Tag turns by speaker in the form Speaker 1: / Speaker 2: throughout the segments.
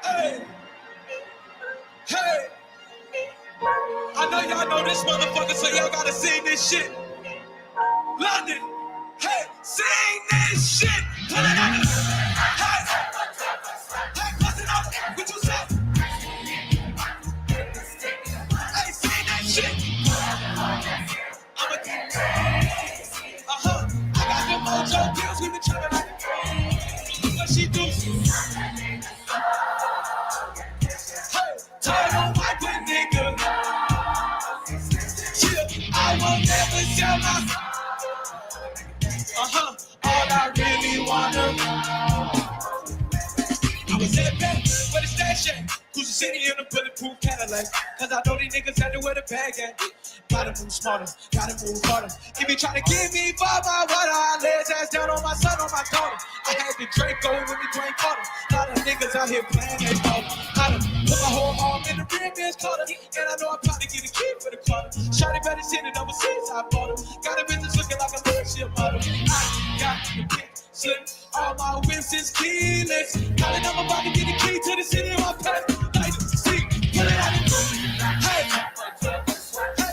Speaker 1: Hey, hey. I know y'all know this motherfucker, so y'all gotta sing this shit. London, hey, sing this shit. Put it on. Hey, hey, bust it up. What you say? Hey, sing that shit. I'm a I got them mojo deals. We been trapping like what she do? Hey, turn on white with nigga. Chill, I will never sell my. All I really wanna. I was in bed, where the stash at? Cruise the city in a bulletproof Cadillac. Cause I know these niggas had to wear the bag at. Gotta move smarter, gotta move harder. If you try to give me five, what I lay his ass down on my son, on my daughter. I had the Draco with me, Dwayne Carter. A lot of niggas out here playing that ball. I done put my whole arm in the rear man's Carter. And I know I'm probably get a kid for the Carter. Shotty better send it overseas, I bought him. Got a business looking like a leadership model. I got the pick. Slim, all my whips is keyless. Calling up about to get the key to the city of my past. Like, see, put it out of hey,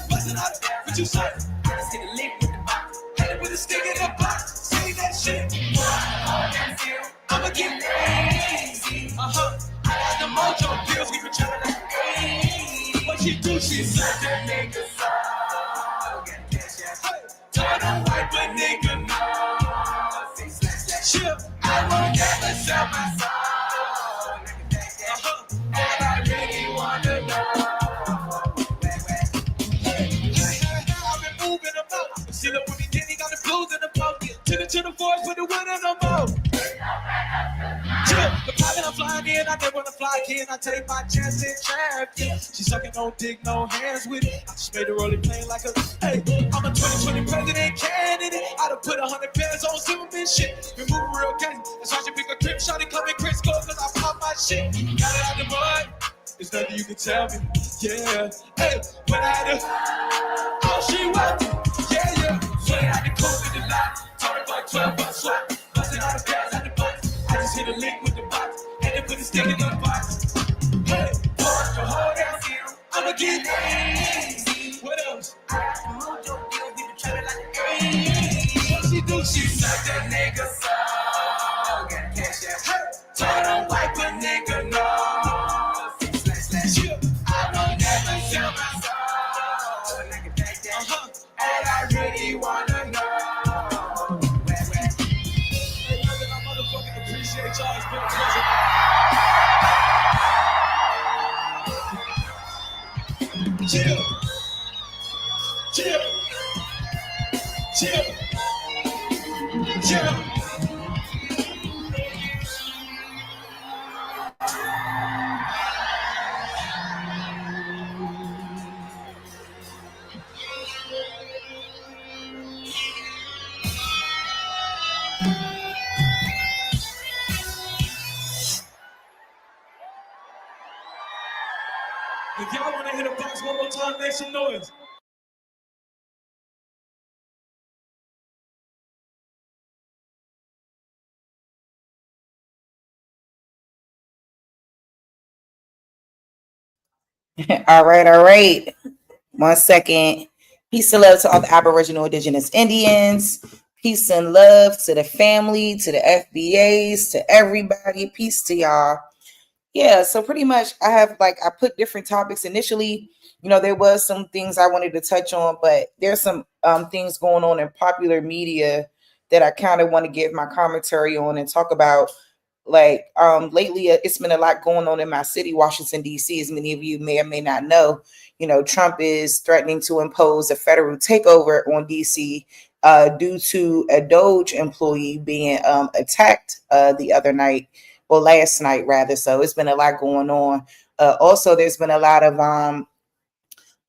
Speaker 1: bust it out. What you say? I just hit a lick with the box. Hit it with a stick in the box. Say that shit. I'ma get crazy. I got the mojo pills. We been trapping like crazy. What she do? She said that nigga so. Hey, turn on white, but nigga no. Chill, I won't never sell my soul. All I really wanna know. I've been moving them out. See the women getting got the blues in the boat. To the voice, put the wind in the mouth. Chill, the pilot I'm flying in, I never wanna fly again. I take my chance in traffic. She sucking no dick, no hands with it. I just made her rolling plane like a, hey, I'm a 2020 president candidate. I done put 100 pairs on Zimmerman shit. Been moving real crazy. That's why she pick a trip, shawty come in Chris Cole, cause I pop my shit. Got it out the mud. There's nothing you can tell me. Yeah. Hey, when I had her, oh, she wealthy. Yeah. When I had the coke in the lot, told her about 12 bucks swap. Busting all the gas out the box. I just hit a lick with the box. And then put the stick in the box. Hey, pour the whole down here. I'ma get crazy. What else? I got the mojo deals. We been trapping like crazy. What she do? She suck that nigga so. Got cash out. Hey, turn on white, but nigga no. I will never sell my soul. All I really wanna know. Hey, I motherfucking appreciate y'all. It's been a pleasure. Chill. If y'all want to hit a box one more time, make some noise.
Speaker 2: All right. 1 second. Peace and love to all the Aboriginal Indigenous Indians. Peace and love to the family, to the FBAs, to everybody. Peace to y'all. Yeah, so pretty much I put different topics initially. There was some things I wanted to touch on, but there's some things going on in popular media that I kind of want to give my commentary on and talk about. Lately, it's been a lot going on in my city, Washington, D.C., as many of you may or may not know. Trump is threatening to impose a federal takeover on D.C. Due to a Doge employee being attacked the other night, or last night rather. So it's been a lot going on. Also, there's been a lot of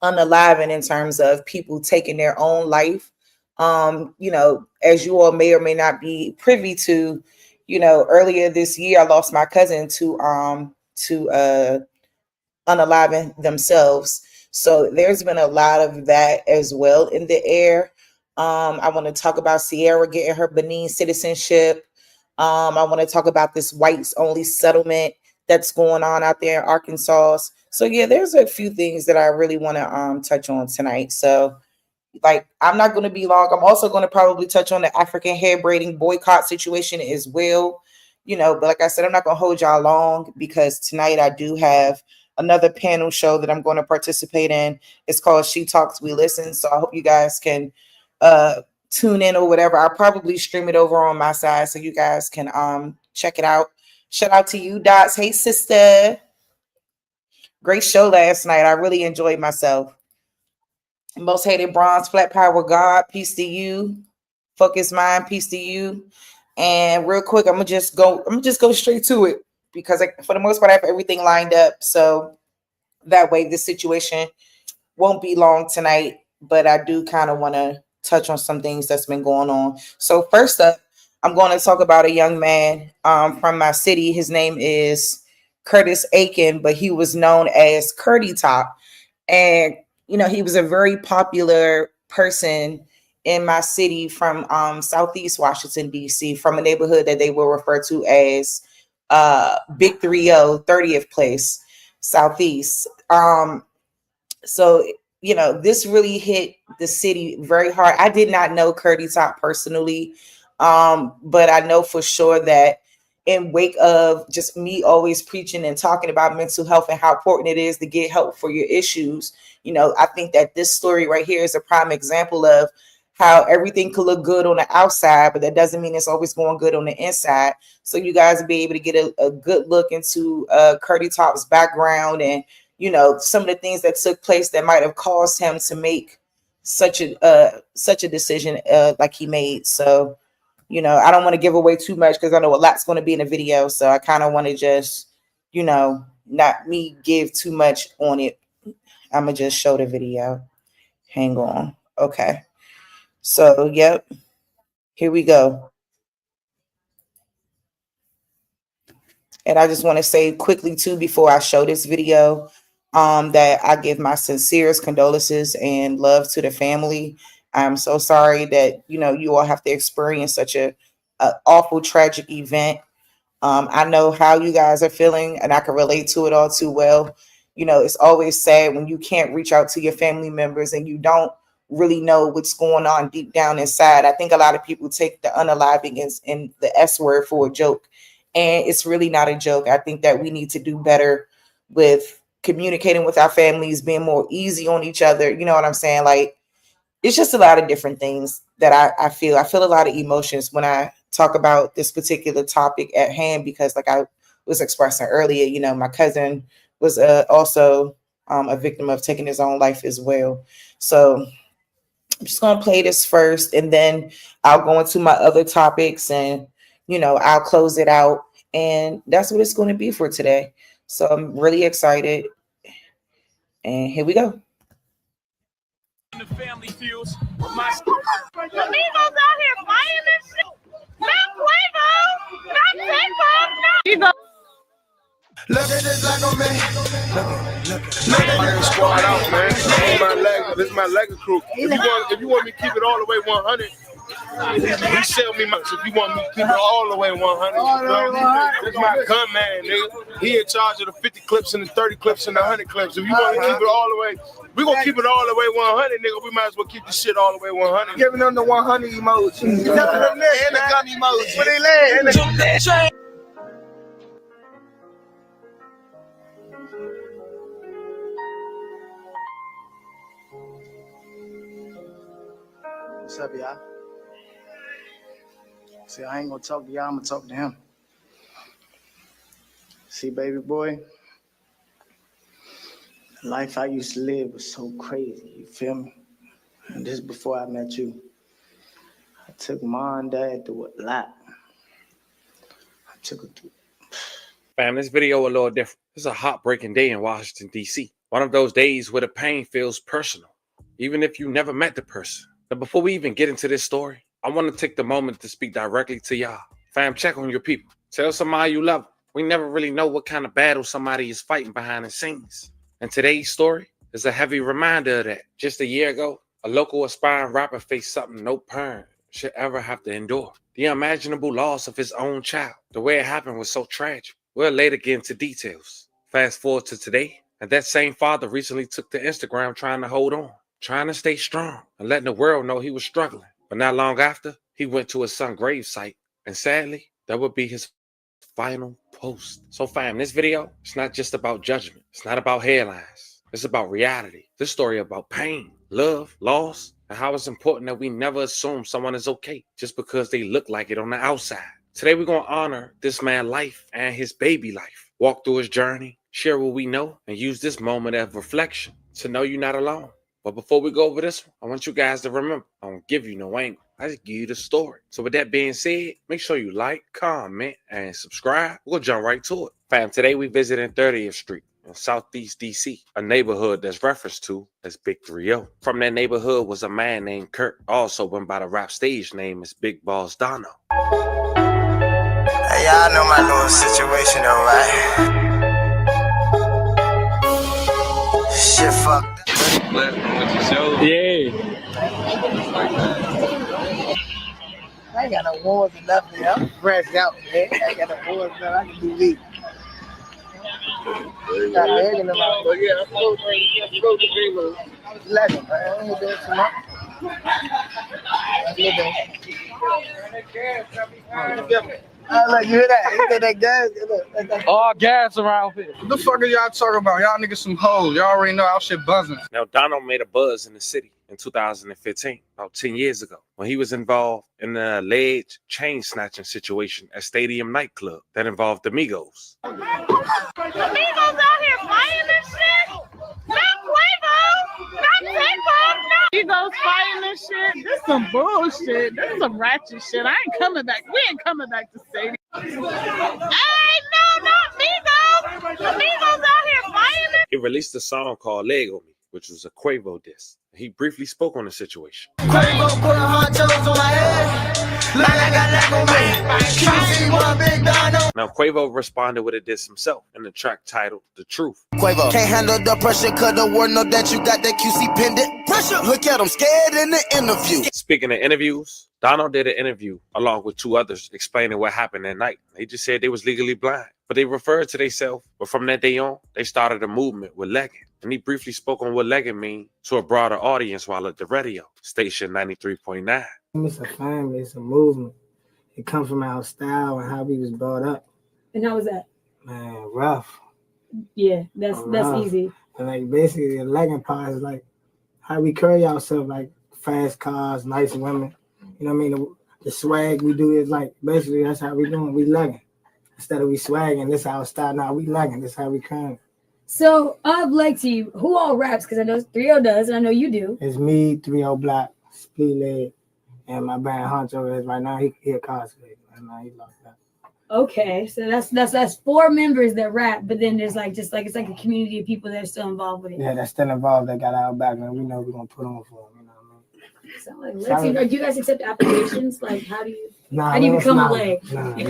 Speaker 2: unaliving in terms of people taking their own life. As you all may or may not be privy to, earlier this year, I lost my cousin to unaliving themselves. So there's been a lot of that as well in the air. I want to talk about Sierra getting her Benin citizenship. I want to talk about this whites only settlement that's going on out there in Arkansas. So yeah, there's a few things that I really want to touch on tonight. So like I'm not going to be long. I'm also going to probably touch on the African hair braiding boycott situation as well. But like I said, I'm not going to hold y'all long because tonight I do have another panel show that I'm going to participate in. It's called She Talks, We Listen. So I hope you guys can tune in or whatever. I'll probably stream it over on my side so you guys can check it out. Shout out to you, Dots. Hey, sister. Great show last night. I really enjoyed myself. Most hated bronze, flat power God, peace to you. Focus mind, peace to you. And real quick, I'm gonna just go straight to it because for the most part I have everything lined up. So that way this situation won't be long tonight, but I do kind of want to touch on some things that's been going on. So first up, I'm going to talk about a young man from my city. His name is Curtis Aiken, but he was known as Curdy Top. And he was a very popular person in my city from Southeast Washington, D.C., from a neighborhood that they will refer to as Big 30, 30th Place, Southeast. So, this really hit the city very hard. I did not know Curdy Top personally, but I know for sure that in wake of just me always preaching and talking about mental health and how important it is to get help for your issues, I think that this story right here is a prime example of how everything could look good on the outside, but that doesn't mean it's always going good on the inside. So you guys will be able to get a good look into Curdy Top's background and some of the things that took place that might have caused him to make such a decision like he made. So, I don't want to give away too much because I know a lot's going to be in the video. So I kind of want to just, not me give too much on it. I'm going to just show the video. Hang on. Okay. So, yep. Here we go. And I just want to say quickly too, before I show this video, that I give my sincerest condolences and love to the family. I'm so sorry that, you all have to experience such a awful, tragic event. I know how you guys are feeling and I can relate to it all too well. It's always sad when you can't reach out to your family members and you don't really know what's going on deep down inside. I think a lot of people take the unaliving and the S word for a joke. And it's really not a joke. I think that we need to do better with communicating with our families, being more easy on each other. You know what I'm saying? Like, it's just a lot of different things that I feel. I feel a lot of emotions when I talk about this particular topic at hand, because like I was expressing earlier, my cousin was also a victim of taking his own life as well. So I'm just going to play this first and then I'll go into my other topics and, I'll close it out. And that's what it's going to be for today. So I'm really excited. And here we go.
Speaker 1: The family feels my
Speaker 3: Amigos out here fighting this shit. Not Quavo, not Quavo, not.
Speaker 1: look at this like a man. Look.
Speaker 4: Squad out, man. This is my Lego crew. If you want me to keep it all the way 100, he sell me my. If you want me to keep it all the way 100, this is my gun man, nigga. He in charge of the 50 clips and the 30 clips and the 100 clips. If you want to keep it all the way, we gonna keep it all the way 100, nigga. We might as well keep this shit all the way 100. Giving them the 100 emoji. And the gun emoji. Where they land?
Speaker 5: What's up, y'all? See, I ain't gonna talk to y'all, I'm gonna talk to him. See, baby boy, the life I used to live was so crazy, you feel me? And this is before I met you. I took mom and dad through a lot. I took it through.
Speaker 6: Fam, this video a little different. This is a heartbreaking day in Washington, D.C. One of those days where the pain feels personal, even if you never met the person. But before we even get into this story, I want to take the moment to speak directly to y'all. Fam, check on your people. Tell somebody you love them. We never really know what kind of battle somebody is fighting behind the scenes. And today's story is a heavy reminder of that. Just a year ago, a local aspiring rapper faced something no parent should ever have to endure. The unimaginable loss of his own child. The way it happened was so tragic. We'll later get into details. Fast forward to today, and that same father recently took to Instagram trying to hold on, trying to stay strong, and letting the world know he was struggling. But not long after, he went to his son's gravesite, and sadly, that would be his final post. So fam, this video, it's not just about judgment. It's not about headlines. It's about reality. This story about pain, love, loss, and how it's important that we never assume someone is okay just because they look like it on the outside. Today, we're going to honor this man's life and his baby life, walk through his journey, share what we know, and use this moment of reflection to know you're not alone. But before we go over this one, I want you guys to remember, I don't give you no angle. I just give you the story. So with that being said, make sure you like, comment, and subscribe. We'll jump right to it. Fam, today we visiting 30th Street in Southeast DC, a neighborhood that's referenced to as Big 3-0. From that neighborhood was a man named Kurt, also went by the rap stage name as Big Boss Donna.
Speaker 7: Hey, y'all know my little situation though, right? Shit fucked.
Speaker 8: Yeah.
Speaker 5: I ain't got no wars or nothing. I'm fresh out, man. I ain't got no wars, man. I can do me. Got leg in the mouth. But yeah, I'm supposed to be legend, man. I ain't doing too much. Look, you hear that? You hear that gas?
Speaker 8: All gas around here.
Speaker 9: What the fuck are y'all talking about? Y'all niggas some hoes. Y'all already know our shit buzzing.
Speaker 6: Now, Donna made a buzz in the city in 2015, about 10 years ago, when he was involved in an alleged chain snatching situation at Stadium nightclub that involved the Migos.
Speaker 3: The Migos out here fighting and shit? Not Quavo! Not Takeoff! No!
Speaker 10: Migos fighting and shit. This some bullshit. This is some ratchet shit. I ain't coming back. We ain't coming back to stadium.
Speaker 3: Hey, no, not Migos! The Migos out here fighting.
Speaker 6: He released a song called Leg on Me, which was a Quavo diss. He briefly spoke on the situation.
Speaker 7: Quavo put a honchos on my head. Like I got leg on me. QC one big Donna.
Speaker 6: Now, Quavo responded with a diss himself in the track titled The Truth.
Speaker 7: Quavo can't handle the pressure, cause the word know that you got that QC pendant. Pressure. Look at him scared in the interview.
Speaker 6: Speaking of interviews, Donna did an interview along with two others explaining what happened that night. They just said they was legally blind, but they referred to themselves. But from that day on, they started a movement with legging. And he briefly spoke on what legging mean to a broader audience while at the radio, station 93.9.
Speaker 5: It's a family, it's a movement. It comes from our style and how we was brought up.
Speaker 11: And how was that?
Speaker 5: Man, rough.
Speaker 11: Yeah, that's easy.
Speaker 5: And like basically the legging part is like how we carry ourselves, like fast cars, nice women. You know what I mean? The swag we do is like basically that's how we doing. We legging. Instead of we swagging, this our style. Now we legging. This how we come.
Speaker 11: So of leg team, who all raps? Because I know 3-0 does, and I know you do.
Speaker 5: It's me, 3-0 Black, Split Leg, and my band Honcho is right now. He a cosplay. Right now he locked up.
Speaker 11: Okay, so that's 4 members that rap, but then there's like just like it's like a community of people that are still involved with it.
Speaker 5: Yeah, that's still involved. That got our back, man. We know we're gonna put on for them. You know what I mean?
Speaker 11: So like, leg team, do you guys accept applications? Like, how do you
Speaker 5: no,
Speaker 11: become a leg?
Speaker 5: Nah. You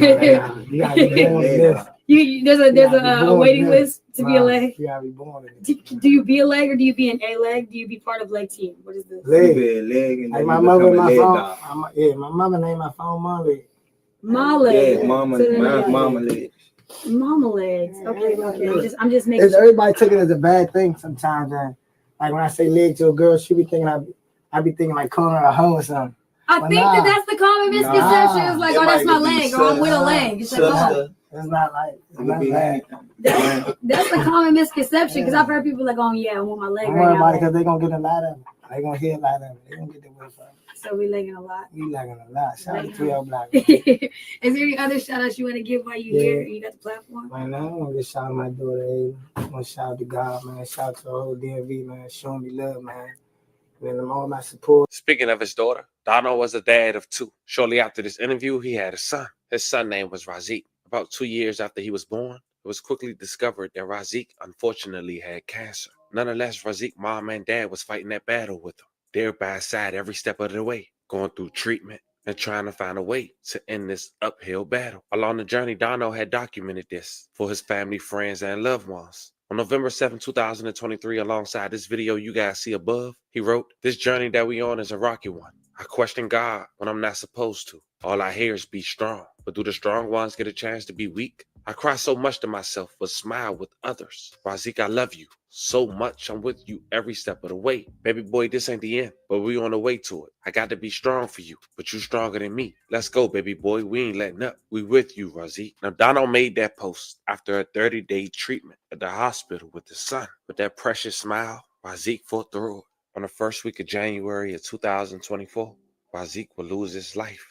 Speaker 5: gotta be born in this.
Speaker 11: There's a waiting list to be a leg.
Speaker 5: You gotta be born in it.
Speaker 11: Do you be a leg or do you be an A leg? Do you be part of leg team? What is this?
Speaker 5: Leg, and like my mother, my phone. My mother named my phone Mom Leg.
Speaker 11: Ma leg.
Speaker 9: Yeah, mama leg.
Speaker 11: Mama legs. Okay. I'm just making.
Speaker 5: Everybody took it as a bad thing sometimes. And like when I say leg to a girl, she be thinking I be thinking like calling her a hoe or something.
Speaker 11: I think that's the common misconception. It's like, oh, that's my leg, or I'm with a leg. It's like, oh.
Speaker 5: It's not like
Speaker 11: That's the common misconception because I've heard people like, oh yeah, I want my leg
Speaker 5: right
Speaker 11: right now.
Speaker 5: Because they're gonna get a lot of it. They're gonna hear a lot of it. They're gonna get the word from it.
Speaker 11: So we legging a lot.
Speaker 5: We legging a lot. Shout out to 3-0 Black.
Speaker 11: Is there any other shout outs you want to give while you're here? You got the platform?
Speaker 5: Right now, I want to shout out my daughter, Aiden. I want to shout out to God, man. Shout out to the whole DMV, man. Showing me love, man. And all my support.
Speaker 6: Speaking of his daughter, Donna was a dad of 2. Shortly after this interview, he had a son. His son name was Razik. About 2 years after he was born, it was quickly discovered that Razik unfortunately had cancer. Nonetheless, Razik's mom and dad was fighting that battle with him. They were by his side every step of the way, going through treatment and trying to find a way to end this uphill battle. Along the journey, Donna had documented this for his family, friends, and loved ones. On November 7, 2023, alongside this video you guys see above, he wrote, "This journey that we on is a rocky one. I question God when I'm not supposed to. All I hear is be strong. But do the strong ones get a chance to be weak? I cry so much to myself, but smile with others. Razik, I love you so much. I'm with you every step of the way. Baby boy, this ain't the end, but we on the way to it. I got to be strong for you, but you stronger than me. Let's go, baby boy. We ain't letting up. We with you, Razik. Now, Donna made that post after a 30-day treatment at the hospital with his son. With that precious smile, Razik fought through it. On the first week of January of 2024, Razik will lose his life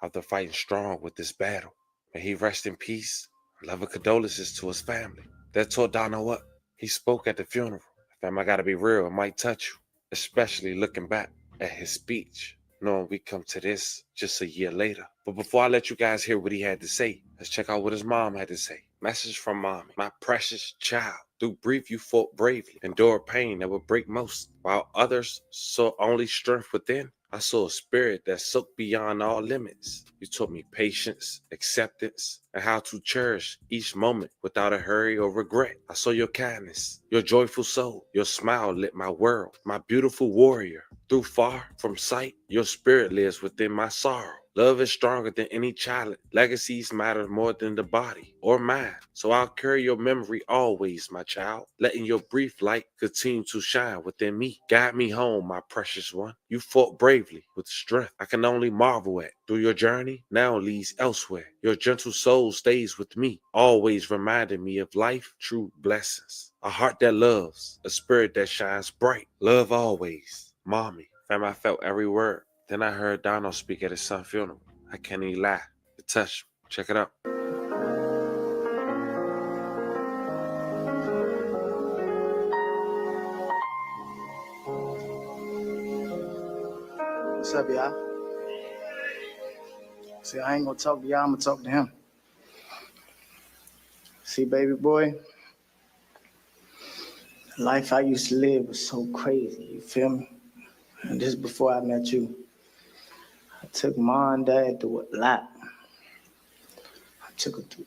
Speaker 6: after fighting strong with this battle. May he rest in peace. Love and condolences to his family. That tore Donna up. He spoke at the funeral. Fam, I gotta be real, it might touch you, especially looking back at his speech, knowing we come to this just a year later. But before I let you guys hear what he had to say, let's check out what his mom had to say. Message from mommy. My precious child. Through grief, you fought bravely, endured pain that would break most, while others saw only strength within. I saw a spirit that soaked beyond all limits. You taught me patience, acceptance, and how to cherish each moment without a hurry or regret. I saw your kindness, your joyful soul. Your smile lit my world. My beautiful warrior. Through far from sight, your spirit lives within my sorrow. Love is stronger than any challenge. Legacies matter more than the body or mind. So I'll carry your memory always, my child, letting your brief light continue to shine within me. Guide me home, my precious one. You fought bravely with strength I can only marvel at. Through your journey, now leads elsewhere. Your gentle soul stays with me, always reminding me of life, true blessings. A heart that loves, a spirit that shines bright. Love always, mommy. Fam, I felt every word. Then I heard Donna speak at his son's funeral. I can't even lie. It touched me. Check it out.
Speaker 5: What's up, y'all? See, I ain't gonna talk to y'all, I'm gonna talk to him. See, baby boy, the life I used to live was so crazy, you feel me? And this is before I met you. I took mom and dad through a lot. I took it through,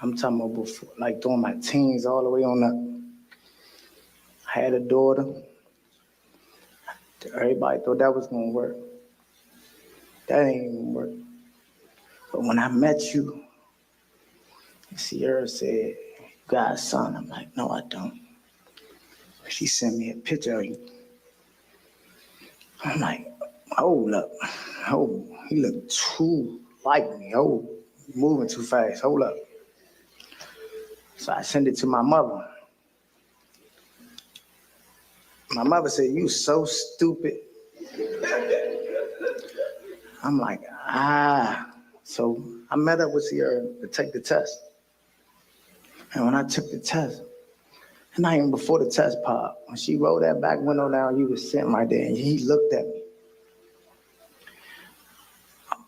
Speaker 5: I'm talking about before, like during my teens all the way on up. I had a daughter. Everybody thought that was gonna work. That ain't even work. But when I met you, Sierra said, "You got a son." I'm like, "No, I don't." She sent me a picture of you. I'm like, hold up. Oh, he looked too like me. Oh, moving too fast. Hold up. So I sent it to my mother. My mother said, "You so stupid." I'm like, So I met up with Sierra to take the test. And when I took the test, and not even before the test part, when she rolled that back window down, you was sitting right there, and he looked at me.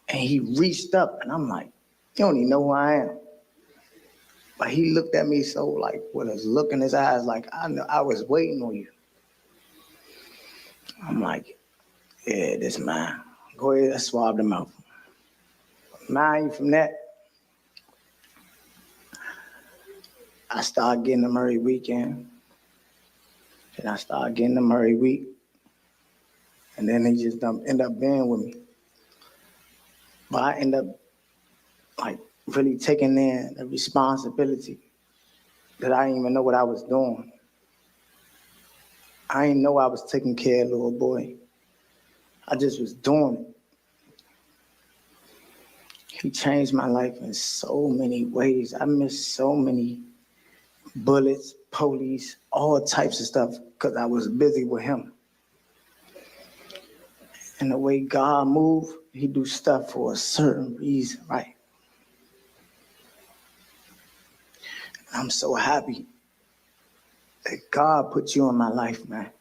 Speaker 5: And he reached up, and I'm like, "You don't even know who I am." But he looked at me so like with a look in his eyes, like I know I was waiting on you. I'm like, "Yeah, this mine. Go ahead and swab the mouth." Mind you, from that, I started getting them every weekend. And I started getting them every week. And then he just end up being with me. But I end up like really taking in the responsibility that I didn't even know what I was doing. I didn't know I was taking care of little boy. I just was doing it. He changed my life in so many ways. I missed so many bullets, police, all types of stuff because I was busy with him. And the way God moved, he do stuff for a certain reason, right? I'm so happy that God put you in my life, man.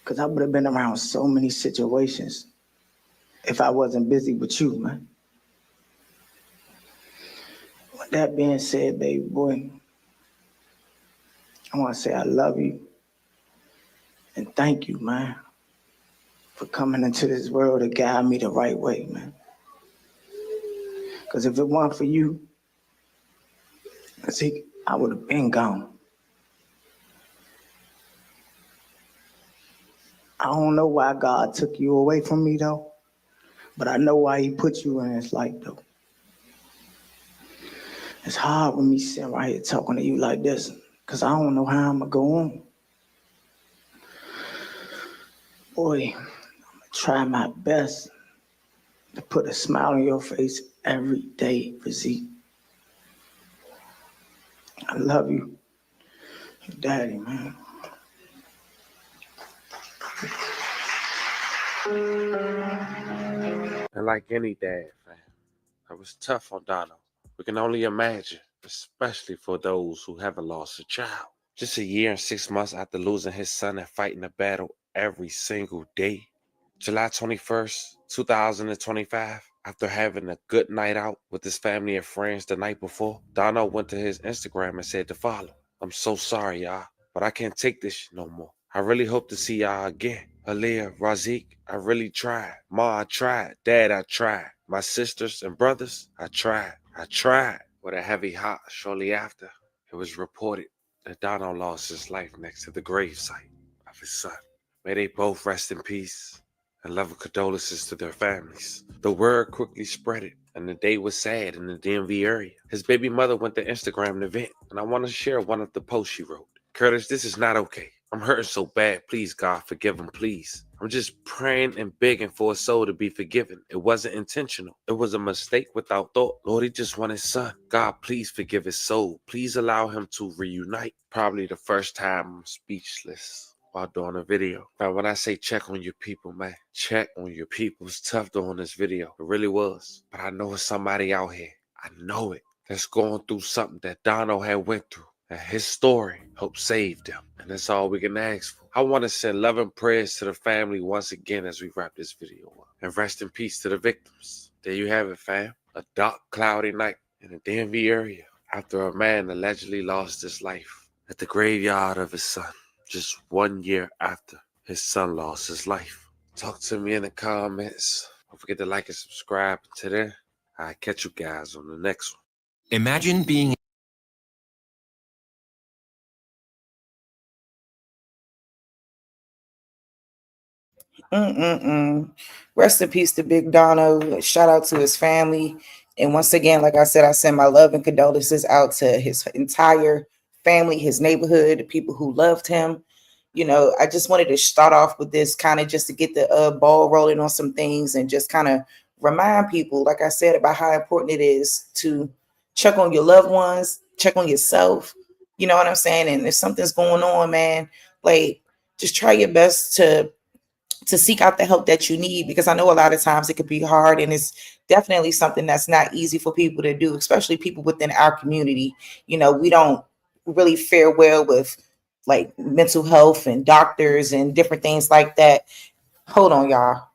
Speaker 5: Because I would have been around so many situations if I wasn't busy with you, man. With that being said, baby boy, I want to say I love you and thank you, man, for coming into this world to guide me the right way, man. Because if it weren't for you, I would have been gone. I don't know why God took you away from me, though, but I know why he put you in his life, though. It's hard with me sitting right here talking to you like this, because I don't know how I'm going to go on. Boy, I'm going to try my best to put a smile on your face every day, Razik. I love you. Your daddy, man.
Speaker 6: And like any dad, man, that was tough on Donna. We can only imagine, especially for those who haven't lost a child. Just a year and 6 months after losing his son and fighting a battle every single day. July 21st, 2025, after having a good night out with his family and friends the night before, Donna went to his Instagram and said the following: "I'm so sorry, y'all, but I can't take this shit no more. I really hope to see y'all again. Aaliyah, Razik, I really tried. Ma, I tried. Dad, I tried. My sisters and brothers, I tried. I tried." With a heavy heart, shortly after, it was reported that Donna lost his life next to the gravesite of his son. May they both rest in peace, and love and condolences to their families. The word quickly spread it, and the day was sad in the DMV area. His baby mother went to Instagram the event, and I want to share one of the posts she wrote. "Curtis, this is not okay. I'm hurting so bad. Please, God, forgive him, please. I'm just praying and begging for his soul to be forgiven. It wasn't intentional. It was a mistake without thought. Lord, he just wanted his son. God, please forgive his soul. Please allow him to reunite." Probably the first time I'm speechless while doing a video. Now, when I say check on your people, man, check on your people. It's tough doing this video. It really was. But I know it's somebody out here. I know it. That's going through something that Donna had went through. And his story helped save them. And that's all we can ask for. I want to send love and prayers to the family once again as we wrap this video up. And rest in peace to the victims. There you have it, fam. A dark, cloudy night in the DMV area after a man allegedly lost his life at the graveyard of his son, just 1 year after his son lost his life. Talk to me in the comments. Don't forget to like and subscribe. Until then, I'll catch you guys on the next one.
Speaker 1: Imagine being
Speaker 2: Rest in peace to Big Donna. Shout out to his family. And once again, like I said, I send my love and condolences out to his entire family, his neighborhood, the people who loved him. You know, I just wanted to start off with this kind of just to get the ball rolling on some things and just kind of remind people, like I said, about how important it is to check on your loved ones, check on yourself. You know what I'm saying? And if something's going on, man, like just try your best to seek out the help that you need, because I know a lot of times it could be hard, and it's definitely something that's not easy for people to do, especially people within our community. You know, we don't really fare well with like mental health and doctors and different things like that. Hold on, y'all.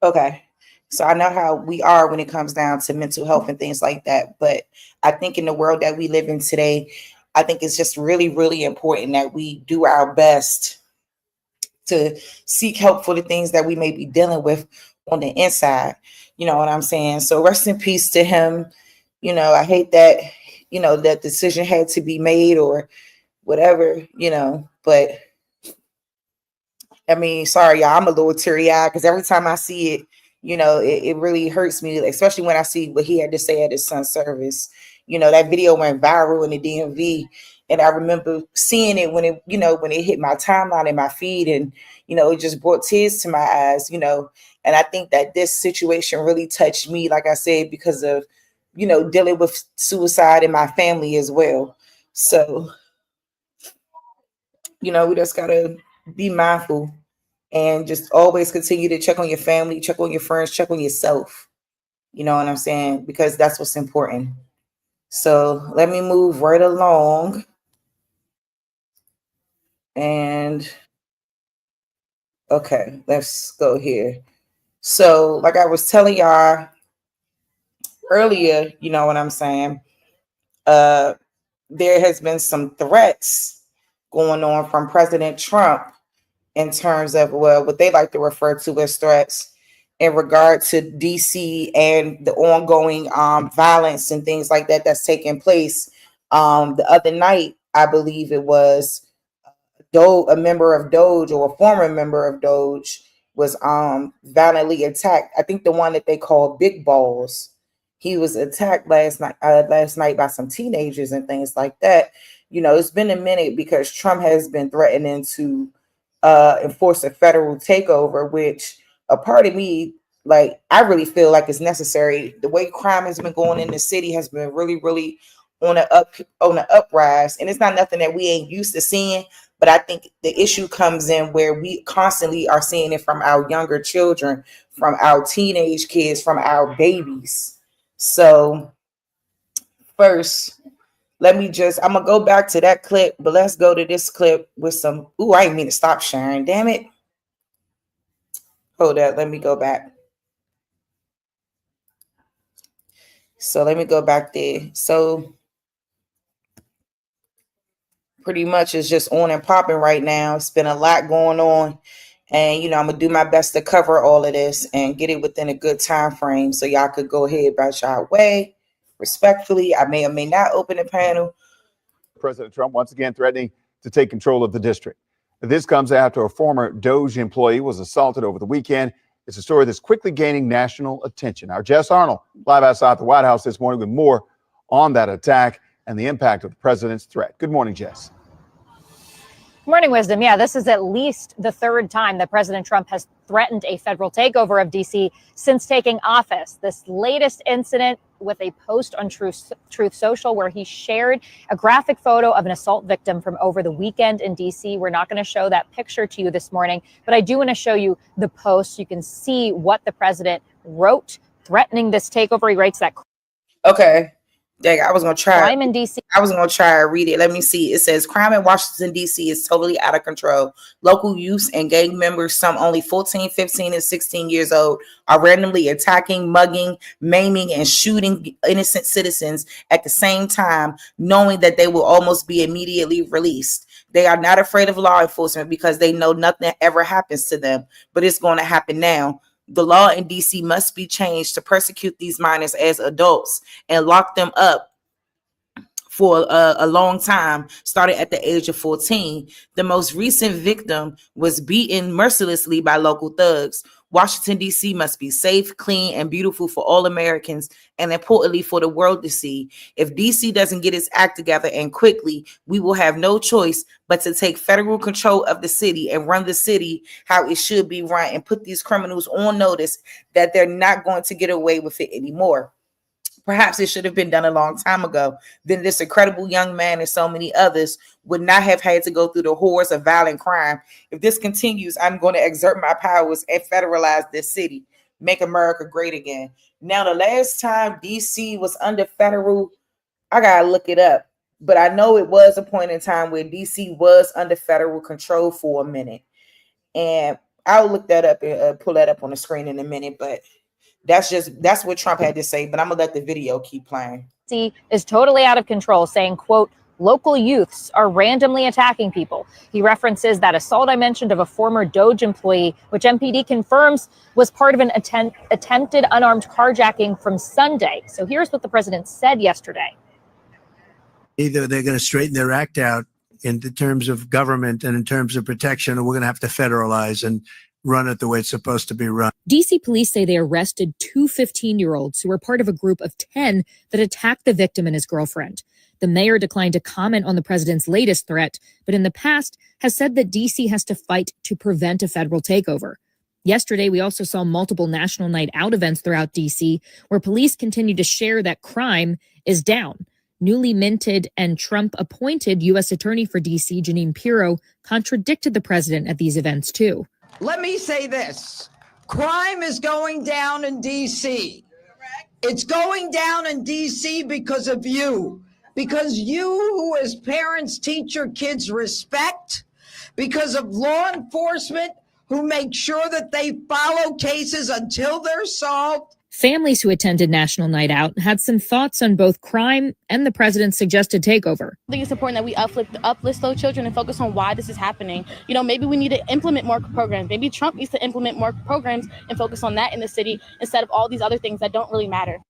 Speaker 2: Okay. So I know how we are when it comes down to mental health and things like that. But I think in the world that we live in today, I think it's just really, really important that we do our best to seek help for the things that we may be dealing with on the inside. You know what I'm saying? So rest in peace to him. You know, I hate that, you know, that decision had to be made or whatever, you know, but I mean, sorry, y'all, I'm a little teary-eyed because every time I see it, you know, it really hurts me, especially when I see what he had to say at his son's service. You know, that video went viral in the DMV. And I remember seeing it when it, you know, when it hit my timeline and my feed, and, you know, it just brought tears to my eyes, you know. And I think that this situation really touched me, like I said, because of, you know, dealing with suicide in my family as well. So, you know, we just gotta be mindful and just always continue to check on your family, check on your friends, check on yourself. You know what I'm saying? Because that's what's important. So let me move right along. And okay, let's go here. So, like I was telling y'all earlier, you know what I'm saying? There has been some threats going on from President Trump in terms of, well, what they like to refer to as threats. in regard to DC and the ongoing violence and things like that that's taking place. The other night, I believe it was a member of Doge, or a former member of Doge, was violently attacked. I think the one that they call Big Balls. He was attacked last night by some teenagers and things like that. You know, it's been a minute because Trump has been threatening to enforce a federal takeover, which a part of me, like, I really feel like it's necessary. The way crime has been going in the city has been really, really on the uprise, and it's not nothing that we ain't used to seeing. But I think the issue comes in where we constantly are seeing it from our younger children, from our teenage kids, from our babies. So first, I'm gonna go back to that clip, but let's go to this clip with some, I didn't mean to stop sharing, damn it. Hold up, let me go back. So let me go back there. So pretty much it's just on and popping right now. It's been a lot going on. And, you know, I'm going to do my best to cover all of this and get it within a good time frame so y'all could go ahead about y'all way. Respectfully, I may or may not open the panel.
Speaker 8: President Trump once again threatening to take control of the district. This comes after a former Doge employee was assaulted over the weekend. It's a story that's quickly gaining national attention. Our Jess Arnold, live outside the White House this morning with more on that attack and the impact of the president's threat. Good morning, Jess.
Speaker 12: Morning, Wisdom. Yeah, this is at least the third time that President Trump has threatened a federal takeover of D.C. since taking office. This latest incident with a post on Truth Social where he shared a graphic photo of an assault victim from over the weekend in D.C. We're not going to show that picture to you this morning, but I do want to show you the post. You can see what the president wrote threatening this takeover. He writes that.
Speaker 2: Okay. Dang, I was gonna try.
Speaker 12: Crime in DC.
Speaker 2: I was gonna try to read it. Let me see. It says crime in Washington, D.C. is totally out of control. Local youths and gang members, some only 14, 15, and 16 years old, are randomly attacking, mugging, maiming, and shooting innocent citizens at the same time, knowing that they will almost be immediately released. They are not afraid of law enforcement because they know nothing ever happens to them, but it's going to happen now. The law in DC must be changed to persecute these minors as adults and lock them up for a long time, started at the age of 14. The most recent victim was beaten mercilessly by local thugs. Washington, D.C. must be safe, clean, and beautiful for all Americans, and importantly for the world to see. If D.C. doesn't get its act together and quickly, we will have no choice but to take federal control of the city and run the city how it should be run and put these criminals on notice that they're not going to get away with it anymore. Perhaps it should have been done a long time ago. Then this incredible young man and so many others would not have had to go through the horrors of violent crime. If this continues, I'm going to exert my powers and federalize this city. Make America great again. Now, the last time DC was under federal, I got to look it up. But I know it was a point in time where DC was under federal control for a minute. And I'll look that up and pull that up on the screen in a minute. But that's what Trump had to say, but I'm gonna let the video keep playing.
Speaker 12: Is totally out of control, saying, quote, local youths are randomly attacking people. He references that assault I mentioned of a former Doge employee, which MPD confirms was part of an attempted unarmed carjacking from Sunday. So here's what the president said yesterday.
Speaker 13: Either they're going to straighten their act out in terms of government and in terms of protection, or we're going to have to federalize and run it the way it's supposed to be run.
Speaker 14: DC police say they arrested two 15-year-olds who were part of a group of 10 that attacked the victim and his girlfriend. The mayor declined to comment on the president's latest threat, but in the past has said that DC has to fight to prevent a federal takeover. Yesterday, we also saw multiple national night out events throughout DC where police continue to share that crime is down. Newly minted and Trump-appointed U.S. Attorney for D.C., Jeanine Pirro, contradicted the president at these events, too.
Speaker 15: Let me say this. Crime is going down in D.C. It's going down in D.C. because of you. Because you, who as parents teach your kids respect. Because of law enforcement who make sure that they follow cases until they're solved.
Speaker 14: Families who attended National Night Out had some thoughts on both crime and the president's suggested takeover.
Speaker 16: I think it's important that we uplift those children and focus on why this is happening. You know, maybe we need to implement more programs. Maybe Trump needs to implement more programs and focus on that in the city instead of all these other things that don't really matter.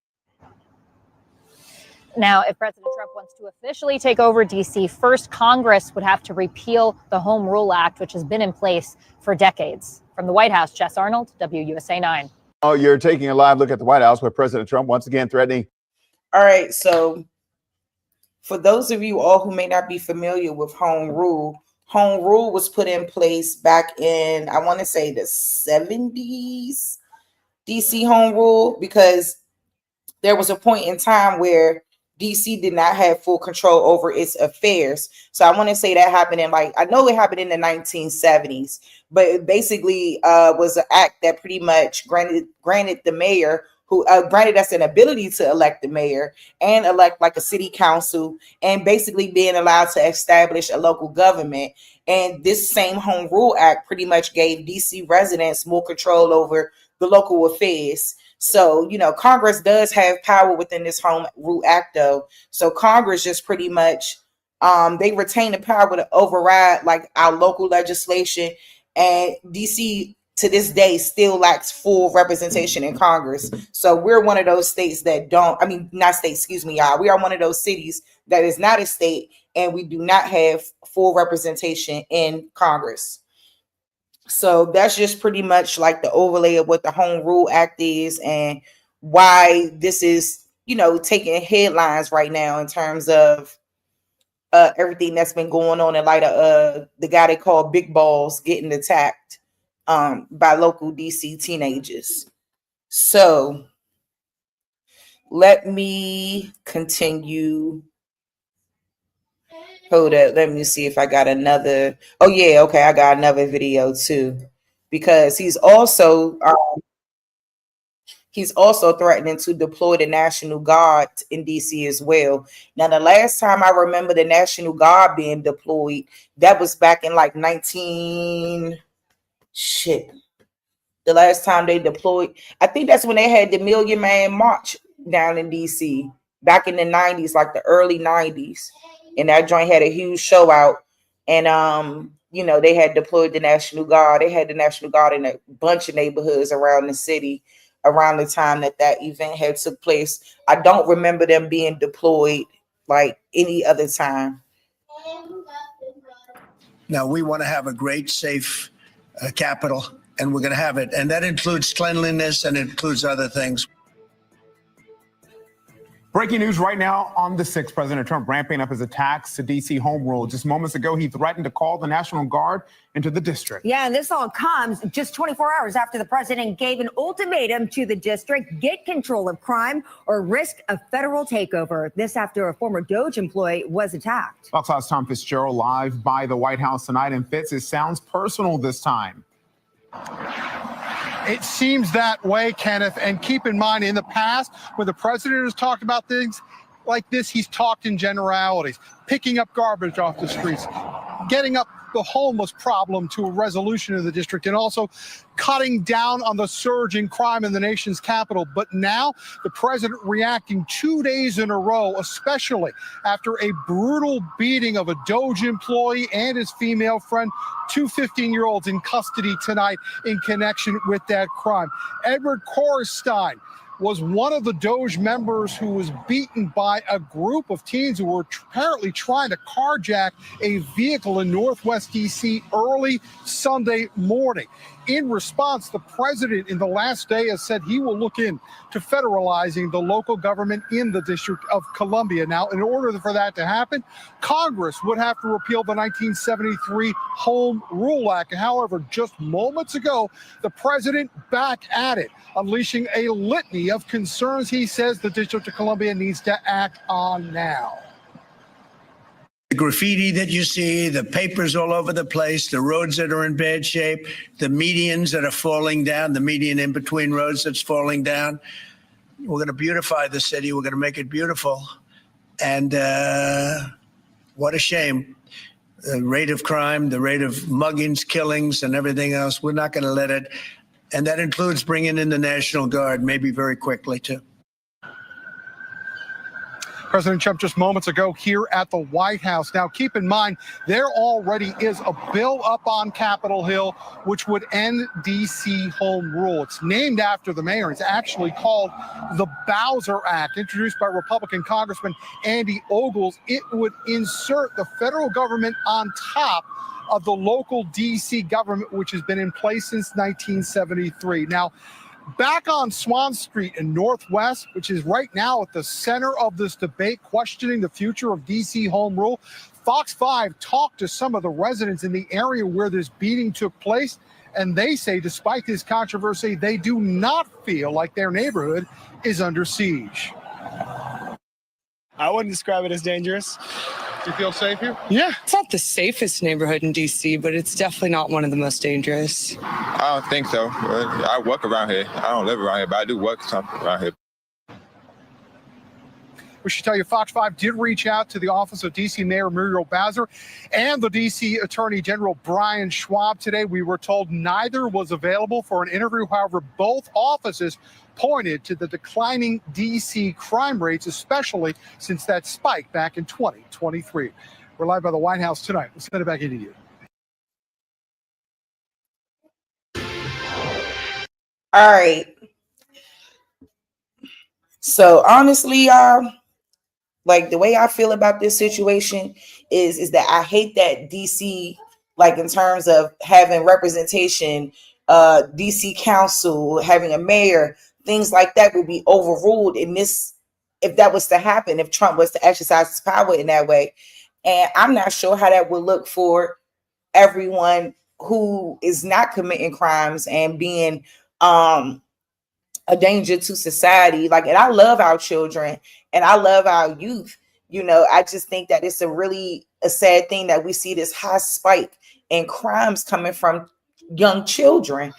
Speaker 12: Now, if President Trump wants to officially take over D.C., first Congress would have to repeal the Home Rule Act, which has been in place for decades. From the White House, Jess Arnold, WUSA 9.
Speaker 8: Oh, you're taking a live look at the White House, where President Trump once again threatening.
Speaker 2: All right, so for those of you all who may not be familiar with Home Rule was put in place back in, I want to say, the 70s, DC Home Rule, because there was a point in time where DC did not have full control over its affairs. So I want to say that happened in, like, I know it happened in the 1970s, but it basically was an act that pretty much granted the mayor, who granted us an ability to elect the mayor and elect like a city council, and basically being allowed to establish a local government. And this same Home Rule Act pretty much gave DC residents more control over the local affairs. So, you know, Congress does have power within this Home Rule Act, though. So Congress just pretty much, they retain the power to override like our local legislation. And DC to this day still lacks full representation in Congress. So we're one of those states that don't, I mean, not states, excuse me, y'all. We are one of those cities that is not a state, and we do not have full representation in Congress. So that's just pretty much like the overlay of what the Home Rule Act is and why this is, you know, taking headlines right now in terms of everything that's been going on in light of the guy they call Big Balls getting attacked by local DC teenagers. So let me continue. Hold up, let me see if I got another. Oh yeah, okay, I got another video too, because he's also threatening to deploy the National Guard in DC as well. Now, the last time I remember the National Guard being deployed, that was back in like the last time they deployed, I think that's when they had the Million Man March down in DC back in the 90s, like the early 90s. And that joint had a huge show out. And, you know, they had deployed the National Guard. They had the National Guard in a bunch of neighborhoods around the city around the time that event had took place. I don't remember them being deployed like any other time.
Speaker 13: Now, we want to have a great, safe capital, and we're going to have it. And that includes cleanliness and includes other things.
Speaker 17: Breaking news right now on the 6th, President Trump ramping up his attacks to D.C. Home Rule. Just moments ago, he threatened to call the National Guard into the district.
Speaker 18: Yeah, and this all comes just 24 hours after the president gave an ultimatum to the district: get control of crime or risk a federal takeover. This after a former DOJ employee was attacked.
Speaker 17: Fox News' Tom Fitzgerald live by the White House tonight. And Fitz, it sounds personal this time.
Speaker 19: It seems that way, Kenneth. And keep in mind, in the past, when the president has talked about things like this, he's talked in generalities: picking up garbage off the streets, getting up the homeless problem to a resolution of the district, and also cutting down on the surge in crime in the nation's capital. But now the president reacting 2 days in a row, especially after a brutal beating of a DOJ employee and his female friend, 2 15-year-olds in custody tonight in connection with that crime. Edward Korstein was one of the DOJ members who was beaten by a group of teens who were apparently trying to carjack a vehicle in Northwest DC early Sunday morning. In response, the president in the last day has said he will look into federalizing the local government in the District of Columbia. Now, in order for that to happen, Congress would have to repeal the 1973 Home Rule Act. However, just moments ago, the president back at it, unleashing a litany of concerns he says the District of Columbia needs to act on now.
Speaker 13: The graffiti that you see, the papers all over the place, the roads that are in bad shape, the medians that are falling down, the median in between roads that's falling down. We're going to beautify the city. We're going to make it beautiful. And what a shame. The rate of crime, the rate of muggings, killings, and everything else, we're not going to let it And that includes bringing in the National Guard, maybe very quickly, too.
Speaker 19: President Trump just moments ago here at the White House. Now, keep in mind, there already is a bill up on Capitol Hill which would end D.C. home rule. It's named after the mayor. It's actually called the Bowser Act, introduced by Republican Congressman Andy Ogles. It would insert the federal government on top of the local D.C. government, which has been in place since 1973. Now, back on Swan Street in Northwest, which is right now at the center of this debate questioning the future of D.C. home rule, Fox 5 talked to some of the residents in the area where this beating took place, and they say despite this controversy, they do not feel like their neighborhood is under siege.
Speaker 20: I wouldn't describe it as dangerous.
Speaker 19: Do you feel safe here?
Speaker 20: Yeah. It's not the safest neighborhood in D.C., but it's definitely not one of the most dangerous.
Speaker 21: I don't think so. I work around here. I don't live around here, but I do work something around here.
Speaker 19: We should tell you Fox 5 did reach out to the office of D.C. Mayor Muriel Bowser and the D.C. Attorney General Brian Schwab today. We were told neither was available for an interview. However, both offices pointed to the declining D.C. crime rates, especially since that spike back in 2023. We're live by the White House tonight. Let's send it back into you.
Speaker 2: All right. So honestly, y'all, like the way I feel about this situation is that I hate that DC, like in terms of having representation, DC council, having a mayor, things like that will be overruled in this, if that was to happen, if Trump was to exercise his power in that way. And I'm not sure how that would look for everyone who is not committing crimes and being a danger to society. Like, and I love our children and I love our youth. You know, I just think that it's a sad thing that we see this high spike in crimes coming from young children.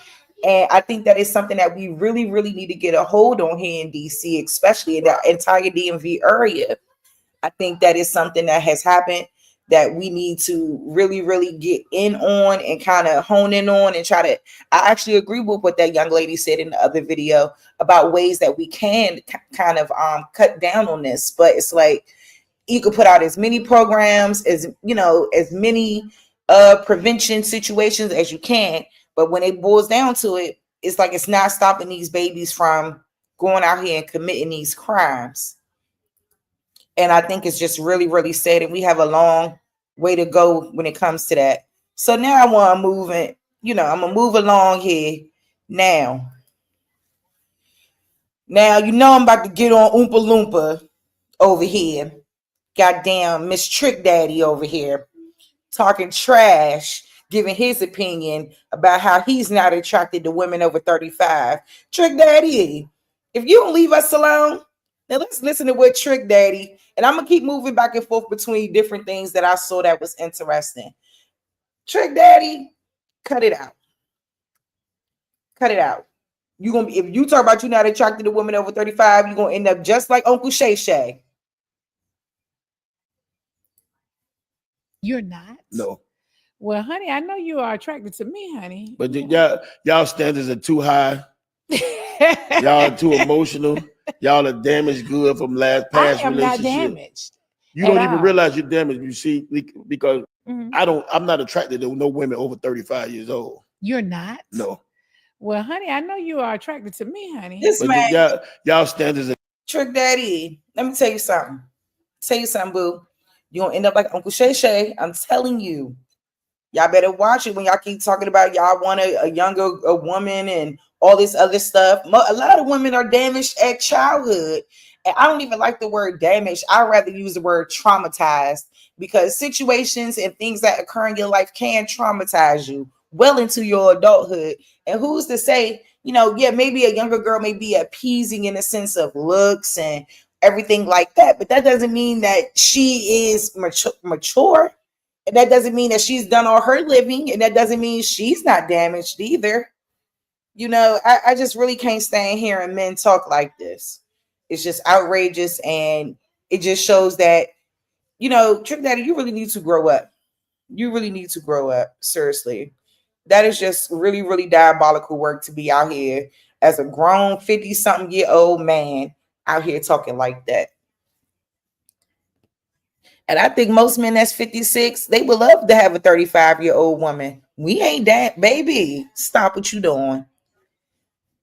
Speaker 2: And I think that is something that we really, really need to get a hold on here in DC, especially in the entire DMV area. I think that is something that has happened that we need to really, really get in on and kind of hone in on and try to. I actually agree with what that young lady said in the other video about ways that we can kind of cut down on this. But it's like you could put out as many programs as, you know, as many prevention situations as you can. But when it boils down to it, it's like it's not stopping these babies from going out here and committing these crimes. And I think it's just really, really sad. And we have a long way to go when it comes to that. So now I want to move it, you know, I'm going to move along here now. Now, you know, I'm about to get on Oompa Loompa over here. Goddamn Miss Trick Daddy over here talking trash, giving his opinion about how he's not attracted to women over 35. Trick Daddy, if you don't leave us alone, now let's listen to what Trick Daddy, and I'm gonna keep moving back and forth between different things that I saw that was interesting. Trick Daddy, cut it out. Cut it out. You gonna be, if you talk about you not attracted to women over 35, you're gonna end up just like Uncle Shay Shay.
Speaker 22: You're not?
Speaker 23: No.
Speaker 22: Well, honey, I know you are attracted to me, honey.
Speaker 23: But y'all standards are too high. Y'all are too emotional. Y'all are damaged good from past
Speaker 22: I am
Speaker 23: relationship.
Speaker 22: not damaged.
Speaker 23: You don't even realize you're damaged. You see, because
Speaker 22: Mhm.
Speaker 23: I'm not attracted to no women over 35 years old.
Speaker 22: You're not?
Speaker 23: No.
Speaker 22: Well, honey, I know you are attracted to me, honey.
Speaker 2: This
Speaker 23: But
Speaker 2: man,
Speaker 23: y'all standards are
Speaker 2: Trick Daddy, let me tell you something. Boo. You're gonna end up like Uncle Shay Shay. I'm telling you. Y'all better watch it when y'all keep talking about y'all want a younger woman and all this other stuff. A lot of women are damaged at childhood. And I don't even like the word damaged. I'd rather use the word traumatized, because situations and things that occur in your life can traumatize you well into your adulthood. And who's to say, you know, yeah, maybe a younger girl may be appeasing in the sense of looks and everything like that, but that doesn't mean that she is mature. And that doesn't mean that she's done all her living, and that doesn't mean she's not damaged either. You know, I just really can't stand hearing men talk like this. It's just outrageous, and it just shows that, you know, Trick Daddy, you really need to grow up. You really need to grow up, seriously. That is just really, really diabolical work to be out here as a grown 50-something-year-old man out here talking like that. And I think most men that's 56, they would love to have a 35-year-old woman. We ain't that, baby. Stop what you doing.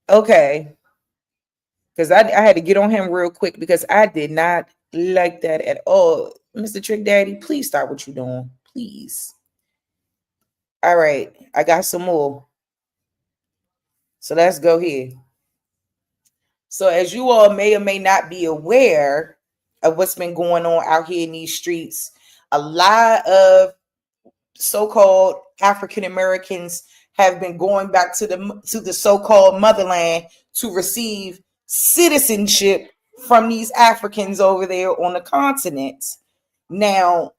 Speaker 2: Okay. Because I had to get on him real quick because I did not like that at all. Mr. Trick Daddy, please stop what you doing. Please. All right. I got some more. So let's go here. So as you all may or may not be aware of what's been going on out here in these streets, a lot of so-called African Americans have been going back to the so-called motherland to receive citizenship from these Africans over there on the continent. Now,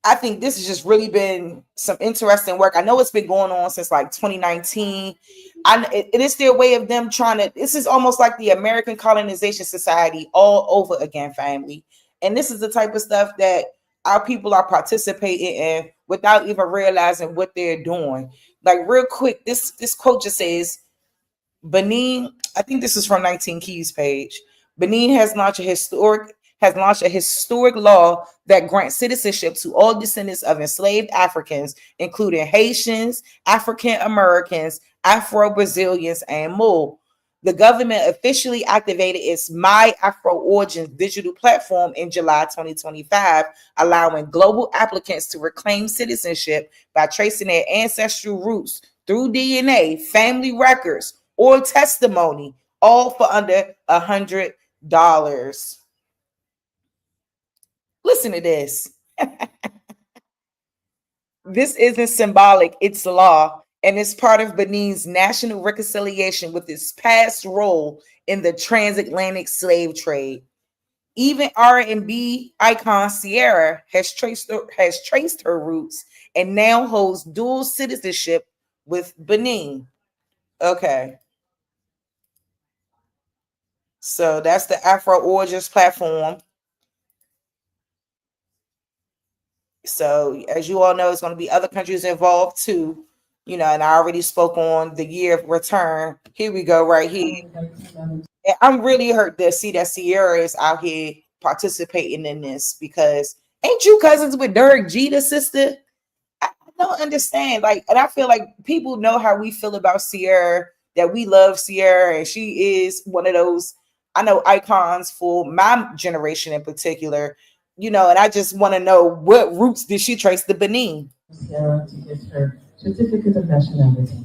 Speaker 2: I think this has just really been some interesting work. I know it's been going on since like 2019. It is their way of them trying to, this is almost like the American Colonization Society all over again, family. And this is the type of stuff that our people are participating in without even realizing what they're doing. Like real quick, this quote just says, Benin, I think this is from 19 Keys page. Benin has launched a historic law that grants citizenship to all descendants of enslaved Africans, including Haitians, African Americans, Afro-Brazilians, and more. The government officially activated its My Afro Origins digital platform in July 2025, allowing global applicants to reclaim citizenship by tracing their ancestral roots through DNA, family records, or testimony, all for under $100. Listen to this. This isn't symbolic, it's law, and it's part of Benin's national reconciliation with its past role in the transatlantic slave trade. Even R&B icon Sierra has traced her roots and now holds dual citizenship with Benin. Okay. So that's the Afro Origins platform. So as you all know, it's going to be other countries involved too, and I already spoke on the year of return. Here we go, right here. And I'm really hurt to see that Sierra is out here participating in this, because ain't you cousins with Derek Jeter, sister? I don't understand. And I feel like people know how we feel about Sierra, that we love Sierra, and she is one of those, I know, icons for my generation in particular. And I just want to know, what roots did she trace to Benin?
Speaker 3: Sierra to get her certificate of nationality.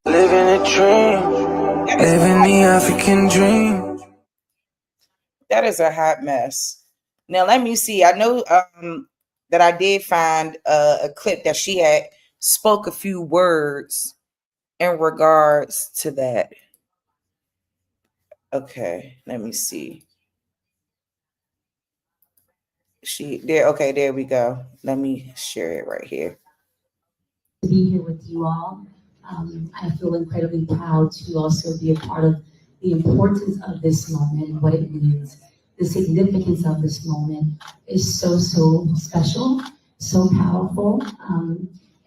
Speaker 1: Living a dream, living the African dream.
Speaker 2: That is a hot mess. Now let me see. I know that I did find a clip that she had spoke a few words in regards to that. Okay, let me see. There we go. Let me share it right here.
Speaker 3: To be here with you all. I feel incredibly proud to also be a part of the importance of this moment and what it means. The significance of this moment is so special, so powerful,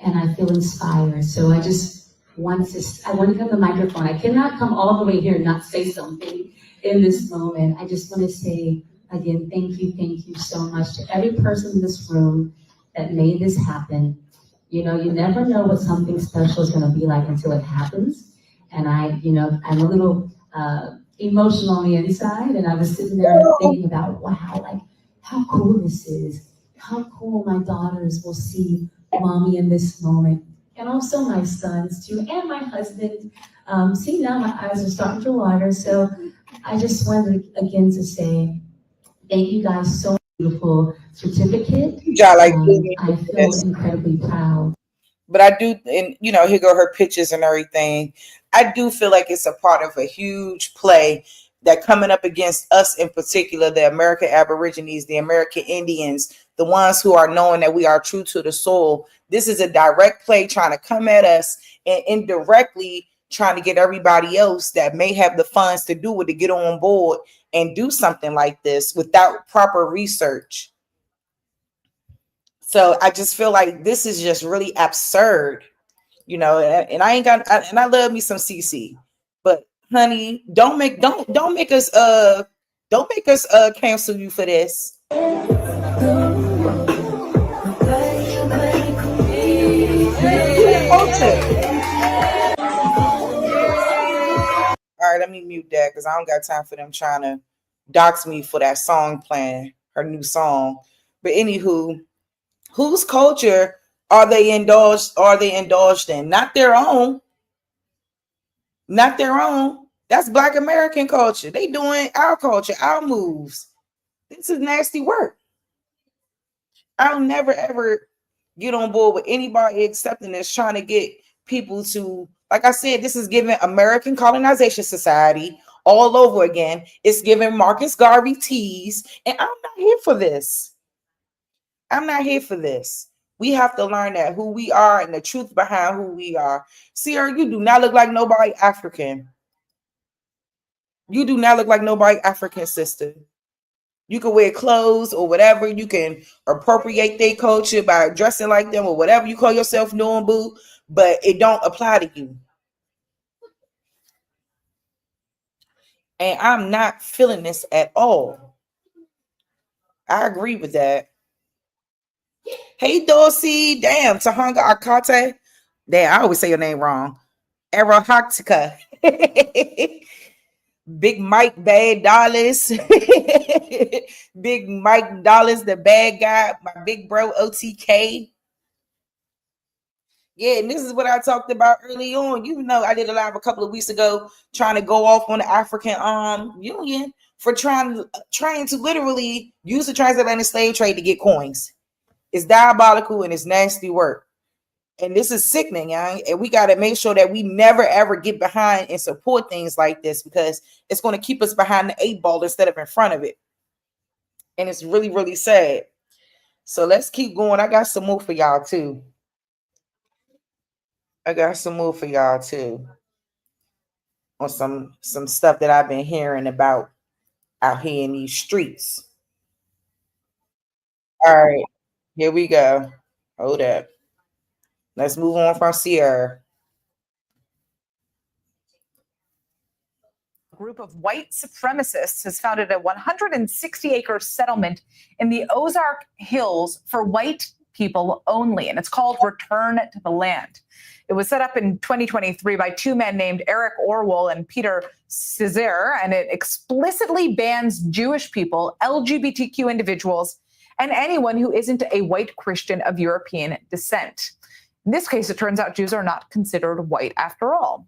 Speaker 3: and I feel inspired. So I just want to come to the microphone. I cannot come all the way here and not say something in this moment. I just want to say again, thank you so much to every person in this room that made this happen. You never know what something special is going to be like until it happens. And I'm a little emotional on the inside, and I was sitting there thinking about, wow, how cool this is. How cool my daughters will see mommy in this moment, and also my sons too, and my husband. See, now my eyes are starting to water. So I just wanted again to say thank you guys so much. Beautiful certificate.
Speaker 2: Y'all like
Speaker 3: I feel incredibly proud.
Speaker 2: But I do, and you know, here go her pictures and everything. I do feel like it's a part of a huge play that coming up against us in particular, the American Aborigines, the American Indians, the ones who are knowing that we are true to the soil. This is a direct play trying to come at us and indirectly trying to get everybody else that may have the funds to do it to get on board and do something like this without proper research. So I just feel like this is just really absurd, you know. And I ain't got, and I love me some CC, but honey, don't make us cancel you for this. All right, let me mute that because I don't got time for them trying to dox me for that song playing her new song. But anywho, whose culture are they indulged in? Not their own. Not their own. That's Black American culture. They doing our culture, our moves. This is nasty work. I'll never ever get on board with anybody accepting this, trying to get people to, like I said, this is giving American Colonization Society all over again. It's giving Marcus Garvey tease, and I'm not here for this. I'm not here for this. We have to learn that who we are and the truth behind who we are. Sierra, you do not look like nobody African. You do not look like nobody African, sister. You can wear clothes or whatever. You can appropriate their culture by dressing like them or whatever you call yourself doing, boo. But it don't apply to you. And I'm not feeling this at all. I agree with that. Hey, Dorsey. Damn, Tahanga Akate. Damn, I always say your name wrong. Arahaktika. Big Mike Bad Dollars. Big Mike Dollars, the bad guy. My big bro, OTK. Yeah, and this is what I talked about early on. You know, I did a live a couple of weeks ago trying to go off on the African Union for trying to literally use the transatlantic slave trade to get coins. It's diabolical and it's nasty work. And this is sickening, young. And we got to make sure that we never, ever get behind and support things like this because it's going to keep us behind the 8 ball instead of in front of it. And it's really, really sad. So let's keep going. I got some more for y'all, too. On some stuff that I've been hearing about out here in these streets. All right. Here we go. Hold up. Let's move on from Sierra.
Speaker 4: A group of white supremacists has founded a 160-acre settlement in the Ozark Hills for white people only, and it's called Return to the Land. It was set up in 2023 by 2 men named Eric Orwell and Peter Cesare, and it explicitly bans Jewish people, LGBTQ individuals, and anyone who isn't a white Christian of European descent. In this case, it turns out Jews are not considered white after all.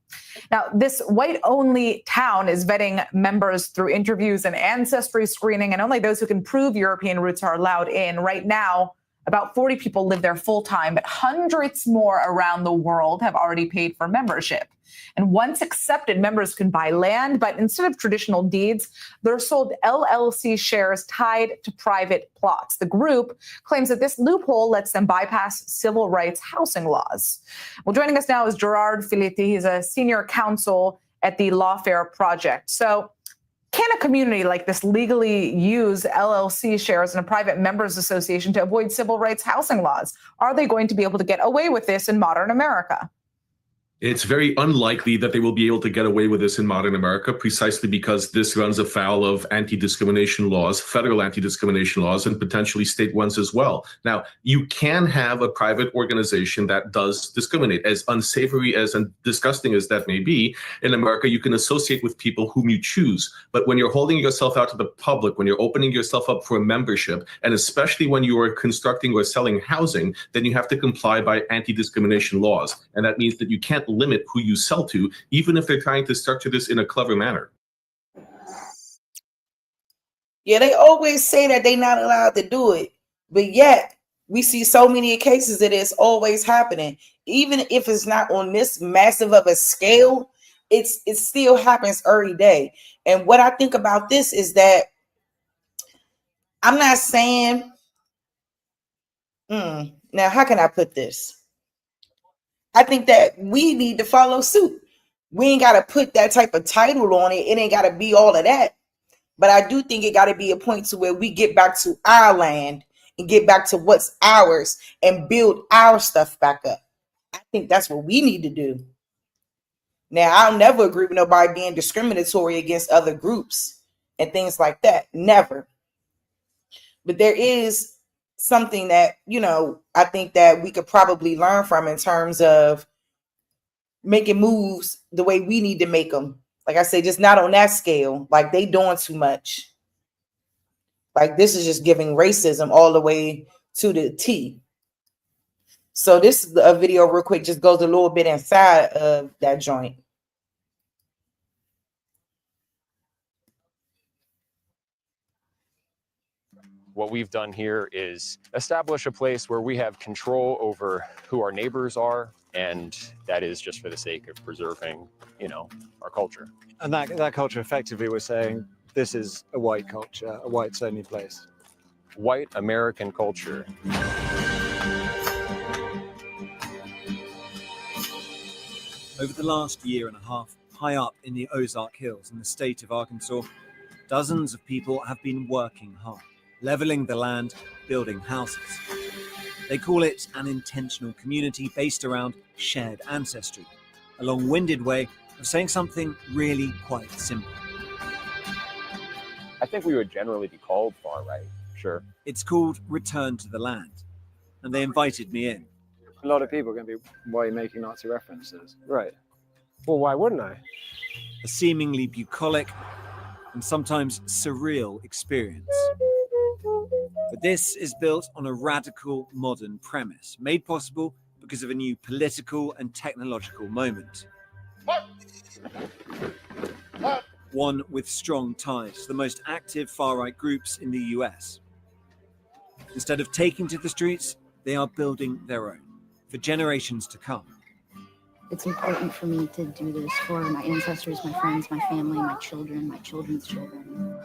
Speaker 4: Now, this white-only town is vetting members through interviews and ancestry screening, and only those who can prove European roots are allowed in. Right now, about 40 people live there full-time, but hundreds more around the world have already paid for membership. And once accepted, members can buy land, but instead of traditional deeds, they're sold LLC shares tied to private plots. The group claims that this loophole lets them bypass civil rights housing laws. Well, joining us now is Gerard Filiti. He's a senior counsel at the Lawfare Project. So can a community like this legally use LLC shares in a private members association to avoid civil rights housing laws? Are they going to be able to get away with this in modern America?
Speaker 7: It's very unlikely that they will be able to get away with this in modern America, precisely because this runs afoul of anti-discrimination laws, federal anti-discrimination laws, and potentially state ones as well. Now, you can have a private organization that does discriminate. As unsavory as and disgusting as that may be, in America, you can associate with people whom you choose. But when you're holding yourself out to the public, when you're opening yourself up for a membership, and especially when you are constructing or selling housing, then you have to comply by anti-discrimination laws. And that means that you can't limit who you sell to, even if they're trying to structure this in a clever manner.
Speaker 2: Yeah, they always say that they're not allowed to do it, but yet we see so many cases that it's always happening. Even if it's not on this massive of a scale, it still happens every day. And what I think about this is that I'm not saying, now how can I put this? I think that we need to follow suit. We ain't got to put that type of title on it. It ain't got to be all of that. But I do think it got to be a point to where we get back to our land and get back to what's ours and build our stuff back up. I think that's what we need to do. Now, I'll never agree with nobody being discriminatory against other groups and things like that. Never. But there is something that, I think that we could probably learn from in terms of making moves the way we need to make them. Like I say, just not on that scale. Like they doing too much. Like this is just giving racism all the way to the T. So this is a video real quick, just goes a little bit inside of that joint.
Speaker 9: What we've done here is establish a place where we have control over who our neighbors are, and that is just for the sake of preserving, our culture.
Speaker 10: And that culture, effectively, we're saying this is a white culture, a whites-only place.
Speaker 9: White American culture.
Speaker 24: Over the last year and a half, high up in the Ozark Hills in the state of Arkansas, dozens of people have been working hard, leveling the land, building houses. They call it an intentional community based around shared ancestry, a long-winded way of saying something really quite simple.
Speaker 9: I think we would generally be called far right, sure.
Speaker 24: It's called Return to the Land, and they invited me in.
Speaker 10: A lot of people are going to be, why are you making Nazi references? Right. Well, why wouldn't I?
Speaker 24: A seemingly bucolic and sometimes surreal experience. But this is built on a radical modern premise, made possible because of a new political and technological moment. One with strong ties to the most active far-right groups in the US. Instead of taking to the streets, they are building their own, for generations to come.
Speaker 25: It's important for me to do this for my ancestors, my friends, my family, my children, my children's children.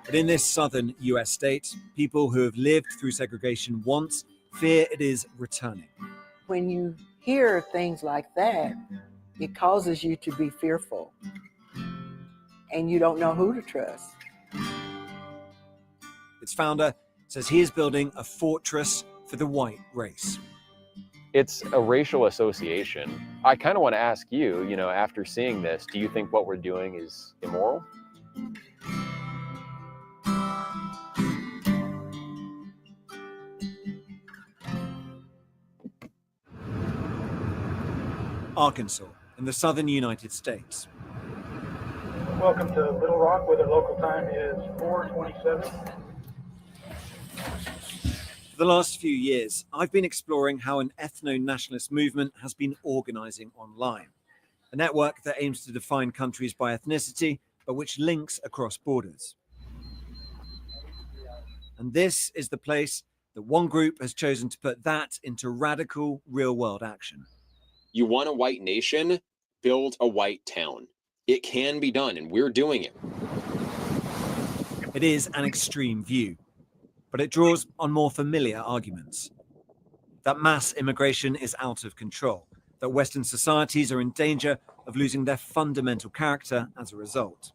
Speaker 24: But in this southern US state, people who have lived through segregation once fear it is returning.
Speaker 26: When you hear things like that, it causes you to be fearful. And you don't know who to trust.
Speaker 24: Its founder says he is building a fortress for the white race.
Speaker 9: It's a racial association. I kind of want to ask you, after seeing this, do you think what we're doing is immoral?
Speaker 24: Arkansas, in the southern United States.
Speaker 27: Welcome to Little Rock, where the local time is 4:27.
Speaker 24: For the last few years, I've been exploring how an ethno-nationalist movement has been organizing online. A network that aims to define countries by ethnicity, but which links across borders. And this is the place that one group has chosen to put that into radical, real-world action.
Speaker 28: You want a white nation? Build a white town. It can be done, and we're doing it.
Speaker 24: It is an extreme view, but it draws on more familiar arguments. That mass immigration is out of control, that Western societies are in danger of losing their fundamental character as a result.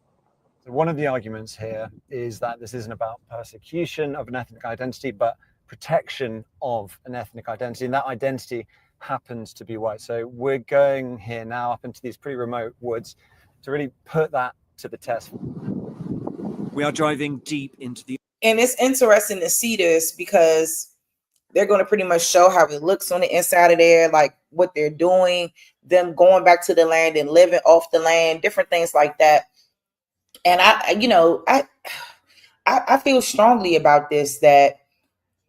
Speaker 10: So one of the arguments here is that this isn't about persecution of an ethnic identity, but protection of an ethnic identity. And that identity happens to be white. So we're going here now up into these pretty remote woods to really put that to the test.
Speaker 24: We are driving deep into the...
Speaker 2: And it's interesting to see this because they're going to pretty much show how it looks on the inside of there, like what they're doing, them going back to the land and living off the land, different things like that. And I feel strongly about this, that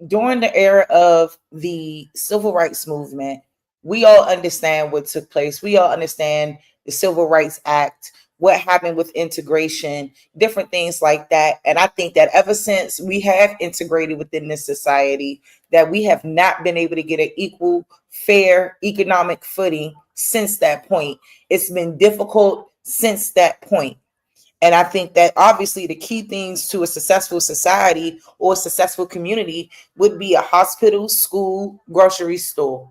Speaker 2: during the era of the civil rights movement, we all understand what took place. We all understand the Civil Rights Act, what happened with integration, different things like that. And I think that ever since we have integrated within this society, that we have not been able to get an equal, fair economic footing since that point. It's been difficult since that point. And I think that obviously the key things to a successful society or a successful community would be a hospital, school, grocery store.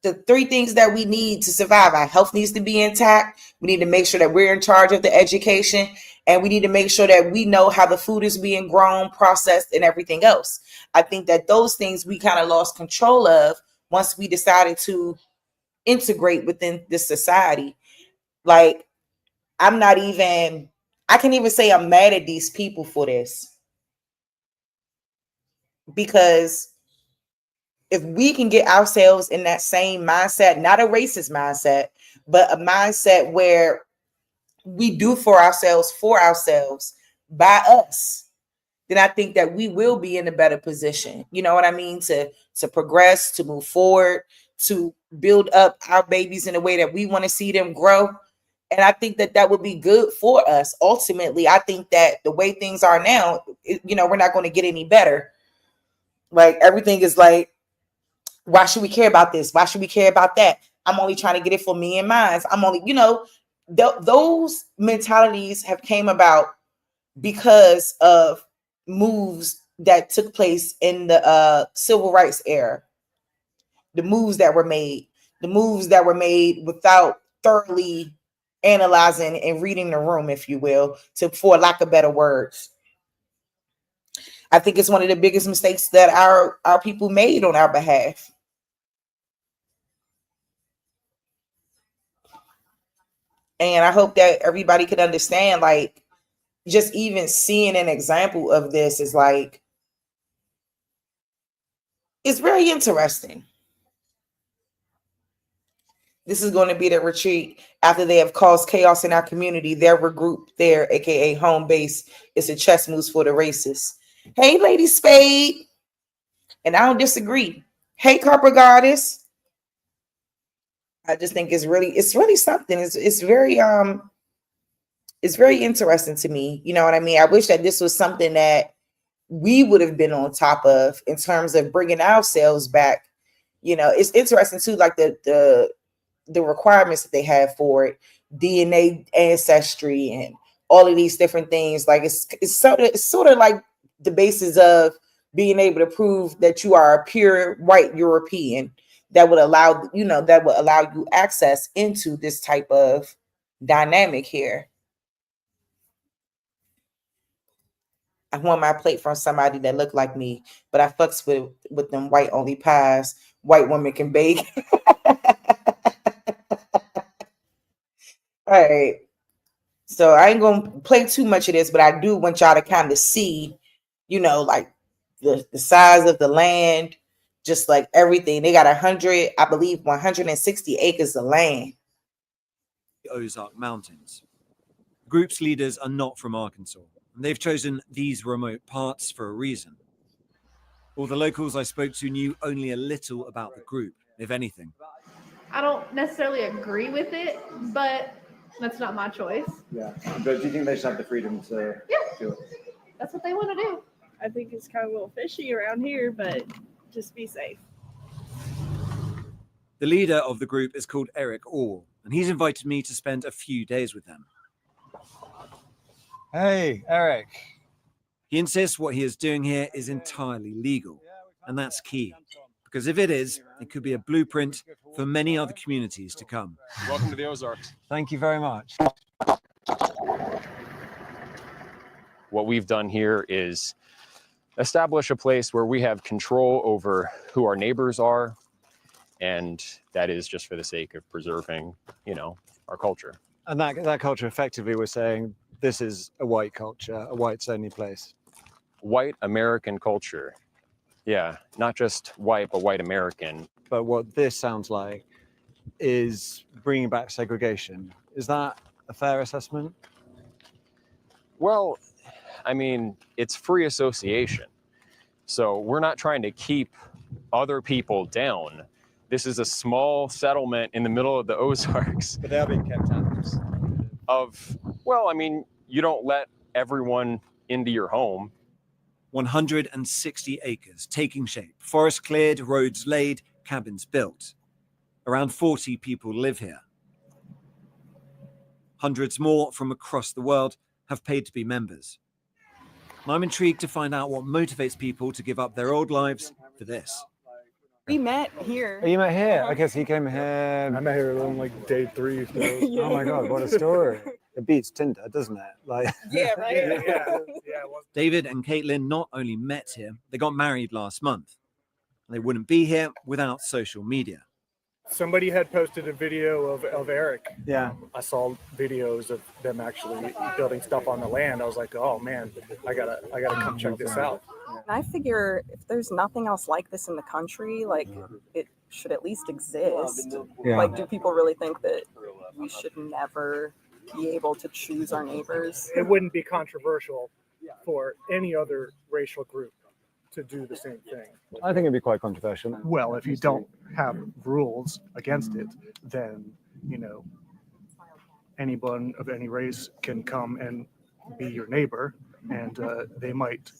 Speaker 2: The three things that we need to survive. Our health needs to be intact. We need to make sure that we're in charge of the education, and we need to make sure that we know how the food is being grown, processed, and everything else. I think that those things we kind of lost control of once we decided to integrate within this society. Like, I can't even say I'm mad at these people for this. Because if we can get ourselves in that same mindset, not a racist mindset, but a mindset where we do for ourselves, by us, then I think that we will be in a better position. You know what I mean? To progress, to move forward, to build up our babies in a way that we want to see them grow. And I think that that would be good for us. Ultimately, I think that the way things are now, we're not going to get any better. Like, everything is like, why should we care about this? Why should we care about that? I'm only trying to get it for me and mine. I'm only, those mentalities have came about because of moves that took place in the civil rights era. The moves that were made without thoroughly analyzing and reading the room, if you will, for lack of better words. I think it's one of the biggest mistakes that our people made on our behalf. And I hope that everybody can understand, like, just even seeing an example of this is like, it's very interesting. This is going to be the retreat after they have caused chaos in our community. Their regroup there, aka home base, is a chess moves for the racists. Hey, Lady Spade. And I don't disagree. Hey, Copper Goddess. I just think it's really something. It's very interesting to me. You know what I mean? I wish that this was something that we would have been on top of in terms of bringing ourselves back. It's interesting too, like the requirements that they have for it, DNA ancestry and all of these different things. Like it's sort of like the basis of being able to prove that you are a pure white European that would allow you access into this type of dynamic here. I want my plate from somebody that looked like me, but I fucks with them white only pies. White women can bake. All right. So I ain't gonna play too much of this, but I do want y'all to kind of see, like the size of the land, just like everything. They got 160 acres of land.
Speaker 24: The Ozark Mountains. The group's leaders are not from Arkansas, and they've chosen these remote parts for a reason. All the locals I spoke to knew only a little about the group, if anything.
Speaker 5: I don't necessarily agree with it, but that's not my choice.
Speaker 10: Yeah, but do you think they should have the freedom to do it?
Speaker 5: That's what they want to do.
Speaker 6: I think it's kind of a little fishy around here, but just be safe.
Speaker 24: The leader of the group is called Eric Orr, and he's invited me to spend a few days with them.
Speaker 10: Hey, Eric.
Speaker 24: He insists what he is doing here is entirely legal, and that's key, because if it is, it could be a blueprint for many other communities to come.
Speaker 9: Welcome to the Ozarks.
Speaker 10: Thank you very much.
Speaker 9: What we've done here is establish a place where we have control over who our neighbors are And that is just for the sake of preserving, our culture.
Speaker 10: And that culture, effectively, we're saying this is a white culture, a whites only place.
Speaker 9: White American culture. Yeah, not just white, but white American.
Speaker 10: But what this sounds like is bringing back segregation. Is that a fair assessment?
Speaker 9: Well, I mean, it's free association. So we're not trying to keep other people down. This is a small settlement in the middle of the Ozarks.
Speaker 10: But they are being kept out.
Speaker 9: You don't let everyone into your home.
Speaker 24: 160 acres taking shape, forest cleared, roads laid, cabins built. Around 40 people live here. Hundreds more from across the world have paid to be members. And I'm intrigued to find out what motivates people to give up their old lives for this.
Speaker 6: We met here.
Speaker 10: Oh, you met here? Okay, so you came here.
Speaker 27: I met her on like day 3. So.
Speaker 6: Yeah.
Speaker 10: Oh my God, what a story. It beats Tinder, doesn't it? Like,
Speaker 6: Yeah, right?
Speaker 24: David and Caitlin not only met here, they got married last month. And they wouldn't be here without social media.
Speaker 27: Somebody had posted a video of Eric.
Speaker 10: Yeah.
Speaker 27: I saw videos of them actually building stuff on the land. I was like, oh man, I gotta come check this out.
Speaker 6: And I figure if there's nothing else like this in the country, like it should at least exist.
Speaker 10: Yeah.
Speaker 6: Like, do people really think that we should never be able to choose our neighbors?
Speaker 27: It wouldn't be controversial for any other racial group to do the same thing.
Speaker 10: I think it'd be quite controversial.
Speaker 27: Well, if you don't have rules against it, then, anyone of any race can come and be your neighbor. And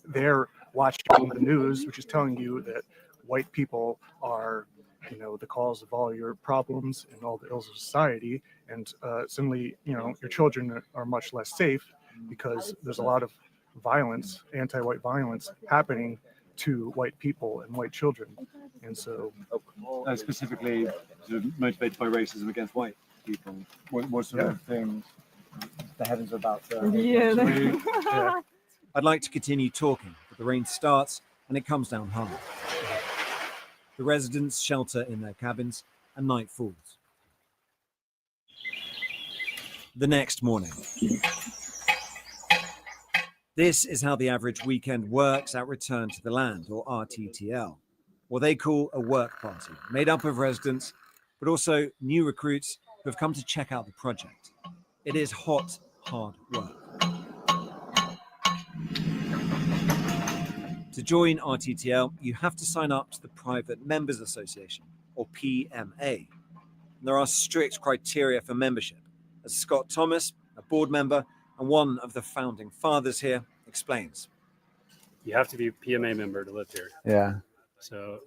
Speaker 27: they're watching the news, which is telling you that white people are, the cause of all your problems and all the ills of society. And suddenly, your children are much less safe because there's a lot of violence, anti-white violence happening to white people and white children. And so
Speaker 10: specifically sort of motivated by racism against white people. What sort of things the heavens are about to...
Speaker 27: Yeah.
Speaker 24: I'd like to continue talking, but the rain starts and it comes down hard. The residents shelter in their cabins and night falls. The next morning. This is how the average weekend works at Return to the Land, or RTTL, what they call a work party, made up of residents, but also new recruits who have come to check out the project. It is hot, hard work. To join RTTL, you have to sign up to the Private Members Association, or PMA. There are strict criteria for membership, as Scott Thomas, a board member and one of the founding fathers here, explains.
Speaker 8: You have to be a PMA member to live here.
Speaker 10: Yeah.
Speaker 8: So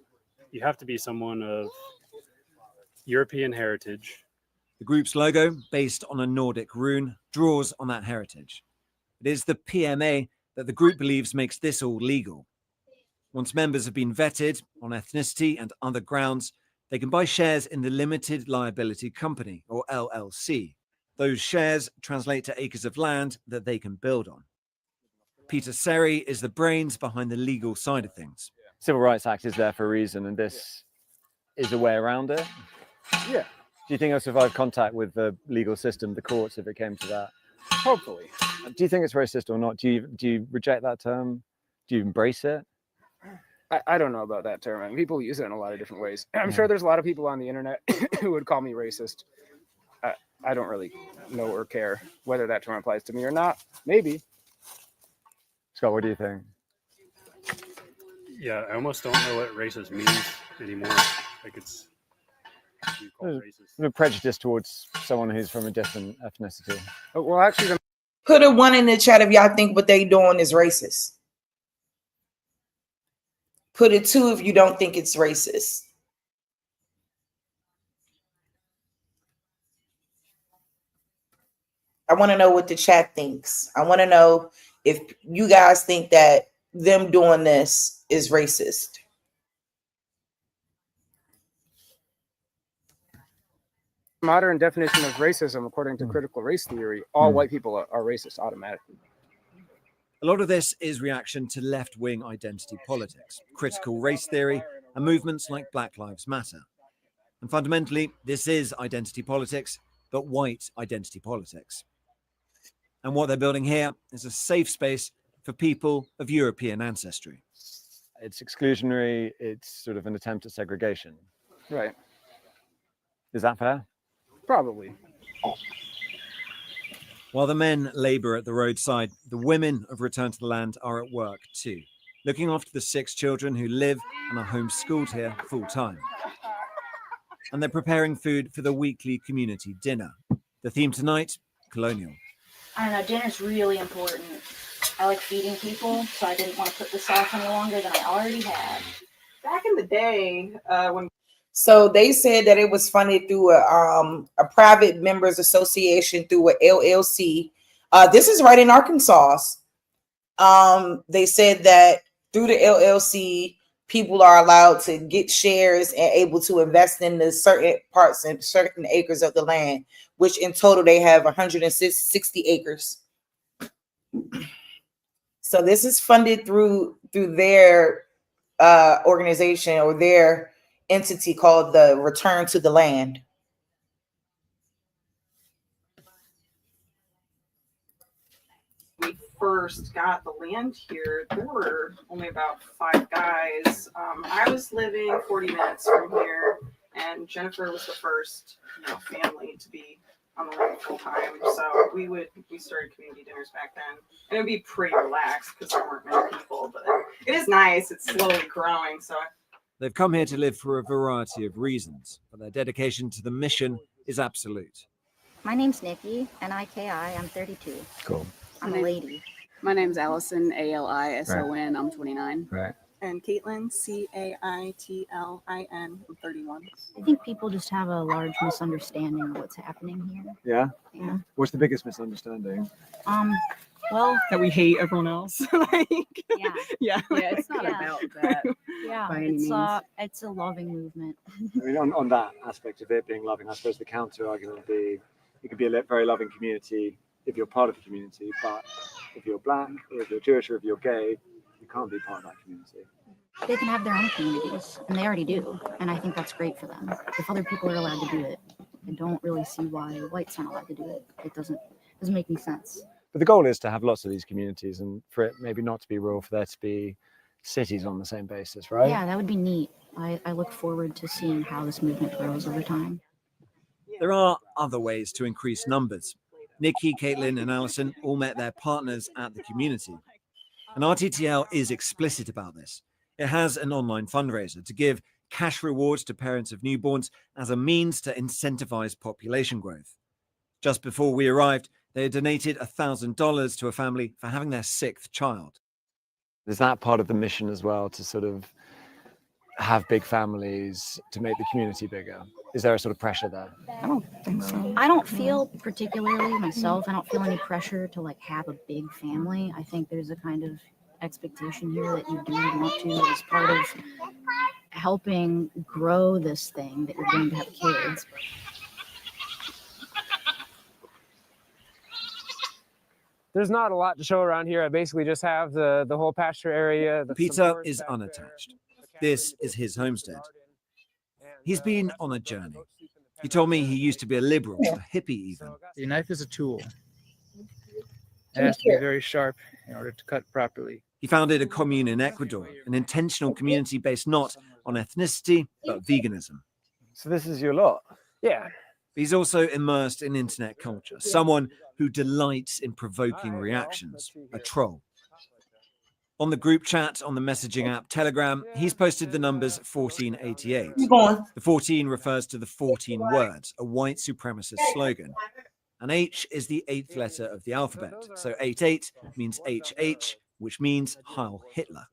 Speaker 8: you have to be someone of European heritage.
Speaker 24: The group's logo, based on a Nordic rune, draws on that heritage. It is the PMA that the group believes makes this all legal. Once members have been vetted on ethnicity and other grounds, they can buy shares in the Limited Liability Company, or LLC. Those shares translate to acres of land that they can build on. Peter Seri is the brains behind the legal side of things.
Speaker 10: Civil Rights Act is there for a reason, and this is a way around it.
Speaker 8: Yeah.
Speaker 10: Do you think it'll survive contact with the legal system, the courts, if it came to that?
Speaker 8: Hopefully.
Speaker 10: Do you think it's racist or not? Do you reject that term? Do you embrace it?
Speaker 11: I don't know about that term. I mean, people use it in a lot of different ways. I'm sure there's a lot of people on the internet who would call me racist. I don't really know or care whether that term applies to me or not. Maybe.
Speaker 10: Scott, what do you think?
Speaker 8: Yeah, I almost don't know what racist means anymore. Like it's
Speaker 10: a prejudice towards someone who's from a different ethnicity.
Speaker 11: Well, actually,
Speaker 2: put a 1 in the chat if y'all think what they doing is racist. Put a 2 if you don't think it's racist. I want to know what the chat thinks. I want to know if you guys think that them doing this is racist.
Speaker 11: modern definition of racism, according to critical race theory, all white people are racist automatically.
Speaker 24: A lot of this is reaction to left-wing identity politics, critical race theory, and movements like Black Lives Matter. And fundamentally, this is identity politics, but white identity politics. And what they're building here is a safe space for people of European ancestry.
Speaker 10: It's exclusionary. It's sort of an attempt at segregation.
Speaker 11: Right.
Speaker 10: Is that fair?
Speaker 11: Probably.
Speaker 24: While the men labour at the roadside, the women of Return to the Land are at work too, looking after the 6 children who live and are homeschooled here full time. And they're preparing food for the weekly community dinner. The theme tonight, colonial.
Speaker 25: I don't know, dinner's really important. I like feeding people, so I didn't want to put this off any longer than I already had.
Speaker 6: Back in the day, when
Speaker 2: So they said that it was funded through a private members association through a LLC. This is right in Arkansas. They said that through the LLC, people are allowed to get shares and able to invest in the certain parts and certain acres of the land, which in total they have 160 acres. So this is funded through their organization or their entity called the Return to the Land.
Speaker 6: we first got the land here, there were only about 5 guys. I was living 40 minutes from here, and Jennifer was the first, family to be on the land full time. So we started community dinners back then, and it would be pretty relaxed because there weren't many people. But it is nice. It's slowly growing. So
Speaker 24: They've come here to live for a variety of reasons, but their dedication to the mission is absolute.
Speaker 25: My name's Nikki, N-I-K-I. I'm 32.
Speaker 10: Cool.
Speaker 25: I'm a lady.
Speaker 12: My name's Allison, A-L-I-S-O-N. I'm 29.
Speaker 10: Right.
Speaker 6: And Caitlin, C-A-I-T-L-I-N. I'm 31.
Speaker 25: I think people just have a large misunderstanding of what's happening here.
Speaker 10: Yeah?
Speaker 25: Yeah.
Speaker 10: What's the biggest misunderstanding?
Speaker 25: Well,
Speaker 6: that we hate everyone else.
Speaker 25: yeah,
Speaker 6: it's not
Speaker 25: Yeah.
Speaker 6: about that.
Speaker 25: Yeah,
Speaker 6: by any
Speaker 25: it's a loving movement.
Speaker 10: I mean, on that aspect of it being loving, I suppose the counter argument would be it could be a very loving community if you're part of the community, but if you're black or if you're Jewish or if you're gay, you can't be part of that community.
Speaker 25: They can have their own communities, and they already do, and I think that's great for them. If other people are allowed to do it, I don't really see why whites aren't allowed to do it. It doesn't make any sense.
Speaker 10: But the goal is to have lots of these communities and for it maybe not to be rural, for there to be cities on the same basis, right?
Speaker 25: Yeah, that would be neat. I look forward to seeing how this movement grows over time.
Speaker 24: There are other ways to increase numbers. Nikki, Caitlin, and Allison all met their partners at the community. And RTTL is explicit about this. It has an online fundraiser to give cash rewards to parents of newborns as a means to incentivize population growth. Just before we arrived, they had donated $1,000 to a family for having their 6th child.
Speaker 10: Is that part of the mission as well, to sort of have big families to make the community bigger? Is there a sort of pressure there?
Speaker 6: I don't think so.
Speaker 25: I don't feel particularly myself, I don't feel any pressure to have a big family. I think there's a kind of expectation here that you do want to, as part of helping grow this thing, that you're going to have kids.
Speaker 11: There's not a lot to show around here. I basically just have the whole pasture area.
Speaker 24: Peter is unattached. This is his homestead. He's been on a journey. He told me he used to be a liberal, a hippie even.
Speaker 13: A knife is a tool. It has to be very sharp in order to cut properly.
Speaker 24: He founded a commune in Ecuador, an intentional community based not on ethnicity, but veganism.
Speaker 10: So this is your lot?
Speaker 11: Yeah.
Speaker 24: He's also immersed in internet culture, someone who delights in provoking reactions, a troll. On the group chat on the messaging app Telegram, he's posted the numbers 1488. The 14 refers to the 14 words, a white supremacist slogan. And H is the 8th letter of the alphabet. So 88 means HH, which means Heil Hitler.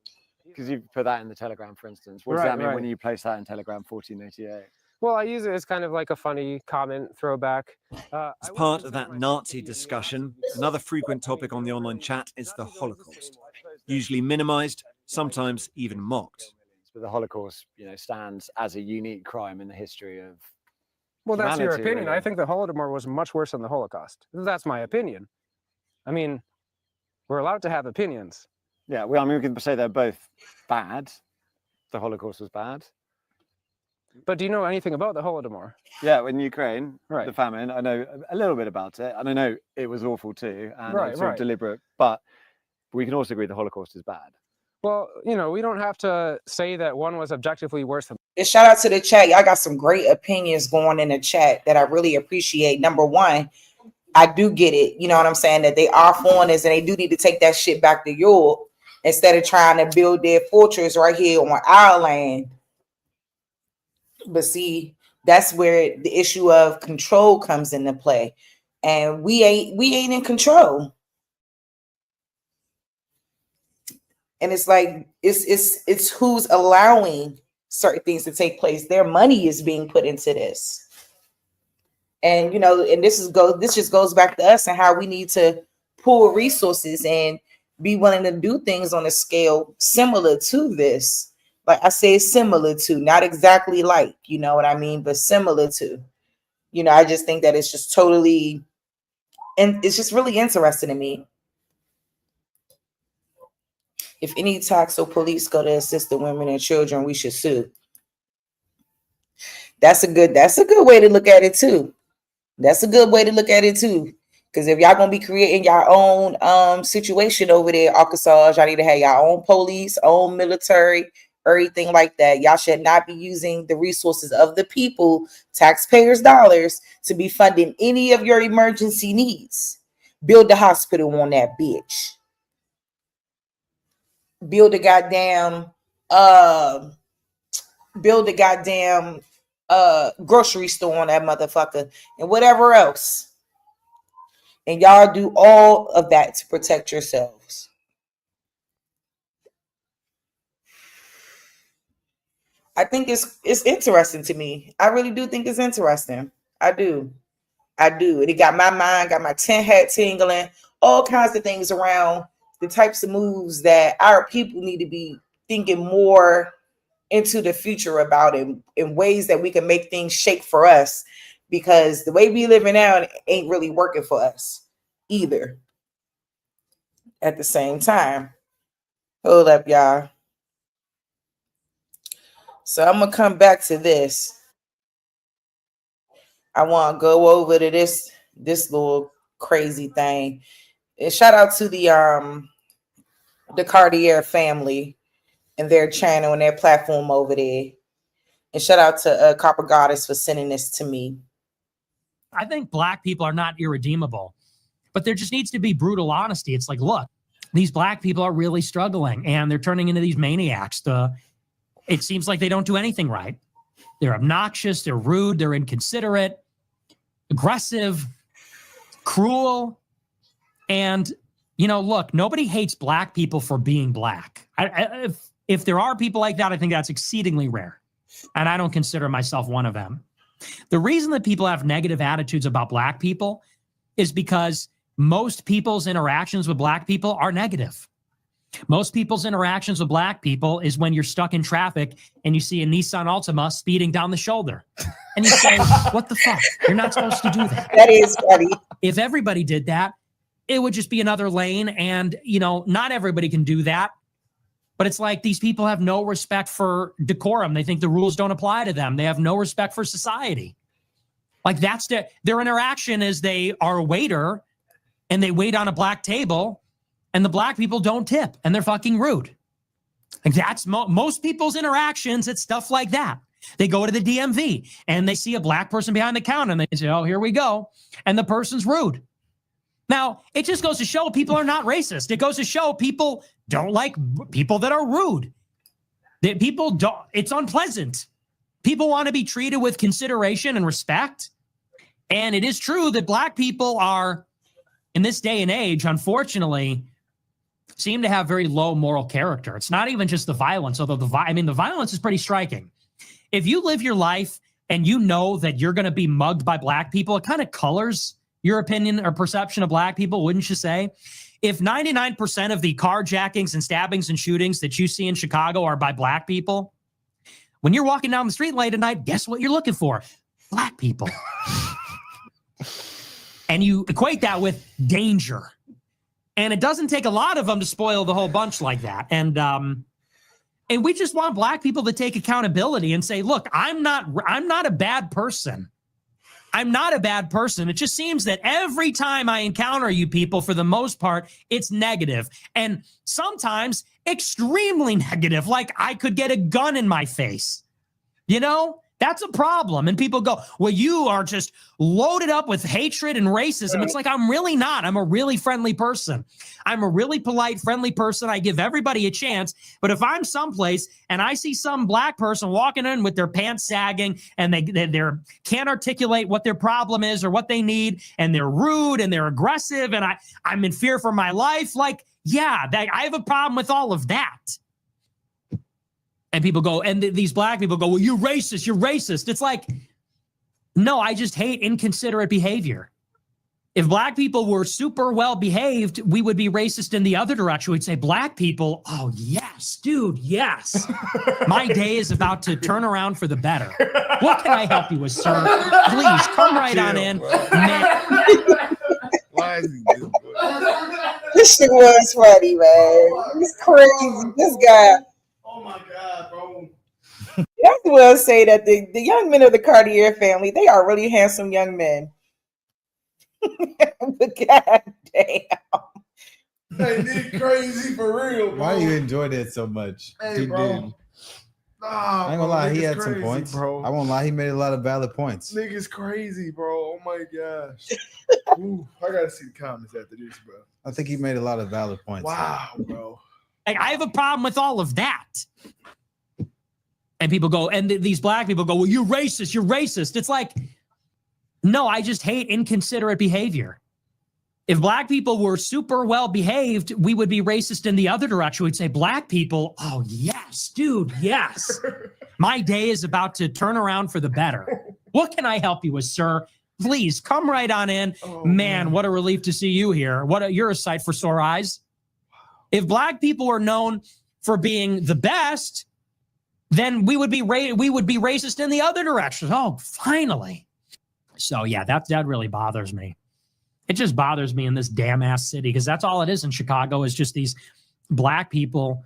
Speaker 10: Because you put that in the Telegram, for instance. What does that mean when you place that in Telegram 1488?
Speaker 11: Well, I use it as kind of like a funny comment throwback.
Speaker 24: As part of that Nazi discussion, another frequent topic on the online chat is the Holocaust. Usually minimized, sometimes even mocked.
Speaker 10: But the Holocaust, stands as a unique crime in the history of
Speaker 11: Well, that's your
Speaker 10: humanity,
Speaker 11: opinion.
Speaker 10: really.
Speaker 11: I think the Holodomor was much worse than the Holocaust. That's my opinion. I mean, we're allowed to have opinions.
Speaker 10: Yeah, well, I mean, we can say they're both bad. The Holocaust was bad.
Speaker 11: But do you know anything about the Holodomor?
Speaker 10: Yeah, in Ukraine,
Speaker 11: Right.
Speaker 10: the famine, I know a little bit about it, and I know it was awful too, and
Speaker 11: Right,
Speaker 10: it was sort of
Speaker 11: right.
Speaker 10: deliberate, but we can also agree the Holocaust is bad.
Speaker 11: Well, you know, we don't have to say that one was objectively worse than.
Speaker 2: And shout out to the chat. Y'all got some great opinions going in the chat that I really appreciate. Number one, I do get it. You know what I'm saying? That they are foreigners and they do need to take that shit back to Europe instead of trying to build their fortress right here on our land. But see, that's where the issue of control comes into play. And we ain't in control. And it's like it's who's allowing certain things to take place. Their money is being put into this. And you know, and this just goes back to us and how we need to pool resources and be willing to do things on a scale similar to this. Like I say, similar to, not exactly like, you know what I mean, but similar to. You know, I just think that it's just totally, and it's just really interesting to me. If any tax or police go to assist the women and children, we should sue. That's a good way to look at it too. That's a good way to look at it too. Because if y'all gonna be creating your own situation over there, Arkansas, y'all need to have your own police, own military, everything like that. Y'all should not be using the resources of the people, taxpayers' dollars, to be funding any of your emergency needs. Build the hospital on that bitch. Build a goddamn grocery store on that motherfucker and whatever else. And y'all do all of that to protect yourselves. I think it's interesting to me. I really do think it's interesting. I do. And it got my mind, got my tin hat tingling, all kinds of things around the types of moves that our people need to be thinking more into the future about in ways that we can make things shake for us, because the way we living now ain't really working for us either. At the same time, hold up, y'all. So I'm gonna come back to this. I want to go over to this little crazy thing. And shout out to the Cartier family and their channel and their platform over there. And shout out to Copper Goddess for sending this to me.
Speaker 14: I think Black people are not irredeemable, but there just needs to be brutal honesty. It's like, look, these Black people are really struggling and they're turning into these maniacs. It seems like they don't do anything right. They're obnoxious, they're rude, they're inconsiderate, aggressive, cruel. And, you know, look, nobody hates Black people for being Black. If there are people like that, I think that's exceedingly rare. And I don't consider myself one of them. The reason that people have negative attitudes about Black people is because most people's interactions with Black people are negative. Most people's interactions with Black people is when you're stuck in traffic and you see a Nissan Altima speeding down the shoulder. And you say, what the fuck? You're not supposed to do that.
Speaker 2: That is funny.
Speaker 14: If everybody did that, it would just be another lane. And, you know, not everybody can do that. But it's like these people have no respect for decorum. They think the rules don't apply to them. They have no respect for society. Like that's their interaction is they are a waiter and they wait on a Black table and the Black people don't tip and they're fucking rude. Like that's most people's interactions. It's stuff like that. They go to the DMV and they see a Black person behind the counter and they say, oh, here we go. And the person's rude. Now, it just goes to show people are not racist. It goes to show people don't like people that are rude. That people don't, it's unpleasant. People want to be treated with consideration and respect. And it is true that Black people are, in this day and age, unfortunately, seem to have very low moral character. It's not even just the violence, although the violence is pretty striking. If you live your life and you know that you're going to be mugged by Black people, it kind of colors your opinion or perception of Black people, wouldn't you say? If 99% of the carjackings and stabbings and shootings that you see in Chicago are by Black people, when you're walking down the street late at night, guess what you're looking for? Black people. And you equate that with danger. And it doesn't take a lot of them to spoil the whole bunch like that. And And we just want black people to take accountability and say, look, I'm not a bad person. I'm not a bad person. It just seems that every time I encounter you people, for the most part, it's negative. And sometimes extremely negative, like I could get a gun in my face. You know, that's a problem. And people go, well, you are just loaded up with hatred and racism. It's like, I'm really not. I'm a really friendly person. I'm a really polite, friendly person. I give everybody a chance. But if I'm someplace and I see some black person walking in with their pants sagging and they can't articulate what their problem is or what they need, and they're rude and they're aggressive, and I'm in fear for my life, like, yeah, I have a problem with all of that. And people go, and these black people go, well, you're racist, you're racist. It's like, no, I just hate inconsiderate behavior. If black people were super well behaved, we would be racist in the other direction. We'd say, black people, oh, yes, dude, yes. My day is about to turn around for the better. What can I help you with, sir? Please, come right on in. Man.
Speaker 23: Why is he doing
Speaker 2: This shit was funny, man. It's crazy. This guy.
Speaker 23: Oh my God, bro.
Speaker 2: I will say that the young men of the Cartier family, they are really handsome young men. But God damn.
Speaker 23: Hey, they crazy for real, bro.
Speaker 15: Why you enjoy that so much?
Speaker 23: Hey,
Speaker 15: He
Speaker 23: bro.
Speaker 15: did.
Speaker 23: Nah,
Speaker 15: I ain't gonna lie, he
Speaker 23: niggas
Speaker 15: had some
Speaker 23: crazy,
Speaker 15: points.
Speaker 23: bro.
Speaker 15: I won't lie, he made a lot of valid points.
Speaker 23: Niggas crazy, bro. Oh my gosh. Ooh, I gotta see the comments after this, bro.
Speaker 15: I think he made a lot of valid points.
Speaker 23: Wow, bro.
Speaker 14: Like, I have a problem with all of that. And people go, and these black people go, well, you're racist, you're racist. It's like, no, I just hate inconsiderate behavior. If black people were super well behaved, we would be racist in the other direction. We'd say, black people, oh, yes, dude, yes. My day is about to turn around for the better. What can I help you with, sir? Please, come right on in.
Speaker 23: Oh,
Speaker 14: man, what a relief to see you here. You're a sight for sore eyes. If black people were known for being the best, then we would be racist in the other direction. Oh, finally. So yeah, that really bothers me. It just bothers me in this damn ass city, because that's all it is in Chicago, is just these black people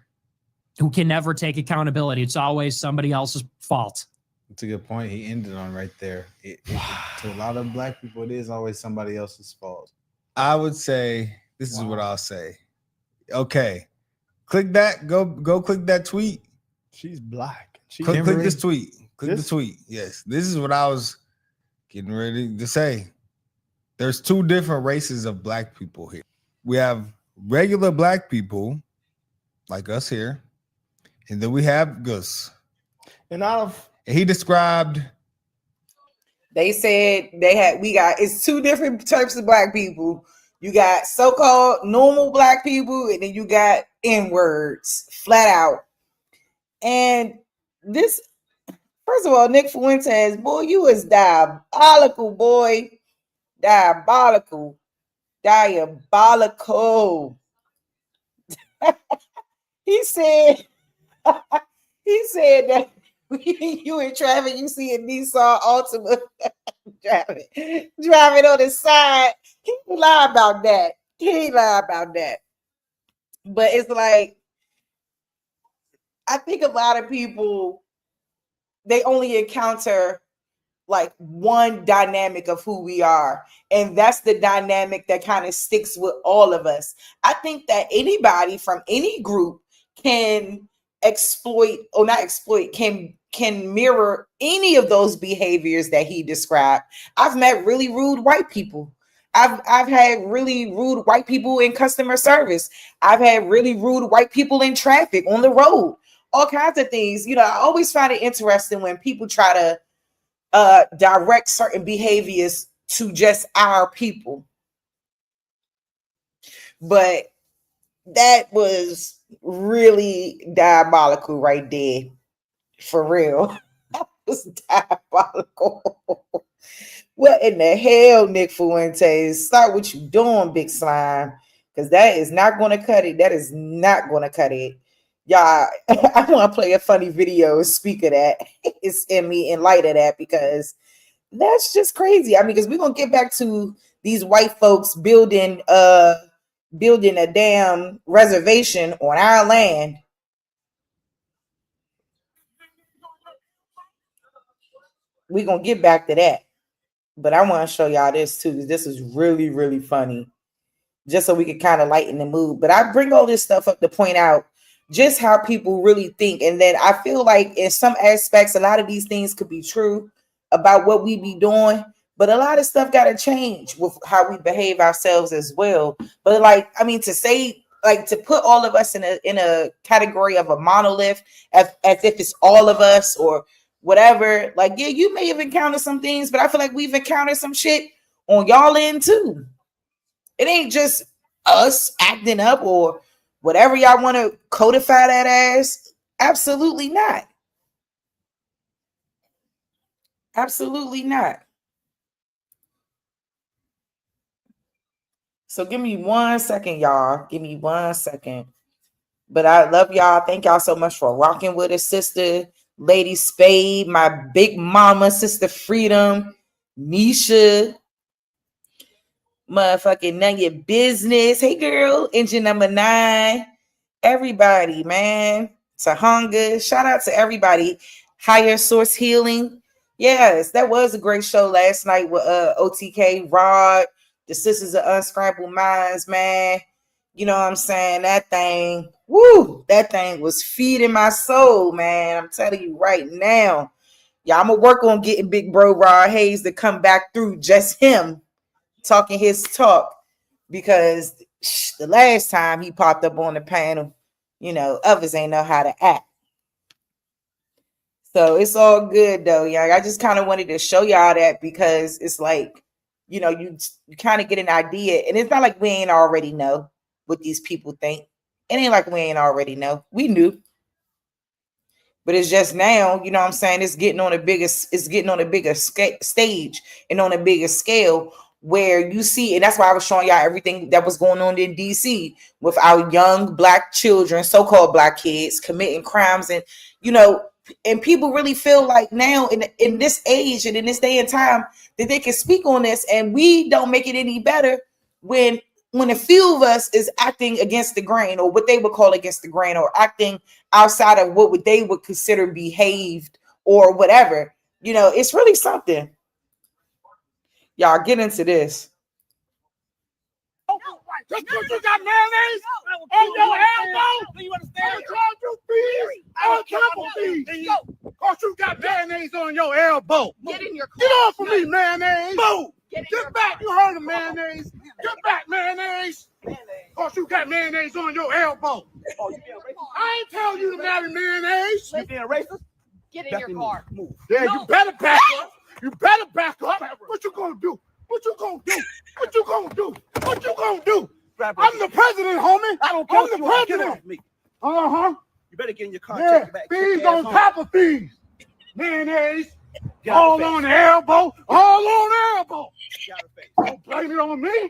Speaker 14: who can never take accountability. It's always somebody else's fault.
Speaker 15: That's a good point he ended on right there. To a lot of black people, it is always somebody else's fault.
Speaker 16: I would say, this is what I'll say. Okay, click that. Go click that tweet.
Speaker 27: She's black.
Speaker 16: Click this tweet. Click the tweet. Yes, this is what I was getting ready to say. There's two different races of black people here. We have regular black people, like us here, and then we have Gus.
Speaker 23: And
Speaker 16: he described.
Speaker 2: They said it's two different types of black people. You got so-called normal black people, and then you got N-words, flat out. And this, first of all, Nick Fuentes, boy, you is diabolical, boy. Diabolical. He said that you in traffic, you see a Nissan Altima driving on the side. He lied about that. But it's like, I think a lot of people, they only encounter like one dynamic of who we are, and that's the dynamic that kind of sticks with all of us. I think that anybody from any group can can mirror any of those behaviors that he described. I've met really rude white people. I've had really rude white people in customer service. I've had really rude white people in traffic, on the road, all kinds of things. You know, I always find it interesting when people try to direct certain behaviors to just our people. But that was really diabolical right there. For real. That was diabolical. What in the hell, Nick Fuentes? Start what you doing, Big Slime. Because that is not going to cut it. That is not going to cut it. Y'all, I want to play a funny video. Speak of that. It's in me in light of that, because that's just crazy. I mean, because we're going to get back to these white folks building a damn reservation on our land. we're gonna get back to that. But I want to show y'all this too, because this is really, really funny. Just so we can kind of lighten the mood. But I bring all this stuff up to point out just how people really think. And then I feel like in some aspects, a lot of these things could be true about what we be doing. But a lot of stuff got to change with how we behave ourselves as well. But like, I mean, to say, like, to put all of us in a category of a monolith as if it's all of us or whatever. Like, yeah, you may have encountered some things, but I feel like we've encountered some shit on y'all end too. It ain't just us acting up or whatever y'all want to codify that as. Absolutely not. Absolutely not. So give me 1 second, y'all. Give me 1 second. But I love y'all. Thank y'all so much for rocking with us, sister. Lady Spade, my big mama, Sister Freedom, Nisha, motherfucking none of your business. Hey girl, engine number 9. Everybody, man. Tahonga. Shout out to everybody. Higher Source Healing. Yes, that was a great show last night with OTK, Rod, the Sisters of Unscrambled Minds, man. You know what I'm saying? That thing, woo, that thing was feeding my soul, man. I'm telling you right now. Yeah, I'm going to work on getting big bro Rod Hayes to come back through, just him talking his talk, because the last time he popped up on the panel, you know, others ain't know how to act. So it's all good though. Yeah, I just kind of wanted to show y'all that, because it's like, you know, you kind of get an idea, and it's not like we ain't already know what these people think. It ain't like we ain't already know. We knew. But it's just now, you know what I'm saying, it's getting on a bigger stage and on a bigger scale, where you see, and that's why I was showing y'all everything that was going on in DC with our young Black children, so-called Black kids committing crimes. And, you know, and people really feel like now in this age and in this day and time that they can speak on this, and we don't make it any better when a few of us is acting against the grain, or what they would call against the grain, or acting outside of what they would consider behaved or whatever. You know, it's really something. Y'all get into this.
Speaker 1: Just because you got mayonnaise on your elbow, you understand? I'm trying to fees. On top of fees. Because you got mayonnaise on your elbow. Get in your car. Get off of me, mayonnaise. Move. Get back. You heard of mayonnaise. Get back, mayonnaise. Because you got mayonnaise on your elbow. Oh, you being racist? I ain't telling you to marry mayonnaise. You being racist? Get in your car. Move. Yeah, you better back up. You better back up. What you gonna do? What you gonna do? What you gonna do? What you gonna do? I'm the president, homie. I don't care. I'm the president. Me. Uh-huh. You better get in your car. Yeah. Check back. Fees on top of fees. Mayonnaise. All on the elbow. All on the elbow. Don't blame it on me.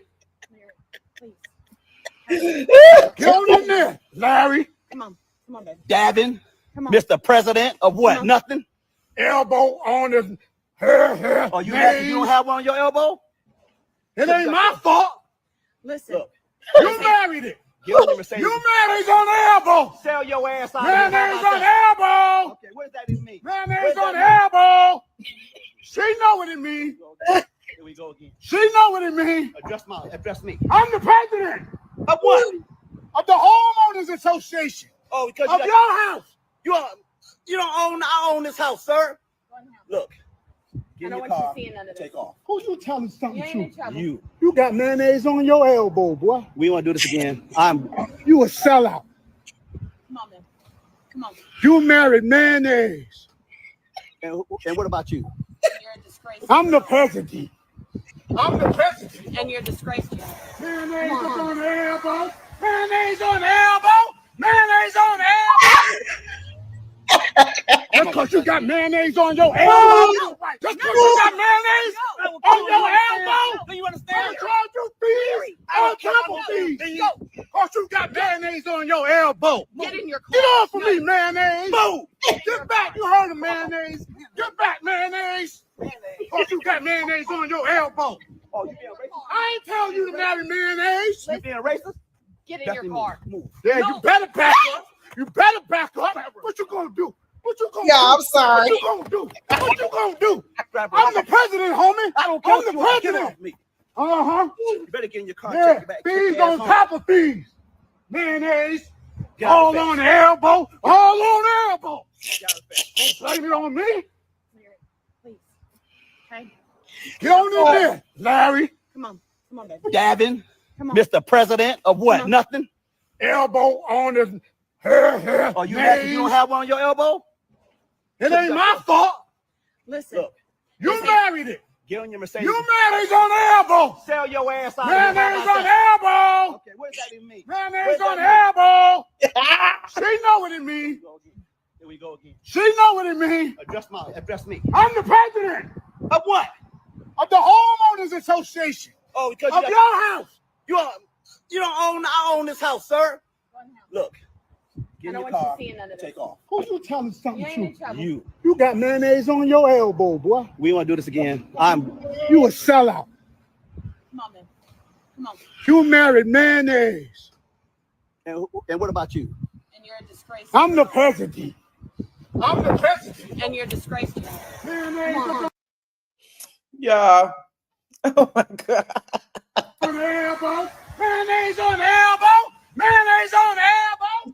Speaker 1: Get on in there, Larry. Come on, baby. Davin. Come on. Mr. President of what? Nothing. Elbow on his hair. Oh, you don't have one on your elbow? It ain't my fault. Listen. Look, you married it. You married on the elbow. Sell your ass out. Mayonnaise on the elbow. Okay, what does that even mean? Mayonnaise on the elbow. She know what it means. Here we go again. She know what it means. Address me. I'm the president. Of what? Of the homeowners association. Oh, because of your house. You don't own. I own this house, sir. Look. Get in your car. Take off. Who you telling something to? You got mayonnaise on your elbow, boy. We want to do this again. You a sellout. Come on, man. Come on. You married mayonnaise. And what about you? You're a disgrace. I'm the president. I'm the president. And you're a disgrace. Mayonnaise on the elbow. Mayonnaise on the elbow. Mayonnaise on the elbow. Just because you got mayonnaise on your elbow. Just because you got mayonnaise on your elbow. Do you understand? I'm trying to fees. On top of fees. Because you got mayonnaise on your elbow. Get in your car. Get off of me, mayonnaise. Move. Get back. You heard of mayonnaise. Get back, mayonnaise. Because you got mayonnaise on your elbow. Oh, you being racist? I ain't telling you to marry mayonnaise. You being racist? Get in your car. Move. Yeah, you better back up. You better back up. What you gonna do?
Speaker 23: What you gonna
Speaker 2: Yeah,
Speaker 23: do?
Speaker 2: I'm sorry.
Speaker 23: What you gonna do? What you gonna do? I'm the president, homie.
Speaker 1: I don't care
Speaker 23: I'm
Speaker 1: what
Speaker 23: the
Speaker 1: you want. Get
Speaker 23: president.
Speaker 1: off me.
Speaker 23: Uh-huh.
Speaker 1: You better get in your car.
Speaker 23: Yeah,
Speaker 1: Take it back.
Speaker 23: fees on top of fees. Mayonnaise.
Speaker 1: Get out
Speaker 23: All
Speaker 1: the
Speaker 23: on the elbow. All on the elbow.
Speaker 1: Get out the
Speaker 23: Don't blame it on me.
Speaker 25: Please. Okay.
Speaker 23: Get on in there, Larry.
Speaker 25: Come on. Come on, baby.
Speaker 1: Davin,
Speaker 25: Come on.
Speaker 1: Mr. President of what?
Speaker 25: Come on.
Speaker 1: Nothing?
Speaker 23: Elbow on the hair.
Speaker 1: Oh, you don't have one on your elbow?
Speaker 23: It ain't my fault.
Speaker 25: Listen.
Speaker 1: Look,
Speaker 23: You married it.
Speaker 1: get on your Mercedes.
Speaker 23: You mayonnaise on the elbow.
Speaker 1: Sell your ass out.
Speaker 23: Mayonnaise on the elbow.
Speaker 1: Okay, what does that even mean?
Speaker 23: Mayonnaise on the elbow. She know what it means.
Speaker 1: Here we go again.
Speaker 23: She know what it means.
Speaker 1: Address me.
Speaker 23: I'm the president
Speaker 1: Of what?
Speaker 23: of the homeowners association
Speaker 1: Oh, because
Speaker 23: of your house.
Speaker 1: you don't own. I own this house, sir. Look, get in
Speaker 25: I
Speaker 1: your
Speaker 25: don't want
Speaker 1: car.
Speaker 25: you seeing none of this.
Speaker 1: Take off.
Speaker 23: Who you telling something
Speaker 25: You ain't in
Speaker 23: to?
Speaker 25: trouble.
Speaker 23: You got mayonnaise on your elbow, boy.
Speaker 1: We want to do this again.
Speaker 23: You a sellout.
Speaker 25: Come on, man. Come on.
Speaker 23: You married mayonnaise.
Speaker 1: And what about you?
Speaker 25: And you're a disgrace.
Speaker 23: I'm the president. I'm the president.
Speaker 25: And you're a disgrace to me.
Speaker 23: Mayonnaise
Speaker 25: Come on.
Speaker 2: Yeah. Oh my God.
Speaker 23: on the elbow. Mayonnaise on the elbow. Mayonnaise on the elbow.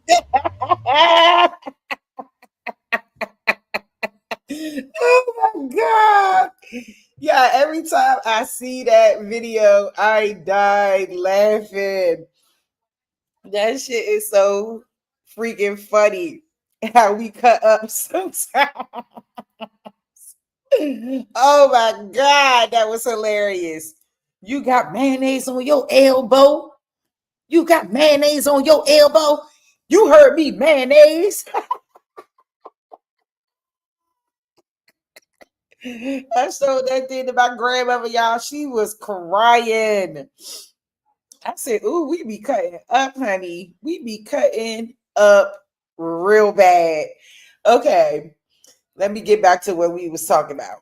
Speaker 2: Oh my God. Yeah, every time I see that video, I died laughing. That shit is so freaking funny. How we cut up sometimes. Oh my God, that was hilarious. You got mayonnaise on your elbow. You got mayonnaise on your elbow. You heard me, mayonnaise. I showed that thing to my grandmother, y'all. She was crying. I said, ooh, we be cutting up, honey. We be cutting up real bad. Okay, let me get back to what we was talking about.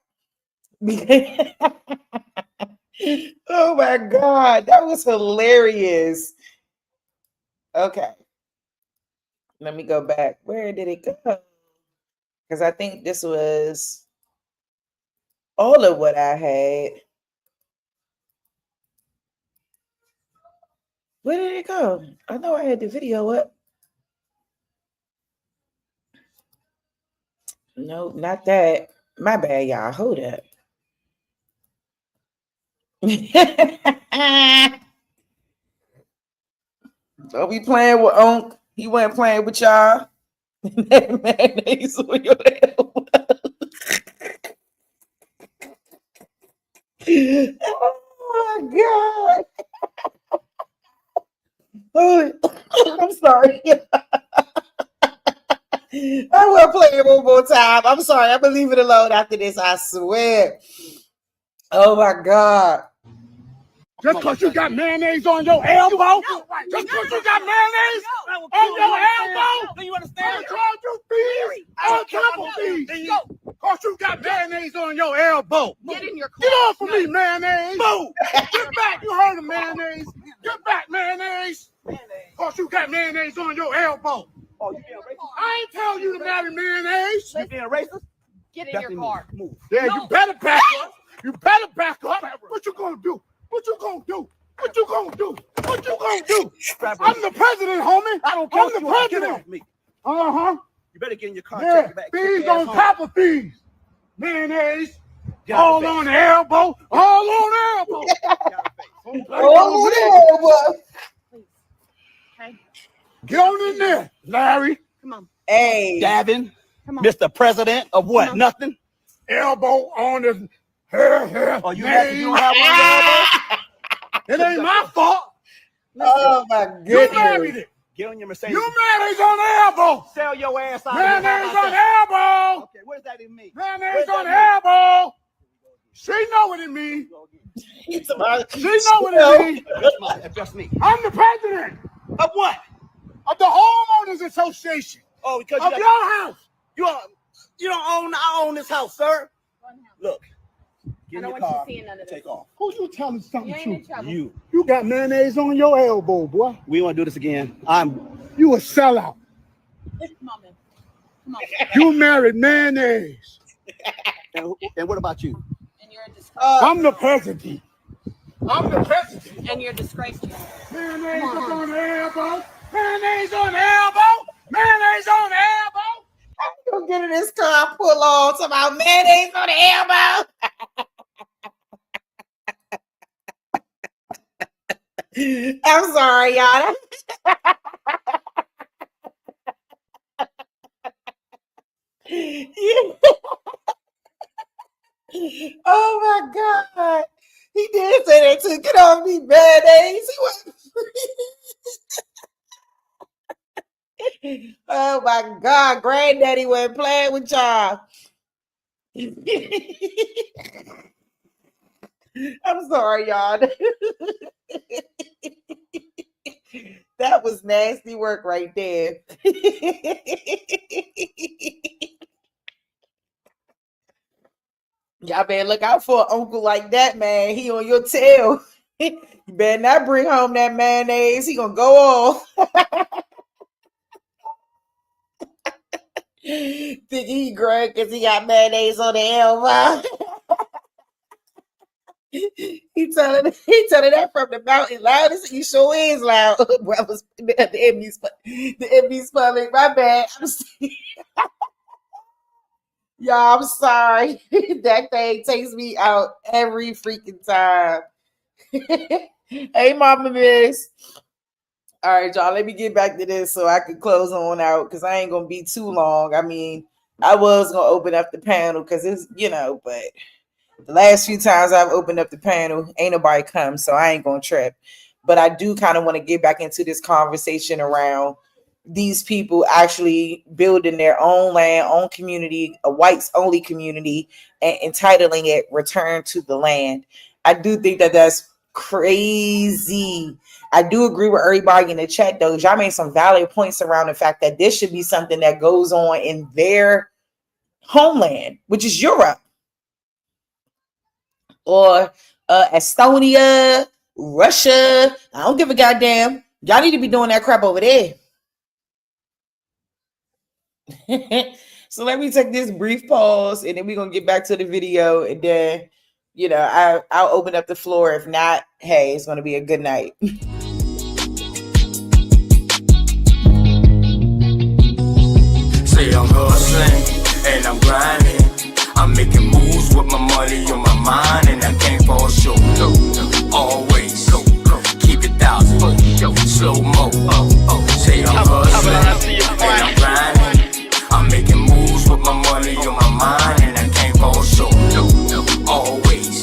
Speaker 2: Oh my God, that was hilarious. Okay, let me go back. Where did it go? Because I think this was all of what I had. Where did it go? I know I had the video up. No, not that. My bad, y'all. Hold up. Don't be playing with Unc. He wasn't playing with y'all. Mayonnaise on your elbow. Oh my God. Oh, I'm sorry. I will play it one more time. I'm sorry. I'm gonna leave it alone after this. I swear. Oh my God.
Speaker 23: Just because you got mayonnaise on your elbow? Just because you got mayonnaise on your elbow?
Speaker 1: Do you understand?
Speaker 23: I'll charge you fees on top of fees. Because you got mayonnaise on your elbow.
Speaker 25: Get in your car.
Speaker 23: Get off of me, mayonnaise. Move. Get back. You heard of mayonnaise. Get back, mayonnaise. Because you got mayonnaise on your elbow.
Speaker 1: Oh, you being racist?
Speaker 23: I ain't telling you to marry mayonnaise.
Speaker 1: You being racist?
Speaker 25: Get in your car.
Speaker 1: Move.
Speaker 23: Yeah, you better back up. You better back up. What you gonna do? What you gonna do? What you gonna do? What you gonna do? I'm the president, homie.
Speaker 1: I don't care
Speaker 23: I'm
Speaker 1: what
Speaker 23: the
Speaker 1: you want. Get
Speaker 23: president.
Speaker 1: off me.
Speaker 23: Uh-huh.
Speaker 1: You better get in your car.
Speaker 23: Yeah,
Speaker 1: Take it back.
Speaker 23: fees
Speaker 1: Take your ass
Speaker 23: on
Speaker 1: home.
Speaker 23: top of fees. Mayonnaise.
Speaker 1: Get out
Speaker 23: All
Speaker 1: the
Speaker 23: on the elbow. All on the elbow. Don't blame it
Speaker 2: Oh,
Speaker 23: on me.
Speaker 2: whatever.
Speaker 25: Please. Okay.
Speaker 23: Get on in there, Larry.
Speaker 25: Come on.
Speaker 2: Hey.
Speaker 1: Davin,
Speaker 25: Come on.
Speaker 1: Mr. President of what?
Speaker 25: Come on.
Speaker 1: Nothing?
Speaker 23: Elbow on the hair.
Speaker 1: Oh, you don't have one on your elbow?
Speaker 23: It ain't my fault.
Speaker 2: Oh my
Speaker 23: You married
Speaker 2: goodness.
Speaker 23: it.
Speaker 1: Get on your Mercedes.
Speaker 23: You mayonnaise on the elbow.
Speaker 1: Sell your ass out.
Speaker 23: Mayonnaise on the elbow.
Speaker 1: Okay, what does that even mean?
Speaker 23: Mayonnaise on the elbow. She know what it means. She know what it means.
Speaker 1: Address me.
Speaker 23: I'm the president
Speaker 1: Of what?
Speaker 23: of the homeowners association
Speaker 1: Oh, because
Speaker 23: of your house.
Speaker 1: you don't own. I own this house, sir. Look, get
Speaker 25: I
Speaker 1: in
Speaker 25: don't
Speaker 1: your
Speaker 25: want you
Speaker 1: car.
Speaker 25: seeing none of this.
Speaker 1: Take off.
Speaker 23: Who you telling something
Speaker 25: You ain't in
Speaker 23: to?
Speaker 25: trouble.
Speaker 23: You got mayonnaise on your elbow, boy.
Speaker 1: We want to do this again.
Speaker 23: You a sellout.
Speaker 25: Come on, man.
Speaker 23: You married mayonnaise.
Speaker 1: And what about you?
Speaker 23: I'm the president. I'm the president.
Speaker 3: And you're disgraced.
Speaker 23: Mayonnaise on the elbow. Mayonnaise on the elbow. Mayonnaise on the elbow.
Speaker 2: Go get in this car, pull on, talk about mayonnaise on the elbow. I'm sorry, y'all. Oh my God. He did say that too. Get off me, mayonnaise. Oh my God. Granddaddy wasn't playing with y'all. I'm sorry, y'all. That was nasty work right there. Y'all better look out for an uncle like that, man. He on your tail. You better not bring home that mayonnaise. He gonna go off. Think he great because he got mayonnaise on the elbow. He telling that from the mountain loudest. He sure is loud. Brothers, the enemy's public. My bad. Y'all, I'm sorry. That thing takes me out every freaking time. Hey, Mama Miss. All right, y'all, let me get back to this so I can close on out because I ain't going to be too long. I mean, I was going to open up the panel because it's, but the last few times I've opened up the panel, ain't nobody come, so I ain't going to trip. But I do kind of want to get back into this conversation around these people actually building their own land, own community, a whites only community, and entitling it return to the land. I do think that that's crazy. I do agree with everybody in the chat, though. Y'all made some valid points around the fact that this should be something that goes on in their homeland, which is Europe or Estonia, Russia. I don't give a goddamn. Y'all need to be doing that crap over there. So let me take this brief pause and then we're gonna get back to the video, and then I'll open up the floor. If not, hey, it's gonna be a good night.
Speaker 4: Say I'm hustling and I'm grinding. I'm making moves with my money on my mind, and I can't fall short. Always keep it 1,000. Slow mo. Say I'm hustling and I'm grinding. I'm making moves with my money on my mind, and I can't fall short. Always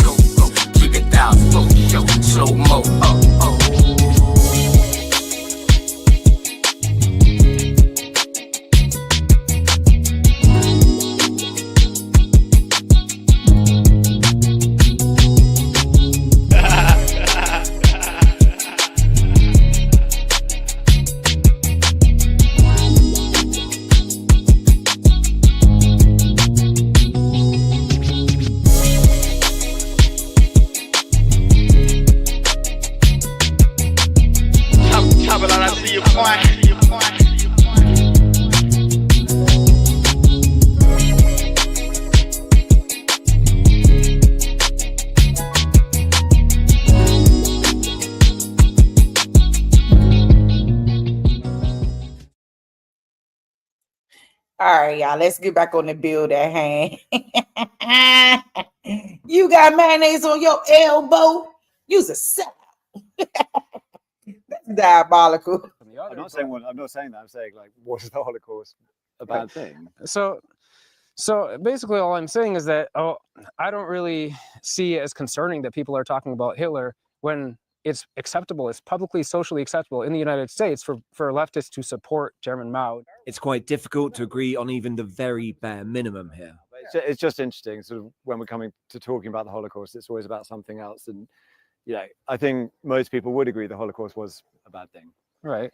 Speaker 4: keep it 1,000. Slow mo.
Speaker 2: All right, y'all, let's get back on the build at hand. You got mayonnaise on your elbow? Use a salad. That's diabolical.
Speaker 10: I'm not saying that. I'm saying, like, what is the Holocaust a bad thing?
Speaker 11: So basically all I'm saying is that I don't really see it as concerning that people are talking about Hitler when it's acceptable, it's publicly socially acceptable in the United States for leftists to support Chairman Mao.
Speaker 24: It's quite difficult to agree on even the very bare minimum here.
Speaker 10: It's just interesting. Sort of when we're coming to talking about the Holocaust, it's always about something else. And I think most people would agree the Holocaust was a bad thing.
Speaker 11: Right.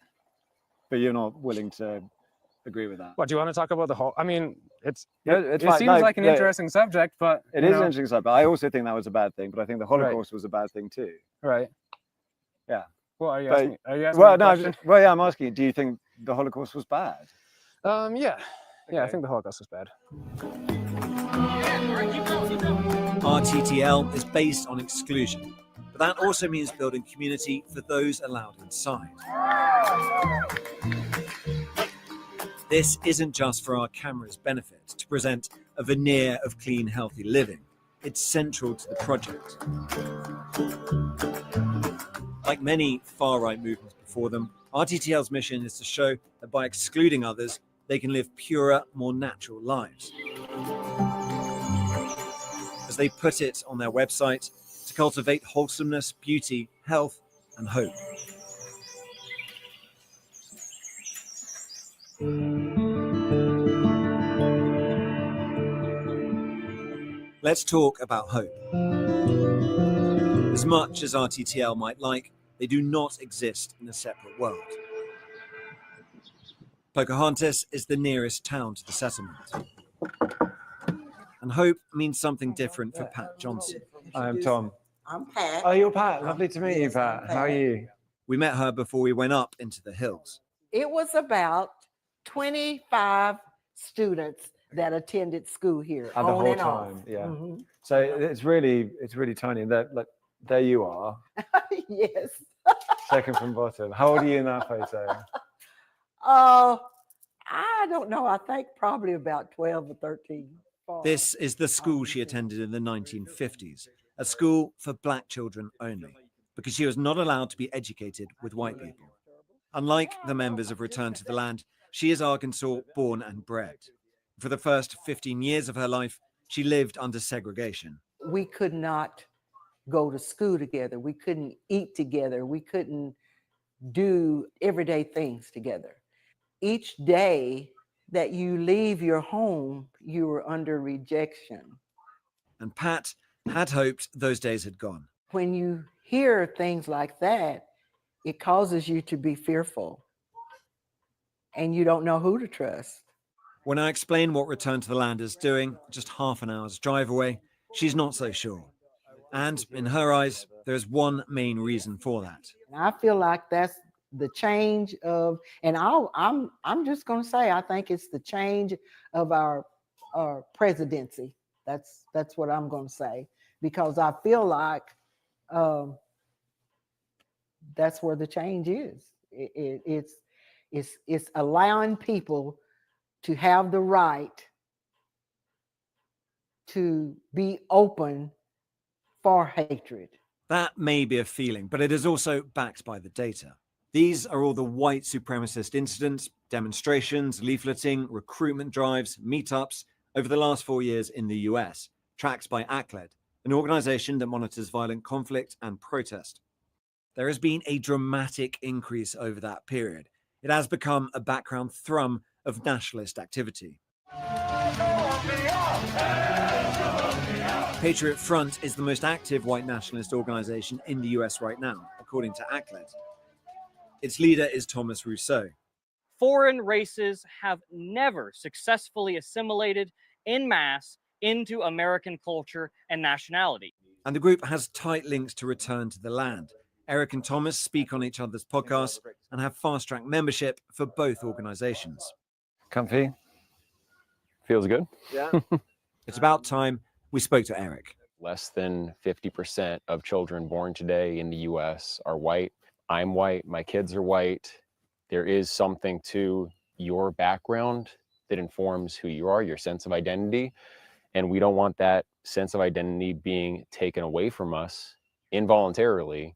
Speaker 10: But you're not willing to agree with that.
Speaker 11: What, do you want to talk about the whole? I mean, it
Speaker 10: fine.
Speaker 11: seems like an interesting subject, but
Speaker 10: it is an interesting subject. But I also think that was a bad thing. But I think the Holocaust was a bad thing too.
Speaker 11: Right.
Speaker 10: Yeah.
Speaker 11: Well, are you asking
Speaker 10: well,
Speaker 11: me a question?
Speaker 10: yeah, I'm asking. Do you think the Holocaust was bad?
Speaker 11: Yeah. Yeah, I think the Holocaust was bad.
Speaker 24: RTTL is based on exclusion, but that also means building community for those allowed inside. This isn't just for our camera's benefit, to present a veneer of clean, healthy living. It's central to the project. Like many far-right movements before them, RTTL's mission is to show that by excluding others, they can live purer, more natural lives. As they put it on their website, to cultivate wholesomeness, beauty, health, and hope. Let's talk about hope. As much as RTTL might like, they do not exist in a separate world. Pocahontas is the nearest town to the settlement. And hope means something different for Pat Johnson.
Speaker 26: I'm Tom. I'm Pat.
Speaker 10: Oh, you're Pat. Lovely to meet you, Pat. How are you?
Speaker 24: We met her before we went up into the hills.
Speaker 26: It was about 25 students that attended school here.
Speaker 10: And the
Speaker 26: on
Speaker 10: whole
Speaker 26: and off.
Speaker 10: time, yeah.
Speaker 26: Mhm.
Speaker 10: So it's really tiny. And like there you are,
Speaker 26: Yes.
Speaker 10: second from bottom. How old are you in that photo?
Speaker 26: Oh, I don't know. I think probably about 12 or 13.
Speaker 24: This is the school she attended in the 1950s, a school for black children only, because she was not allowed to be educated with white people. Unlike the members of Return to the Land, she is Arkansas born and bred. For the first 15 years of her life, she lived under segregation.
Speaker 26: We could not go to school together. We couldn't eat together. We couldn't do everyday things together. Each day that you leave your home, you were under rejection.
Speaker 24: And Pat had hoped those days had gone.
Speaker 26: When you hear things like that, it causes you to be fearful and you don't know who to trust.
Speaker 24: When I explain what Return to the Land is doing, just half an hour's drive away, she's not so sure. And in her eyes, there's one main reason for that.
Speaker 26: And I feel like that's the change of, and I'm just going to say, I think it's the change of our presidency. That's what I'm going to say, because I feel like that's where the change is. It's allowing people to have the right to be open for hatred.
Speaker 24: That may be a feeling, but it is also backed by the data. These are all the white supremacist incidents, demonstrations, leafleting, recruitment drives, meetups over the last 4 years in the US, tracked by ACLED, an organization that monitors violent conflict and protest. There has been a dramatic increase over that period. It has become a background thrum of nationalist activity. Patriot Front is the most active white nationalist organization in the US right now, according to ACLED. Its leader is Thomas Rousseau.
Speaker 3: Foreign races have never successfully assimilated en masse into American culture and nationality.
Speaker 24: And the group has tight links to Return to the Land. Eric and Thomas speak on each other's podcasts and have fast-track membership for both organizations.
Speaker 10: Comfy? Feels good?
Speaker 24: Yeah. It's about time we spoke to Eric.
Speaker 9: Less than 50% of children born today in the US are white. I'm white, my kids are white. There is something to your background that informs who you are, your sense of identity. And we don't want that sense of identity being taken away from us involuntarily.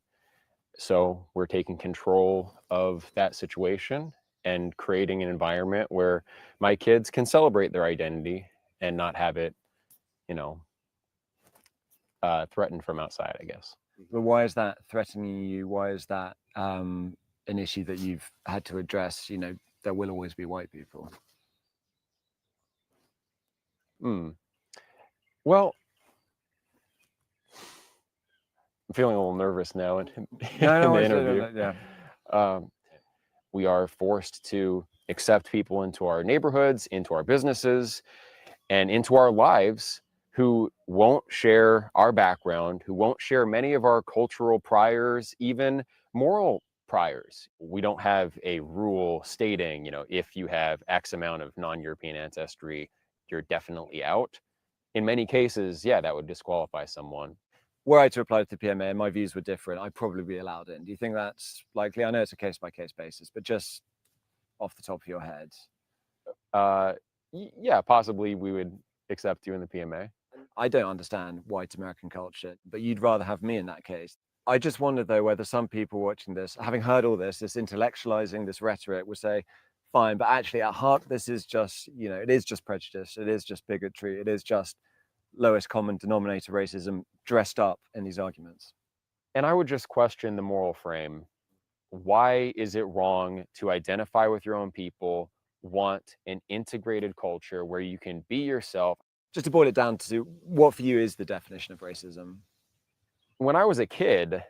Speaker 9: So we're taking control of that situation and creating an environment where my kids can celebrate their identity and not have it, threatened from outside, I guess.
Speaker 10: But why is that threatening you? Why is that an issue that you've had to address? There will always be white people.
Speaker 9: Well, I'm feeling a little nervous now in
Speaker 10: No,
Speaker 9: the interview.
Speaker 10: Yeah.
Speaker 9: We are forced to accept people into our neighborhoods, into our businesses, and into our lives who won't share our background, who won't share many of our cultural priors, even moral priors. We don't have a rule stating, if you have X amount of non-European ancestry, you're definitely out. In many cases, yeah, that would disqualify someone.
Speaker 24: Were I to apply to the PMA and my views were different, I'd probably be allowed in. Do you think that's likely? I know it's a case-by-case basis, but just off the top of your head.
Speaker 9: Yeah, possibly we would accept you in the PMA.
Speaker 24: I don't understand white American culture, but you'd rather have me in that case. I just wonder, though, whether some people watching this, having heard all this intellectualizing, this rhetoric, will say, fine, but actually at heart, this is just, it is just prejudice. It is just bigotry. It is just lowest common denominator racism dressed up in these arguments.
Speaker 9: And I would just question the moral frame. Why is it wrong to identify with your own people, want an integrated culture where you can be yourself?
Speaker 24: Just to boil it down to what for you is the definition of racism?
Speaker 9: When I was a kid,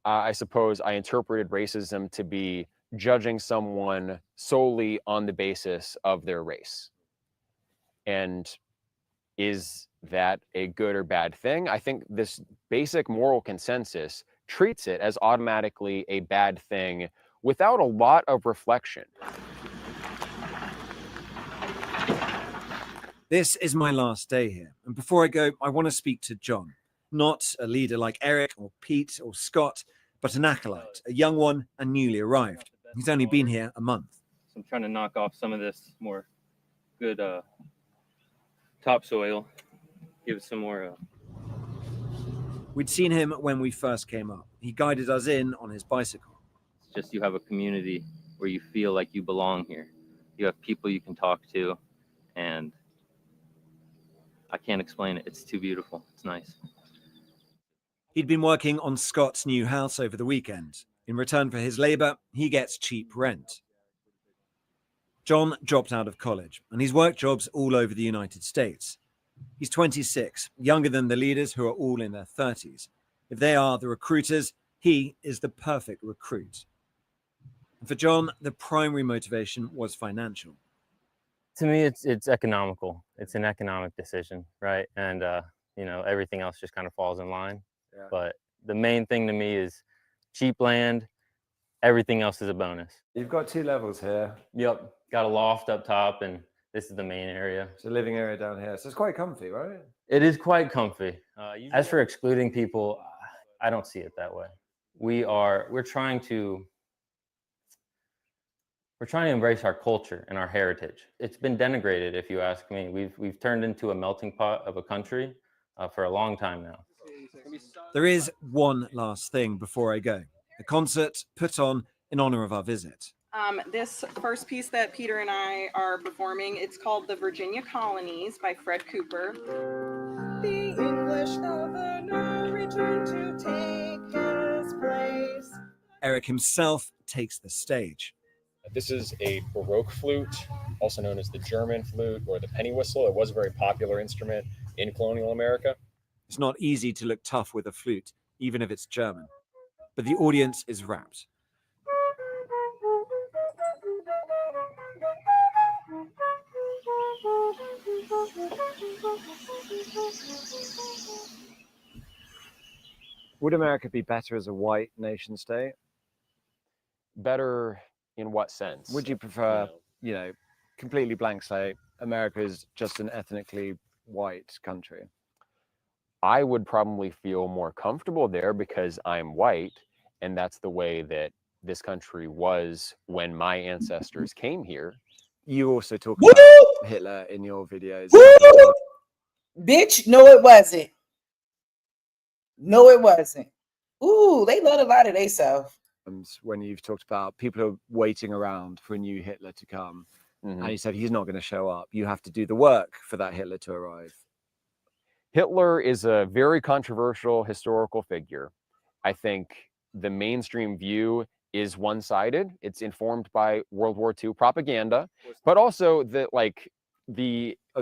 Speaker 9: I suppose I interpreted racism to be judging someone solely on the basis of their race. And is that a good or bad thing? I think this basic moral consensus treats it as automatically a bad thing without a lot of reflection.
Speaker 24: This is my last day here. And before I go, I want to speak to John, not a leader like Eric or Pete or Scott, but an acolyte, a young one and newly arrived. He's only been here a month.
Speaker 7: So I'm trying to knock off some of this more good topsoil, give it some more.
Speaker 24: We'd seen him when we first came up. He guided us in on his bicycle.
Speaker 7: It's just you have a community where you feel like you belong here. You have people you can talk to, and I can't explain it. It's too beautiful. It's nice.
Speaker 24: He'd been working on Scott's new house over the weekend. In return for his labor, he gets cheap rent. John dropped out of college, and he's worked jobs all over the United States. He's 26, younger than the leaders who are all in their 30s. If they are the recruiters, he is the perfect recruit. And for John, the primary motivation was financial.
Speaker 7: To me, it's economical. It's an economic decision, right? And everything else just kind of falls in line. Yeah. But the main thing to me is cheap land. Everything else is a bonus.
Speaker 24: You've got two levels here.
Speaker 7: Yep. Got a loft up top, and this is the main area.
Speaker 24: It's a living area down here. So it's quite comfy, right?
Speaker 7: It is quite comfy. As for excluding people, I don't see it that way. We're trying to embrace our culture and our heritage. It's been denigrated, if you ask me. We've turned into a melting pot of a country for a long time now.
Speaker 24: There is one last thing before I go. A concert put on in honor of our visit.
Speaker 6: This first piece that Peter and I are performing, it's called The Virginia Colonies by Fred Cooper. The English governor returned to take his place.
Speaker 24: Eric himself takes the stage.
Speaker 9: This is a Baroque flute, also known as the German flute or the penny whistle. It was a very popular instrument in colonial America.
Speaker 24: It's not easy to look tough with a flute, even if it's German. But the audience is rapt. Would America be better as a white nation state?
Speaker 9: Better in what sense?
Speaker 24: Would you prefer, completely blank slate, America is just an ethnically white country?
Speaker 9: I would probably feel more comfortable there because I'm white, and that's the way that this country was when my ancestors came here.
Speaker 24: You also talk
Speaker 2: Woo!
Speaker 24: about Hitler in your videos.
Speaker 2: Woo! Bitch, no it wasn't. No it wasn't. Ooh, they love a lot of themselves.
Speaker 24: When you've talked about people are waiting around for a new Hitler to come, and you said he's not going to show up. You have to do the work for that Hitler to arrive.
Speaker 9: Hitler is a very controversial historical figure. I think the mainstream view is one-sided. It's informed by World War II propaganda, but also the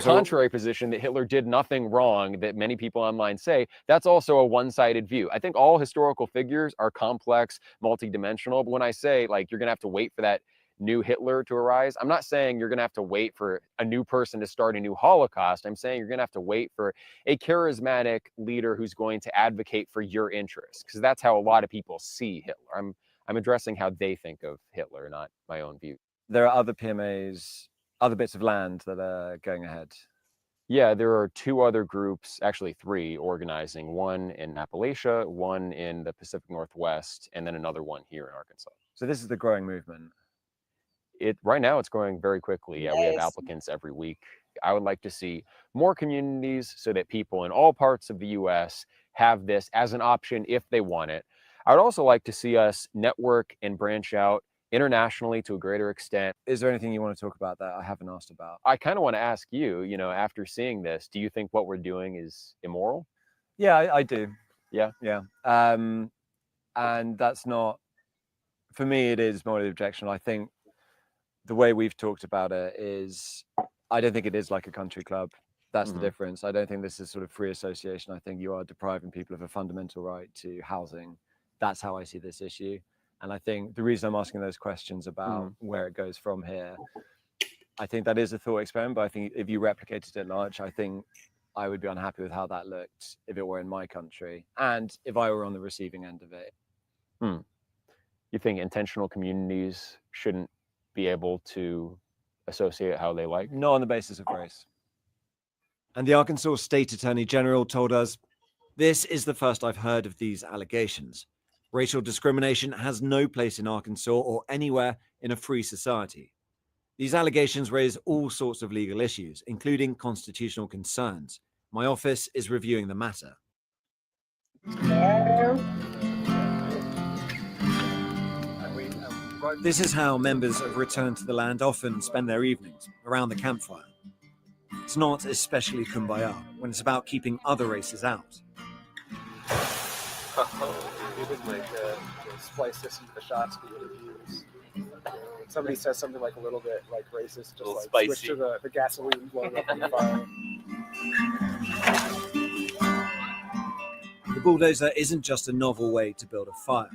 Speaker 9: contrary position that Hitler did nothing wrong that many people online say, that's also a one-sided view. I think all historical figures are complex, multidimensional, but when I say you're gonna have to wait for that new Hitler to arise, I'm not saying you're gonna have to wait for a new person to start a new Holocaust. I'm saying you're gonna have to wait for a charismatic leader who's going to advocate for your interests, because that's how a lot of people see Hitler. I'm addressing how they think of Hitler, not my own view.
Speaker 10: There are other PMAs, other bits of land that are going ahead.
Speaker 9: Yeah, there are 2 other groups, actually 3, organizing, one in Appalachia, one in the Pacific Northwest, and then another one here in Arkansas.
Speaker 10: So this is the growing movement.
Speaker 9: Right now it's growing very quickly. Yeah, we have
Speaker 2: Yes.
Speaker 9: applicants every week. I would like to see more communities so that people in all parts of the US have this as an option if they want it. I would also like to see us network and branch out internationally to a greater extent.
Speaker 10: Is there anything you want to talk about that I haven't asked about?
Speaker 9: I kind of want to ask you, after seeing this, do you think what we're doing is immoral?
Speaker 10: Yeah, I do.
Speaker 9: Yeah.
Speaker 10: Yeah. And that's not, for me, it is morally objectionable. I think the way we've talked about it is, I don't think it is like a country club. That's the difference. I don't think this is sort of free association. I think you are depriving people of a fundamental right to housing. That's how I see this issue. And I think the reason I'm asking those questions about where it goes from here, I think that is a thought experiment, but I think if you replicated it large, I think I would be unhappy with how that looked if it were in my country and if I were on the receiving end of it.
Speaker 9: You think intentional communities shouldn't be able to associate how they like?
Speaker 10: Not on the basis of race. And the Arkansas State Attorney General told us, "This is the first I've heard of these allegations. Racial discrimination has no place in Arkansas or anywhere in a free society. These allegations raise all sorts of legal issues, including constitutional concerns. My office is reviewing the matter." This is how members of Return to the Land often spend their evenings, around the campfire. It's not especially kumbaya when it's about keeping other races out.
Speaker 11: You would splice this into the shots we would use. Somebody says something like a little bit like racist, just like
Speaker 1: spicy.
Speaker 11: switch to the gasoline blowing up on the fire.
Speaker 24: The bulldozer isn't just a novel way to build a fire.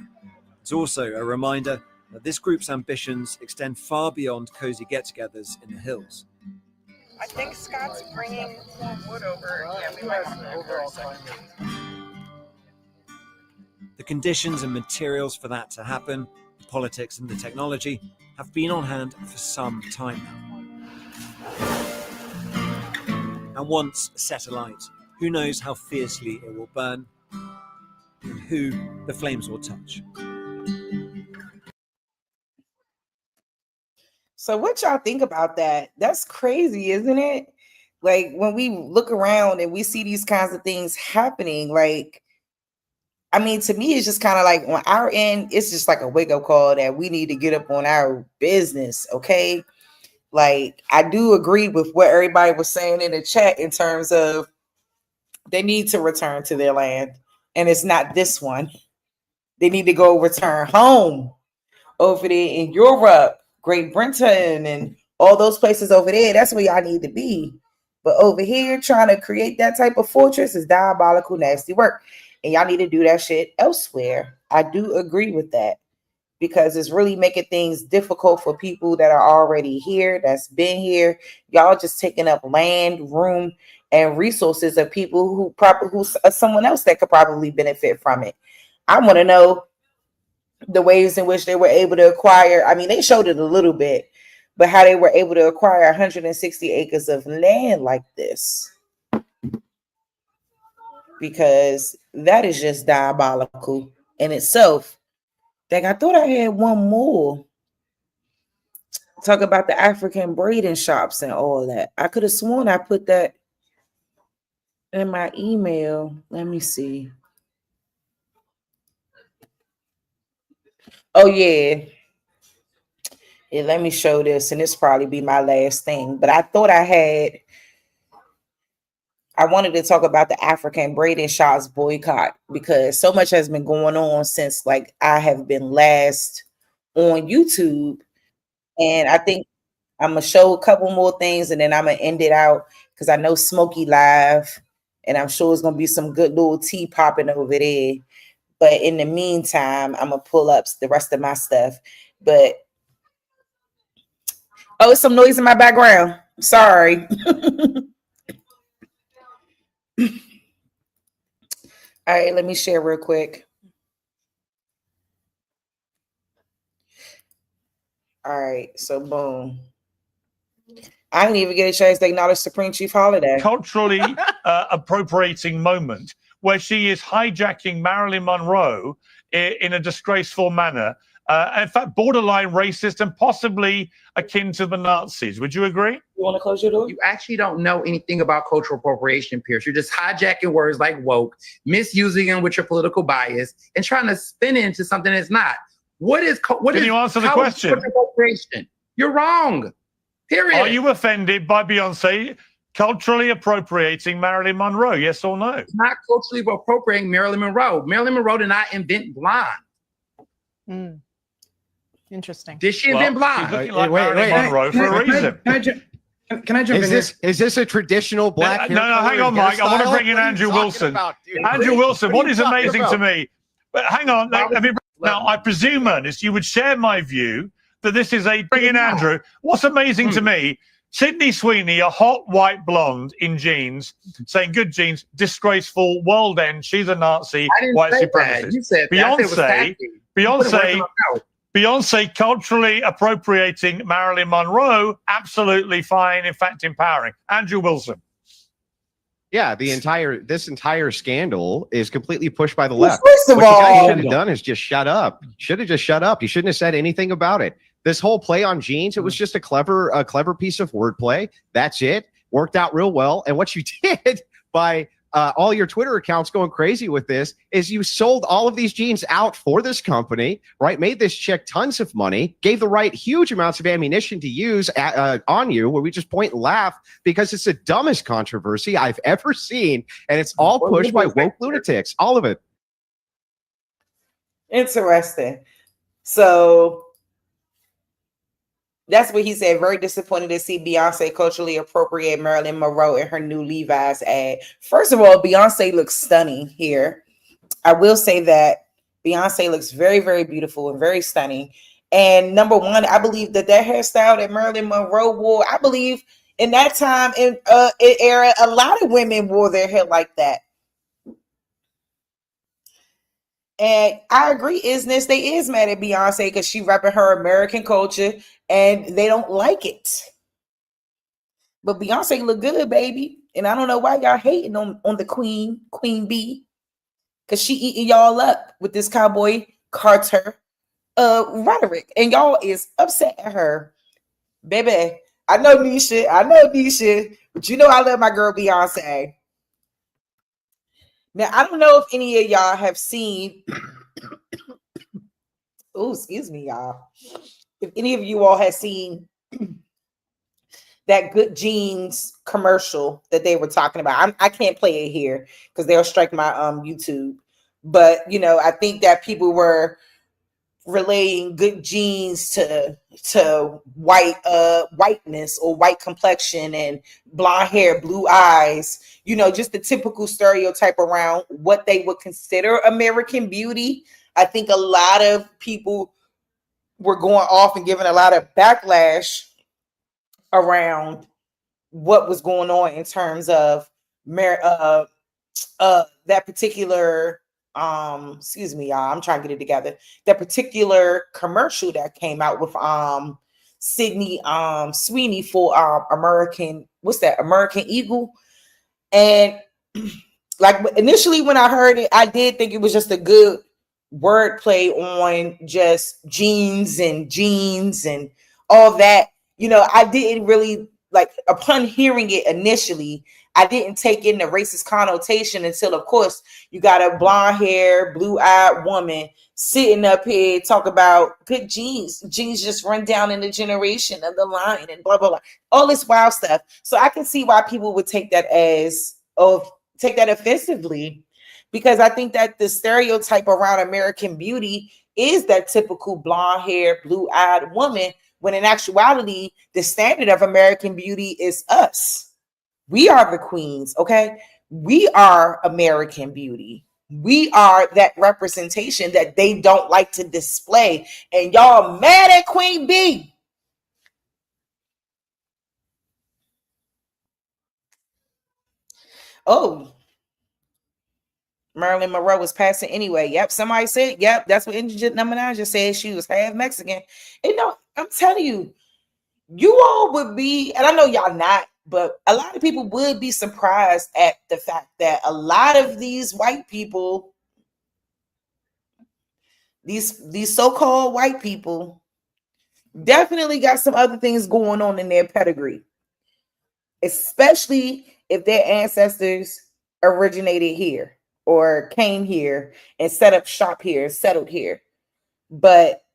Speaker 24: It's also a reminder that this group's ambitions extend far beyond cozy get-togethers in the hills.
Speaker 6: I think Scott's bringing more wood over. Yeah, we might want to over a second.
Speaker 24: The conditions and materials for that to happen, the politics and the technology, have been on hand for some time now. And once set alight, who knows how fiercely it will burn and who the flames will touch.
Speaker 2: So what y'all think about that? That's crazy, isn't it? Like when we look around and we see these kinds of things happening, like, I mean, to me, it's just kind of like on our end, it's just like a wake-up call that we need to get up on our business, okay? Like, I do agree with what everybody was saying in the chat in terms of they need to return to their land. And it's not this one. They need to go return home over there in Europe, Great Britain, and all those places over there. That's where y'all need to be. But over here, trying to create that type of fortress is diabolical, nasty work. And y'all need to do that shit elsewhere. I do agree with that because it's really making things difficult for people that are already here, that's been here. Y'all just taking up land, room, and resources of people who's someone else that could probably benefit from it. I want to know the ways in which they were able to acquire. I mean, they showed it a little bit, but how they were able to acquire 160 acres of land like this. Because that is just diabolical in itself. Like, I thought I had one more. Talk about the African braiding shops and all that. I could have sworn I put that in my email. Let me see. Oh, yeah. Yeah, let me show this, and this probably be my last thing. But I thought I wanted to talk about the African braiding shops boycott because so much has been going on since like I have been last on YouTube. And I think I'm going to show a couple more things and then I'm going to end it out because I know Smokey live and I'm sure it's going to be some good little tea popping over there. But in the meantime, I'm going to pull up the rest of my stuff. But oh, it's some noise in my background. Sorry. All right, let me share real quick. All right, so boom. I didn't even get a chance to acknowledge Supreme Chief Holiday.
Speaker 5: Culturally appropriating moment where she is hijacking Marilyn Monroe in a disgraceful manner. In fact, borderline racist and possibly akin to the Nazis. Would you agree?
Speaker 2: You want to close your door?
Speaker 17: You actually don't know anything about cultural appropriation, Pierce. You're just hijacking words like woke, misusing them with your political bias, and trying to spin it into something that's not. What is
Speaker 5: Can you answer the question?
Speaker 17: Cultural appropriation? You're wrong. Period.
Speaker 5: Are you offended by Beyoncé culturally appropriating Marilyn Monroe? Yes or no?
Speaker 17: It's not culturally appropriating Marilyn Monroe. Marilyn Monroe did not invent blonde.
Speaker 18: Interesting.
Speaker 17: Did she invent blonde?
Speaker 5: She's looking like Marilyn Monroe for a reason.
Speaker 19: Can I jump in?
Speaker 20: Is this a traditional black?
Speaker 5: No, hang on, Mike. I want to bring in Andrew Wilson. Andrew Wilson, what is amazing to me? But hang on, let me. Now, I presume, Ernest, you would share my view that this is a. Bring in Andrew. What's amazing to me? Sydney Sweeney, a hot white blonde in jeans, saying good jeans, disgraceful, world end. She's a Nazi, white supremacist.
Speaker 17: You said
Speaker 5: Beyonce culturally appropriating Marilyn Monroe, absolutely fine, in fact, empowering. Andrew Wilson.
Speaker 20: Yeah, this entire scandal is completely pushed by the left.
Speaker 2: First of
Speaker 20: what
Speaker 2: all,
Speaker 20: you guys should have done is just shut up. Should have just shut up. You shouldn't have said anything about it. This whole play on jeans, it was just a clever piece of wordplay. That's it. Worked out real well. And what you did by all your Twitter accounts going crazy with this is you sold all of these jeans out for this company, right? Made this chick tons of money, gave the right huge amounts of ammunition to use on you, where we just point and laugh because it's the dumbest controversy I've ever seen. And it's all pushed by woke lunatics, all of it.
Speaker 2: Interesting. So that's what he said. Very disappointed to see Beyonce culturally appropriate Marilyn Monroe in her new Levi's ad. First of all, Beyonce looks stunning here. I will say that Beyonce looks very, very beautiful and very stunning. And number one, I believe that hairstyle that Marilyn Monroe wore, I believe in that time in era, a lot of women wore their hair like that. And I agree, Isness, they is mad at Beyonce because she repping her American culture and they don't like it. But Beyonce look good, baby. And I don't know why y'all hating on the Queen Bee. Because she eating y'all up with this Cowboy Carter rhetoric. And y'all is upset at her. Baby, I know Nisha. But you know I love my girl Beyonce. Now, I don't know if any of y'all have seen, oh, excuse me, y'all. If any of you all have seen that Good Jeans commercial that they were talking about. I can't play it here because they'll strike my YouTube. But, you know, I think that people were relating good genes to whiteness or white complexion and blonde hair, blue eyes, you know, just the typical stereotype around what they would consider American beauty. I think a lot of people were going off and giving a lot of backlash around what was going on in terms of that particular excuse me, y'all, I'm trying to get it together. That particular commercial that came out with Sydney Sweeney for American Eagle. And like initially when I heard it, I did think it was just a good wordplay on just jeans and all that. You know, I didn't really like, upon hearing it initially, I didn't take in the racist connotation until, of course, you got a blonde hair, blue-eyed woman sitting up here talk about good jeans. Jeans just run down in the generation of the line and blah, blah, blah. All this wild stuff. So I can see why people would take that offensively, because I think that the stereotype around American beauty is that typical blonde hair, blue-eyed woman, when in actuality, the standard of American beauty is us. We are the queens, okay? We are American beauty. We are that representation that they don't like to display. And y'all mad at Queen Bee. Oh, Marilyn Monroe was passing anyway. Yep, somebody said, yep, that's what Indigent number 9 just said. She was half Mexican. And no, I'm telling you, you all would be, and I know y'all not, but a lot of people would be surprised at the fact that a lot of these white people, these so-called white people, definitely got some other things going on in their pedigree, especially if their ancestors originated here or came here and set up shop here, settled here. But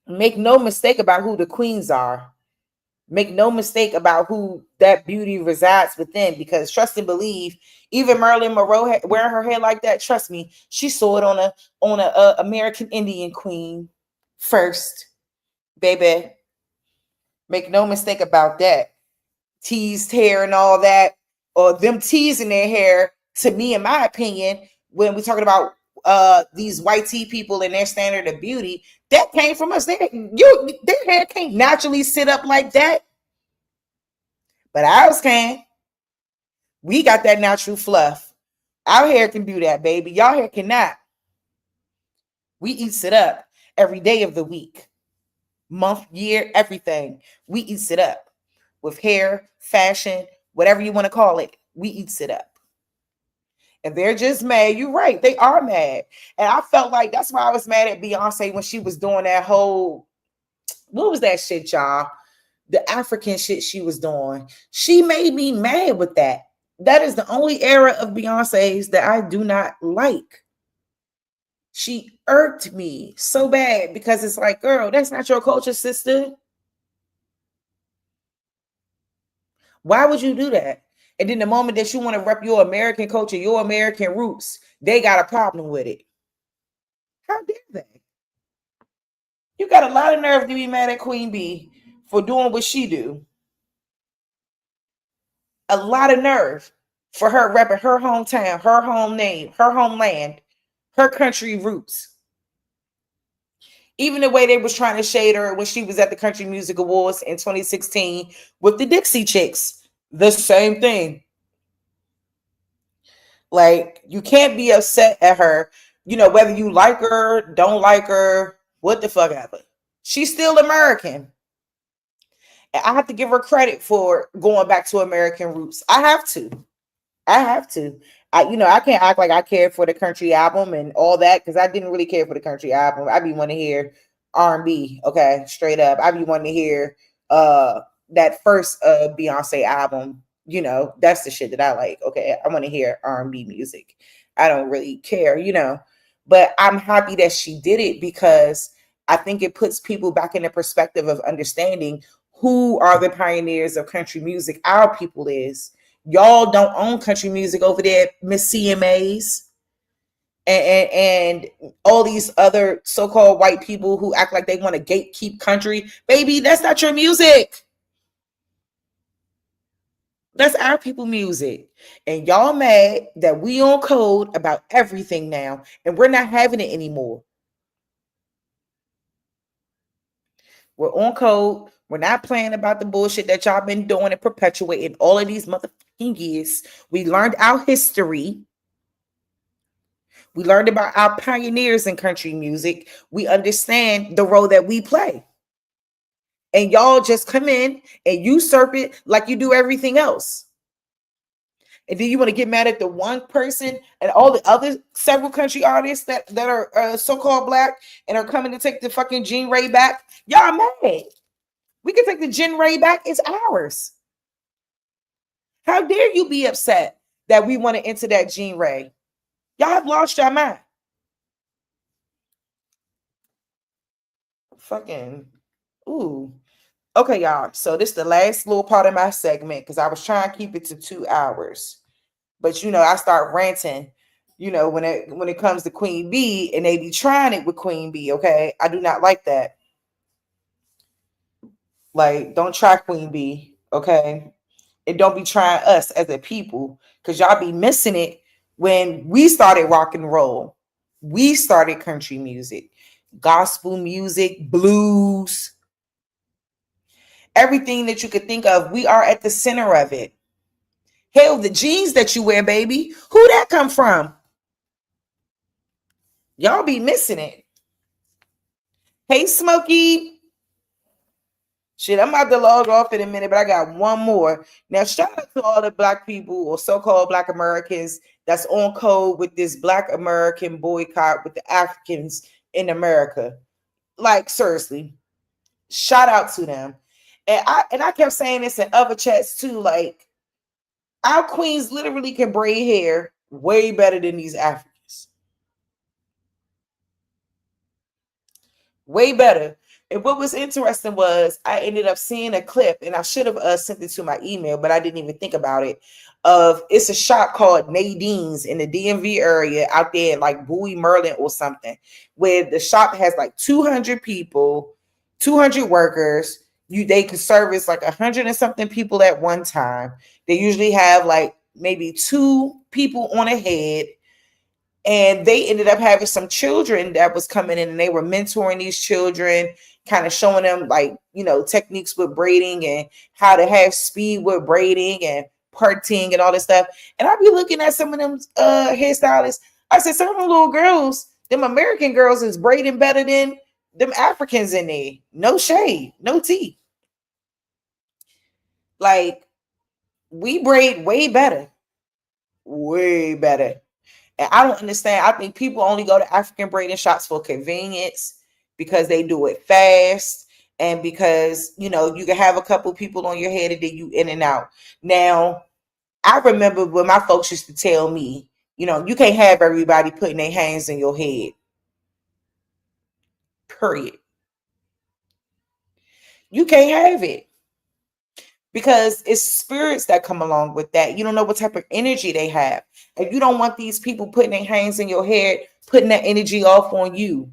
Speaker 2: make no mistake about who the queens are. Make no mistake about who that beauty resides within, because trust and believe, even Marilyn Monroe wearing her hair like that, trust me, she saw it on a American Indian queen first, baby. Make no mistake about that. Teased hair and all that, or them teasing their hair, to me, in my opinion, when we're talking about these white tea people and their standard of beauty, that came from us. Their hair can't naturally sit up like that. But ours can. We got that natural fluff. Our hair can do that, baby. Y'all hair cannot. We eats it up every day of the week, month, year, everything. We eats it up with hair, fashion, whatever you want to call it. We eats it up. And they're just mad. You're right. They are mad. And I felt like that's why I was mad at Beyonce when she was doing that whole, what was that shit, y'all? The African shit she was doing. She made me mad with that. That is the only era of Beyonce's that I do not like. She irked me so bad because it's like, girl, that's not your culture, sister. Why would you do that? And then the moment that you want to rep your American culture, your American roots, they got a problem with it. How dare they? You got a lot of nerve to be mad at Queen Bee for doing what she do. A lot of nerve for her repping her hometown, her home name, her homeland, her country roots. Even the way they was trying to shade her when she was at the Country Music Awards in 2016 with the Dixie Chicks. The same thing. Like, you can't be upset at her, you know, whether you like her, don't like her, what the fuck ever. She's still American. And I have to give her credit for going back to American roots. I have to. I can't act like I cared for the country album and all that, because I didn't really care for the country album. I be wanting to hear R&B, okay, straight up. I be wanting to hear that first Beyonce album. You know, that's the shit that I like. Okay, I want to hear R&B music. I don't really care, you know. But I'm happy that she did it, because I think it puts people back in the perspective of understanding who are the pioneers of country music. Our people is. Y'all don't own country music over there, Miss CMAs and all these other so-called white people who act like they want to gatekeep country. Baby, that's not your music. That's our people music. And y'all mad that we on code about everything now, and we're not having it anymore. We're on code. We're not playing about the bullshit that y'all been doing and perpetuating all of these motherfucking years. We learned our history. We learned about our pioneers in country music. We understand the role that we play. And y'all just come in and usurp it like you do everything else. And then you want to get mad at the one person and all the other several country artists that are so-called black and are coming to take the fucking Jean Ray back. Y'all mad. We can take the Jean Ray back. It's ours. How dare you be upset that we want to enter that Jean Ray? Y'all have lost your mind. Fucking, ooh. Okay, y'all. So this is the last little part of my segment, because I was trying to keep it to 2 hours. But, you know, I start ranting, you know, when it comes to Queen Bee, and they be trying it with Queen Bee, okay? I do not like that. Like, don't try Queen Bee, okay? And don't be trying us as a people, because y'all be missing it when we started rock and roll. We started country music, gospel music, blues, everything that you could think of. We are at the center of it. Hell, the jeans that you wear, baby, who that come from? Y'all be missing it. Hey, Smokey. Shit, I'm about to log off in a minute, but I got one more. Now, shout out to all the Black people or so-called Black Americans that's on code with this Black American boycott with the Africans in America. Like, seriously, shout out to them. And I kept saying this in other chats too. Like, our queens literally can braid hair way better than these Africans. Way better. And what was interesting was I ended up seeing a clip, and I should have sent it to my email, but I didn't even think about it. It's a shop called Nadine's in the DMV area out there, like Bowie, Maryland or something, where the shop has like 200 people, 200 workers. They could service like 100 and something people at one time. They usually have like maybe 2 people on a head. And they ended up having some children that was coming in, and they were mentoring these children, kind of showing them like, techniques with braiding and how to have speed with braiding and parting and all this stuff. And I'll be looking at some of them hairstylists. I said, some of them little girls, them American girls is braiding better than them Africans in there. No shade, no tea. Like, we braid way better. Way better. And I don't understand. I think people only go to African braiding shops for convenience because they do it fast and because, you can have a couple people on your head and then you in and out. Now, I remember when my folks used to tell me, you can't have everybody putting their hands in your head. Period. You can't have it. Because it's spirits that come along with that. You don't know what type of energy they have. And you don't want these people putting their hands in your head, putting that energy off on you.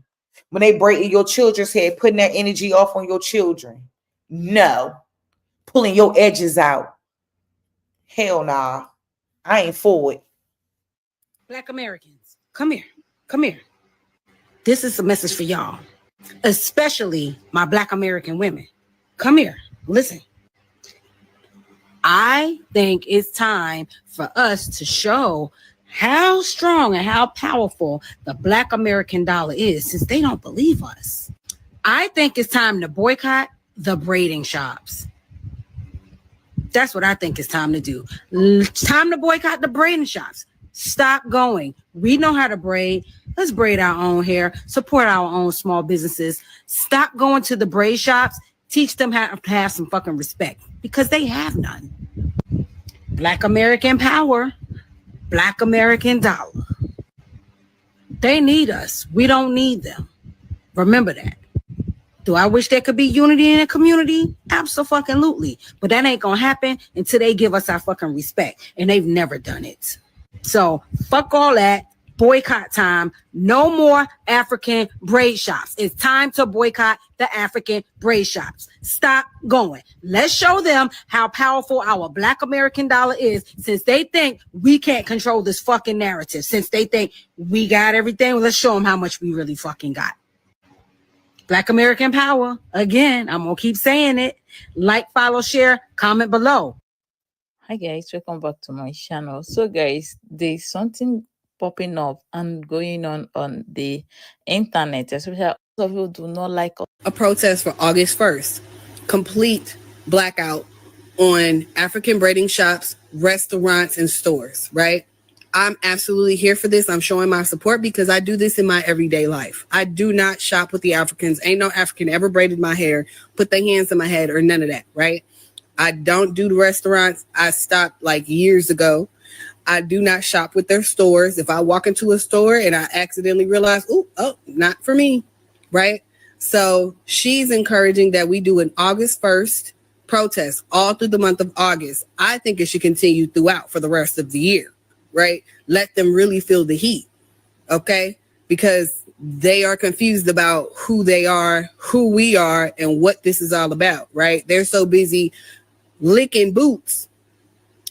Speaker 2: When they braid your children's hair, putting that energy off on your children. No. Pulling your edges out. Hell nah. I ain't for it.
Speaker 8: Black Americans, come here. Come here. This is a message for y'all. Especially my Black American women. Come here. Listen. I think it's time for us to show how strong and how powerful the Black American dollar is, since they don't believe us. I think it's time to boycott the braiding shops. That's what I think it's time to do. It's time to boycott the braiding shops. Stop going. We know how to braid. Let's braid our own hair, support our own small businesses. Stop going to the braid shops. Teach them how to have some fucking respect, because they have none. Black American power, Black American dollar. They need us. We don't need them. Remember that. Do I wish there could be unity in a community? Absolutely. But that ain't gonna happen until they give us our fucking respect. And they've never done it. So fuck all that. Boycott time. No more African braid shops. It's time to boycott the African braid shops. Stop going. Let's show them how powerful our Black American dollar is, since they think we can't control this fucking narrative. Since they think we got everything, let's show them how much we really fucking got. Black American power. Again, I'm going to keep saying it. Like, follow, share, comment below.
Speaker 12: Hi guys, welcome back to my channel. So guys, there's something popping up and going on the internet, especially a lot of people do not like
Speaker 8: a protest for August 1st. Complete blackout on African braiding shops, restaurants, and stores, right? I'm absolutely here for this. I'm showing my support because I do this in my everyday life. I do not shop with the Africans. Ain't no African ever braided my hair, put their hands in my head, or none of that, right? I don't do the restaurants. I stopped like years ago. I do not shop with their stores. If I walk into a store and I accidentally realize, not for me, right? So she's encouraging that we do an August 1st protest all through the month of August. I think it should continue throughout for the rest of the year, right? Let them really feel the heat, okay? Because they are confused about who they are, who we are, and what this is all about, right? They're so busy licking boots,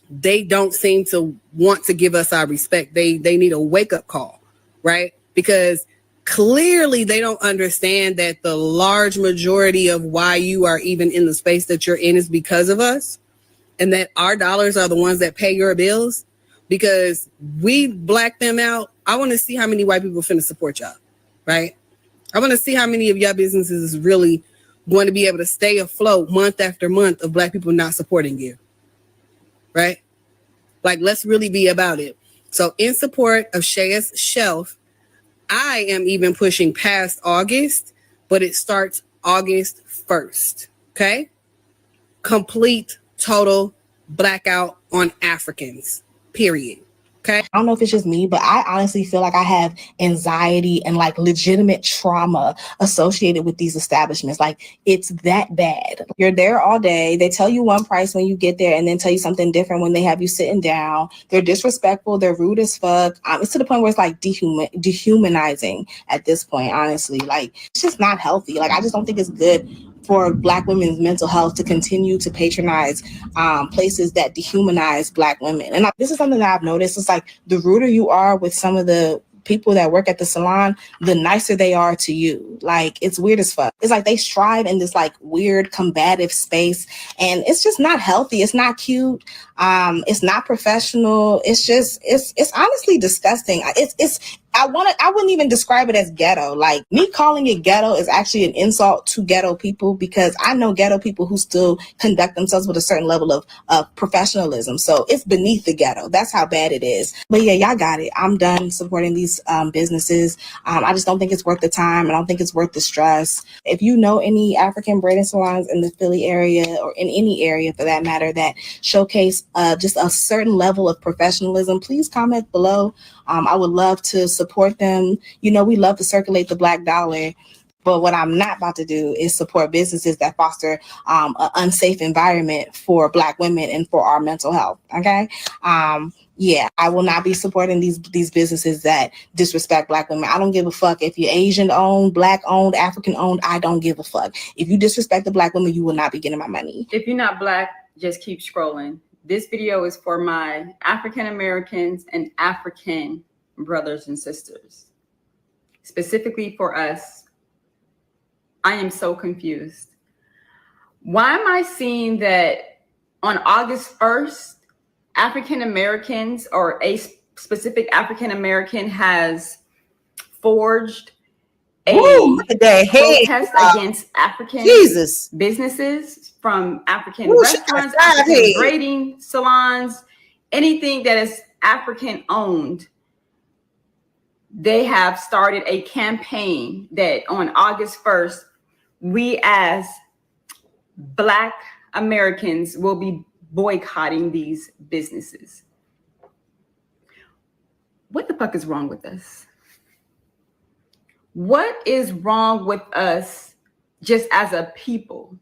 Speaker 8: they don't seem to want to give us our respect. They need a wake-up call, right? Because clearly they don't understand that the large majority of why you are even in the space that you're in is because of us, and that our dollars are the ones that pay your bills. Because we black them out. I want to see how many white people finna support y'all, right? I want to see how many of y'all businesses is really
Speaker 13: going to be able to stay afloat month after month of Black people not supporting you? Right? Like, let's really be about it. So in support of Shaya's shelf, I am even pushing past August, but it starts August 1st. Okay? Complete, total blackout on Africans. Period. Okay.
Speaker 14: I don't know if it's just me, but I honestly feel like I have anxiety and like legitimate trauma associated with these establishments. Like, it's that bad. You're there all day. They tell you one price when you get there and then tell you something different when they have you sitting down. They're disrespectful. They're rude as fuck. It's to the point where it's like dehumanizing at this point, honestly. Like, it's just not healthy. Like, I just don't think it's good for Black women's mental health to continue to patronize places that dehumanize Black women. And this is something that I've noticed. It's like the ruder you are with some of the people that work at the salon, the nicer they are to you. Like, it's weird as fuck. It's like they strive in this like weird combative space, and it's just not healthy. It's not cute. It's not professional. It's just, it's honestly disgusting. I wouldn't even describe it as ghetto. Like, me calling it ghetto is actually an insult to ghetto people, because I know ghetto people who still conduct themselves with a certain level of professionalism. So it's beneath the ghetto. That's how bad it is. But yeah, y'all got it. I'm done supporting these businesses. I just don't think it's worth the time. I don't think it's worth the stress. If you know any African braiding salons in the Philly area, or in any area for that matter, that showcase just a certain level of professionalism, please comment below. I would love to support them. You know, we love to circulate the Black dollar. But what I'm not about to do is support businesses that foster an unsafe environment for Black women and for our mental health. Okay. Yeah, I will not be supporting these businesses that disrespect Black women. I don't give a fuck if you're Asian owned, Black owned, African owned. I don't give a fuck. If you disrespect the Black women, you will not be getting my money.
Speaker 15: If you're not Black, just keep scrolling. This video is for my African Americans and African brothers and sisters. Specifically for us, I am so confused. Why am I seeing that on August 1st, African Americans, or a specific African American, has forged a protest against African businesses, from African restaurants, African braiding salons, anything that is African owned. They have started a campaign that on August 1st, we as Black Americans will be boycotting these businesses. What the fuck is wrong with us? What is wrong with us just as a people?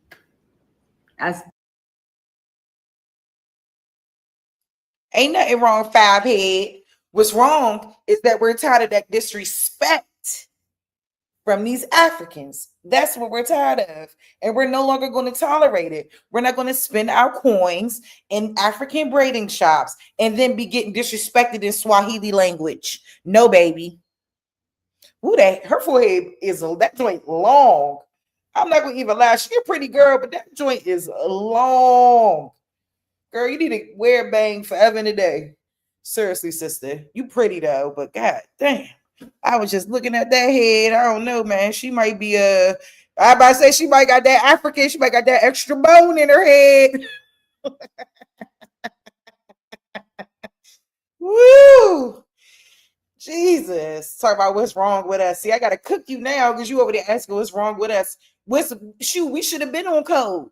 Speaker 2: Ain't nothing wrong, five head. What's wrong is that we're tired of that disrespect from these Africans. That's what we're tired of. And we're no longer going to tolerate it. We're not going to spend our coins in African braiding shops and then be getting disrespected in Swahili language. No, baby. Ooh, her forehead is, that joint long. I'm not going to even lie. She's a pretty girl, but that joint is long. Girl, you need to wear a bang forever and a day. Seriously, sister. You pretty though, but god damn. I was just looking at that head. I don't know, man. She might be I about to say she might got that African, she might got that extra bone in her head. Woo! Jesus. Talk about what's wrong with us. See, I gotta cook you now because you over there asking what's wrong with us. We should have been on code.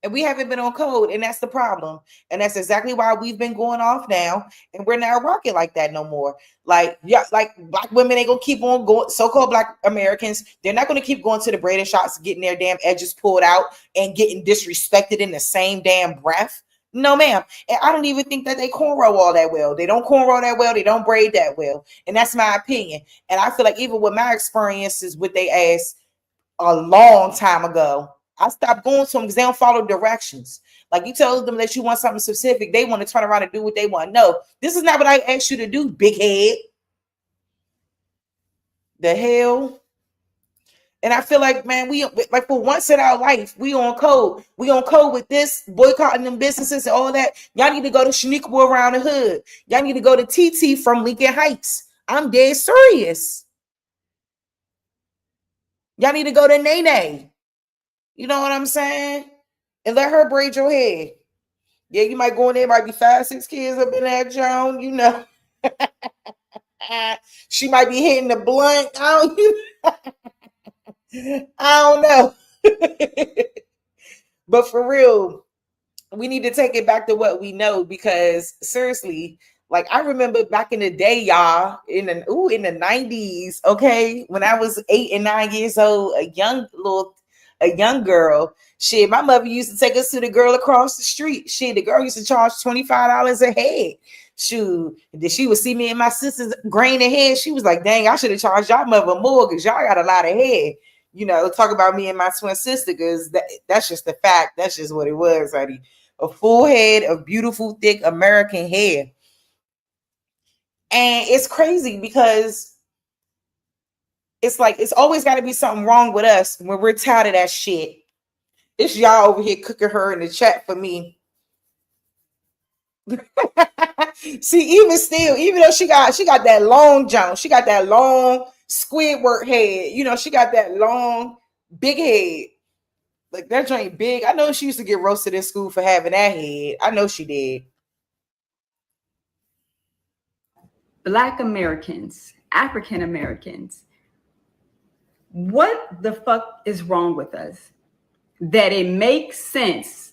Speaker 2: And we haven't been on code, and that's the problem. And that's exactly why we've been going off now, and we're not rocking like that no more. Like, yeah, like Black women ain't gonna keep on going, so-called Black Americans, they're not gonna keep going to the braiding shops, getting their damn edges pulled out and getting disrespected in the same damn breath. No, ma'am. And I don't even think that they cornrow all that well. They don't cornrow that well. They don't braid that well. And that's my opinion. And I feel like even with my experiences with they ass a long time ago, I stopped going to them because they don't follow directions. Like, you tell them that you want something specific, they want to turn around and do what they want. No, this is not what I asked you to do, big head. The hell? And I feel like, man, we like for once in our life, we on code. We on code with this, boycotting them businesses and all that. Y'all need to go to Shaniqua around the hood. Y'all need to go to TT from Lincoln Heights. I'm dead serious. Y'all need to go to Nene. You know what I'm saying? And let her braid your hair. Yeah, you might go in there, might be 5-6 kids up in that Joan, you know. She might be hitting the blunt. I don't know. But for real, we need to take it back to what we know, because seriously, like I remember back in the day, y'all, in the 90s, okay, when I was 8 and 9 years old, a young girl. Shit, my mother used to take us to the girl across the street. Shit, the girl used to charge $25 a head. Shoot, then she would see me and my sister's grain of hair. She was like, dang, I should have charged y'all mother more because y'all got a lot of hair. You know, talk about me and my twin sister, because that's just the fact. That's just what it was, honey. A full head of beautiful, thick American hair. And it's crazy because it's like it's always got to be something wrong with us when we're tired of that shit. It's y'all over here cooking her in the chat for me. See, even still, even though she got that long jump, she got that long Squidward head. You know, she got that long, big head. Like that joint big. I know she used to get roasted in school for having that head. I know she did.
Speaker 15: Black Americans, African Americans, what the fuck is wrong with us that it makes sense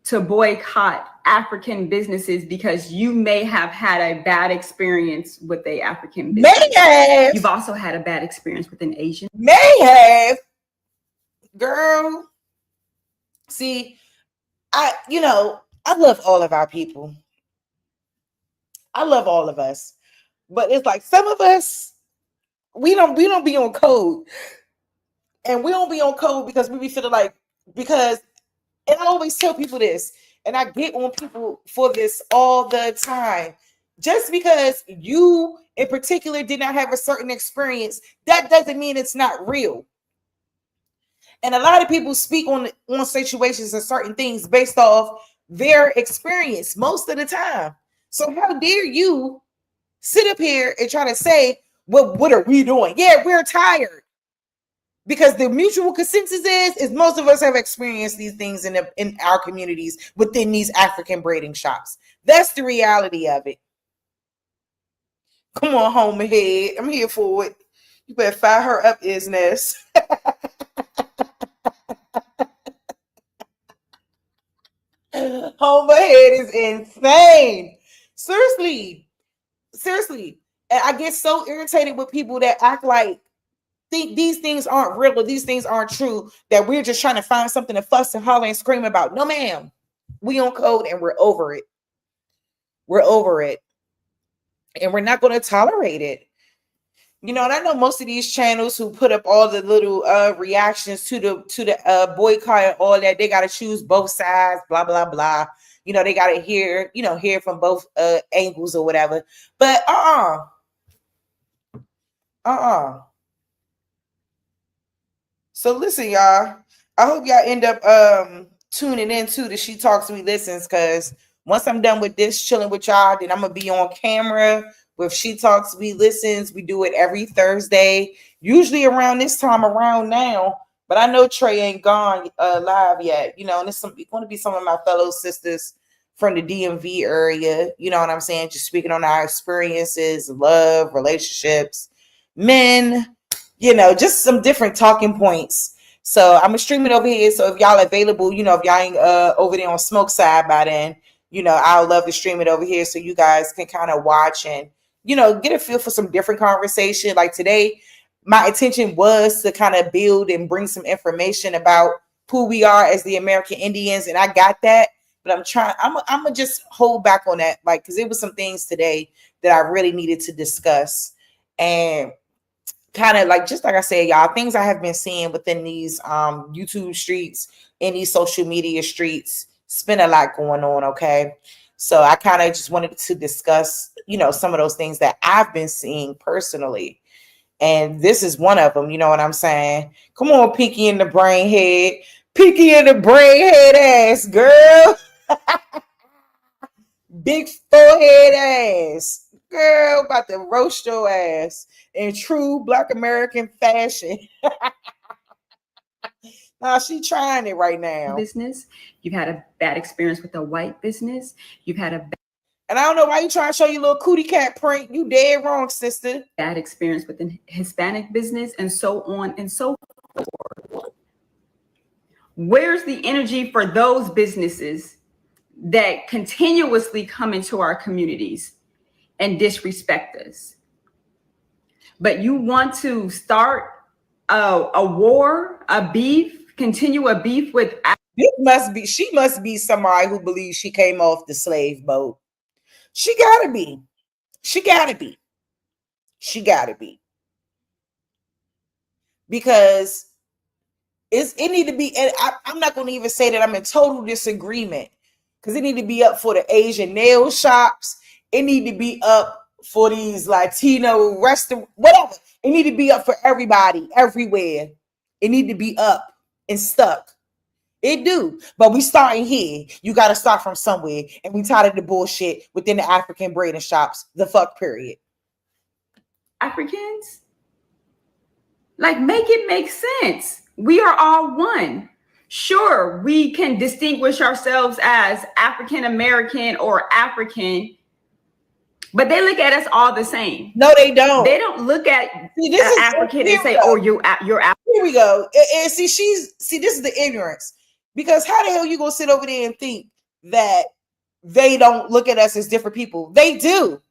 Speaker 15: to boycott African businesses because you may have had a bad experience with a African business?
Speaker 2: May have.
Speaker 15: You've also had a bad experience with an Asian.
Speaker 2: May have. Girl. See, I love all of our people. I love all of us. But it's like some of us, we don't be on code. And we don't be on code because we be feeling like, because, and I always tell people this, and I get on people for this all the time. Just because you in particular did not have a certain experience, that doesn't mean it's not real. And a lot of people speak on situations and certain things based off their experience most of the time. So how dare you sit up here and try to say, well, what are we doing? Yeah, we're tired. Because the mutual consensus is most of us have experienced these things in our communities within these African braiding shops. That's the reality of it. Come on, home ahead. I'm here for it. You better fire her up, Isness. Home ahead is insane. Seriously. And I get so irritated with people that act like think these things aren't real or these things aren't true, that we're just trying to find something to fuss and holler and scream about. No, ma'am. We on code and we're over it. We're over it. And we're not going to tolerate it. You know, and I know most of these channels who put up all the little reactions to the boycott and all that, they got to choose both sides, blah, blah, blah. You know, they got to hear from both angles or whatever. But So listen, y'all. I hope y'all end up tuning into the She Talks We Listens, because once I'm done with this, chilling with y'all, then I'm gonna be on camera with She Talks We Listens. We do it every Thursday, usually around this time around now. But I know Trey ain't gone live yet, you know, and it's going to be some of my fellow sisters from the DMV area. You know what I'm saying? Just speaking on our experiences, love, relationships, men. You know, just some different talking points. So I'm gonna stream it over here. So if y'all available, you know, if y'all ain't over there on Smoke Side by then, you know, I'll love to stream it over here so you guys can kind of watch and, you know, get a feel for some different conversation. Like today, my intention was to kind of build and bring some information about who we are as the American Indians, and I got that. But I'm gonna just hold back on that, like, because it was some things today that I really needed to discuss. And kind of like, just like I said, y'all, things I have been seeing within these YouTube streets, in these social media streets. It's been a lot going on, okay? So I kind of just wanted to discuss, you know, some of those things that I've been seeing personally. And this is one of them, you know what I'm saying? Come on, Pinky in the brain head. Pinky in the brain head ass, girl. Big forehead ass. Girl, about to roast your ass in true Black American fashion. She trying it right now.
Speaker 15: Business. You've had a bad experience with a white business. You've had a
Speaker 2: and I don't know why you trying to show your little cootie cat print. You dead wrong, sister.
Speaker 15: Bad experience with a Hispanic business, and so on and so forth. Where's the energy for those businesses that continuously come into our communities and disrespect us? But you want to start a war, a beef, continue a beef with.
Speaker 2: She must be somebody who believes she came off the slave boat. She gotta be. She gotta be. She gotta be. Because it need to be, and I'm not going to even say that I'm in total disagreement, because it need to be up for the Asian nail shops. It need to be up for these Latino restaurants, whatever. It need to be up for everybody, everywhere. It need to be up and stuck. It do. But we starting here. You got to start from somewhere. And we tired of the bullshit within the African braiding shops. The fuck period.
Speaker 15: Africans? Make it make sense. We are all one. Sure, we can distinguish ourselves as African American or African, but they look at us all the same.
Speaker 2: No, they don't.
Speaker 15: They don't look at African and say, "Oh, you're African."
Speaker 2: Here we go. And see, this is the ignorance. Because how the hell you gonna sit over there and think that they don't look at us as different people? They do.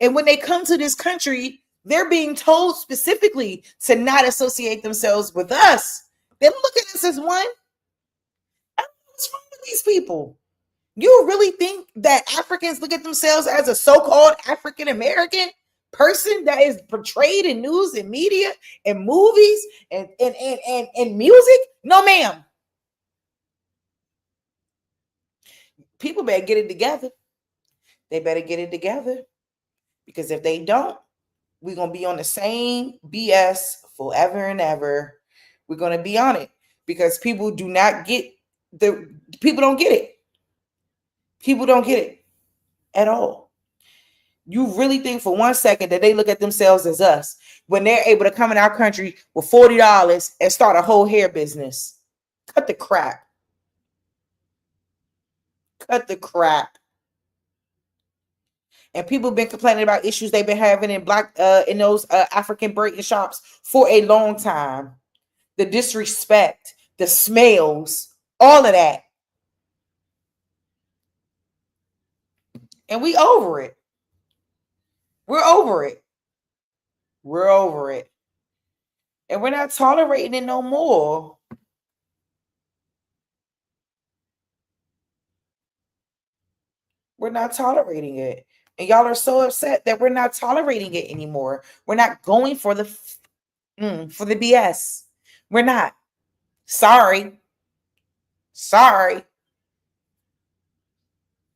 Speaker 2: And when they come to this country, they're being told specifically to not associate themselves with us. They don't look at us as one. What's wrong with these people? You really think that Africans look at themselves as a so-called African American person that is portrayed in news and media and movies and music? No, ma'am. People better get it together. They better get it together. Because if they don't, we're going to be on the same BS forever and ever. We're going to be on it because people do not get people don't get it. People don't get it at all. You really think for 1 second that they look at themselves as us when they're able to come in our country with $40 and start a whole hair business? Cut the crap. Cut the crap. And people have been complaining about issues they've been having in those African braiding shops for a long time. The disrespect, the smells, all of that. And we over it. We're over it. We're over it. And we're not tolerating it no more. We're not tolerating it. And y'all are so upset that we're not tolerating it anymore. We're not going for the BS. We're not. Sorry.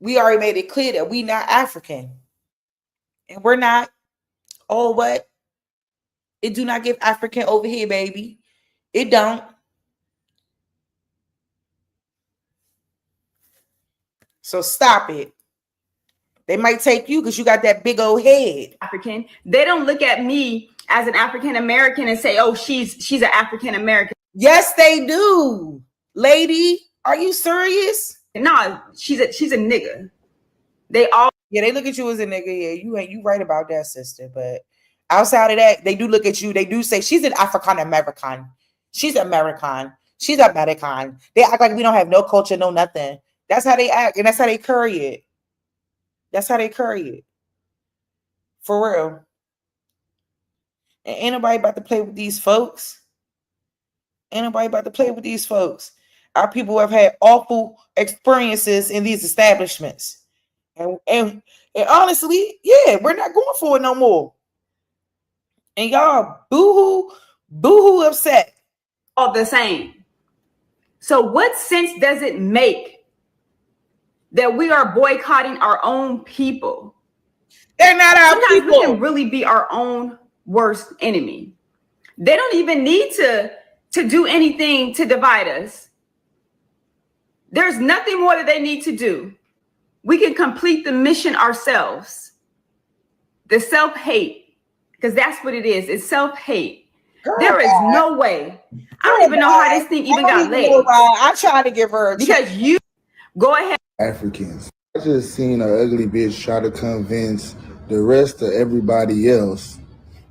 Speaker 2: We already made it clear that we not African. And we're not. Oh, what? It do not give African over here, baby. It don't. So stop it. They might take you because you got that big old head.
Speaker 15: African. They don't look at me as an African American and say, "Oh, she's an African American."
Speaker 2: Yes, they do. Lady, are you serious?
Speaker 15: No, she's a nigga. They all
Speaker 2: they look at you as a nigga. Yeah, you right about that, sister. But outside of that, they do look at you. They do say she's an African American. She's American. She's American. They act like we don't have no culture, no nothing. That's how they act, and that's how they carry it. That's how they carry it. For real. And ain't nobody about to play with these folks. Ain't nobody about to play with these folks. Our people have had awful experiences in these establishments. And honestly, yeah, we're not going for it no more. And y'all boo-hoo upset.
Speaker 15: all the same. So what sense does it make that we are boycotting our own people?
Speaker 2: They're not our
Speaker 15: Sometimes
Speaker 2: people.
Speaker 15: we can really be our own worst enemy. They don't even need to do anything to divide us. There's nothing more that they need to do. We can complete the mission ourselves. The self-hate, because that's what it is. It's self-hate. There is no way. I don't even know how this thing even got legs.
Speaker 2: I tried to give her a
Speaker 15: because you go ahead.
Speaker 16: Africans. I just seen an ugly bitch try to convince the rest of everybody else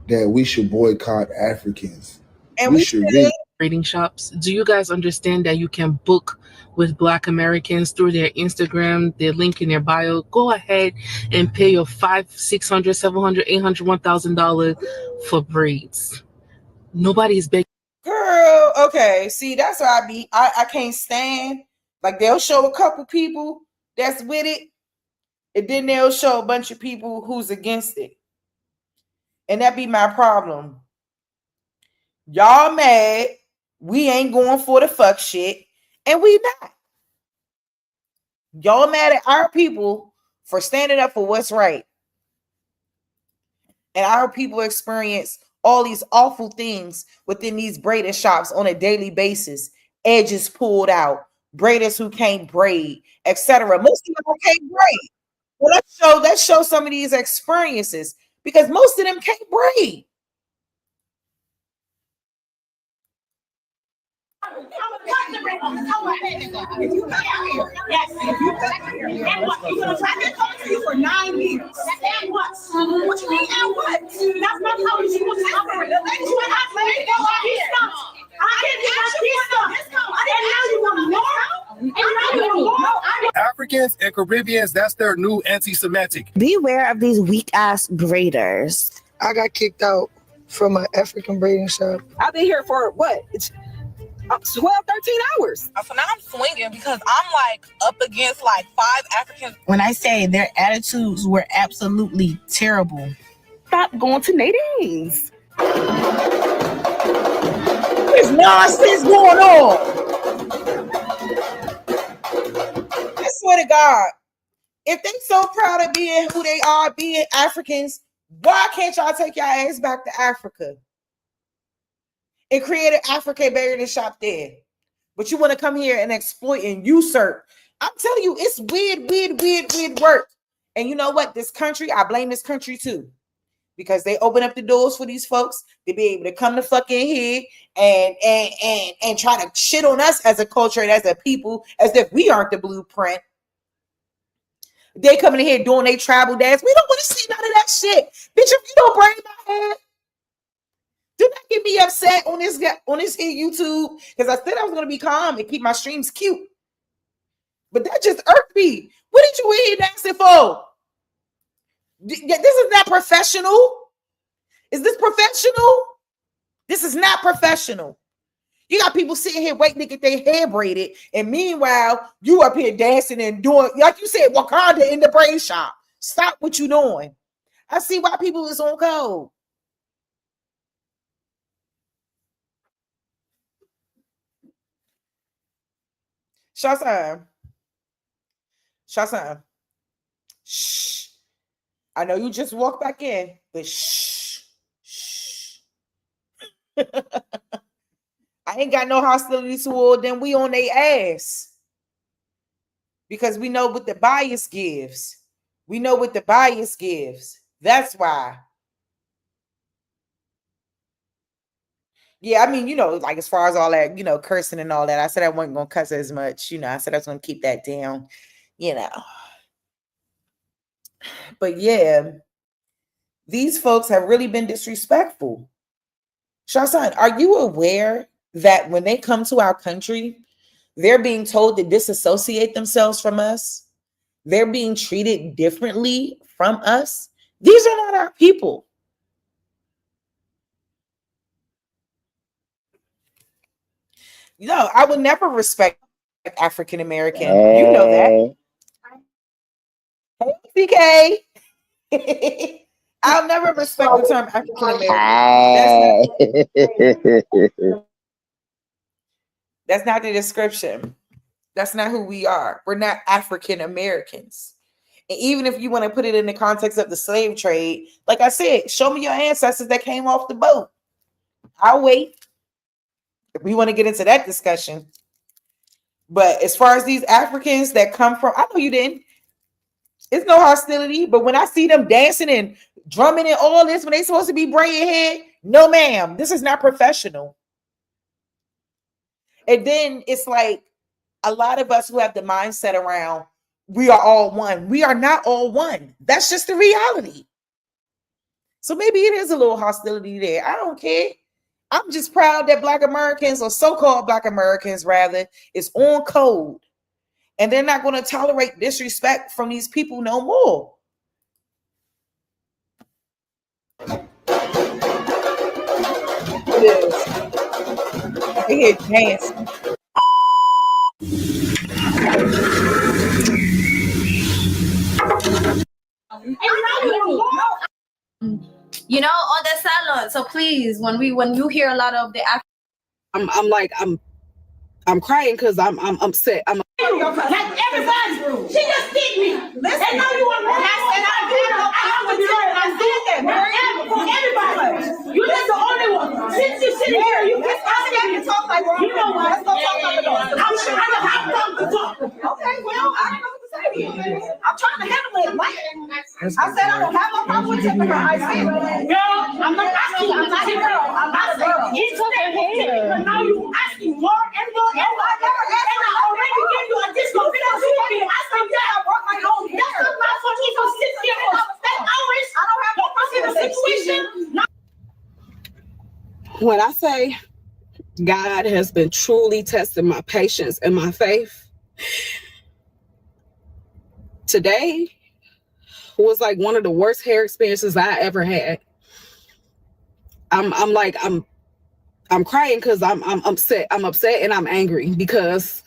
Speaker 16: that we should boycott Africans.
Speaker 2: And we
Speaker 16: should really.
Speaker 18: Braiding shops. Do you guys understand that you can book with Black Americans through their Instagram, their link in their bio? Go ahead and pay your $500, $600, $700, $800, $1,000 for braids. Nobody's begging.
Speaker 2: Girl, okay. See, that's why I can't stand. Like, they'll show a couple people that's with it, and then they'll show a bunch of people who's against it. And that be my problem. Y'all mad, we ain't going for the fuck shit, and we not. Y'all mad at our people for standing up for what's right. And our people experience all these awful things within these braiding shops on a daily basis. Edges pulled out, braiders who can't braid, etc. Most of them can't braid. Well, let's show some of these experiences, because most of them can't braid.
Speaker 21: If you cut out here, yes, if you cut out here, and what? You're gonna try to talk to you for 9 years. And what? What you mean, and what? That's not how you was operate. Let me go out here.
Speaker 22: Africans and Caribbeans, that's their new anti-Semitic.
Speaker 14: Beware of these weak ass braiders.
Speaker 23: I got kicked out from an African braiding shop.
Speaker 25: I've been here for what? It's 12, 13 hours.
Speaker 27: So now I'm swinging because I'm like up against like 5 Africans.
Speaker 14: When I say their attitudes were absolutely terrible.
Speaker 25: Stop going to Nadine's.
Speaker 2: There's nonsense going on. I swear to God, if they so proud of being who they are, being Africans, why can't y'all take your ass back to Africa and create an African braiding shop there? But you want to come here and exploit and usurp. I'm telling you, it's weird work. And you know what? This country, I blame this country too. Because they open up the doors for these folks to be able to come to fucking here and try to shit on us as a culture and as a people, as if we aren't the blueprint. They coming in here doing their tribal dance. We don't want to see none of that shit. Bitch, if you don't braid my hair, do not get me upset on this here YouTube, because I said I was gonna be calm and keep my streams cute. But that just irked me. What did you here dancing for? This is not professional. Is this professional? This is not professional. You got people sitting here waiting to get their hair braided, and meanwhile, you up here dancing and doing, like you said, Wakanda in the braid shop. Stop what you doing. I see why people is on code. Shasam. Shh. I know you just walked back in, but shh. I ain't got no hostility toward them. We on their ass. Because we know what the bias gives. That's why. Yeah, I mean, like as far as all that, cursing and all that, I said I wasn't going to cuss as much. I said I was going to keep that down, But yeah, these folks have really been disrespectful. Shashan, are you aware that when they come to our country, they're being told to disassociate themselves from us? They're being treated differently from us. These are not our people. I would never respect African American. You know that. Hey, CK. I'll never respect the term African American. That's not the description. That's not who we are. We're not African Americans. And even if you want to put it in the context of the slave trade, like I said, show me your ancestors that came off the boat. I'll wait. If we want to get into that discussion. But as far as these Africans that come from, I know you didn't. It's no hostility, but when I see them dancing and drumming and all this, when they supposed to be braiding hair, No, ma'am, this is not professional. And then it's like a lot of us who have the mindset around we are all one. We are not all one. That's just the reality. So maybe it is a little hostility there. I don't care. I'm just proud that Black Americans, or so-called Black Americans rather, is on code. And they're not going to tolerate disrespect from these people no more. It is. They hear dance.
Speaker 1: You know, on the salon. So please, when you hear a lot of the
Speaker 13: I'm crying because I'm upset.
Speaker 21: Like everybody, she just hit me. Listen, and now you want to everybody. You just the only one. Since you sit here, you just asking to talk like you know what? Let's go talk like adults. I'm sure I don't have time to talk. Okay, well, I don't know what to say to you. I'm trying to handle it. What? I said I don't have no problem with tipping her. I said, girl, I'm not asking. I'm not a girl. I'm not a girl. You took her hair. But now you asking more and more and more. And I already gave you a discount because you want me to ask me that I brought my own hair. That's not for me to sit here for 10 hours. I don't have no problem in the situation.
Speaker 13: When I say God has been truly testing my patience and my faith, today was like one of the worst hair experiences I ever had. I'm crying because I'm upset. I'm upset and I'm angry because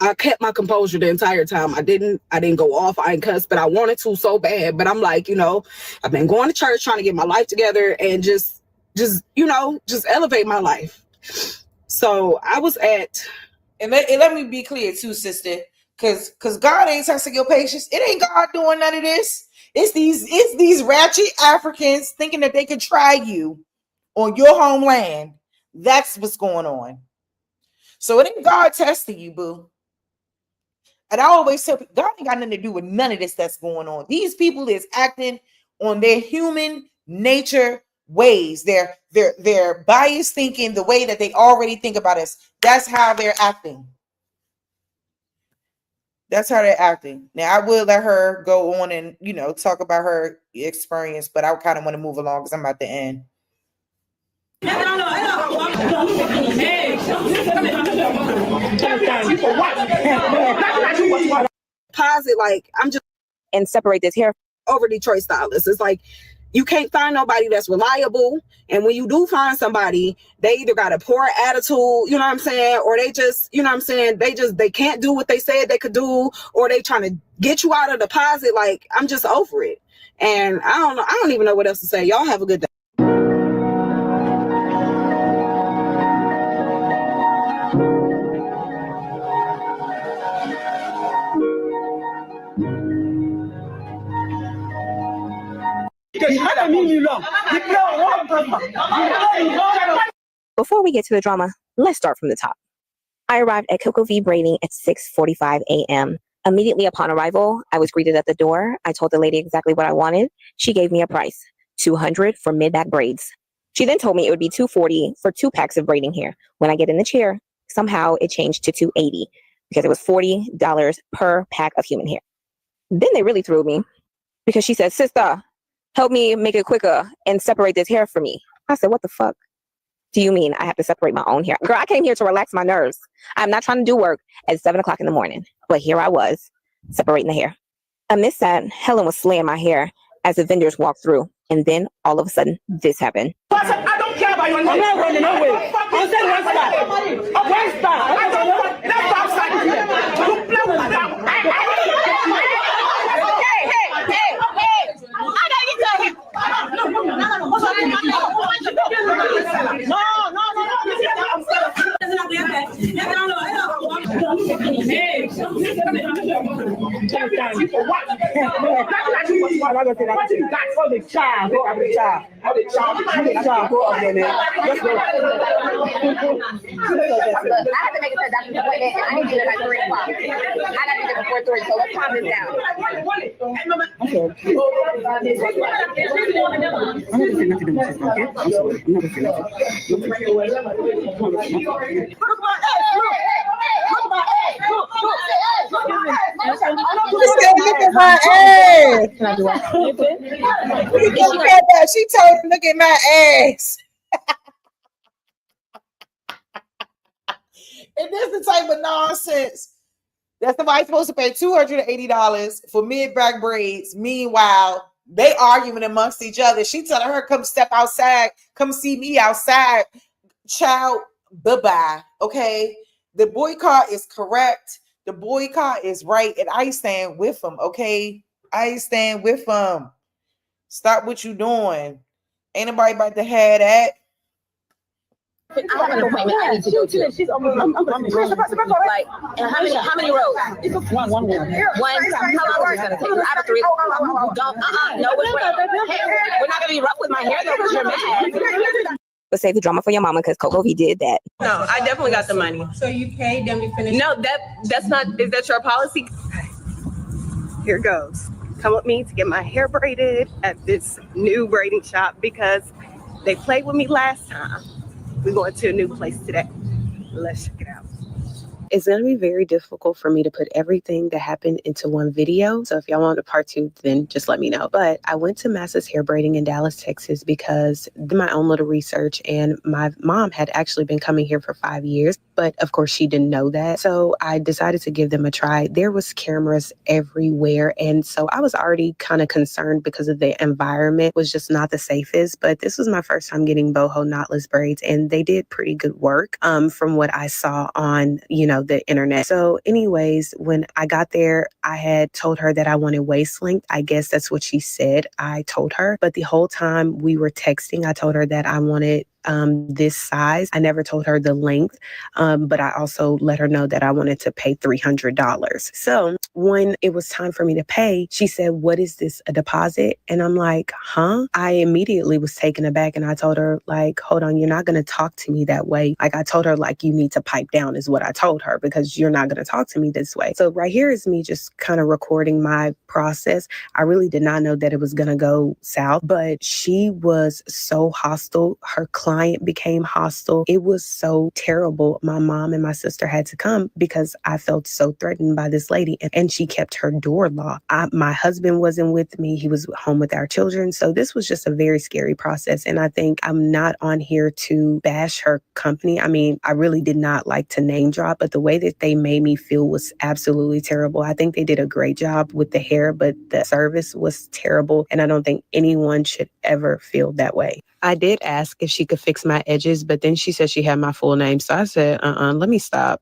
Speaker 13: I kept my composure the entire time. I didn't go off. I didn't cuss, but I wanted to so bad. But I'm like, I've been going to church trying to get my life together and just elevate my life. So I was at,
Speaker 2: and let me be clear too, sister, because God ain't testing your patience. It ain't God doing none of this. It's these ratchet Africans thinking that they can try you on your homeland. That's what's going on. So it ain't God testing you, boo. And I always tell people, God ain't got nothing to do with none of this that's going on. These people is acting on their human nature ways. Their biased thinking, the way that they already think about us. That's how they're acting. That's how they're acting. Now, I will let her go on and, talk about her experience, but I kind of want to move along because I'm at the end.
Speaker 13: Posit, like, I'm just and separate this hair over Detroit stylists. It's like you can't find nobody that's reliable, and when you do find somebody, they either got a poor attitude, you know what I'm saying, or they just, you know what I'm saying, they can't do what they said they could do, or they trying to get you out of the deposit. Like, I'm just over it, and I don't even know what else to say. Y'all have a good day.
Speaker 3: Before we get to the drama, let's start from the top. I arrived at Coco V Braiding at 6:45 a.m. Immediately upon arrival, I was greeted at the door. I told the lady exactly what I wanted. She gave me a price, $200 for mid-back braids. She then told me it would be $240 for 2 packs of braiding hair. When I get in the chair, somehow it changed to $280 because it was $40 per pack of human hair. Then they really threw me because she said, "Sister, help me make it quicker and separate this hair for me." I said, "What the fuck do you mean I have to separate my own hair?" Girl, I came here to relax my nerves. I'm not trying to do work at 7 o'clock in the morning. But here I was, separating the hair. Amidst that, Helen was slaying my hair as the vendors walked through. And then, all of a sudden, this happened.
Speaker 21: I don't care about your name. I'm not running away. I said one star. One star. That's outside here. You play with that. Hey. I gotta get to him.
Speaker 3: I had to make a doctor's appointment, and I need to do it at 3 o'clock. I got to do it before 3, so let's calm this down.
Speaker 2: Look at my ass. She told him, look at my ass. And this the type of nonsense that somebody's supposed to pay $280 for mid-back braids. Meanwhile, they arguing amongst each other. She telling her, come step outside, come see me outside. Child, bye-bye. Okay. The boycott is correct. The boycott is right. And I stand with them. Okay. I stand with them. Stop what you doing. Ain't nobody about to have that.
Speaker 4: I have an appointment I need to go to. She's like, and how many rows? One. How long is it gonna take? I have 3. No, we're not gonna be rough with my hair though, because you're mad.
Speaker 3: But save the drama for your mama, because Coco V did that.
Speaker 4: No, I definitely got the money.
Speaker 6: So you paid them to finish?
Speaker 4: No, that's not. Is that your policy? Here goes. Come with me to get my hair braided at this new braiding shop because they played with me last time. We're going to a new place today. Let's check it out.
Speaker 3: It's going to be very difficult for me to put everything that happened into one video. So if y'all want a part 2, then just let me know. But I went to Massa's Hair Braiding in Dallas, Texas, because did my own little research, and my mom had actually been coming here for 5 years. But of course, she didn't know that. So I decided to give them a try. There was cameras everywhere. And so I was already kind of concerned because of the environment was just not the safest. But this was my first time getting boho knotless braids, and they did pretty good work from what I saw on, the internet. So anyways, when I got there, I had told her that I wanted waist length. I guess that's what she said. I told her, but the whole time we were texting, I told her that I wanted this size. I never told her the length, but I also let her know that I wanted to pay $300. So when it was time for me to pay, she said, "What is this, a deposit?" And I'm like, huh? I immediately was taken aback, and I told her, like, hold on, you're not going to talk to me that way. Like, I told her, like, you need to pipe down is what I told her, because you're not going to talk to me this way. So right here is me just kind of recording my process. I really did not know that it was going to go south, but she was so hostile. Her client became hostile. It was so terrible. My mom and my sister had to come because I felt so threatened by this lady, and she kept her door locked. My husband wasn't with me. He was home with our children. So this was just a very scary process. And I think I'm not on here to bash her company. I mean, I really did not like to name drop, but the way that they made me feel was absolutely terrible. I think they did a great job with the hair, but the service was terrible. And I don't think anyone should ever feel that way. I did ask if she could fix my edges, but then she said she had my full name. So I said, let me stop.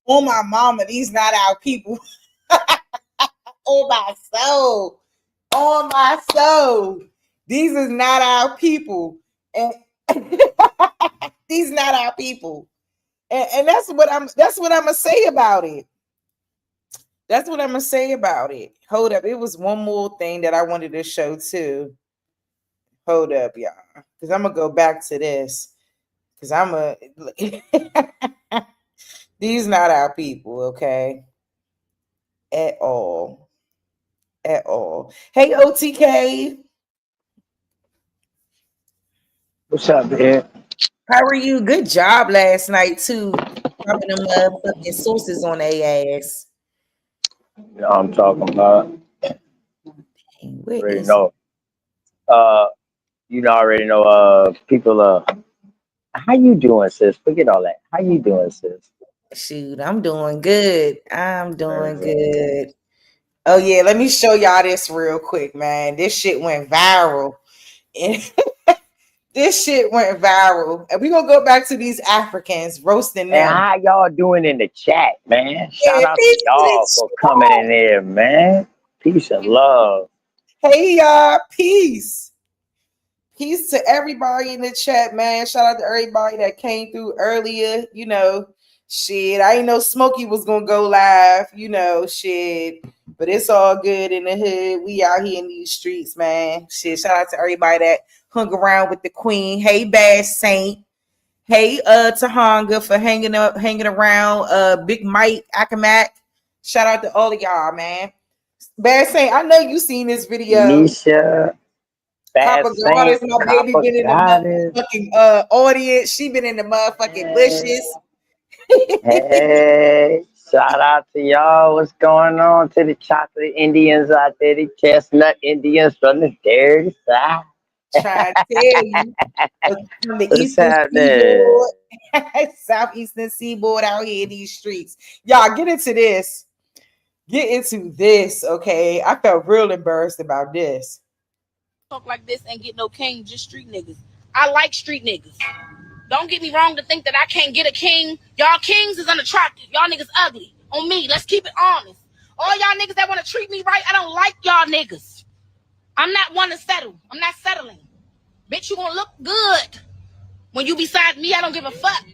Speaker 2: Oh, my mama, these not our people. Oh, my soul. On my soul, these is not our people, and these not our people, and that's what I'm gonna say about it. That's what I'm gonna say about it. Hold up, it was one more thing that I wanted to show too. Hold up, y'all, because I'm gonna go back to this, because these not our people, okay, at all. At all. Hey, OTK.
Speaker 7: What's up, man?
Speaker 2: How are you? Good job last night, too. Dropping them motherfucking sources on their ass.
Speaker 7: You know what I'm talking about. Already know. Already know, people, how you doing, sis? Forget all that. How you doing, sis?
Speaker 2: Shoot, I'm doing good. I'm doing good. Oh, yeah, let me show y'all this real quick, man. This shit went viral. This shit went viral. And we're going to go back to these Africans roasting them.
Speaker 7: And how y'all doing in the chat, man? Shout out to y'all for coming in there, man. Peace and love.
Speaker 2: Hey, y'all. Peace. Peace to everybody in the chat, man. Shout out to everybody that came through earlier. Shit, I didn't know Smokey was going to go live. Shit. But it's all good in the hood. We out here in these streets, man. Shit, shout out to everybody that hung around with the queen. Hey, Bad Saint. Hey, Tahanga for hanging around. Big Mike, Akamak. Shout out to all of y'all, man. Bad Saint, I know you seen this video.
Speaker 7: Nisha, Bad
Speaker 2: Copper
Speaker 7: Saint,
Speaker 2: Goddess, my baby
Speaker 7: Copper
Speaker 2: been in the
Speaker 7: Goddess.
Speaker 2: motherfucking audience. She been in the motherfucking bushes.
Speaker 7: Hey, shout out to y'all. What's going on to the chocolate Indians out there, the chestnut Indians from the dirty side?
Speaker 2: Trying to tell you. From the
Speaker 7: What's
Speaker 2: eastern
Speaker 7: happening?
Speaker 2: seaboard, southeastern seaboard out here in these streets. Y'all get into this. Get into this, okay? I felt real embarrassed about this.
Speaker 6: Talk like this and get no king, just street niggas. I like street niggas. Don't get me wrong to think that I can't get a king. Y'all kings is unattractive. Y'all niggas ugly. On me, let's keep it honest. All y'all niggas that want to treat me right, I don't like y'all niggas. I'm not one to settle. I'm not settling. Bitch, you gonna look good. When you beside me, I don't give a fuck.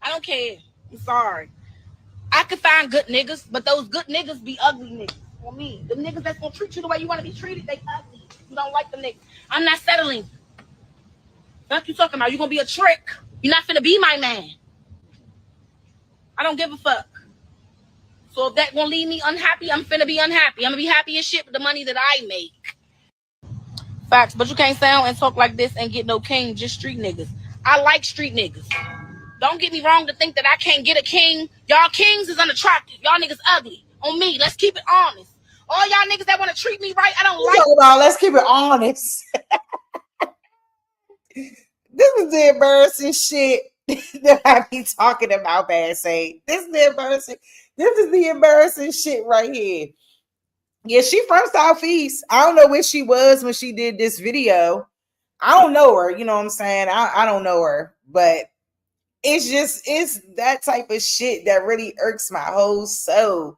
Speaker 6: I don't care. I'm sorry. I could find good niggas, but those good niggas be ugly niggas. For me, the niggas that's gonna treat you the way you want to be treated, they ugly. You don't like them niggas. I'm not settling. What you talking about? You gonna be a trick. You're not finna be my man. I don't give a fuck. So if that gonna leave me unhappy, I'm finna be unhappy. I'm gonna be happy as shit with the money that I make. Facts, but you can't sound and talk like this and get no king, just street niggas. I like street niggas. Don't get me wrong to think that I can't get a king. Y'all kings is unattractive. Y'all niggas ugly. On me, let's keep it honest. All y'all niggas that want to treat me right, I don't like.
Speaker 2: About, let's keep it honest. This is the embarrassing shit that I be talking about, Bad Saint. This is the embarrassing shit right here. Yeah, she from Southeast. I don't know where she was when she did this video. I don't know her, you know what I'm saying? I don't know her, but it's that type of shit that really irks my whole soul.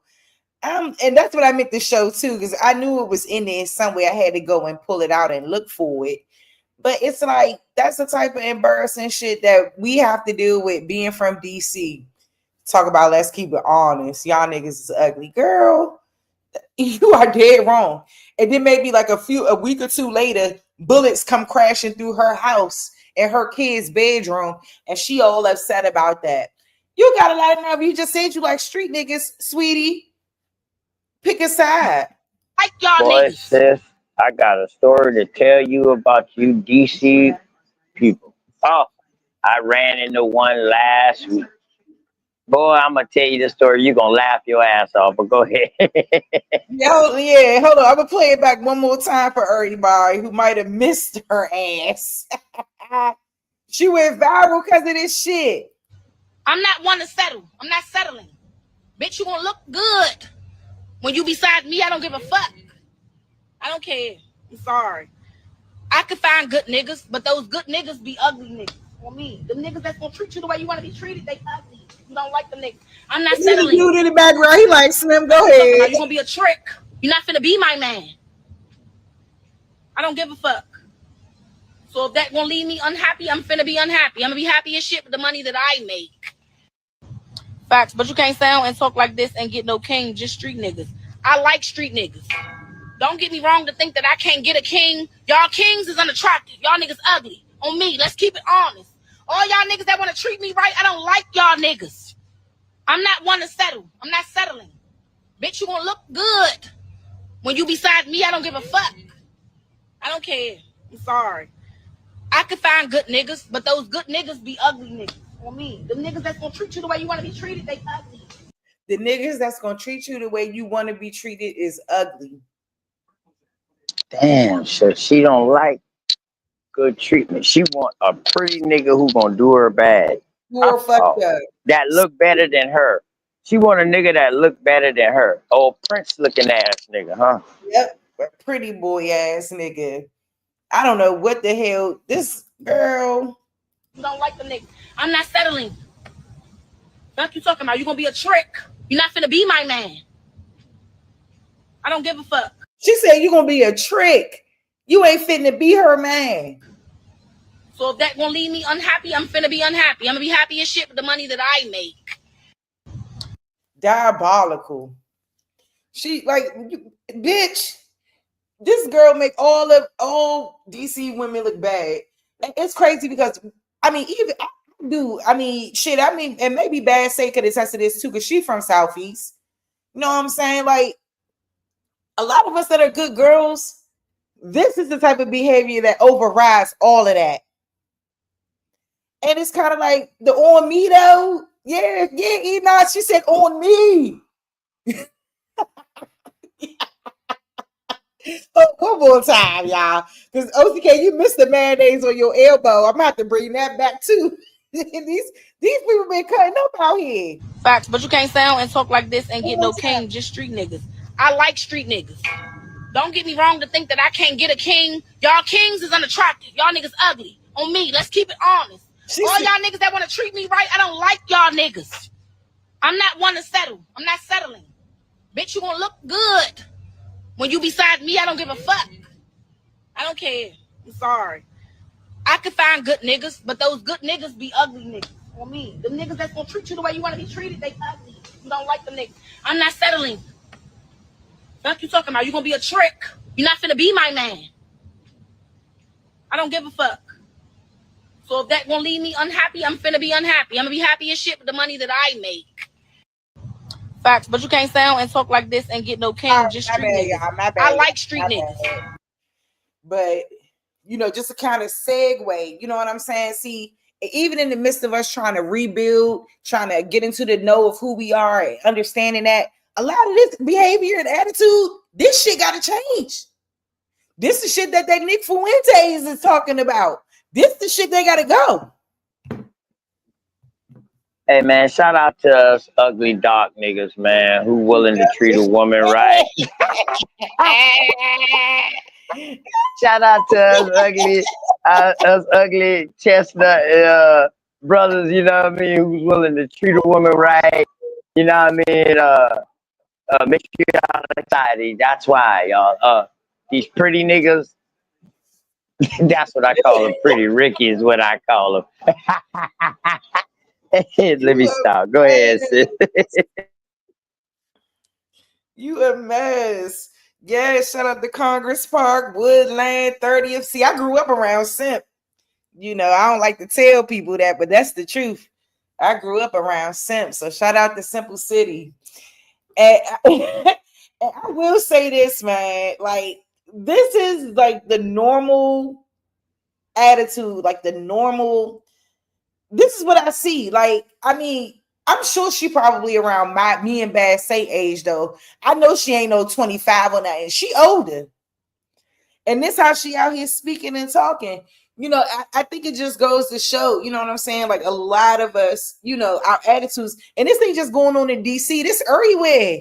Speaker 2: And that's what I meant to show too, because I knew it was in there somewhere. I had to go and pull it out and look for it. But it's like, that's the type of embarrassing shit that we have to deal with being from DC. Talk about, let's keep it honest. Y'all niggas is ugly. Girl, you are dead wrong. And then maybe like a week or two later, bullets come crashing through her house and her kid's bedroom, and she all upset about that. You gotta let her know. You just said you like street niggas, sweetie. Pick a side.
Speaker 6: Like y'all
Speaker 7: Boy,
Speaker 6: niggas.
Speaker 7: sis, I got a story to tell you about you DC people. Oh, I ran into one last week. Boy, I'm going to tell you this story. You're going to laugh your ass off, but go ahead.
Speaker 2: Yeah, hold on. I'm going to play it back one more time for everybody who might have missed her ass. She went viral because of this shit.
Speaker 6: I'm not one to settle. I'm not settling. Bitch, you gonna look good. When you beside me, I don't give a fuck. I don't care. I'm sorry. I could find good niggas, but those good niggas be ugly niggas. For me, the niggas that's gonna treat you the way you want to be treated, they ugly. You don't like them niggas. I'm not settling.
Speaker 2: Dude in the background, he like, Slim, go ahead.
Speaker 6: You gonna be a trick. You're not finna be my man. I don't give a fuck. So if that gonna leave me unhappy, I'm finna be unhappy. I'm gonna be happy as shit with the money that I make. Facts, but you can't sound and talk like this and get no king, just street niggas. I like street niggas. Don't get me wrong to think that I can't get a king. Y'all kings is unattractive. Y'all niggas ugly. On me, let's keep it honest. All y'all niggas that want to treat me right, I don't like y'all niggas. I'm not one to settle. I'm not settling. Bitch, you gonna look good. When you beside me, I don't give a fuck. I don't care. I'm sorry. I could find good niggas, but those good niggas be ugly niggas. For me, the niggas that's gonna treat you the way you want to be treated, they ugly.
Speaker 2: The niggas that's gonna treat you the way you want to be treated is ugly.
Speaker 7: Damn, so she don't like good treatment. She want a pretty nigga who gonna do her bad.
Speaker 2: You're fucked up.
Speaker 7: That look better than her. She want a nigga that look better than her. Oh, Prince looking ass nigga, huh?
Speaker 2: Yep, a pretty boy ass nigga. I don't know what the hell this girl.
Speaker 6: You don't like them niggas. I'm not settling. What you talking about? You gonna be a trick. You're not finna be my man. I don't give a fuck.
Speaker 2: She said you gonna be a trick. You ain't fitting to be her man.
Speaker 6: So if that gonna leave me unhappy, I'm finna be unhappy. I'm gonna be happy as shit with the money that I make.
Speaker 2: Diabolical. She like, bitch. This girl make all DC women look bad. And it's crazy because I mean, shit. I mean, and maybe bad say could attest to this too, because she from Southeast. You know what I'm saying? Like, a lot of us that are good girls, this is the type of behavior that overrides all of that. And it's kind of like the on me though. Yeah, Enoch. She said on me. One more time, y'all. Because OCK, you missed the mayonnaise on your elbow. I'm gonna have to bring that back too. these people been cutting up out here.
Speaker 6: Facts, but you can't sound and talk like this and get no king, just street niggas. I like street niggas. Don't get me wrong to think that I can't get a king. Y'all kings is unattractive. Y'all niggas ugly. On me, let's keep it honest. All y'all niggas that want to treat me right, I don't like y'all niggas. I'm not one to settle. I'm not settling. Bitch, you gonna look good. When you beside me, I don't give a fuck. I don't care. I'm sorry. I could find good niggas, but those good niggas be ugly niggas. On me. The niggas that's gonna treat you the way you want to be treated, they ugly. You don't like them niggas. I'm not settling. What you talking about? You gonna be a trick. You're not finna be my man. I don't give a fuck. So if that gonna leave me unhappy, I'm finna be unhappy. I'm gonna be happy as shit with the money that I make. Facts, but you can't sound and talk like this and get no king, just street niggas. I like street niggas.
Speaker 2: But, you know, just to kind of segue, you know what I'm saying? See, even in the midst of us trying to rebuild, trying to get into the know of who we are and understanding that a lot of this behavior and attitude, this shit got to change. This is shit that Nick Fuentes is talking about. This the shit they got to go.
Speaker 7: Hey man, shout out to us ugly dark niggas, man, who willing to treat a woman right. Shout out to us ugly chestnut brothers, you know what I mean, who's willing to treat a woman right. You know what I mean? Make sure you're out of society. That's why, y'all. These pretty niggas, that's what I call them. Pretty Ricky is what I call them. Let me stop. Go ahead, sis.
Speaker 2: You a mess. Yeah, shout out to Congress Park, Woodland, 30th. See, I grew up around Simp. You know, I don't like to tell people that, but that's the truth. I grew up around Simp. So shout out to Simple City. And I will say this, man. Like, this is like the normal attitude, like the normal. This is what I see. Like, I mean, I'm sure she probably around me and Bad Say age though. I know she ain't no 25 or nothing. She older. And this how she out here speaking and talking. You know, I think it just goes to show, you know what I'm saying? Like a lot of us, you know, our attitudes, and this ain't just going on in DC, this everywhere.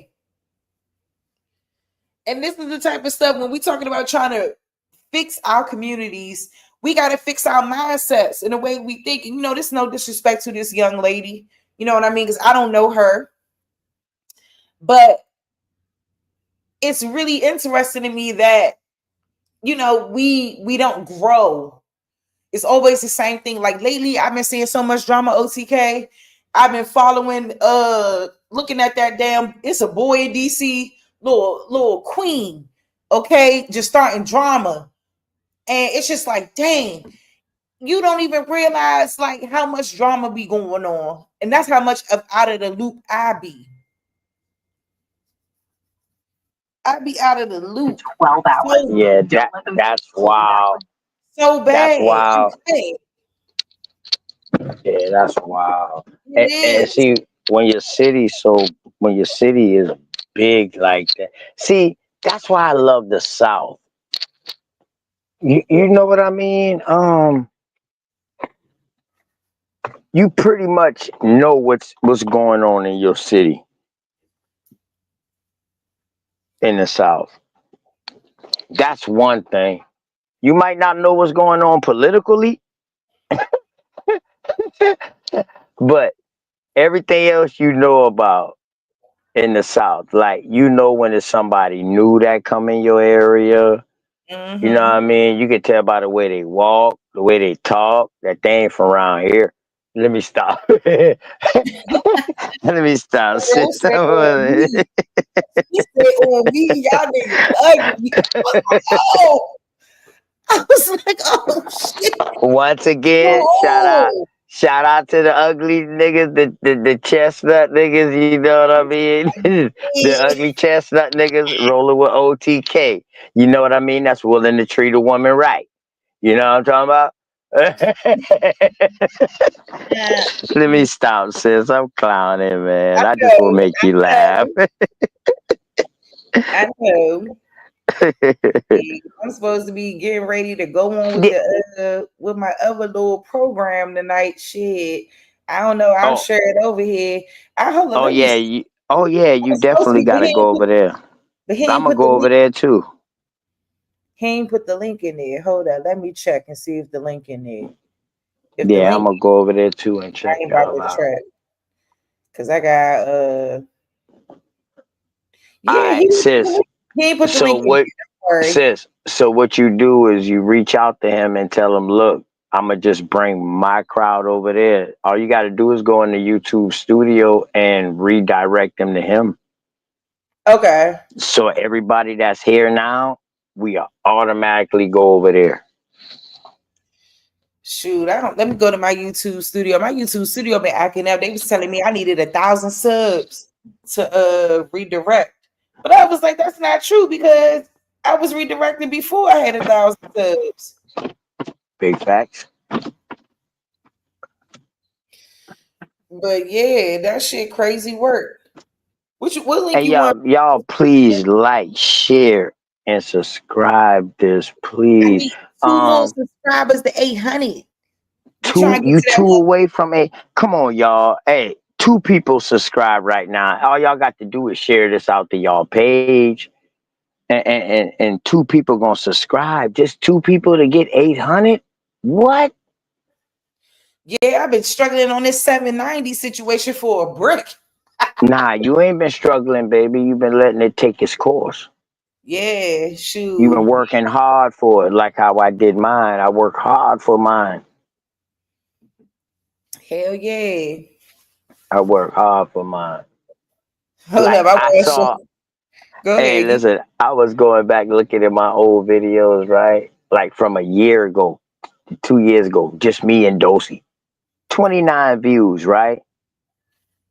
Speaker 2: And this is the type of stuff when we talking about trying to fix our communities, we got to fix our mindsets in the way we think. You know, there's no disrespect to this young lady. You know what I mean? Because I don't know her. But it's really interesting to me that, you know, we don't grow. It's always the same thing. Like lately, I've been seeing so much drama, OTK. I've been following, looking at that damn, it's a boy in DC, little queen, okay, just starting drama. And it's just like, dang, you don't even realize like how much drama be going on. And that's how much out of the loop I be. I be out of the loop.
Speaker 7: 12 hours. Yeah, that's wild.
Speaker 2: So bad.
Speaker 7: That's wild. Yeah, that's wild. And see, when your city is big like that. See, that's why I love the South. You know what I mean? You pretty much know what's going on in your city in the South. That's one thing. You might not know what's going on politically, but everything else you know about in the South. Like, you know when there's somebody new that come in your area. You know what I mean? You can tell by the way they walk, the way they talk, that they ain't from around here. Let me stop. Let me stop.
Speaker 2: Don't
Speaker 7: Sis.
Speaker 2: say on me. You say on me, y'all niggas ugly. Oh, I was like, oh shit.
Speaker 7: Once again,
Speaker 2: Oh.
Speaker 7: shout out to the ugly niggas, the chestnut niggas, you know what I mean? The ugly chestnut niggas rolling with OTK. You know what I mean? That's willing to treat a woman right. You know what I'm talking about? Let me stop, sis. I'm clowning, man. I just want to make you laugh.
Speaker 2: I know. I'm supposed to be getting ready to go on with the with my other little program tonight. Shit, I don't know. I'll share it over here.
Speaker 7: Oh yeah, you definitely gotta go over there.
Speaker 2: But he
Speaker 7: I'm
Speaker 2: ain't
Speaker 7: gonna
Speaker 2: put the
Speaker 7: go over
Speaker 2: link.
Speaker 7: there too.
Speaker 2: He ain't put the link in there. Hold on, let me check and see if the link in there. If
Speaker 7: Yeah, I'm gonna go over there too and check
Speaker 2: I ain't about
Speaker 7: y'all
Speaker 2: to
Speaker 7: out.
Speaker 2: check because I got
Speaker 7: All right, sis.
Speaker 2: he ain't put the
Speaker 7: So
Speaker 2: link in
Speaker 7: what,
Speaker 2: there. Don't worry.
Speaker 7: sis? So what you do is you reach out to him and tell him, look, I'm gonna just bring my crowd over there. All you got to do is go in the YouTube studio and redirect them to him.
Speaker 2: Okay.
Speaker 7: So everybody that's here now, we automatically go over there.
Speaker 2: Shoot, I don't. Let me go to my YouTube studio. My YouTube studio been acting up. They was telling me I needed 1,000 subs to redirect, but I was like, that's not true because I was redirected before I had 1,000 subs.
Speaker 7: Big facts.
Speaker 2: But yeah, that shit crazy work. What link
Speaker 7: And
Speaker 2: you want?
Speaker 7: y'all please like, share, and subscribe this,
Speaker 2: I
Speaker 7: please.
Speaker 2: need 2 more subscribers to 800.
Speaker 7: You two away from a. Come on, y'all. Hey, 2 people subscribe right now. All y'all got to do is share this out to y'all page, and 2 people gonna subscribe. Just 2 people to get 800. What?
Speaker 2: Yeah, I've been struggling on this 790 situation for a brick.
Speaker 7: Nah, you ain't been struggling, baby. You've been letting it take its course.
Speaker 2: Yeah, shoot.
Speaker 7: You've been working hard for it, like how I did mine. I work hard for mine.
Speaker 2: Hell yeah.
Speaker 7: I work hard for mine.
Speaker 2: Hold
Speaker 7: Like
Speaker 2: up,
Speaker 7: I saw.
Speaker 2: Go
Speaker 7: Hey,
Speaker 2: ahead.
Speaker 7: listen, I was going back looking at my old videos, right? Like from a year ago, 2 years ago, just me and Dosey. 29 views, right?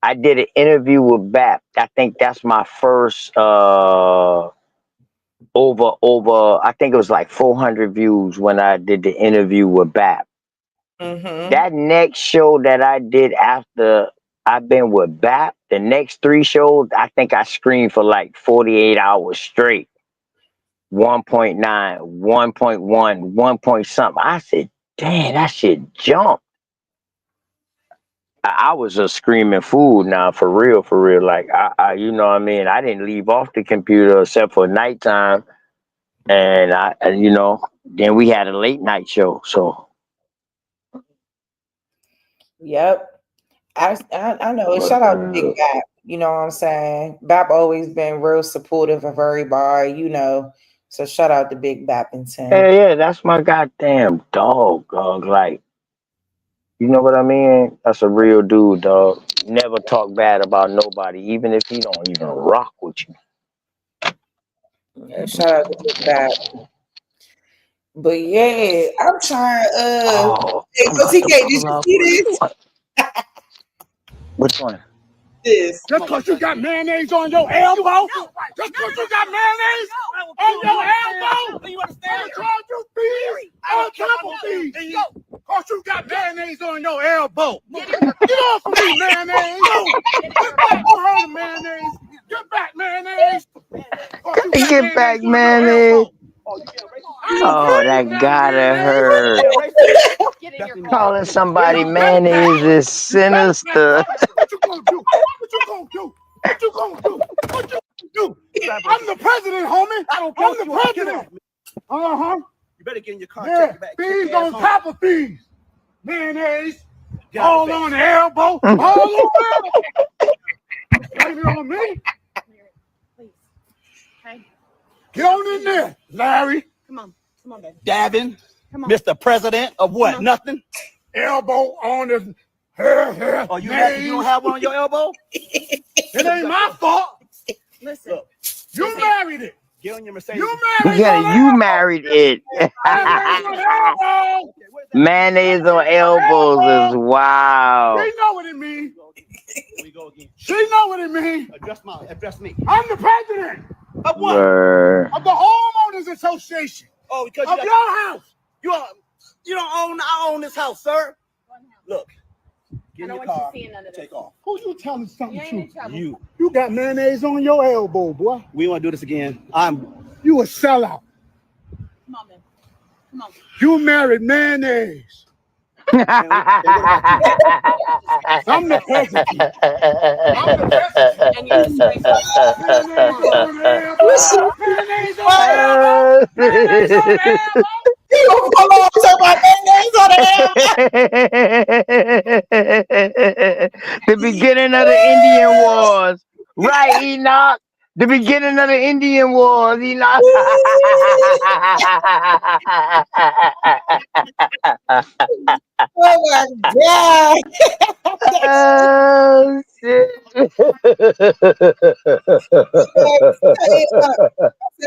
Speaker 7: I did an interview with BAP. I think that's my first over I think it was like 400 views when I did the interview with BAP.
Speaker 2: Mm-hmm.
Speaker 7: That next show that I did after I've been with BAP, the next 3 shows, I think I screamed for like 48 hours straight. 1.9, 1.1, 1 point something. I said, damn, that shit jumped. I was a screaming fool now, for real, for real. Like, I you know what I mean? I didn't leave off the computer except for nighttime. And then we had a late night show. So,
Speaker 2: Yep. I know. Shout out to Big Bap. You know what I'm saying? Bap always been real supportive of everybody, you know. So shout out to Big Bap and Tim.
Speaker 7: yeah, that's my goddamn dog, dog. Like, you know what I mean? That's a real dude, dog. Never talk bad about nobody, even if he don't even rock with you.
Speaker 2: Yeah, shout out to Big Bap. But yeah, I'm trying. Hey, TK, did you see this?
Speaker 7: Which one?
Speaker 2: This.
Speaker 21: Just because you got mayonnaise on your elbow? Just because you got mayonnaise on your elbow? You understand? I'm trying to fees on top of fees. Because you got mayonnaise on your elbow. Get off of me, mayonnaise. Get back behind the mayonnaise. Get back, mayonnaise.
Speaker 7: Get back, mayonnaise. Oh, that gotta hurt. Calling somebody mayonnaise is sinister.
Speaker 21: What you gonna do? What you gonna do? What you gonna do? What you gonna do? I'm the president, homie. I'm the president. Uh-huh. You better get in your car. Yeah, fees on top of fees. Mayonnaise. All on the elbow. All on the elbow. Blame it on me. Get on in there, Larry.
Speaker 9: Come on, baby.
Speaker 21: Davin, Mr. President of what? Nothing. Elbow on the Oh, you don't have one on your elbow?
Speaker 22: It ain't my fault.
Speaker 21: Listen,
Speaker 22: You married it.
Speaker 21: get on your Mercedes.
Speaker 7: You married it. Mayonnaise on elbows is wow.
Speaker 22: She know what it means. She know what it means.
Speaker 21: Address me.
Speaker 22: I'm the president
Speaker 21: Of what?
Speaker 7: Word.
Speaker 22: of the homeowners association.
Speaker 21: Oh, because
Speaker 22: of your house.
Speaker 21: You don't own. I own this house, sir. Look. Get in your car. Take off.
Speaker 22: Who you telling something to?
Speaker 21: You
Speaker 22: got mayonnaise on your elbow, boy.
Speaker 21: We want to do this again.
Speaker 22: You a sellout.
Speaker 21: Come on, man.
Speaker 22: Come on. You married mayonnaise. I'm the president. I'm the president. And you're mayonnaise on the mayonnaise on the
Speaker 2: You gonna pull off talking about mayonnaise on the
Speaker 7: The beginning of the Indian Wars. Right, Enoch? The beginning of the Indian Wars, Enoch.
Speaker 2: Oh my God.
Speaker 7: Oh, shit.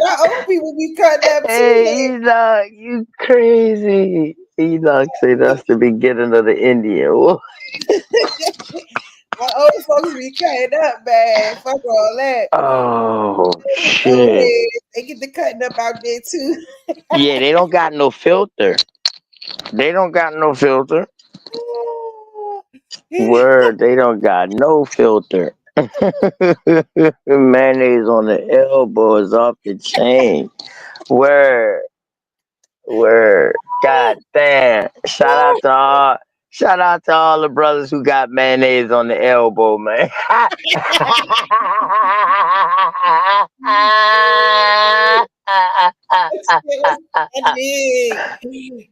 Speaker 2: Our old people be cutting up too.
Speaker 7: Hey, Enoch, you crazy. Enoch say that's the beginning of the Indian War.
Speaker 2: My old folks be cutting up, man. Fuck all that.
Speaker 7: Oh, shit.
Speaker 2: Okay, they get the cutting up out there too.
Speaker 7: Yeah, they don't got no filter. They don't got no filter. Word, they don't got no filter. Mayonnaise on the elbow is off the chain. Word. God damn. Shout out to all the brothers who got mayonnaise on the elbow, man.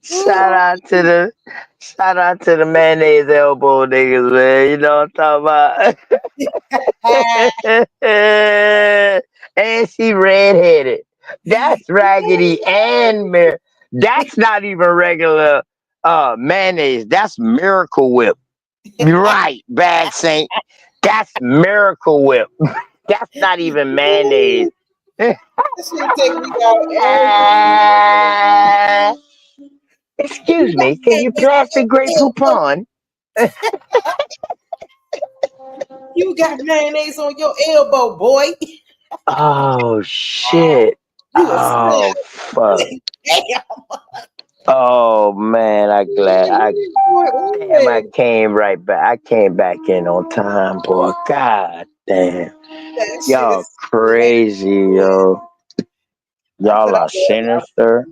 Speaker 7: Shout out to the mayonnaise elbow niggas, man. You know what I'm talking about? And she redheaded. That's raggedy and that's not even regular mayonnaise. That's Miracle Whip. You're right, Bad Saint. That's Miracle Whip. That's not even mayonnaise. Excuse me, can you pass the Grey Poupon?
Speaker 2: You got mayonnaise on your elbow, boy.
Speaker 7: Oh shit. Oh fuck. Oh man, I came right back. I came back in on time, boy. God damn. Y'all crazy, yo. Y'all are sinister.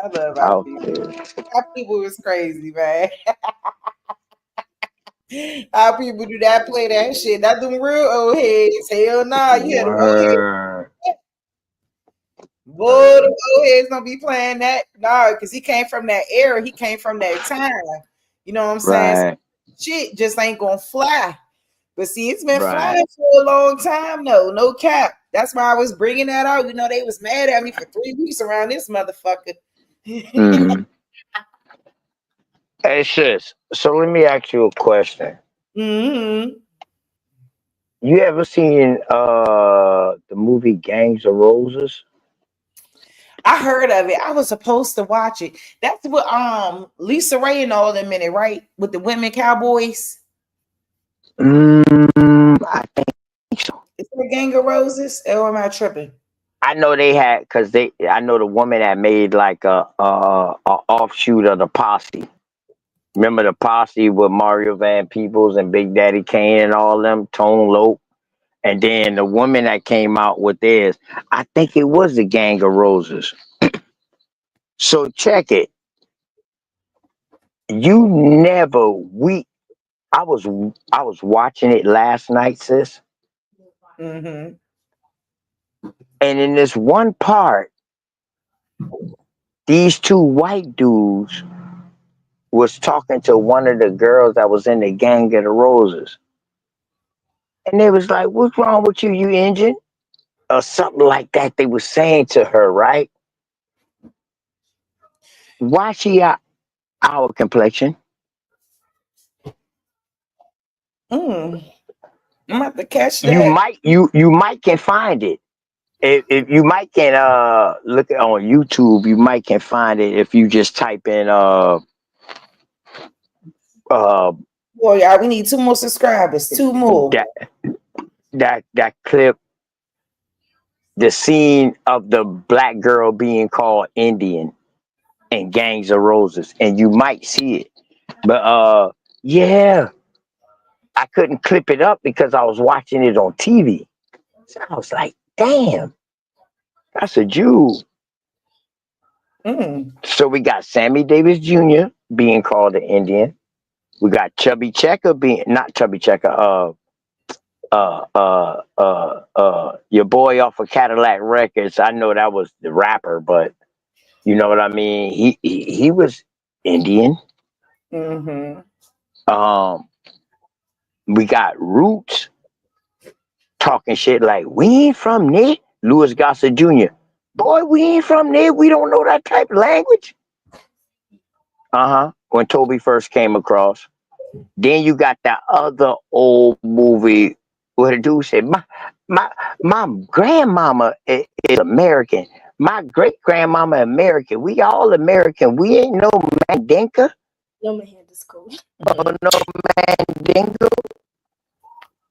Speaker 2: I love our people. Our people was crazy, man. Our people do not play that shit. Not them real old heads. Hell nah. You had them old heads. Boy, them old heads don't be playing that. No, because he came from that era. He came from that time. You know what I'm saying?
Speaker 7: Right.
Speaker 2: So shit just ain't gonna fly. But see, it's been flying for a long time, though. No cap. That's why I was bringing that out. You know, they was mad at me for 3 weeks around this motherfucker.
Speaker 7: Mm-hmm. Hey sis, so let me ask you a question.
Speaker 2: Mm-hmm.
Speaker 7: You ever seen the movie Gangs of Roses?
Speaker 2: I heard of it. I was supposed to watch it. That's what Lisa Ray and all them in it, right? With the women cowboys.
Speaker 7: I think so.
Speaker 2: Is it a Gang of Roses? Or am I tripping?
Speaker 7: I know they had I know the woman that made like a offshoot of the Posse. Remember the Posse with Mario Van Peebles and Big Daddy Kane and all them, Tone Loc, and then the woman that came out with theirs. I think it was the Gang of Roses. So check it. You never I was watching it last night, sis.
Speaker 2: Mm-hmm.
Speaker 7: And in this one part, these two white dudes was talking to one of the girls that was in the Gang of the Roses. And they was like, "What's wrong with you, you Indian?" Or something like that they was saying to her, right? Why she our complexion?
Speaker 2: I'm about to catch
Speaker 7: You
Speaker 2: that.
Speaker 7: might can find it. If you might can look it on YouTube, you might can find it if you just type in
Speaker 2: Boy, y'all, we need 2 more subscribers. 2 more.
Speaker 7: that clip, the scene of the black girl being called Indian in Gangs of Roses, and you might see it. But yeah, I couldn't clip it up because I was watching it on TV. So I was like, damn, that's a Jew. So we got Sammy Davis Jr. being called an Indian. We got Chubby Checker being not Chubby Checker, your boy off of Cadillac Records. I know that was the rapper, but you know what I mean. He was Indian. We got Roots talking shit like we ain't from there. Louis Gossett Jr. Boy, we ain't from there. We don't know that type of language. When Toby first came across. Then you got that other old movie where the dude said, my grandmama is American. My great grandmama American. We all American. We ain't no Mandinka.
Speaker 14: No man had this cool.
Speaker 7: No Mandingo.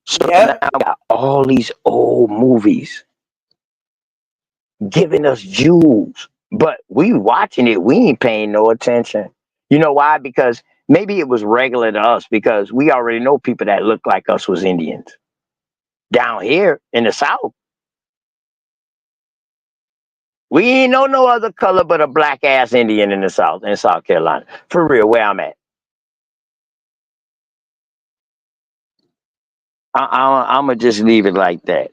Speaker 7: So now we got all these old movies giving us Jews. But we watching it, we ain't paying no attention. You know why? Because maybe it was regular to us because we already know people that look like us was Indians. Down here in the South, we ain't know no other color but a black ass Indian in the South, in South Carolina. For real, where I'm at. I'm going to just leave it like that.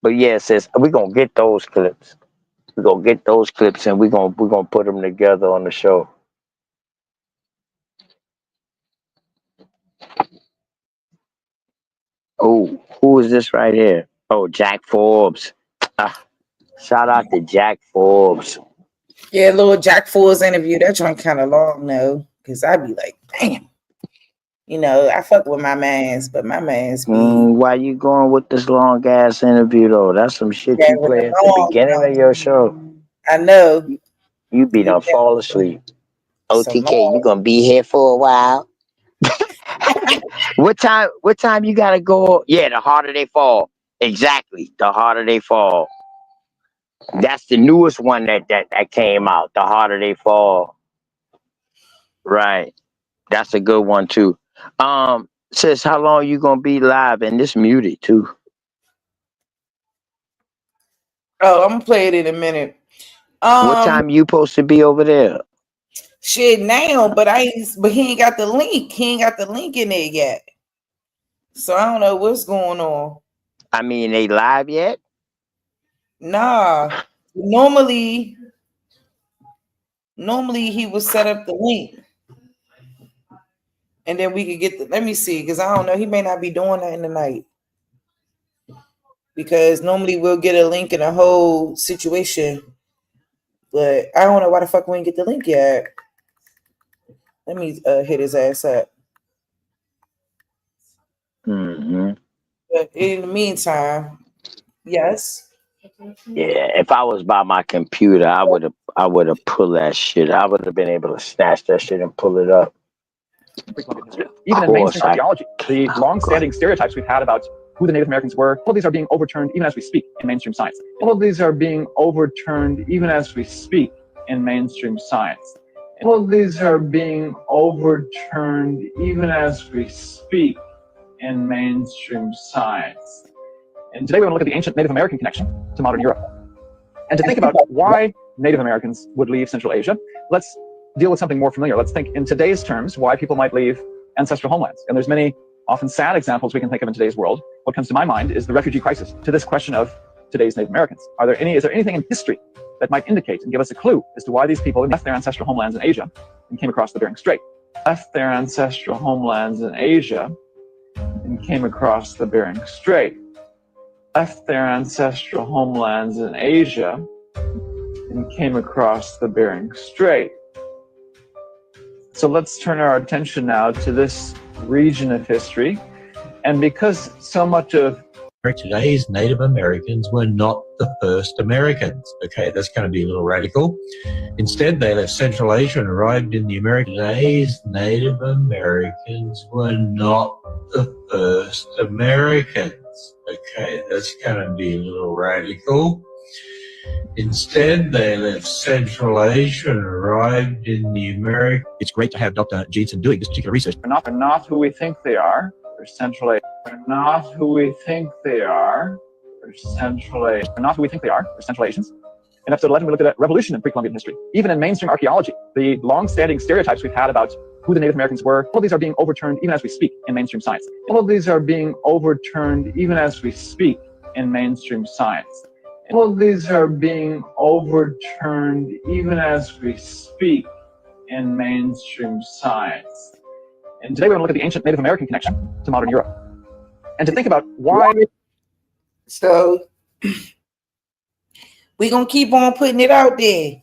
Speaker 7: But yeah, sis, we're going to get those clips. We're going to get those clips and we're going to put them together on the show. Oh, who is this right here? Oh, Jack Forbes. Shout out to Jack Forbes.
Speaker 2: Yeah, little Jack Forbes interview. That joint kind of long though, because I'd be like, damn. You know, I fuck with my mans, but my mans be.
Speaker 7: Why you going with this long ass interview though? That's some shit you play at the beginning of your show.
Speaker 2: I know.
Speaker 7: You be done fall asleep. OTK, you gonna be here for a while. What time you gotta go? Yeah, the harder they fall. Exactly. The harder they fall. That's the newest one that came out. The harder they fall. Right. That's a good one too. Sis, how long you gonna be live? And this muted too.
Speaker 2: Oh, I'm gonna play it in a minute.
Speaker 7: What time you supposed to be over there?
Speaker 2: Shit now, but he ain't got the link. He ain't got the link in there yet. So I don't know what's going on.
Speaker 7: I mean, they live yet?
Speaker 2: Nah. Normally he would set up the link. And then we could get let me see, because I don't know. He may not be doing that in the night. Because normally we'll get a link in a whole situation. But I don't know why the fuck we didn't get the link yet. Let me hit his ass up. But in the meantime, yes.
Speaker 7: Yeah, if I was by my computer, I would have pulled that shit. I would have been able to snatch that shit and pull it up.
Speaker 9: Even in mainstream archaeology, the long-standing stereotypes we've had about who the Native Americans were, all of these are being overturned even as we speak in mainstream science. All of these are being overturned even as we speak in mainstream science. All of these are being overturned even as we speak in mainstream science. And today we want to look at the ancient Native American connection to modern Europe. And to think about why Native Americans would leave Central Asia, let's deal with something more familiar. Let's think in today's terms why people might leave ancestral homelands. And there's many often sad examples we can think of in today's world. What comes to my mind is the refugee crisis. To this question of today's Native Americans, is there anything in history that might indicate and give us a clue as to why these people left their ancestral homelands in Asia and came across the Bering Strait? Left their ancestral homelands in Asia and came across the Bering Strait. Left their ancestral homelands in Asia and came across the Bering Strait. So let's turn our attention now to this region of history. And because so much of
Speaker 5: today's Native Americans were not the first Americans. Okay, that's going to be a little radical. Instead, they left Central Asia and arrived in the Americas. Today's Native Americans were not the first Americans. Okay, that's going to be a little radical. Instead, they left Central Asia and arrived in the Americas.
Speaker 20: It's great to have Dr. Jensen doing this particular research.
Speaker 9: They're not who we think they are. They're Central Asian. They're not who we think they are. They're Central Asian. They're not who we think they are. They're Central Asians. In episode 11, we looked at revolution in pre-Columbian history. Even in mainstream archaeology, the long-standing stereotypes we've had about who the Native Americans were, all of these are being overturned even as we speak in mainstream science. All of these are being overturned even as we speak in mainstream science. All of these are being overturned even as we speak in mainstream science. And today we're going to look at the ancient Native American connection to modern Europe. And to think about why.
Speaker 2: So we're going to keep on putting it out there.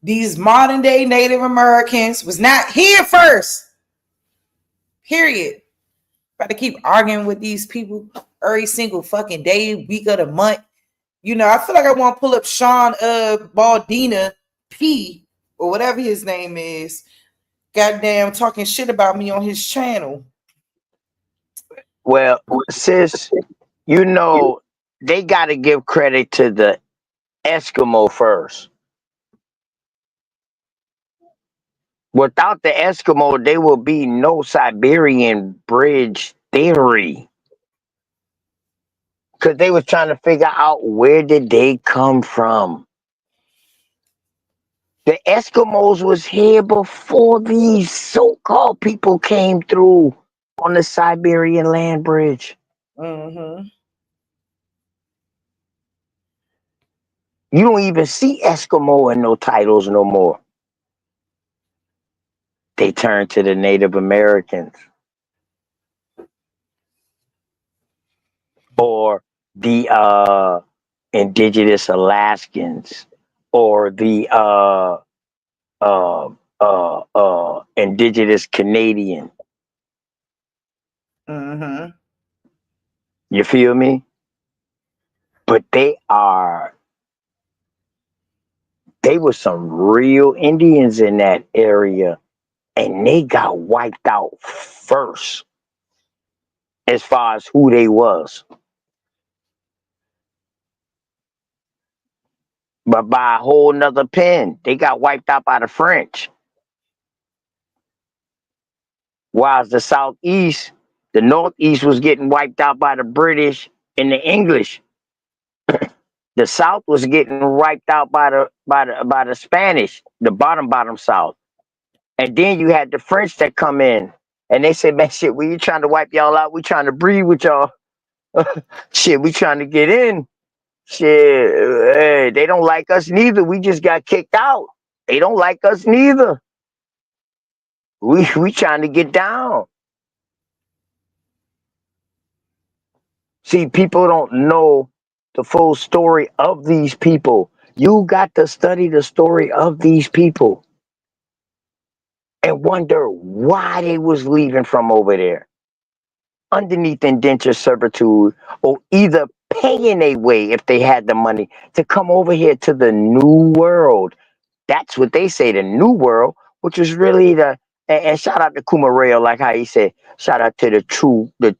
Speaker 2: These modern day Native Americans was not here first. Period. About to keep arguing with these people every single fucking day, week of the month. You know, I feel like I want to pull up Sean Baldina P or whatever his name is. Goddamn, talking shit about me on his channel.
Speaker 7: Well, sis, you know, they got to give credit to the Eskimo first. Without the Eskimo, there will be no Siberian bridge theory. Because they were trying to figure out where did they come from. The Eskimos was here before these so-called people came through on the Siberian land bridge.
Speaker 2: Mm-hmm.
Speaker 7: You don't even see Eskimo in no titles no more. They turned to the Native Americans. Or the indigenous Alaskans. Or the indigenous Canadian.
Speaker 2: Mm-hmm.
Speaker 7: You feel me? But they were some real Indians in that area, and they got wiped out first as far as who they was. But by a whole nother pen, they got wiped out by the French. Whilst the Southeast, the Northeast was getting wiped out by the British and the English. The South was getting wiped out by the Spanish, the bottom South. And then you had the French that come in and they said, man, shit, we trying to wipe y'all out. We trying to breed with y'all. Shit, we trying to get in. Shit, hey, they don't like us neither. We just got kicked out. They don't like us neither. We trying to get down. See, people don't know the full story of these people. You got to study the story of these people and wonder why they was leaving from over there underneath indentured servitude, or either paying a way if they had the money to come over here to the new world. That's what they say, the new world, which is really and shout out to Kumareo, like how he said, shout out to the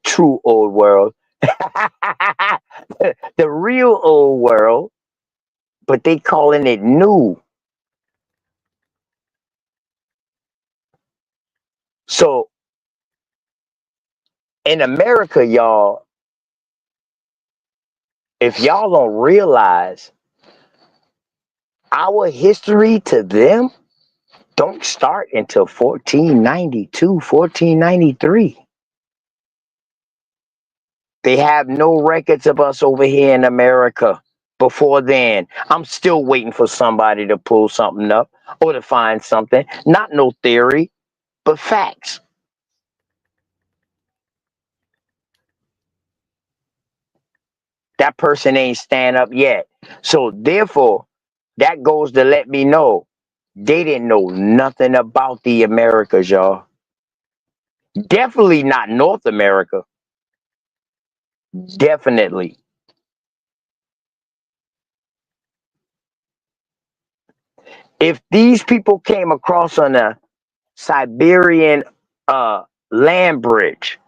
Speaker 7: true old world. The real old world, but they calling it new. So in America, y'all, if y'all don't realize, our history to them don't start until 1492, 1493. They have no records of us over here in America before then. I'm still waiting for somebody to pull something up or to find something. Not no theory, but facts. That person ain't stand up yet. So therefore, that goes to let me know They didn't know nothing about the Americas, y'all. Definitely not North America. Definitely. If these people came across on a Siberian land bridge,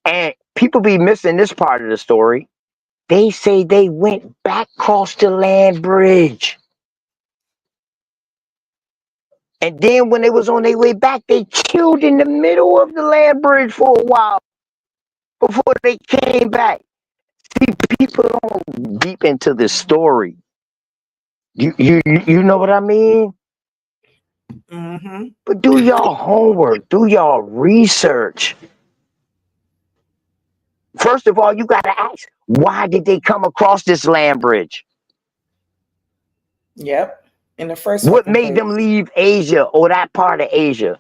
Speaker 7: and people be missing this part of the story, they say they went back across the land bridge. And then when they was on their way back, they chilled in the middle of the land bridge for a while before they came back. See, people don't deep into the story. You know what I mean?
Speaker 2: Mm-hmm.
Speaker 7: But do y'all homework, do y'all research. First of all, you gotta ask, why did they come across this land bridge?
Speaker 2: Yep. In the first
Speaker 7: What
Speaker 2: fucking
Speaker 7: made
Speaker 2: place.
Speaker 7: them leave Asia or that part of Asia?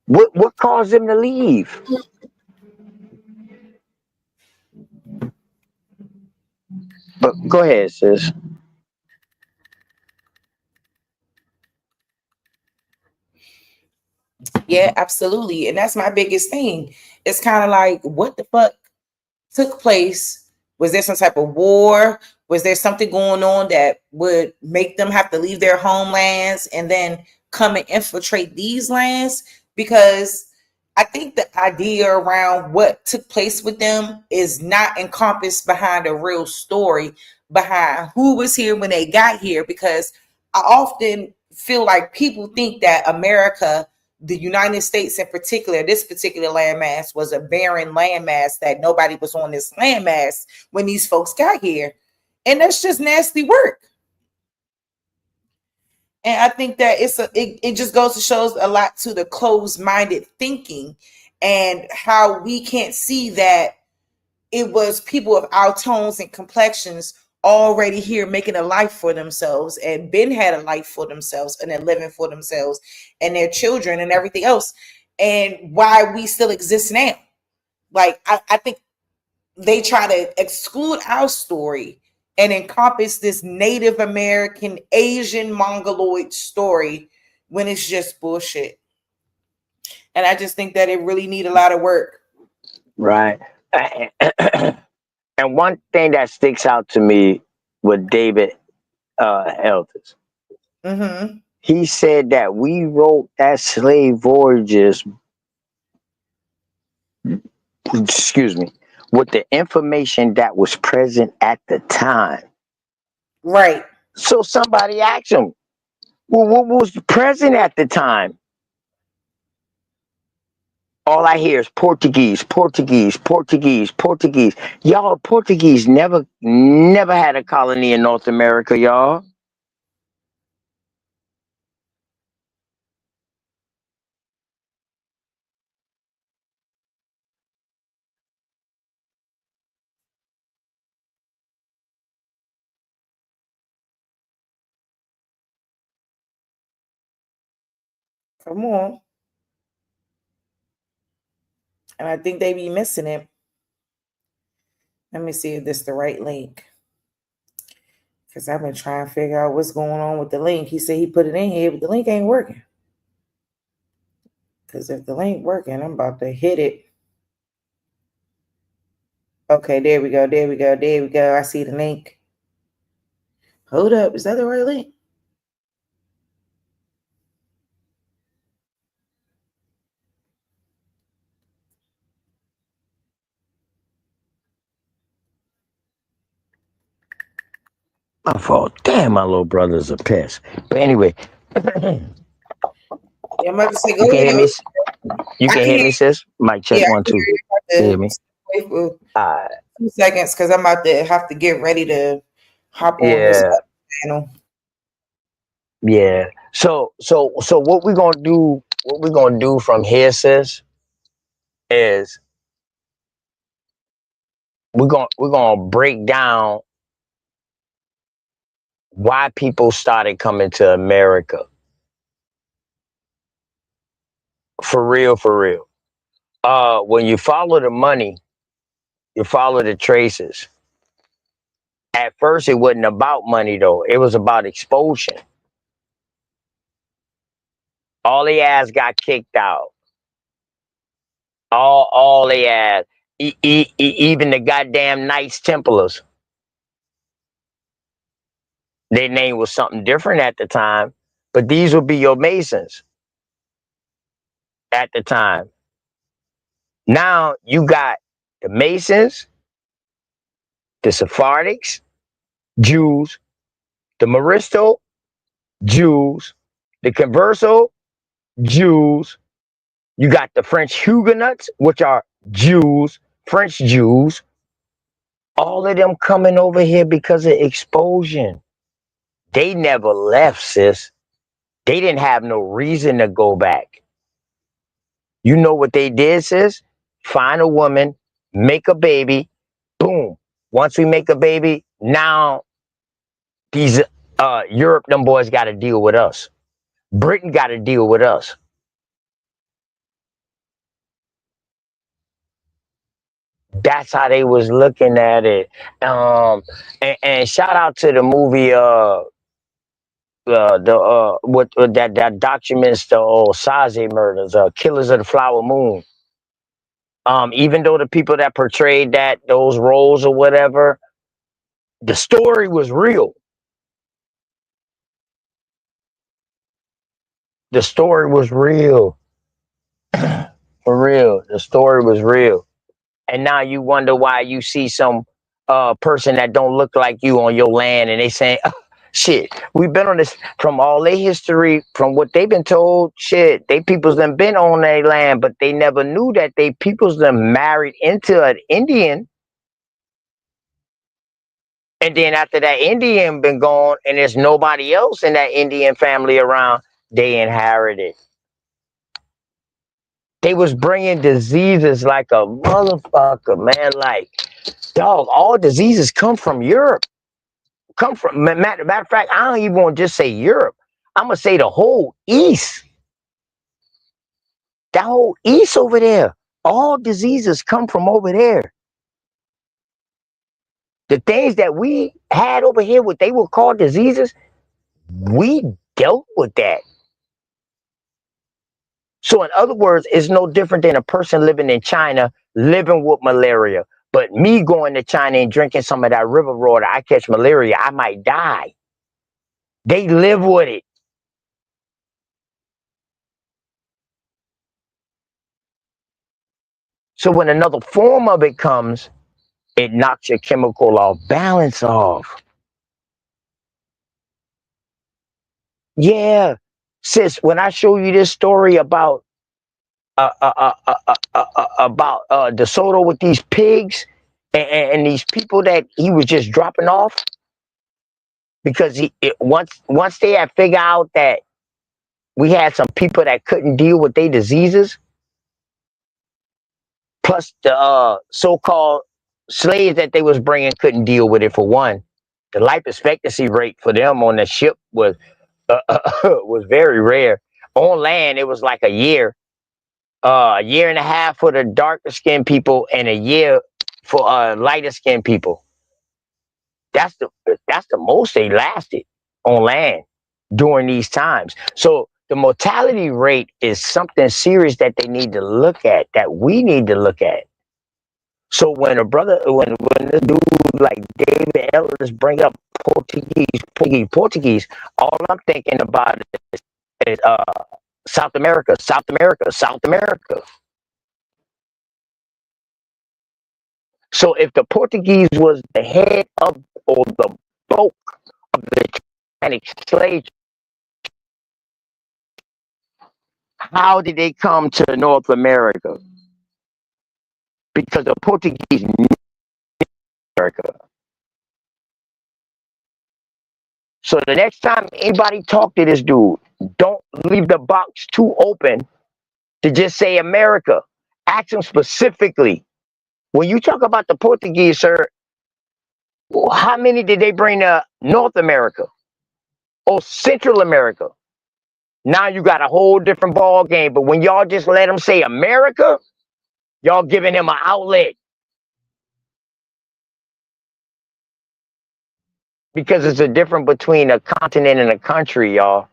Speaker 7: What caused them to leave? But go ahead, sis.
Speaker 2: Yeah, absolutely. And that's my biggest thing. It's kind of like, what the fuck took place? Was there some type of war? Was there something going on that would make them have to leave their homelands and then come and infiltrate these lands? Because I think the idea around what took place with them is not encompassed behind a real story behind who was here when they got here. Because I often feel like people think that America, the United States in particular, this particular landmass was a barren landmass, that nobody was on this landmass when these folks got here. And that's just nasty work. And I think that it just goes to shows a lot to the closed-minded thinking and how we can't see that it was people of our tones and complexions already here making a life for themselves and been had a life for themselves and they're living for themselves and their children and everything else, and why we still exist now. Like I think they try to exclude our story and encompass this Native American, Asian, Mongoloid story when it's just bullshit. And I just think that it really need a lot of work.
Speaker 7: Right. And one thing that sticks out to me with David Elders,
Speaker 2: Mm-hmm.
Speaker 7: he said that we wrote that slave voyages, excuse me, with the information that was present at the time.
Speaker 2: Right.
Speaker 7: So somebody asked him, well, what was present at the time? All I hear is Portuguese, Portuguese, Portuguese, Portuguese. Y'all, Portuguese never had a colony in North America, y'all.
Speaker 2: Come on. And I think they be missing it. Let me see if this is the right link. Because I've been trying to figure out what's going on with the link. He said he put it in here, but the link ain't working. Because if the link working, I'm about to hit it. Okay, there we go. There we go. There we go. I see the link. Hold up. Is that the right link?
Speaker 7: My fault. Damn, my little brother's a piss. But anyway,
Speaker 2: Yeah, I'm about to say,
Speaker 7: you
Speaker 2: go
Speaker 7: can hear
Speaker 2: ahead.
Speaker 7: me. You
Speaker 2: I
Speaker 7: can
Speaker 2: can
Speaker 7: hear
Speaker 2: hear
Speaker 7: me,
Speaker 2: you.
Speaker 7: sis. Mic check
Speaker 2: Yeah, I
Speaker 7: 1
Speaker 2: can
Speaker 7: 2.
Speaker 2: hear you.
Speaker 7: You hear me?
Speaker 2: Wait for 2 seconds because I'm about to have to get ready to hop on this
Speaker 7: Yeah,
Speaker 2: other channel.
Speaker 7: yeah. So what we're gonna do? What we're gonna do from here, sis, is we're gonna break down why people started coming to America. For real, for real. When you follow the money, you follow the traces. At first, it wasn't about money, though. It was about exposure. All the ass got kicked out. All they ass. Even the goddamn Knights Templars. Their name was something different at the time, but these would be your Masons at the time. Now you got the Masons, the Sephardics, Jews, the Maristo, Jews, the Converso, Jews. You got the French Huguenots, which are Jews, French Jews. All of them coming over here because of expulsion. They never left, sis. They didn't have no reason to go back. You know what they did, sis? Find a woman, make a baby, boom. Once we make a baby, now these Europe, them boys got to deal with us. Britain got to deal with us. That's how they was looking at it. And shout out to the movie what that documents the Saze murders, Killers of the Flower Moon. Even though the people that portrayed those roles or whatever, the story was real. The story was real. For real. The story was real. And now you wonder why you see some person that don't look like you on your land and they saying, oh, shit, we've been on this from all their history, from what they've been told, shit, they peoples done been on their land, but they never knew that they peoples done married into an Indian. And then after that Indian been gone and there's nobody else in that Indian family around, they inherited. They was bringing diseases like a motherfucker, man. Like, dog, all diseases come from Europe. Matter of fact, I don't even want to just say Europe. I'm going to say the whole East. That whole East over there. All diseases come from over there. The things that we had over here, what they were called diseases, we dealt with that. So in other words, it's no different than a person living in China living with malaria. But me going to China and drinking some of that river water, I catch malaria, I might die. They live with it. So when another form of it comes, it knocks your chemical balance off. Yeah. Sis, when I show you this story about DeSoto with these pigs and these people that he was just dropping off, because once they had figured out that we had some people that couldn't deal with their diseases, plus the so-called slaves that they was bringing couldn't deal with it. For one, the life expectancy rate for them on the ship was very rare. On land, it was like a year and a half for the darker skinned people and a year for lighter skinned people. That's the most they lasted on land during these times. So the mortality rate is something serious that they need to look at, that we need to look at. So when the dude like David Ellis bring up Portuguese, all I'm thinking about is South America. So if the Portuguese was the head of or the bulk of the Atlantic slave, how did they come to North America? Because the Portuguese knew America. So the next time anybody talk to this dude, don't leave the box too open to just say America. Ask him specifically. When you talk about the Portuguese, sir, how many did they bring to North America or Central America? Now you got a whole different ball game. But when y'all just let him say America, y'all giving him an outlet. Because it's a difference between a continent and a country, y'all.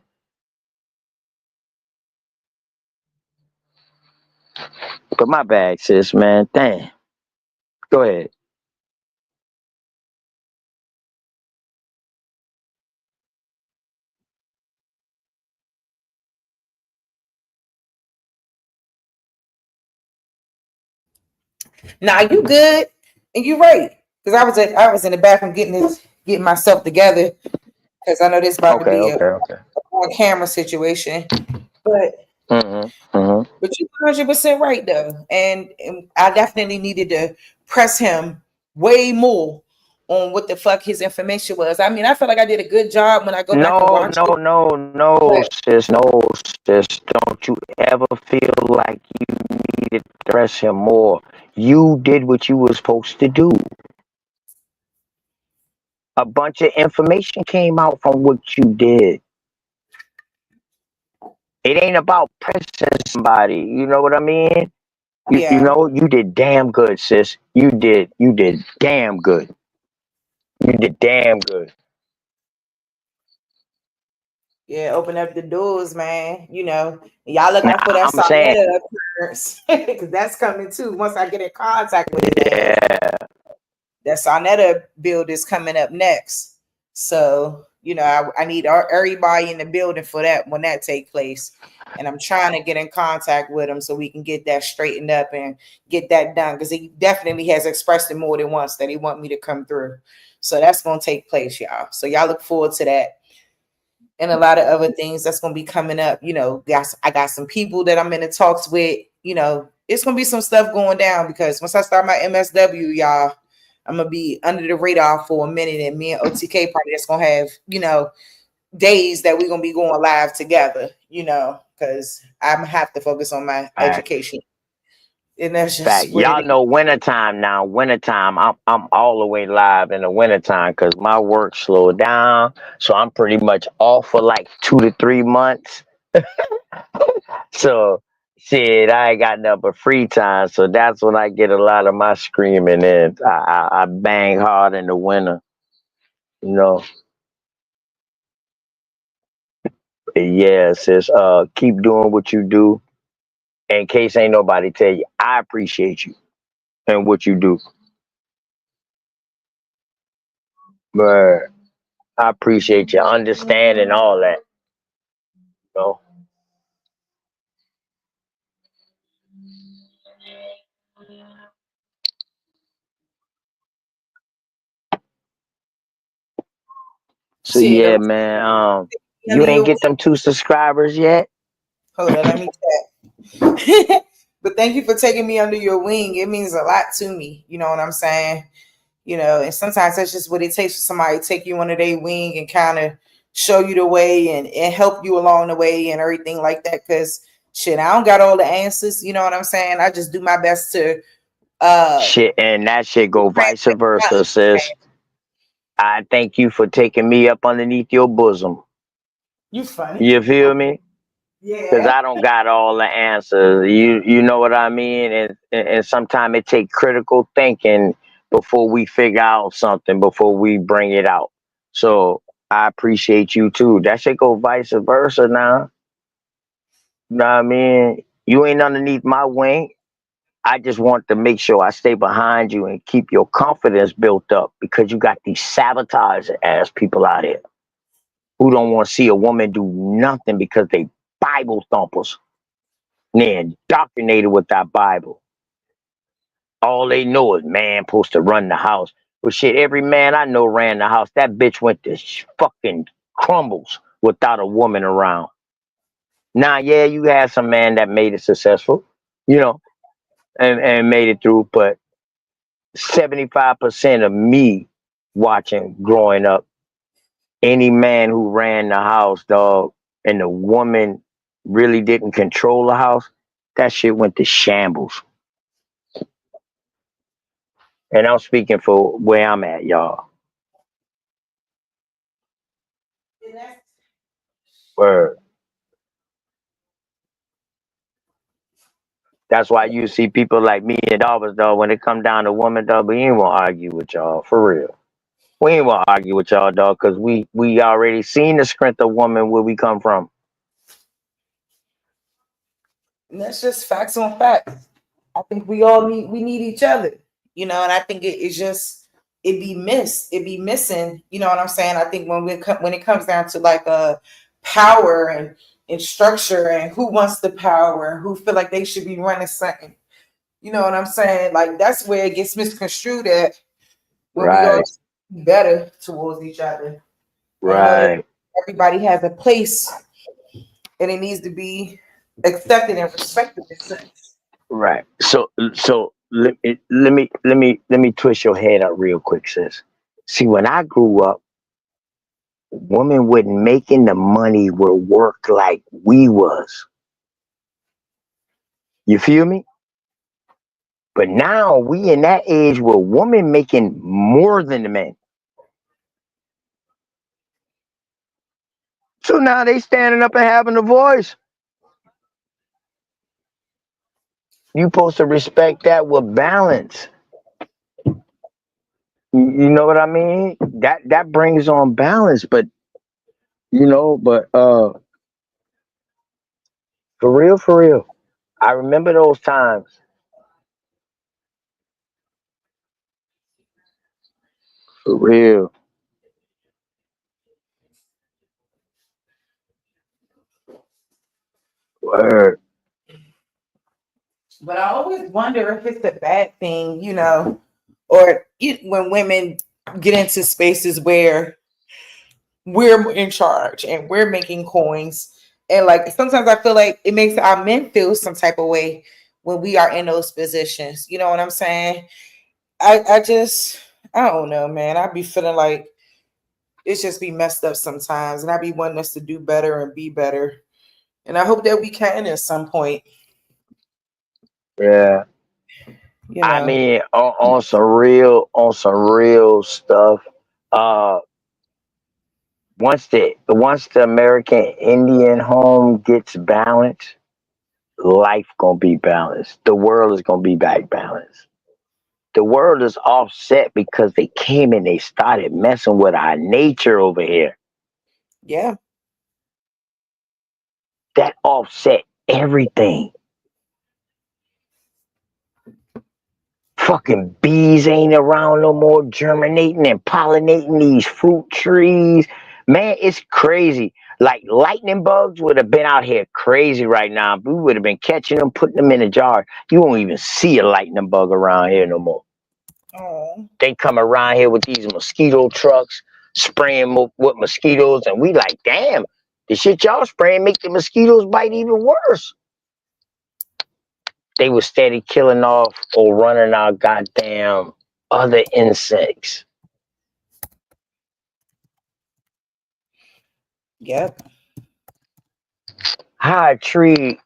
Speaker 7: But my bag, sis, man. Damn. Go ahead.
Speaker 2: Nah, you good, and you right. Because I was in the bathroom getting myself together. Because I know this about to
Speaker 7: Okay,
Speaker 2: be a
Speaker 7: okay.
Speaker 2: on camera situation, but
Speaker 7: Mm-hmm.
Speaker 2: you're 100% right though, and I definitely needed to press him way more on what the fuck his information was. I mean, I feel like I did a good job when I go back and
Speaker 7: No,
Speaker 2: watch it.
Speaker 7: no,
Speaker 2: But
Speaker 7: sis. No, sis. Don't you ever feel like you needed to press him more. You did what you were supposed to do. A bunch of information came out from what you did. It ain't about pressing somebody. You know what I mean? You
Speaker 2: yeah,
Speaker 7: know, you did damn good, sis. You did damn good. You did damn good.
Speaker 2: yeah, open up the doors, man. Y'all look
Speaker 7: Now
Speaker 2: out for that
Speaker 7: I'm saying,
Speaker 2: Sonetta appearance because that's coming too. Once I get in contact with his ass,
Speaker 7: yeah.
Speaker 2: that Sonetta build is coming up next. So, I need everybody in the building for that when that take place. And I'm trying to get in contact with him so we can get that straightened up and get that done. Because he definitely has expressed it more than once that he want me to come through. So that's going to take place, y'all. So y'all look forward to that. And a lot of other things that's going to be coming up. I got some people that I'm in the talks with. It's going to be some stuff going down because once I start my MSW, y'all, I'm gonna be under the radar for a minute, and me and OTK probably just gonna have, days that we're gonna be going live together, because I'm gonna have to focus on my
Speaker 7: Fact,
Speaker 2: education. And that's
Speaker 7: fact.
Speaker 2: just what it
Speaker 7: Y'all
Speaker 2: is.
Speaker 7: know wintertime now. Wintertime, I'm all the way live in the wintertime because my work slowed down. So I'm pretty much off for like 2 to 3 months. So shit, I ain't got nothing but free time. So that's when I get a lot of my screaming in. I bang hard in the winter, you know. Yeah, sis. Keep doing what you do. In case ain't nobody tell you, I appreciate you and what you do. But I appreciate your understanding all that. You know? So
Speaker 2: Shit,
Speaker 7: yeah, man. You
Speaker 2: under
Speaker 7: ain't
Speaker 2: your
Speaker 7: get them 2 subscribers yet?
Speaker 2: hold on, let me check. But thank you for taking me under your wing. It means a lot to me. You know what I'm saying? And sometimes that's just what it takes for somebody to take you under their wing and kind of show you the way and help you along the way and everything like that. Cause shit, I don't got all the answers. You know what I'm saying? I just do my best to
Speaker 7: Shit, and that shit go vice
Speaker 2: translate
Speaker 7: versa,
Speaker 2: knowledge,
Speaker 7: sis.
Speaker 2: man.
Speaker 7: I thank you for taking me up underneath your bosom.
Speaker 2: You funny.
Speaker 7: You feel me? Because
Speaker 2: Yeah.
Speaker 7: I don't got all the answers. You know what I mean? And sometimes it take critical thinking before we figure out something, before we bring it out. So I appreciate you too. That should go vice versa now. You know what I mean? You ain't underneath my wing. I just want to make sure I stay behind you and keep your confidence built up because you got these sabotage ass people out here who don't want to see a woman do nothing because they Bible thumpers. They're indoctrinated with that Bible. All they know is man supposed to run the house. But shit, every man I know ran the house. That bitch went to fucking crumbles without a woman around. Now, yeah, you had some man that made it successful, you know, and made it through, but 75% of me watching growing up, any man who ran the house, dog, and the woman really didn't control the house, that shit went to shambles. And I'm speaking for where I'm at, y'all. Word. That's why you see people like me and Dobbs, dog, when it come down to women, dog, we ain't gonna argue with y'all, for real. We ain't gonna argue with y'all, dog, because we already seen the strength of woman where we come from.
Speaker 2: And that's just facts on facts. I think we need each other, you know, and I think it's just it be missing, you know what I'm saying? I think when it comes down to like power and structure and who wants the power, who feel like they should be running something, you know what I'm saying? Like that's where it gets misconstrued at when we all
Speaker 7: Right,
Speaker 2: be better towards each other. I know that
Speaker 7: right,
Speaker 2: everybody has a place and it needs to be accepted and respected in sense.
Speaker 7: right. So let me twist your head up real quick, sis. See, when I grew up, women wasn't making the money where work like we was. You feel me? But now we in that age where women making more than the men. So now they standing up and having a voice. You supposed to respect that with balance. You know what I mean? That brings on balance, but for real. I remember those times. For real. Word.
Speaker 2: But I always wonder if it's a bad thing, you know, or when women get into spaces where we're in charge and we're making coins. And like sometimes I feel like it makes our men feel some type of way when we are in those positions. You know what I'm saying? I don't know, man. I be feeling like it's just be messed up sometimes. And I be wanting us to do better and be better. And I hope that we can at some point,
Speaker 7: Yeah.
Speaker 2: you
Speaker 7: I
Speaker 2: know.
Speaker 7: mean, on some real stuff. Uh, once the American Indian home gets balanced, life gonna be balanced. The world is gonna be back balanced. The world is offset because they came and they started messing with our nature over here.
Speaker 2: Yeah.
Speaker 7: That offset everything. Fucking bees ain't around no more germinating and pollinating these fruit trees. Man, it's crazy. Like lightning bugs would have been out here crazy right now. We would have been catching them, putting them in a jar. You won't even see a lightning bug around here no more.
Speaker 2: Oh.
Speaker 7: They come around here with these mosquito trucks, spraying with mosquitoes, and we like, damn, the shit y'all spraying make the mosquitoes bite even worse. They were steady killing off or running out goddamn other insects.
Speaker 2: Yep.
Speaker 7: How a tree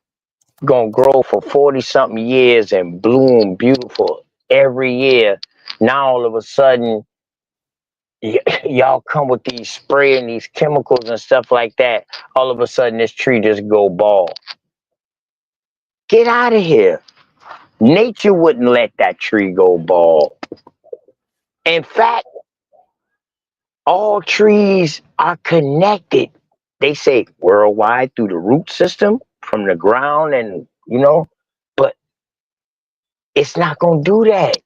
Speaker 7: gonna grow for 40 something years and bloom beautiful every year? Now all of a sudden, y'all come with these spray and these chemicals and stuff like that. All of a sudden, this tree just go bald. Get out of here. Nature wouldn't let that tree go bald. In fact, all trees are connected. They say worldwide through the root system from the ground, and but it's not going to do that.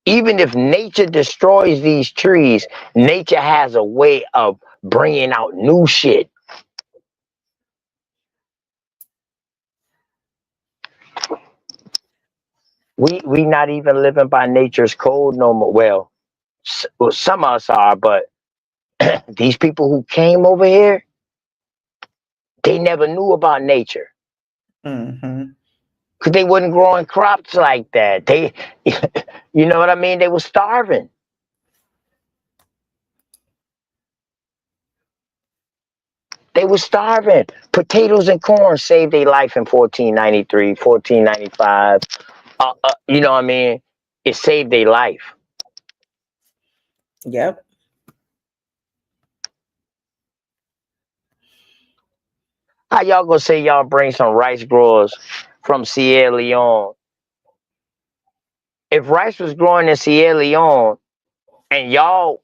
Speaker 7: Even if nature destroys these trees, nature has a way of bringing out new shit. We not even living by nature's code no more. Well, some of us are, but these people who came over here, they never knew about nature.
Speaker 2: Mm-hmm.
Speaker 7: Because they wasn't growing crops like that. They, you know what I mean? They were starving. They were starving. Potatoes and corn saved their life in 1493, 1495. You know what I mean? It saved their life.
Speaker 2: Yep.
Speaker 7: How y'all gonna say y'all bring some rice growers from Sierra Leone? If rice was growing in Sierra Leone and y'all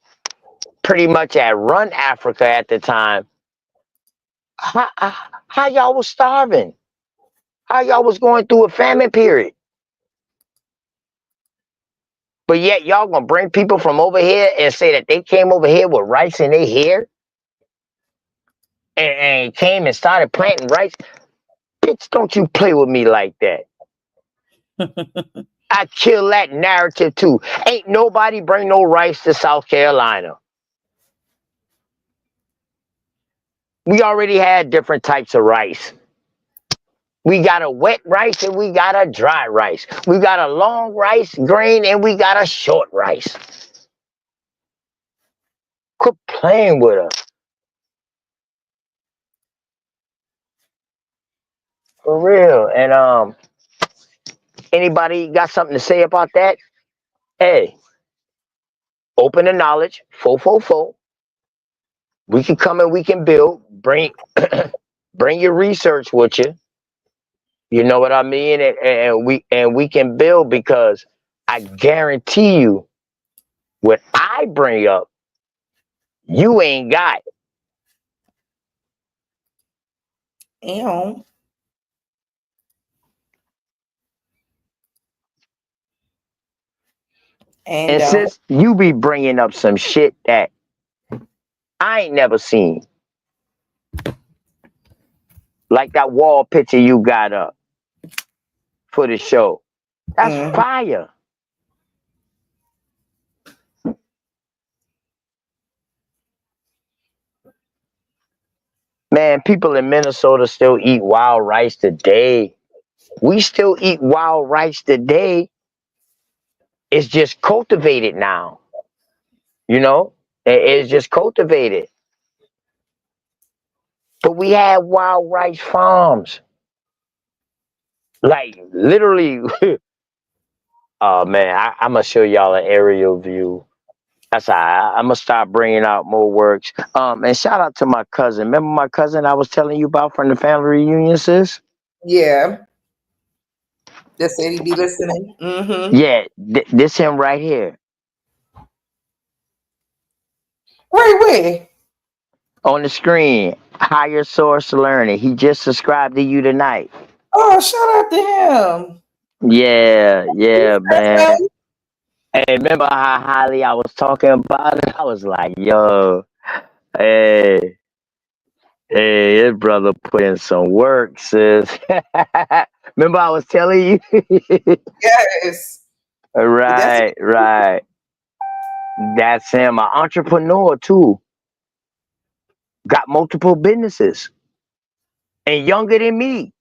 Speaker 7: pretty much had run Africa at the time. How y'all was starving? How y'all was going through a famine period? But yet y'all gonna bring people from over here and say that they came over here with rice in their hair and came and started planting rice? Bitch, don't you play with me like that. I kill that narrative too. Ain't nobody bring no rice to South Carolina. We already had different types of rice. We got a wet rice and we got a dry rice. We got a long rice grain and we got a short rice. Quit playing with us. For real. And anybody got something to say about that? Hey, open the knowledge. 444. We can come and we can build. Bring bring your research with you. You know what I mean? And we can build, because I guarantee you, what I bring up, you ain't got.
Speaker 2: And
Speaker 7: And since you be bringing up some shit that I ain't never seen, like that wall picture you got up for the show, that's fire. Man, people in Minnesota still eat wild rice today. We still eat wild rice today. It's just cultivated now. You know? It's just cultivated. But we had wild rice farms. Like, literally. Oh, man, I'm going to show y'all an aerial view. That's all right. I'm going to start bringing out more works. And shout out to my cousin. Remember my cousin I was telling you about from the family reunion, sis?
Speaker 2: yeah. Just said he be listening. Mm-hmm.
Speaker 7: Yeah, this him right here.
Speaker 2: Where?
Speaker 7: On the screen. Higher Source Learning. He just subscribed to you tonight.
Speaker 2: Oh, shout out to him.
Speaker 7: Yeah, man. Hey, remember how highly I was talking about it? I was like, yo, hey, his brother put in some work, sis. Remember I was telling you?
Speaker 2: Yes.
Speaker 7: Right. That's him. An entrepreneur, too. Got multiple businesses. And younger than me.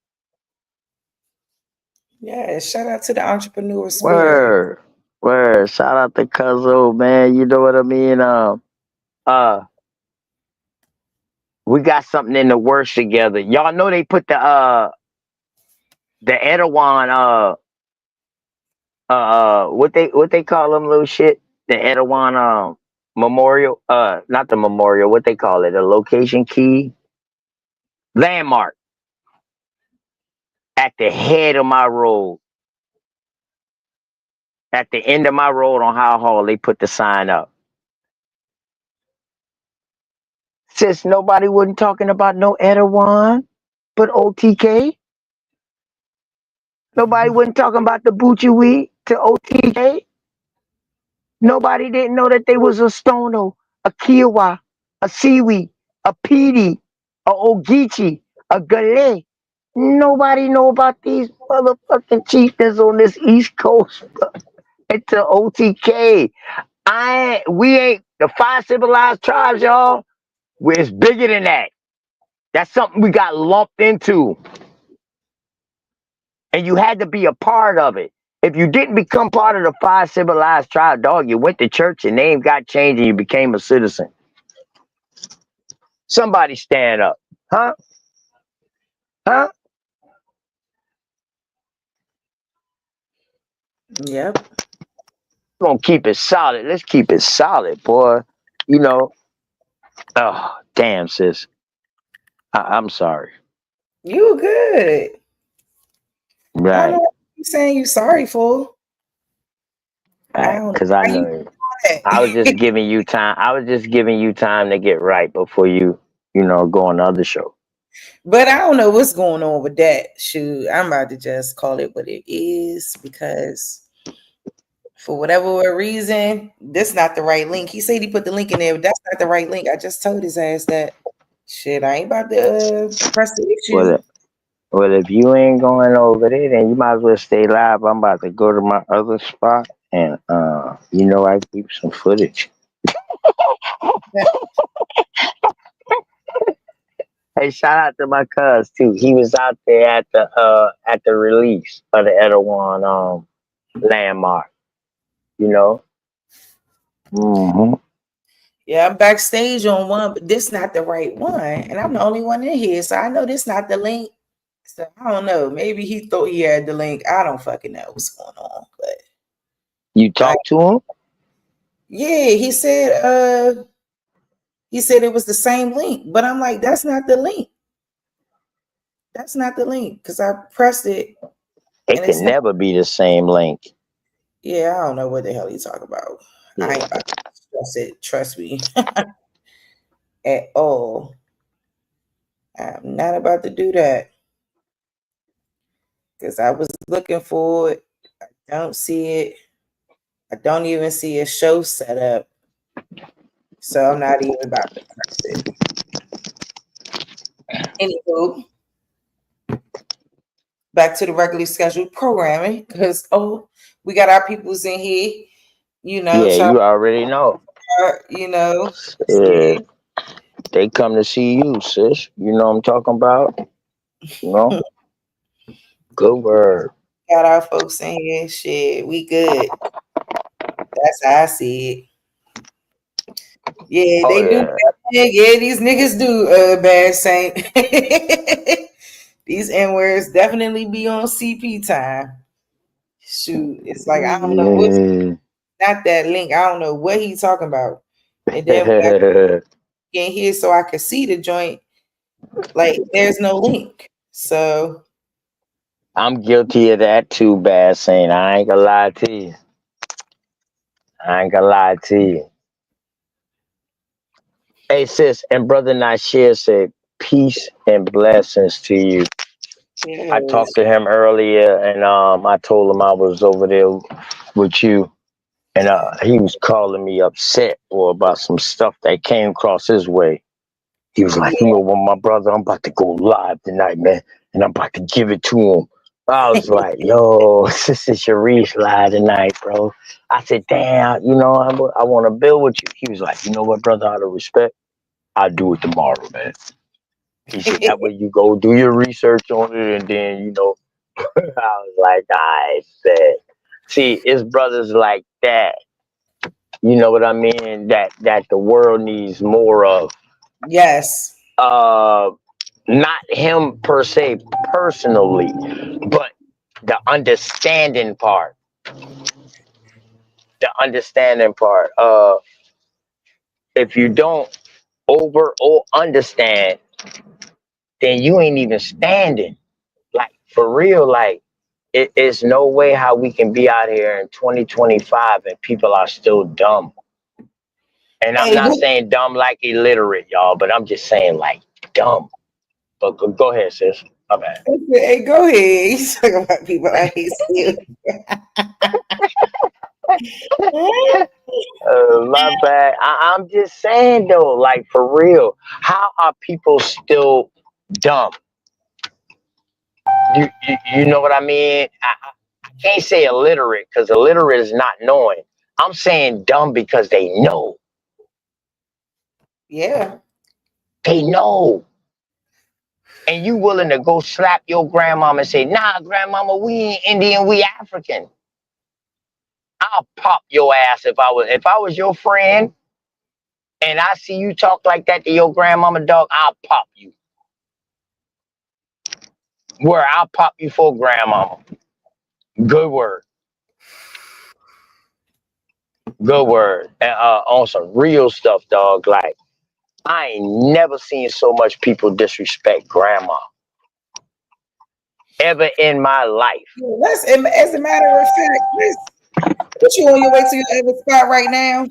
Speaker 2: Yeah, shout out to the entrepreneur spirit.
Speaker 7: Word. Shout out to Cuzzo, man. You know what I mean? We got something in the works together. Y'all know they put the Erdogan what they call them little shit? The Erdogan memorial, not the memorial, what they call it, a location key landmark at the head of my road. At the end of my road on High Hall, they put the sign up. Since nobody wasn't talking about no Erdogan, but OTK. Nobody wasn't talking about the Bucci weed to OTK. Nobody didn't know that they was a Stono, a Kiowa, a Siwi, a Petey, a Ogeechee, a Gale. Nobody know about these motherfucking chieftains on this East Coast. It's a OTK. We ain't the 5 civilized tribes, y'all. It's bigger than that. That's something we got lumped into. And you had to be a part of it. If you didn't become part of the 5 civilized tribes, dog, you went to church, your name got changed, and you became a citizen. Somebody stand up. Huh?
Speaker 2: Yep.
Speaker 7: We're gonna keep it solid. Let's keep it solid, boy. You know. Oh, damn, sis. I'm sorry.
Speaker 2: You good. I don't
Speaker 7: Right.
Speaker 2: know what you're saying you sorry for.
Speaker 7: Right. Because I know
Speaker 2: you
Speaker 7: it. I was just giving you time. I was just giving you time to get right before you go on the other show.
Speaker 2: But I don't know what's going on with that. Shoot, I'm about to just call it what it is because for whatever reason, this not the right link. He said he put the link in there, but that's not the right link. I just told his ass that. Shit, I ain't about to press the issue.
Speaker 7: Well, if you ain't going over there, then you might as well stay live. I'm about to go to my other spot, and I keep some footage. Hey, shout out to my cuz too. He was out there at the release of the Etowah landmark. Mm-hmm.
Speaker 2: Yeah, I'm backstage on one, but this not the right one, and I'm the only one in here, so I know this not the link. So I don't know. Maybe he thought he had the link. I don't fucking know what's going on, but
Speaker 7: You talked to him?
Speaker 2: yeah, he said it was the same link, but I'm like, that's not the link. That's not the link because I pressed it.
Speaker 7: It can never be the same link.
Speaker 2: Yeah, I don't know what the hell he's talking about. Yeah. I ain't about to stress it. Trust me. At all. I'm not about to do that. Because I was looking for it. I don't see it. I don't even see a show set up. So I'm not even about to press it. Anywho, back to the regularly scheduled programming. Because, we got our peoples in here.
Speaker 7: Yeah, you already know.
Speaker 2: Yeah.
Speaker 7: They come to see you, sis. You know what I'm talking about? Good word.
Speaker 2: Got our folks in here. Shit, we good. That's how I see it. Yeah, they do. Yeah, these niggas do, bad saint. These N-words definitely be on CP time. Shoot, it's like, I don't know what's not that link. I don't know what he's talking about. And then when I get here so I can see the joint, like, there's no link. So
Speaker 7: I'm guilty of that too, bad saint. I ain't gonna lie to you. Hey, sis, and brother Nashir said, peace and blessings to you. Yes. I talked to him earlier, and I told him I was over there with you, and he was calling me upset about some stuff that came across his way. He was like, my brother, I'm about to go live tonight, man, and I'm about to give it to him. I was like, yo, Sister Sharice live tonight, bro. I said, damn, I want to build with you. He was like, you know what, brother, out of respect, I'll do it tomorrow, man. He said, that way you go do your research on it, and then, I was like, I said, see, it's brothers like that, you know what I mean, that the world needs more of.
Speaker 2: Yes.
Speaker 7: Not him per se personally, but the understanding part. If you don't over or understand, then you ain't even standing. Like, for real, like, it is no way how we can be out here in 2025 and people are still dumb. And I'm not saying dumb like illiterate, y'all, but I'm just saying like dumb. But go ahead, sis. My bad.
Speaker 2: Hey, go ahead. He's talking about people I hate still.
Speaker 7: My bad. I'm just saying though, like, for real, how are people still dumb? You know what I mean? I can't say illiterate because illiterate is not knowing. I'm saying dumb because they know.
Speaker 2: Yeah.
Speaker 7: They know. And you willing to go slap your grandmama and say, nah, grandmama, we ain't Indian, we African. I'll pop your ass if I was your friend and I see you talk like that to your grandmama, dog, I'll pop you. Where I'll pop you for grandmama. Good word. Good word. And on some real stuff, dog. Like, I ain't never seen so much people disrespect grandma ever in my life.
Speaker 2: As a matter of fact, what you on your way to your other spot right now?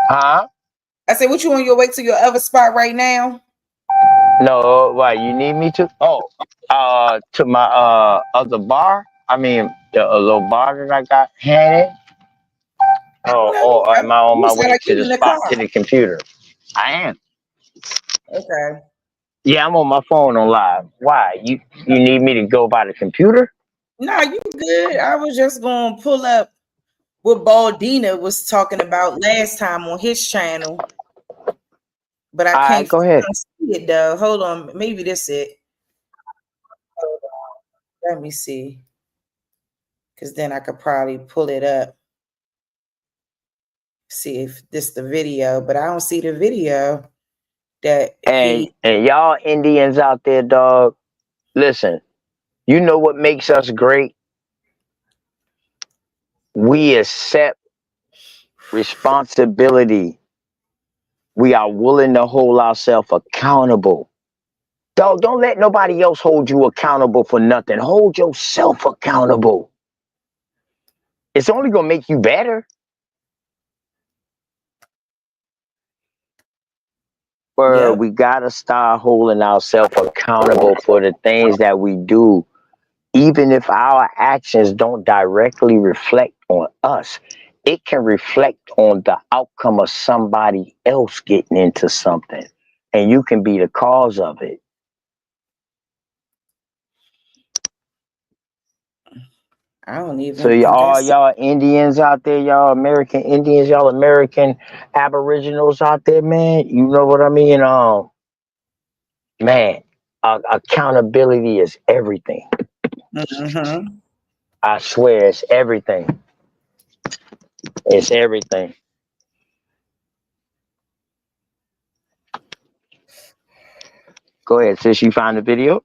Speaker 7: Huh?
Speaker 2: I said, what you on your way to your other spot right now?
Speaker 7: No, why you need me to? Oh, to my other bar. I mean, the little bar that I got handed. Oh, or am I on
Speaker 2: You
Speaker 7: my
Speaker 2: sound
Speaker 7: way
Speaker 2: like
Speaker 7: to
Speaker 2: you
Speaker 7: the
Speaker 2: in the
Speaker 7: spot to
Speaker 2: car.
Speaker 7: the computer? I am.
Speaker 2: Okay.
Speaker 7: Yeah, I'm on my phone on live. Why? You need me to go by the computer?
Speaker 2: Nah, you good. I was just gonna pull up what Baldina was talking about last time on his channel, but I
Speaker 7: All right,
Speaker 2: can't
Speaker 7: go ahead.
Speaker 2: see it though. Hold on, maybe this it. Hold on. Let me see, because then I could probably pull it up, see if this the video. But I don't see the video that he.
Speaker 7: And y'all Indians out there, dog. Listen, you know what makes us great? We accept responsibility. We are willing to hold ourselves accountable. Dog, don't let nobody else hold you accountable for nothing. Hold yourself accountable. It's only gonna make you better. Where
Speaker 2: Yep.
Speaker 7: we gotta start holding ourselves accountable for the things that we do, even if our actions don't directly reflect on us. It can reflect on the outcome of somebody else getting into something, and you can be the cause of it.
Speaker 2: I don't even
Speaker 7: So
Speaker 2: think I see.
Speaker 7: y'all Indians out there, y'all American Indians, y'all American Aboriginals out there, man. You know what I mean? Man, accountability is everything.
Speaker 2: Mm-hmm.
Speaker 7: I swear, it's everything. It's everything. Go ahead, sis. You find the video?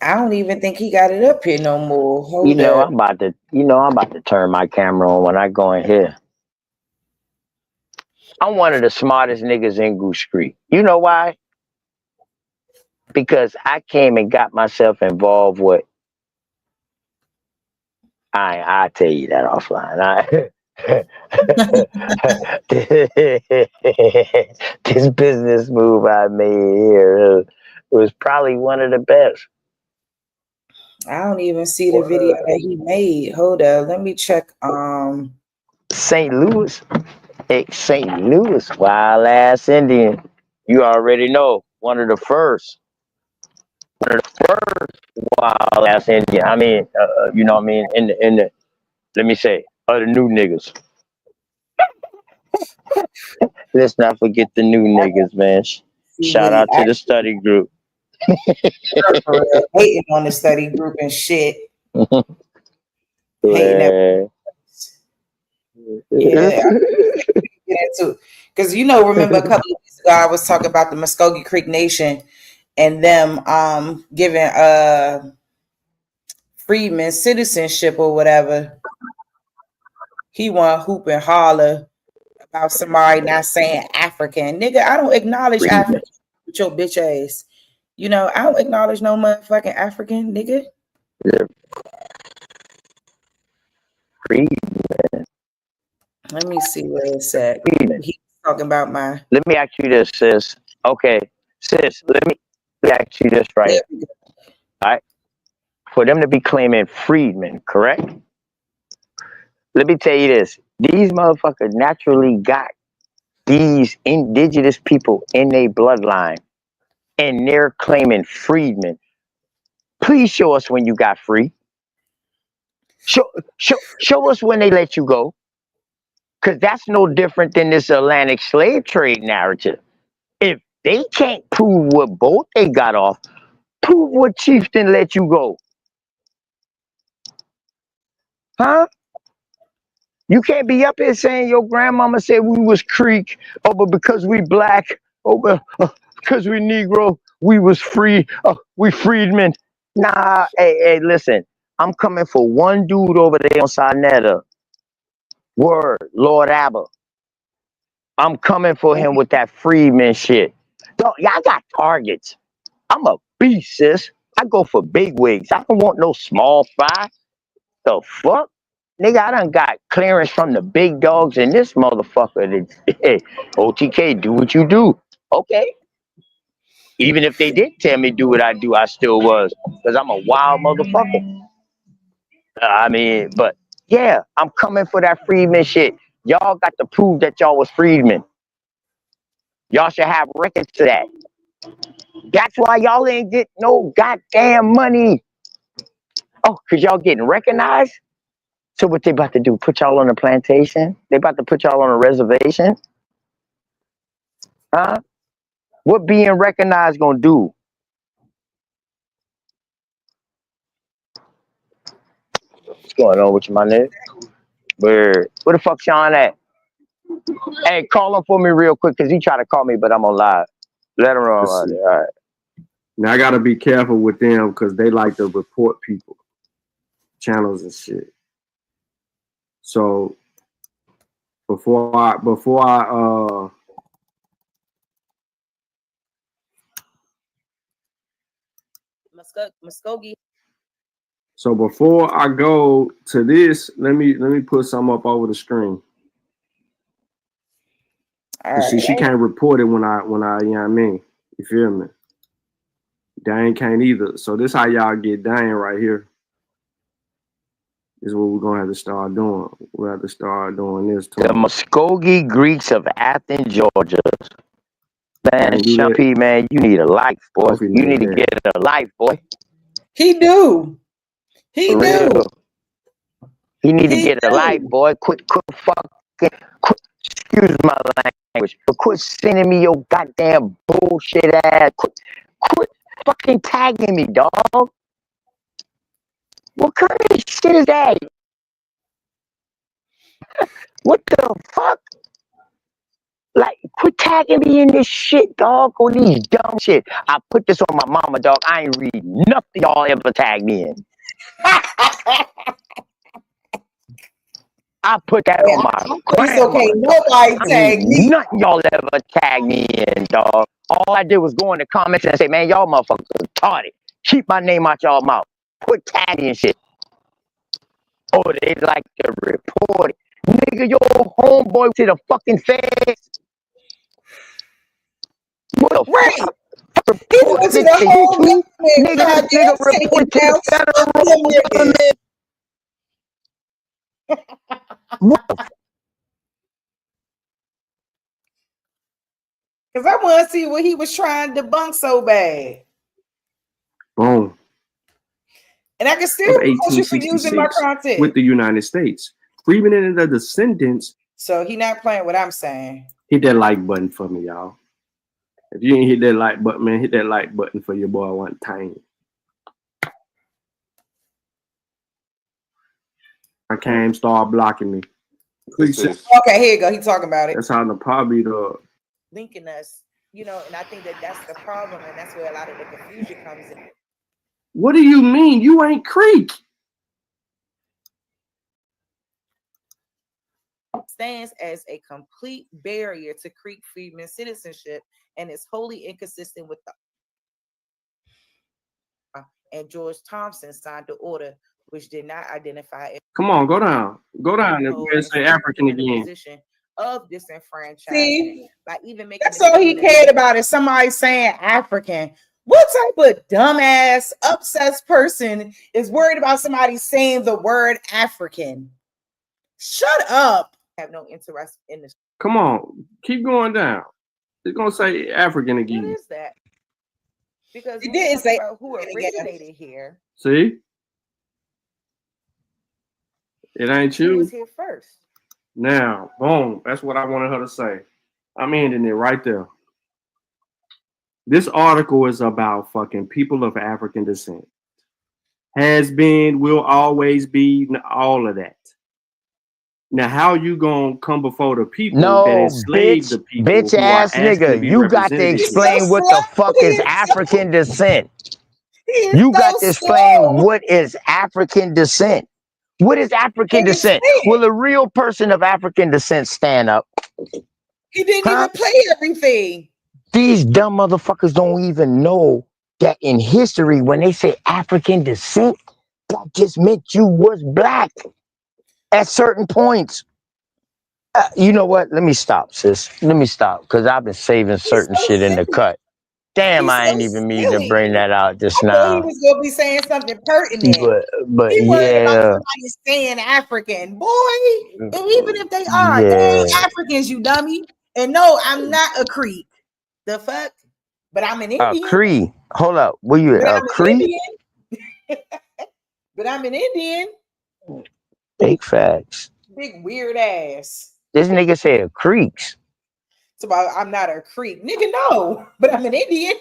Speaker 2: I don't even think he got it up here no more.
Speaker 7: You
Speaker 2: Hold
Speaker 7: know,
Speaker 2: up.
Speaker 7: I'm about to turn my camera on when I go in here. I'm one of the smartest niggas in Goose Street. You know why? Because I came and got myself involved with. I'll tell you that offline. This business move I made here was probably one of the best.
Speaker 2: I don't even see the video that he made. Hold up. Let me check.
Speaker 7: St. Louis. St. Louis, wild ass Indian. You already know. One of the first. One of the first wild ass Indian. I mean, you know what I mean? In the let me say, the new niggas. Let's not forget the new niggas, man.
Speaker 2: See what
Speaker 7: Shout
Speaker 2: he
Speaker 7: out to the study group.
Speaker 2: for real, hating on the study group and shit. Hating that.
Speaker 7: Yeah.
Speaker 2: Yeah. Get into because remember a couple of weeks ago I was talking about the Muskogee Creek Nation and them giving Freedman citizenship or whatever. He want hoop and holler about somebody not saying African. Nigga, I don't acknowledge African with your bitch ass. I don't acknowledge no motherfucking African, nigga.
Speaker 7: Freedman.
Speaker 2: Let me see where it's at. He's talking about my.
Speaker 7: Let me ask you this, sis. Okay, sis, let me ask you this right here. All right. For them to be claiming freedmen, correct? Let me tell you this. These motherfuckers naturally got these indigenous people in their bloodline, and they're claiming freedmen. Please show us when you got free. Show us when they let you go. Because that's no different than this Atlantic slave trade narrative. If they can't prove what boat they got off, prove what chieftain let you go. Huh? You can't be up here saying your grandmama said we was Creek, but because we black, but because we Negro, we was free, we freedmen. Nah, hey, listen, I'm coming for one dude over there on Sinetta. Word, Lord Abba. I'm coming for him with that freedman shit. Y'all got targets. I'm a beast, sis. I go for big wigs. I don't want no small fry. The fuck? Nigga, I done got clearance from the big dogs and this motherfucker. Hey, OTK, do what you do. Okay. Even if they did tell me do what I do, I still was. Because I'm a wild motherfucker. I mean, but yeah, I'm coming for that freedman shit. Y'all got to prove that y'all was freedmen. Y'all should have records to that. That's why y'all ain't get no goddamn money. Oh, because y'all getting recognized? So what they about to do? Put y'all on a plantation? They about to put y'all on a reservation? Huh? What being recognized gonna do? What's going on with you, my nigga? Where the fuck Sean at? Hey, call him for me real quick, because he tried to call me, but I'm on live. Let him run right there. All right.
Speaker 10: Now I gotta be careful with them because they like to report people, channels and shit. So before I
Speaker 2: Muskogee.
Speaker 10: So before I go to this, let me put some up over the screen.
Speaker 2: All right.
Speaker 10: See, she can't report it when I you know what I mean? You feel me? Dane can't either. So this how y'all get Dane right here. This is what we're gonna have to start doing. We'll have to start doing this too.
Speaker 7: The Muskogee Greeks of Athens, Georgia. Man, Chumpy, man, you need a life, boy. You need to get a life, boy.
Speaker 2: He do. He do.
Speaker 7: He need to get a life, boy. Quit excuse my language, but quit sending me your goddamn bullshit ass. Quit fucking tagging me, dog. What kind of shit is that? What the fuck? Like, quit tagging me in this shit, dog, or these dumb shit. I put this on my mama, dog. I ain't read nothing y'all ever tagged me in. I put that on my
Speaker 2: It's okay. Nobody tagged me.
Speaker 7: Nothing y'all ever tagged me in, dog. All I did was go in the comments and say, man, y'all motherfuckers retarded. Keep my name out y'all mouth. Quit tagging and shit. Oh, they like to report it. Nigga, your homeboy to the fucking feds. What the fuck?
Speaker 2: He went to the whole
Speaker 7: nigga report to the federal government. What the fuck?
Speaker 2: Because I want to see what he was trying to debunk so bad.
Speaker 10: Boom.
Speaker 2: And I can still post you for using my content.
Speaker 10: With the United States. Freeman and the descendants.
Speaker 2: So he not playing what I'm saying.
Speaker 10: Hit that like button for me, y'all. If you ain't hit that like button, man, hit that like button for your boy one time. I can't start blocking me. Please.
Speaker 2: Okay, here you go. He talking about it.
Speaker 10: That's how the probably the
Speaker 2: linking us, you know, and I think that that's the problem, and that's where a lot of the confusion comes in.
Speaker 10: What do you mean? You ain't Creek.
Speaker 2: Stands as a complete barrier to Creek freedmen citizenship and is wholly inconsistent with the and George Thompson signed the order which did not identify.
Speaker 10: Come on, go down and say African again.
Speaker 2: Of disenfranchisement by even making that's all he cared about is somebody saying African. What type of dumbass obsessed person is worried about somebody saying the word African? Shut up. I have no interest in this.
Speaker 10: Come on, keep going down. It's gonna say African again.
Speaker 2: What is that? Because he didn't say who originated here.
Speaker 10: See? It ain't you.
Speaker 2: Who was here first?
Speaker 10: Now, boom. That's what I wanted her to say. I'm ending it right there. This article is about fucking people of African descent. Has been, will always be, all of that. Now, how you gonna come before the people that enslaved the people?
Speaker 7: Bitch ass nigga, you got to explain what the fuck is African descent. You got to explain what is African descent. What is African descent? Will a real person of African descent stand up?
Speaker 2: He didn't even play everything.
Speaker 7: These dumb motherfuckers don't even know that in history, when they say African descent, that just meant you was black. at certain points. You know what? Let me stop, sis. Let me stop because I've been saving certain shit in the cut. Damn,
Speaker 2: He's
Speaker 7: I ain't
Speaker 2: so
Speaker 7: even mean to
Speaker 2: silly.
Speaker 7: bring that out just
Speaker 2: I thought he
Speaker 7: now.
Speaker 2: was gonna be saying something pertinent.
Speaker 7: But
Speaker 2: He worried about
Speaker 7: yeah,
Speaker 2: somebody saying African, boy. And even if they are, they
Speaker 7: yeah.
Speaker 2: ain't Africans, you dummy. And no, I'm not a Creek. The fuck? But I'm an Indian.
Speaker 7: Cree. Hold up. Were you
Speaker 2: But I'm an
Speaker 7: Cree?
Speaker 2: Indian. But I'm an Indian.
Speaker 7: Big facts.
Speaker 2: Big weird ass.
Speaker 7: This nigga said creeks.
Speaker 2: It's about I'm not a Creek. Nigga, no. But I'm an Indian.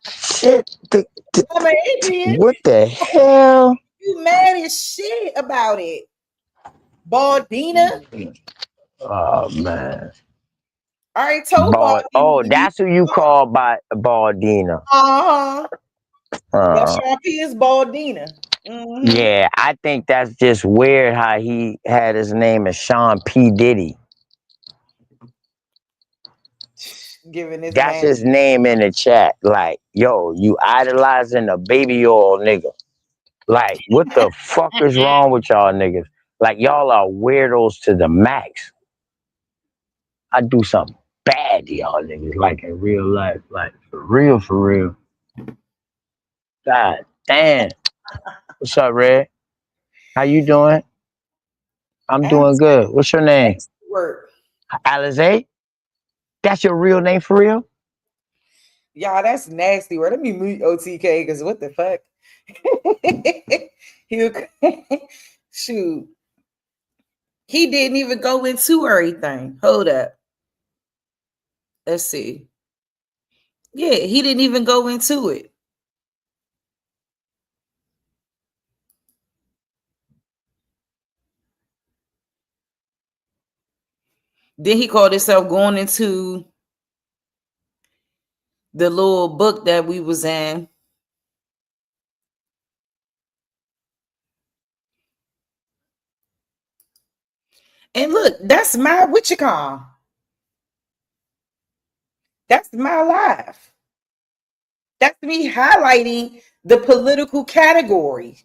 Speaker 7: Shit.
Speaker 2: I'm an Indian.
Speaker 7: What the hell?
Speaker 2: You mad as shit about it. Baldina.
Speaker 7: Oh man.
Speaker 2: I already told Baldina.
Speaker 7: Oh, that's who you call by Baldina.
Speaker 2: Uh-huh. That Sean P is Baldina. Mm-hmm.
Speaker 7: Yeah, I think that's just weird how he had his name as Sean P. Diddy.
Speaker 2: Giving his
Speaker 7: That's
Speaker 2: man.
Speaker 7: his name in the chat. Like, yo, you idolizing a baby oil nigga. Like, what the fuck is wrong with y'all niggas? Like, y'all are weirdos to the max. I do something bad to y'all niggas, like in real life. Like, for real, for real. God damn. What's up, Red? How you doing? I'm doing good. What's your name?
Speaker 2: Work.
Speaker 7: Alizé? That's your real name for real?
Speaker 2: Y'all, that's nasty. Word. Let me mute OTK because what the fuck? Shoot. He didn't even go into everything. Hold up. Let's see. Yeah, he didn't even go into it. Then he called himself going into the little book that we was in. And look, that's my what you call. That's my life. That's me highlighting the political category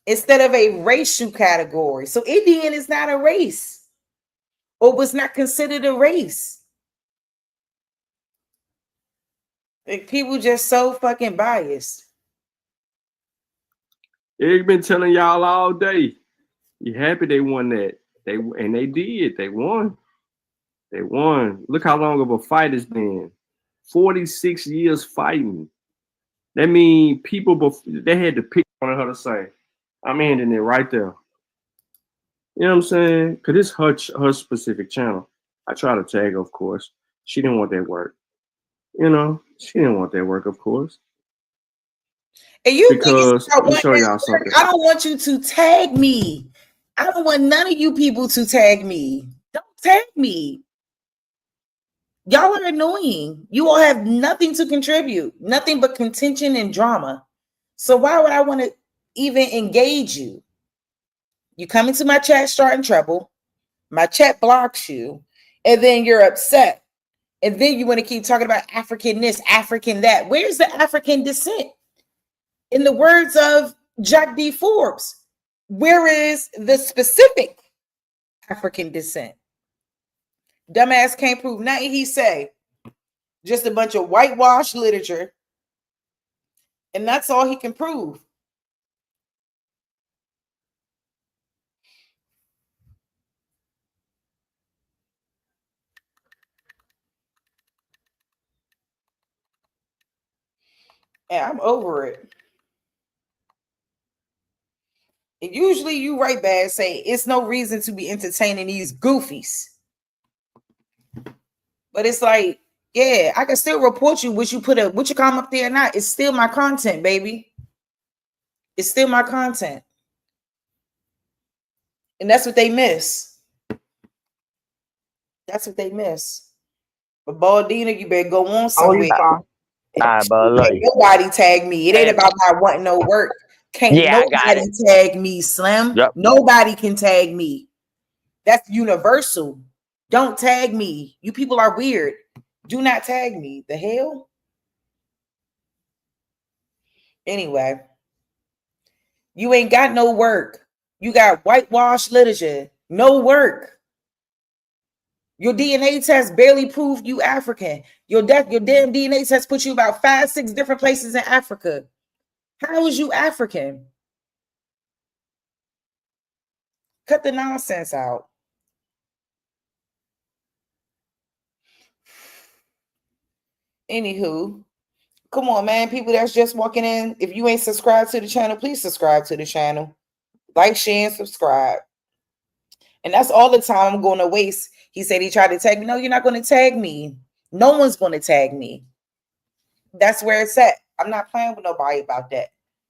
Speaker 2: instead of a racial category. So Indian is not a race or was not considered a race. Like, people just so fucking biased.
Speaker 10: They've been telling y'all all day. You happy they won that? They did. They won. They won. Look how long of a fight it's been. 46 years fighting. That means people they had to pick on her to say, I'm ending it right there. You know what I'm saying? Because it's her specific channel. I try to tag her, of course. She didn't want that work. You know, she didn't want that work, of course.
Speaker 2: And you
Speaker 10: because let me show y'all something.
Speaker 2: I don't want you to tag me. I don't want none of you people to tag me. Don't tag me. Y'all are annoying. You all have nothing to contribute, nothing but contention and drama. So why would I want to even engage you? You come into my chat starting trouble. My chat blocks you, and then you're upset. And then you want to keep talking about African this, African that. Where's the African descent? In the words of Jack D. Forbes, where is the specific African descent? Dumbass can't prove nothing he say. Just a bunch of whitewashed literature. And that's all he can prove. And I'm over it. And usually you write bad, say it's no reason to be entertaining these goofies. But it's like, yeah, I can still report you, what you come up there or not. It's still my content, baby. It's still my content. And that's what they miss. That's what they miss. But Baldina, you better go on somewhere. Nobody tag me. It ain't about not wanting no work. Can't nobody tag me, Slim. Yep. Nobody can tag me. That's universal. Don't tag me. You people are weird. Do not tag me. The hell? Anyway, You ain't got no work. You got whitewashed literature. No work. Your DNA test barely proved you African. Your damn DNA test put you about 5, 6 different places in Africa. How is you African? Cut the nonsense out. Anywho, come on, man. People that's just walking in, if you ain't subscribed to the channel, please subscribe to the channel. Like, share, and subscribe. And that's all the time I'm going to waste. He said he tried to tag me. No, you're not going to tag me. No one's going to tag me. That's where it's at. I'm not playing with nobody about that.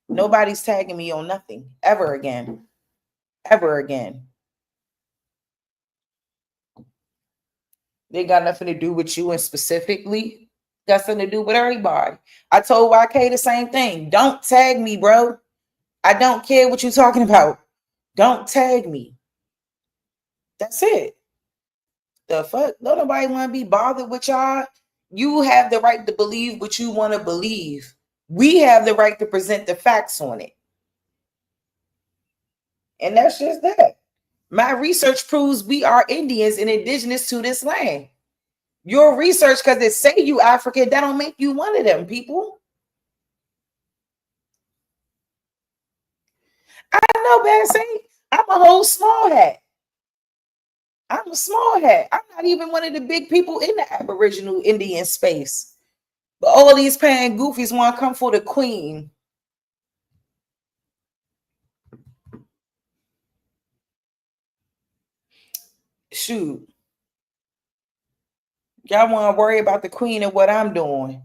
Speaker 2: Nobody's tagging me on nothing ever again. Ever again. They got nothing to do with you, and specifically got something to do with everybody. I told YK the same thing. Don't tag me, bro. I don't care what you're talking about. Don't tag me. That's it. The fuck? Don't nobody want to be bothered with y'all. You have the right to believe what you want to believe. We have the right to present the facts on it. And that's just that. My research proves we are Indians and indigenous to this land. Your research, because it say you African, that don't make you one of them people. I know, Bessie. I'm a whole small hat. I'm a small hat. I'm not even one of the big people in the Aboriginal Indian space. But all these paying goofies want to come for the queen. Shoot. Y'all want to worry about the queen and what I'm doing.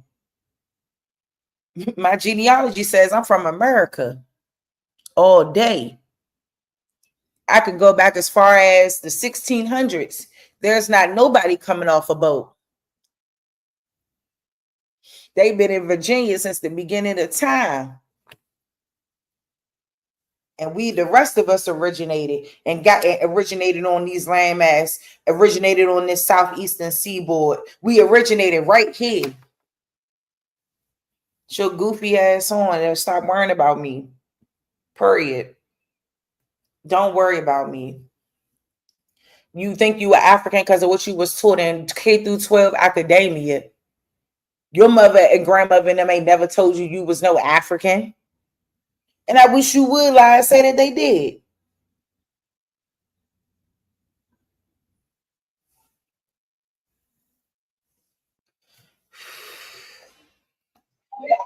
Speaker 2: My genealogy says I'm from America all day. I could go back as far as the 1600s. There's not nobody coming off a boat. They've been in Virginia since the beginning of time. And we, the rest of us, originated on these landmass, originated on this southeastern seaboard. We originated right here. Your goofy ass on and stop worrying about me. Period. Don't worry about me. You think you were African because of what you was taught in K through 12 academia. Your mother and grandmother and them ain't never told you you was no African. And I wish you would lie and say that they did.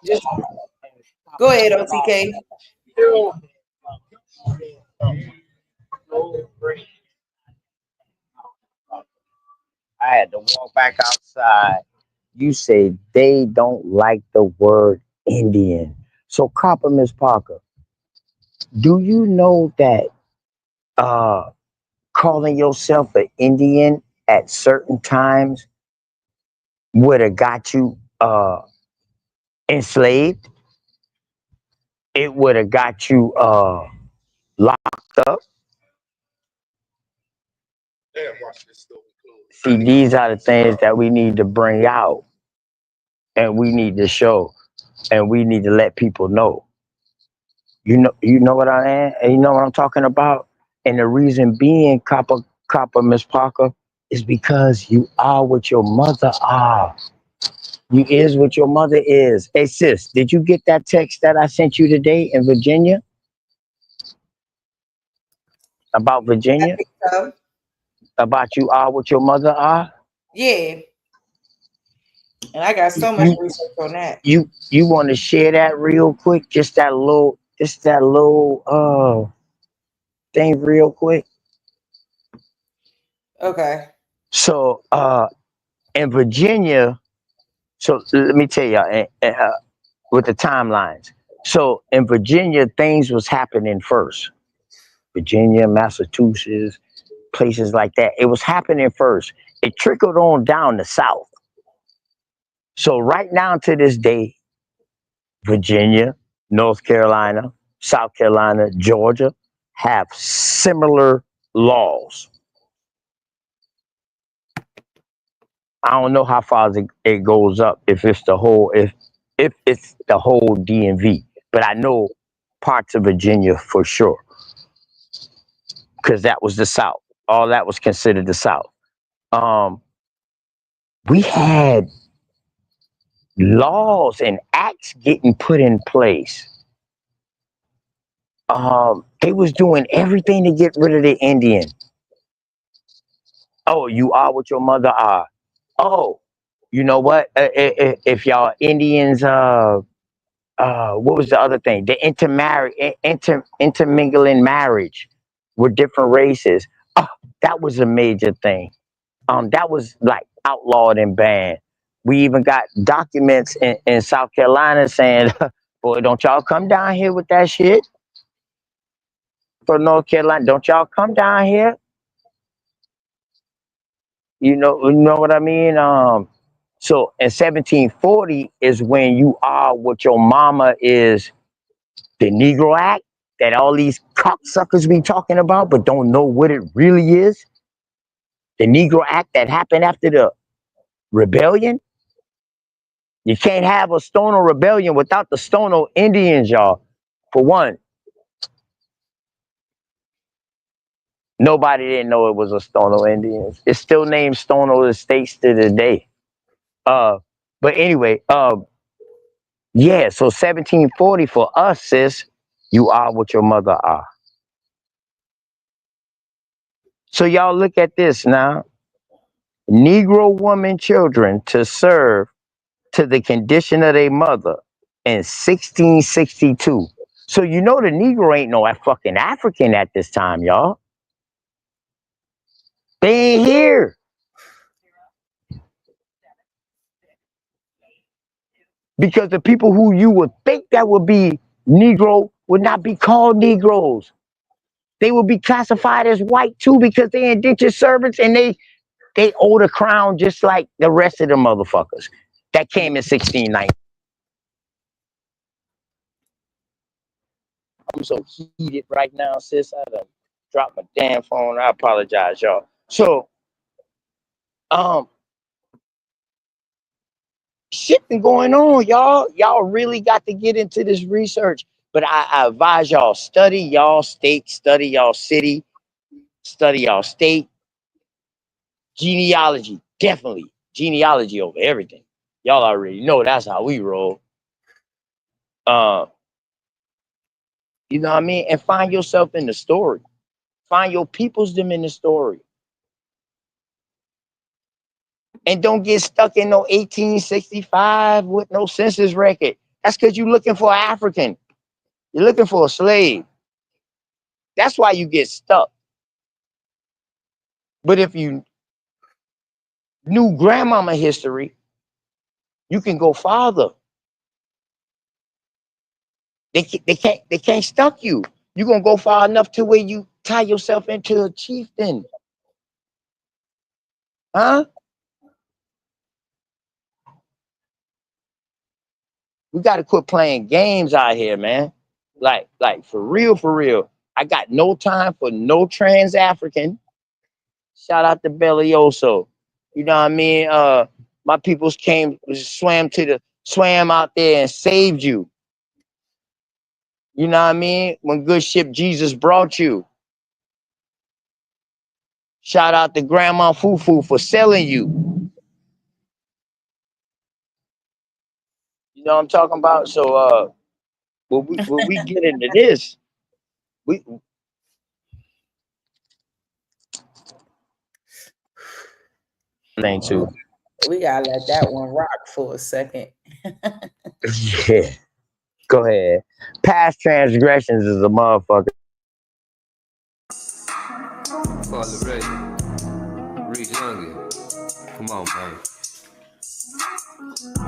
Speaker 2: Just go ahead, OTK.
Speaker 7: I had to walk back outside. You say they don't like the word Indian. So, Copper, Miss Parker, do you know that calling yourself an Indian at certain times would have got you enslaved? It would have got you locked up. See, these are the things that we need to bring out, and we need to show, and we need to let people know. You know what I am, and you know what I'm talking about. And the reason being, Copper, Miss Parker, is because you are what your mother are. You is what your mother is. Hey sis, did you get that text that I sent you today in Virginia about Virginia?
Speaker 2: I think so.
Speaker 7: About you are what your mother are?
Speaker 2: Yeah. And I got so much research on that.
Speaker 7: You want to share that real quick? Just that little thing real quick.
Speaker 2: Okay.
Speaker 7: So in Virginia, so let me tell y'all with the timelines. So in Virginia, things was happening first. Virginia, Massachusetts, places like that. It was happening first. It trickled on down the south. So right now to this day, Virginia, North Carolina, South Carolina, Georgia have similar laws. I don't know how far it goes up if it's the whole DMV, but I know parts of Virginia for sure, because that was the South. All that was considered the South. We had laws and acts getting put in place. They was doing everything to get rid of the Indian. Oh, you are what your mother are. Oh, you know what? If y'all Indians, what was the other thing? The intermingling marriage with different races. Oh, that was a major thing. That was like outlawed and banned. We even got documents in South Carolina saying, boy, don't y'all come down here with that shit. For North Carolina, don't y'all come down here. You know what I mean? So in 1740 is when you are what your mama is, the Negro Act that all these cocksuckers be talking about, but don't know what it really is. The Negro Act that happened after the rebellion. You can't have a Stono rebellion without the Stono Indians, y'all. For one, nobody didn't know it was a Stono Indians. It's still named Stono Estates to this day. But anyway, yeah, so 1740 for us, sis, you are what your mother are. So y'all look at this now. Negro woman children to serve to the condition of their mother in 1662. So you know the Negro ain't no fucking African at this time, y'all. They ain't here. Because the people who you would think that would be Negro would not be called Negroes. They would be classified as white too because they indentured servants and they owe the crown just like the rest of the motherfuckers that came in 1690. I'm so heated right now, sis. I done dropped my damn phone. I apologize, y'all. So, shit been going on, y'all. Y'all really got to get into this research. But I advise y'all, study y'all state, study y'all city, study y'all state. Genealogy, definitely. Genealogy over everything. Y'all already know that's how we roll. You know what I mean? And find yourself in the story. Find your peoples them in the story. And don't get stuck in no 1865 with no census record. That's because you're looking for an African. You're looking for a slave. That's why you get stuck. But if you knew grandmama history, you can go farther. They can't stuck you. You're gonna go far enough to where you tie yourself into a chieftain. Huh? We gotta quit playing games out here, man. Like for real, for real. I got no time for no trans African. Shout out to Bellioso. You know what I mean? My peoples swam out there and saved you. You know what I mean? When good ship Jesus brought you. Shout out to Grandma Fufu for selling you. You know what I'm talking about? So when we get into this, we thing too.
Speaker 2: We gotta let that one rock for a second.
Speaker 7: Yeah. Go ahead. Past transgressions is a motherfucker.
Speaker 8: Reach younger. Come on, man.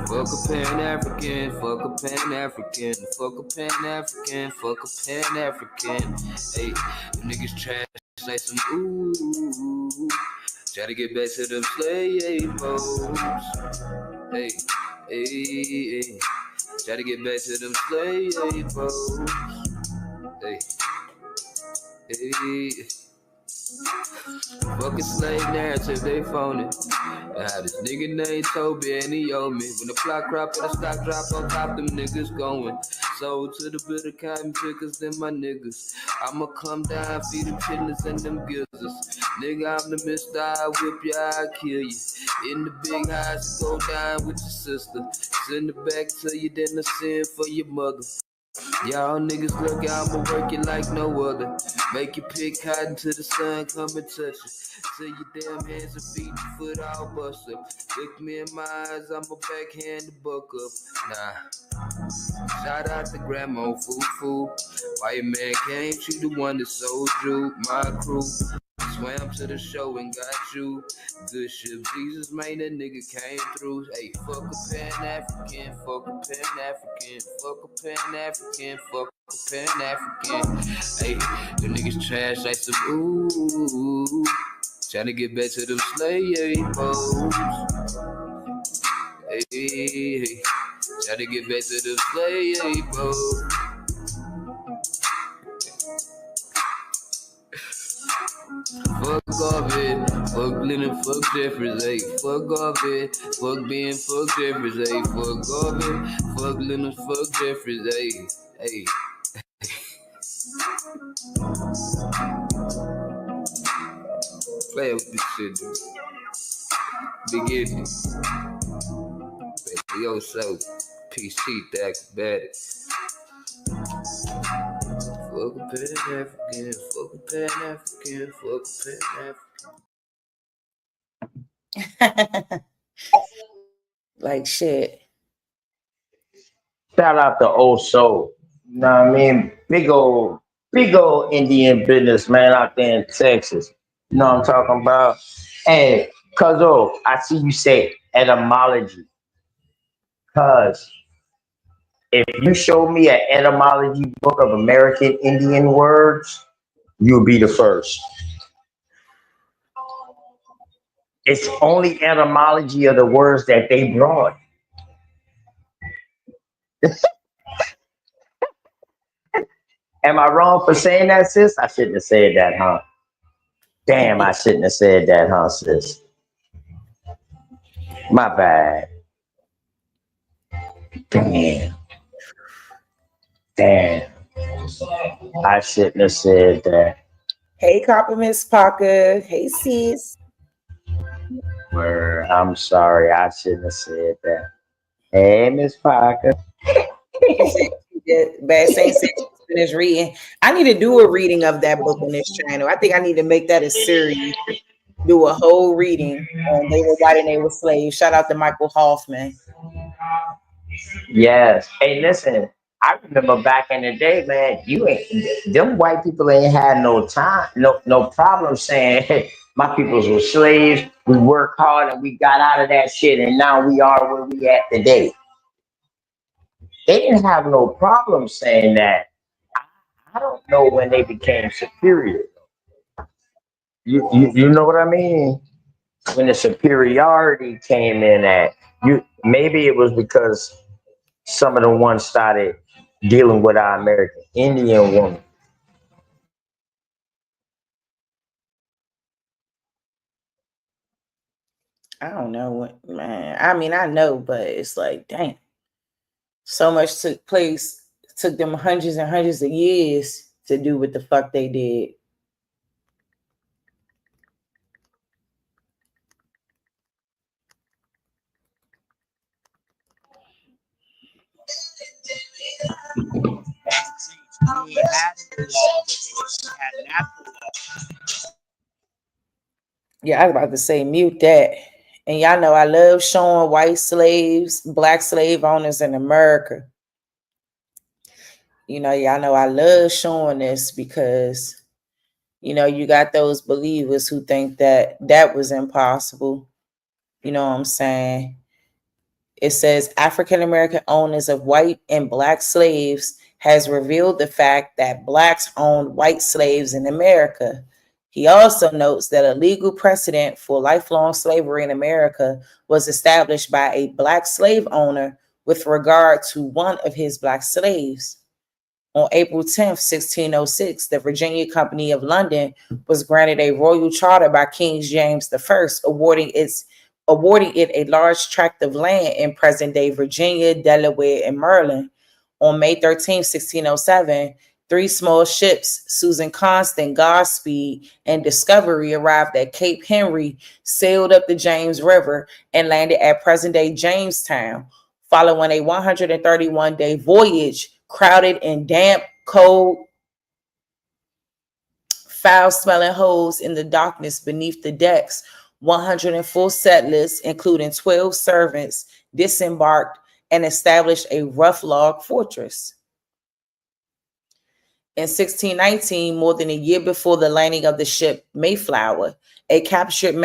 Speaker 8: Fuck a Pan-African, fuck a Pan-African, fuck a Pan-African, fuck a Pan-African. Hey, them niggas trash like some ooh. Try to get back to them slave hoes. Hey, hey. Try to get back to them slave hoes. Hey, hey. Fucking slave narrative, they phony. I had this nigga named Toby and he owe me. When the plot crop and the stock drop on top, them niggas going. Sold to the bitter cotton pickers, them my niggas. I'ma come down, feed them chitlins and them gizzards. Nigga, I'm the mister, I whip ya, I kill you. In the big house, go down with your sister. Send it back to you, then I send for your mother. Y'all niggas look out, I'ma work it like no other. Make you pick cotton till the sun come and touch you. Till your damn hands and feet, your foot all bust up. Look me in my eyes, I'ma backhand the buck up. Nah. Shout out to Grandma Foo. Why your man came, she the one that sold you. My crew swam to the show and got you. Good shit, Jesus, man, that nigga came through. Hey, fuck a Pan-African, fuck a Pan-African, fuck a Pan-African, fuck a Pan-African. Hey, the niggas trash like some ooh. Trying to get back to them slave hoes. Hey, trying to get back to them slave hoes. Fuck off it, fuck Lennon, fuck Jeffries, ayy. Fuck off it, fuck Ben, fuck Jeffries, ayy. Fuck off it, fuck Lennon, fuck Jeffries, ayy. Ayy. Play with this shit, dude. Beginning. Baby, yo, so PC, the acrobatic. Fuck a Pan-African, fuck a Pan-African, fuck a Pan-African.
Speaker 2: Like shit.
Speaker 7: Shout out to Old Soul. You know what I mean? Big old Indian business, man, out there in Texas. You know what I'm talking about? Hey, Cuzzo, I see you say etymology. Cuz if you show me an etymology book of American Indian words, you'll be the first. It's only etymology of the words that they brought. Am I wrong for saying that, sis? I shouldn't have said that, huh? Damn, I shouldn't have said that, huh, sis? My bad. Damn. I shouldn't have said that.
Speaker 2: Hey, Copper Miss Parker. Hey, sis.
Speaker 7: Word. I'm sorry. I shouldn't have said that. Hey, Miss Parker.
Speaker 2: Bad Saint said she finished reading. I need to do a reading of that book on this channel. I think I need to make that a series. Do a whole reading on They Were White and They Were Slaves. Shout out to Michael Hoffman.
Speaker 7: Yes. Hey, listen. I remember back in the day, man. Them white people ain't had no time, no problem saying, "Hey, my peoples were slaves. We worked hard and we got out of that shit, and now we are where we at today." They didn't have no problem saying that. I don't know when they became superior. You know what I mean? When the superiority came in at you, maybe it was because some of the ones started dealing with our American Indian woman.
Speaker 2: I don't know what, man. I mean, I know, but it's like, dang. So much took place. Took them hundreds and hundreds of years to do what the fuck they did. Yeah, I was about to say mute that. And y'all know I love showing white slaves, black slave owners in America. You know, y'all know I love showing this because, you know, you got those believers who think that that was impossible. You know what I'm saying? It says African American owners of white and black slaves has revealed the fact that blacks owned white slaves in America. He also notes that a legal precedent for lifelong slavery in America was established by a black slave owner with regard to one of his black slaves. On April 10th, 1606, the Virginia Company of London was granted a royal charter by King James I, awarding it a large tract of land in present-day Virginia, Delaware, and Maryland. On May 13th, 1607, 3 small ships, Susan Constant, Godspeed, and Discovery, arrived at Cape Henry, sailed up the James River, and landed at present-day Jamestown. Following a 131-day voyage, crowded in damp, cold, foul-smelling holes in the darkness beneath the decks, 104 settlers, including 12 servants, disembarked and established a rough log fortress. In 1619, more than a year before the landing of the ship Mayflower, a captured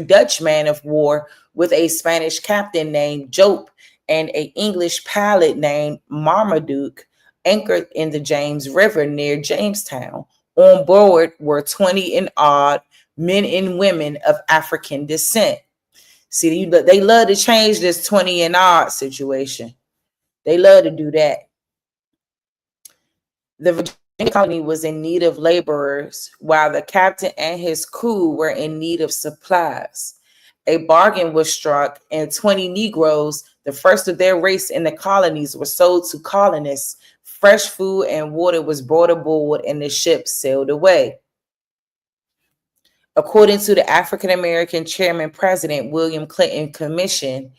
Speaker 2: Dutch man of war with a Spanish captain named Jope and an English pilot named Marmaduke anchored in the James River near Jamestown. On board were 20 and odd men and women of African descent. See, they love to change this 20 and odd situation. They love to do that. The Virginia colony was in need of laborers, while the captain and his crew were in need of supplies. A bargain was struck, and 20 Negroes, the first of their race in the colonies, were sold to colonists. Fresh food and water was brought aboard, and the ship sailed away. According to the African-American Chairman President William Clinton Commission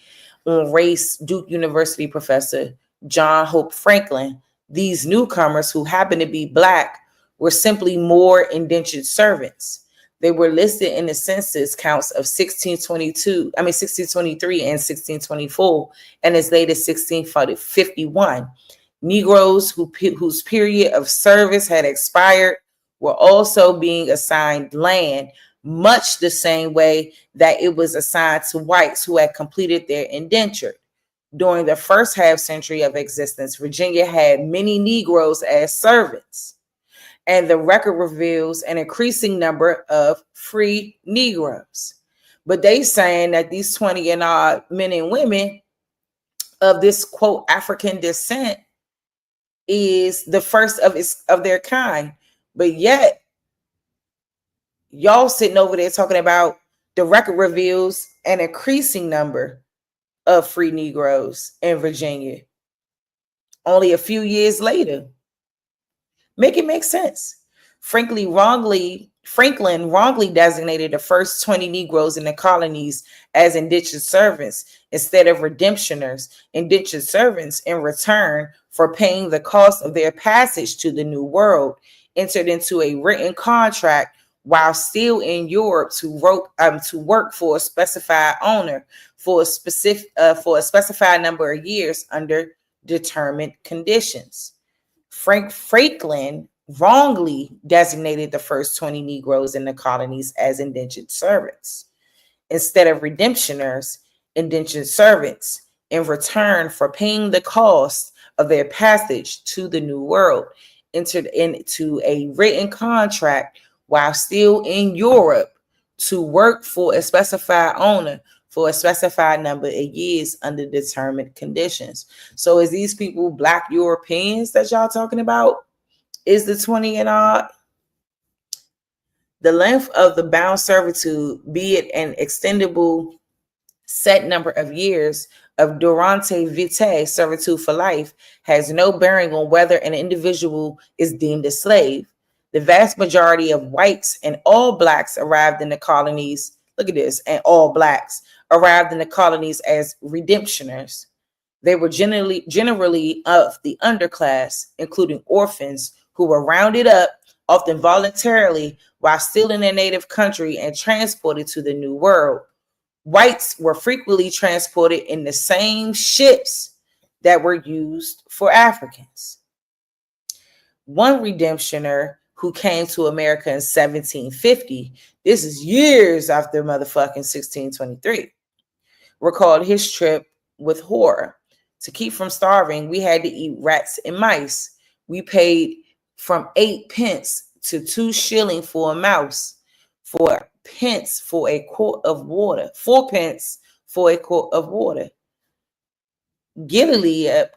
Speaker 2: on Race, Duke University professor John Hope Franklin, these newcomers, who happened to be Black, were simply more indentured servants. They were listed in the census counts of 1623 and 1624, and as late as 1651. Negroes whose period of service had expired were also being assigned land, much the same way that it was assigned to whites who had completed their indenture. During the first half century of existence, Virginia had many Negroes as servants, and the record reveals an increasing number of free Negroes. But they saying that these 20 and odd men and women of this, quote, African descent is the first of their kind. But yet, y'all sitting over there talking about the record reveals an increasing number of free Negroes in Virginia only a few years later. Make it make sense. Franklin wrongly designated the first 20 Negroes in the colonies as indentured servants instead of redemptioners. Indentured servants, in return for paying the cost of their passage to the New World, entered into a written contract while still in Europe to work for a specified owner for a specified number of years under determined conditions. Franklin wrongly designated the first 20 Negroes in the colonies as indentured servants instead of redemptioners. Indentured servants, in return for paying the cost of their passage to the New World, entered into a written contract while still in Europe to work for a specified owner for a specified number of years under determined conditions. So is these people Black Europeans that y'all talking about? Is the 20 and odd? The length of the bound servitude, be it an extendable set number of years of durante vitae, servitude for life, has no bearing on whether an individual is deemed a slave. The vast majority of whites and all Blacks arrived in the colonies. Look at this, and all Blacks arrived in the colonies as redemptioners. They were generally of the underclass, including orphans who were rounded up, often voluntarily, while still in their native country and transported to the New World. Whites were frequently transported in the same ships that were used for Africans. One redemptioner who came to America in 1750, this is years after motherfucking 1623, recalled his trip with horror. To keep from starving, we had to eat rats and mice. We paid from 8 pence to 2 shillings for a mouse, 4 pence for a quart of water, 4 pence for a quart of water. Gilead,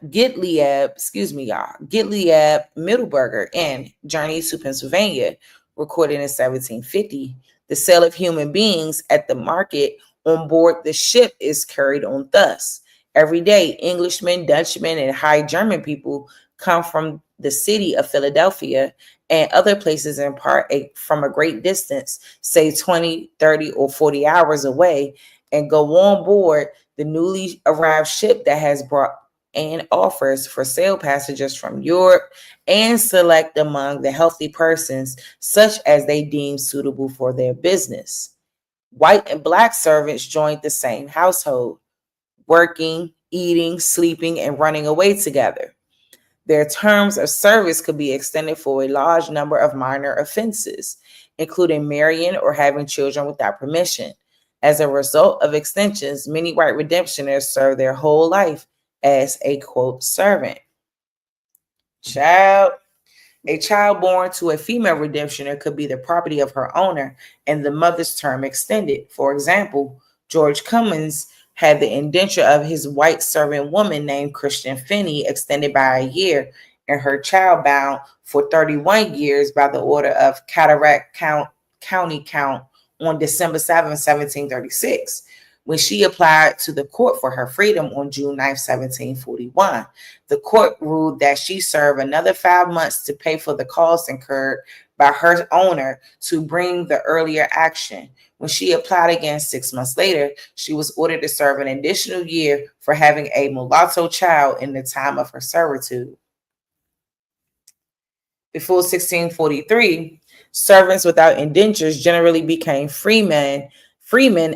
Speaker 2: Middleburger, and Journey to Pennsylvania, recorded in 1750. The sale of human beings at the market on board the ship is carried on thus. Every day, Englishmen, Dutchmen, and High German people come from the city of Philadelphia and other places in part from a great distance, say 20, 30, or 40 hours away, and go on board the newly arrived ship that has brought and offers for sale passengers from Europe and select among the healthy persons such as they deem suitable for their business. White and black servants joined the same household, working, eating, sleeping, and running away together. Their terms of service could be extended for a large number of minor offenses, including marrying or having children without permission. As a result of extensions, many white redemptioners serve their whole life as a quote servant. A child born to a female redemptioner could be the property of her owner and the mother's term extended. For example, George Cummins had the indenture of his white servant woman named Christian Finney extended by a year, and her child bound for 31 years by the order of Cataract County Count on December 7, 1736, when she applied to the court for her freedom on June 9, 1741. The court ruled that she serve another 5 months to pay for the costs incurred by her owner to bring the earlier action. When she applied again 6 months later, she was ordered to serve an additional year for having a mulatto child in the time of her servitude. Before 1643, servants without indentures generally became freemen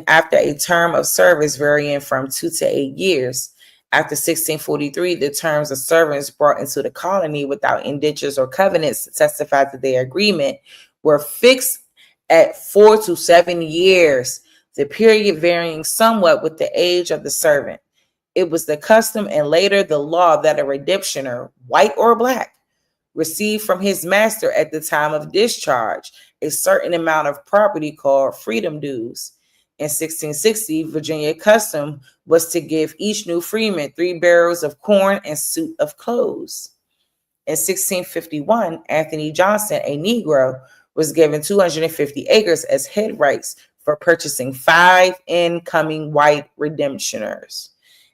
Speaker 2: after a term of service varying from 2 to 8 years. After 1643, the terms of servants brought into the colony without indentures or covenants testified that their agreement were fixed at 4 to 7 years, the period varying somewhat with the age of the servant. It was the custom and later the law that a redemptioner, white or black, received from his master at the time of discharge a certain amount of property called freedom dues. In 1660, Virginia custom was to give each new freeman 3 barrels of corn and suit of clothes. In 1651, Anthony Johnson, a Negro, was given 250 acres as head rights for purchasing 5 incoming white redemptioners.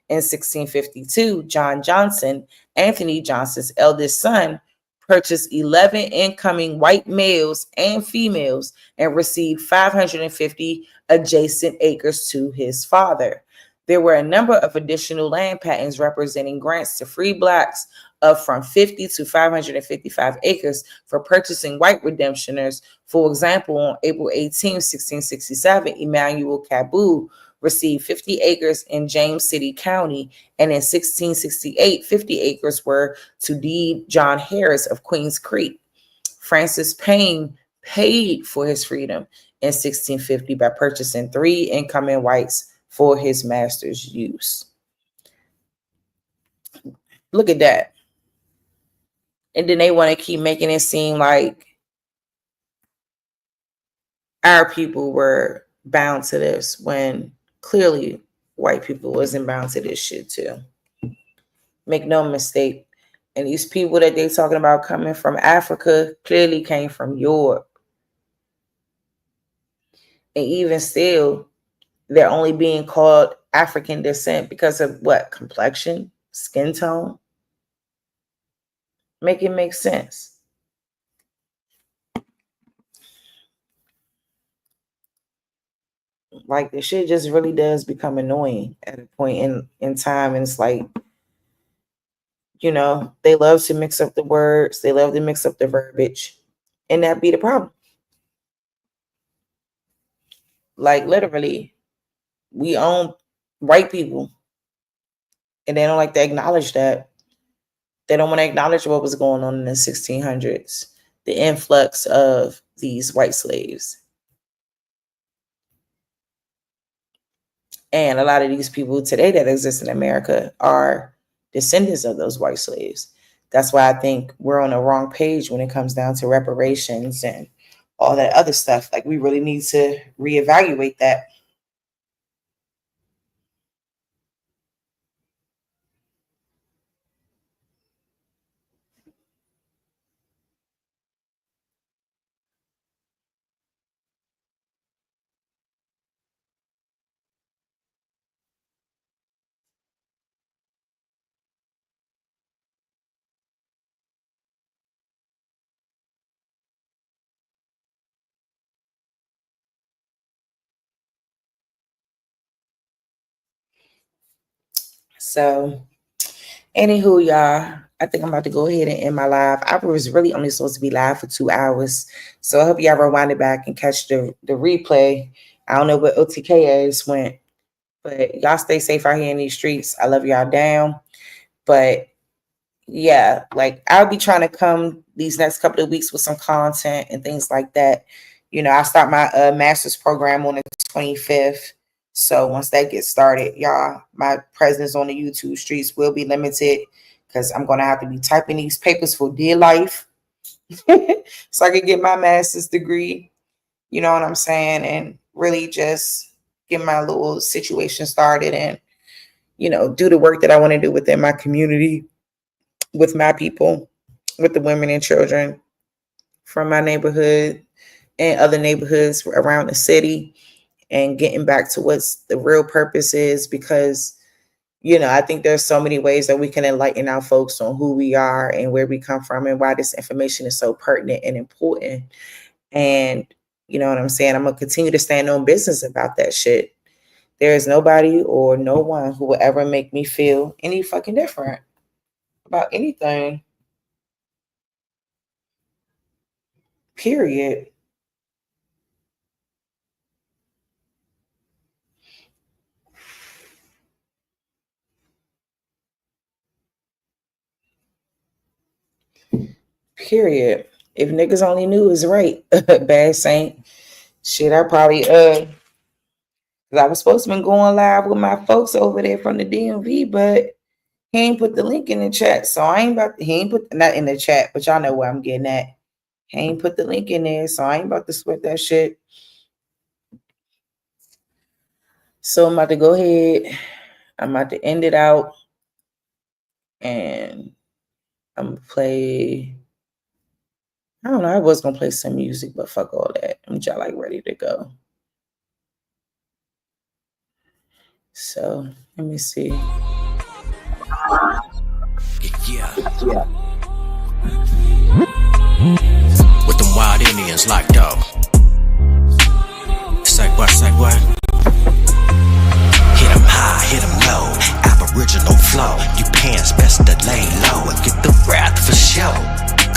Speaker 2: In 1652, John Johnson, Anthony Johnson's eldest son, purchased 11 incoming white males and females and received 550 adjacent acres to his father. There were a number of additional land patents representing grants to free blacks of from 50 to 555 acres for purchasing white redemptioners. For example, on April 18, 1667, Emmanuel Cabot received 50 acres in James City County, and in 1668, 50 acres were to deed John Harris of Queens Creek. Francis Payne paid for his freedom in 1650 by purchasing 3 incoming whites for his master's use. Look at that. And then they want to keep making it seem like our people were bound to this when clearly white people wasn't bound to this shit too. Make no mistake. And these people that they talking about coming from Africa clearly came from Europe. And even still, they're only being called African descent because of what? Complexion? Skin tone? Make it make sense. Like, the shit just really does become annoying at a point in time. And it's like, you know, they love to mix up the words. They love to mix up the verbiage. And that be the problem. Like, literally, we own white people. And they don't like to acknowledge that. They don't want to acknowledge what was going on in the 1600s. The influx of these white slaves. And a lot of these people today that exist in America are descendants of those white slaves. That's why I think we're on the wrong page when it comes down to reparations and all that other stuff. Like, we really need to reevaluate that. So, anywho, y'all, I think I'm about to go ahead and end my live. I was really only supposed to be live for 2 hours. So I hope y'all rewind it back and catch the replay. I don't know what OTKs went, but y'all stay safe out here in these streets. I love y'all down. But yeah, like I'll be trying to come these next couple of weeks with some content and things like that. You know, I start my master's program on the 25th. So once that gets started, y'all, my presence on the YouTube streets will be limited because I'm going to have to be typing these papers for dear life so I can get my master's degree. You know what I'm saying? And really just get my little situation started and, you know, do the work that I want to do within my community, with my people, with the women and children from my neighborhood and other neighborhoods around the city, and getting back to what's the real purpose is, because, you know, I think there's so many ways that we can enlighten our folks on who we are and where we come from and why this information is so pertinent and important. And you know what I'm saying? I'm going to continue to stand on business about that shit. There is nobody or no one who will ever make me feel any fucking different about anything. Period. Period. If niggas only knew is right, bad saint. Shit, I probably cause I was supposed to be going live with my folks over there from the DMV, but he ain't put the link in the chat. So I ain't about to, he ain't put not in the chat, but y'all know where I'm getting at. He ain't put the link in there, so I ain't about to sweat that shit. So I'm about to go ahead. I'm about to end it out. And I'm gonna play. I don't know. I was gonna play some music, but fuck all that. I'm just like ready to go. So let me see.
Speaker 11: Yeah. With them wild Indians like dog. Say what? Hit 'em high, hit 'em low. Aboriginal flow. You pants best to lay low and get the wrath for show.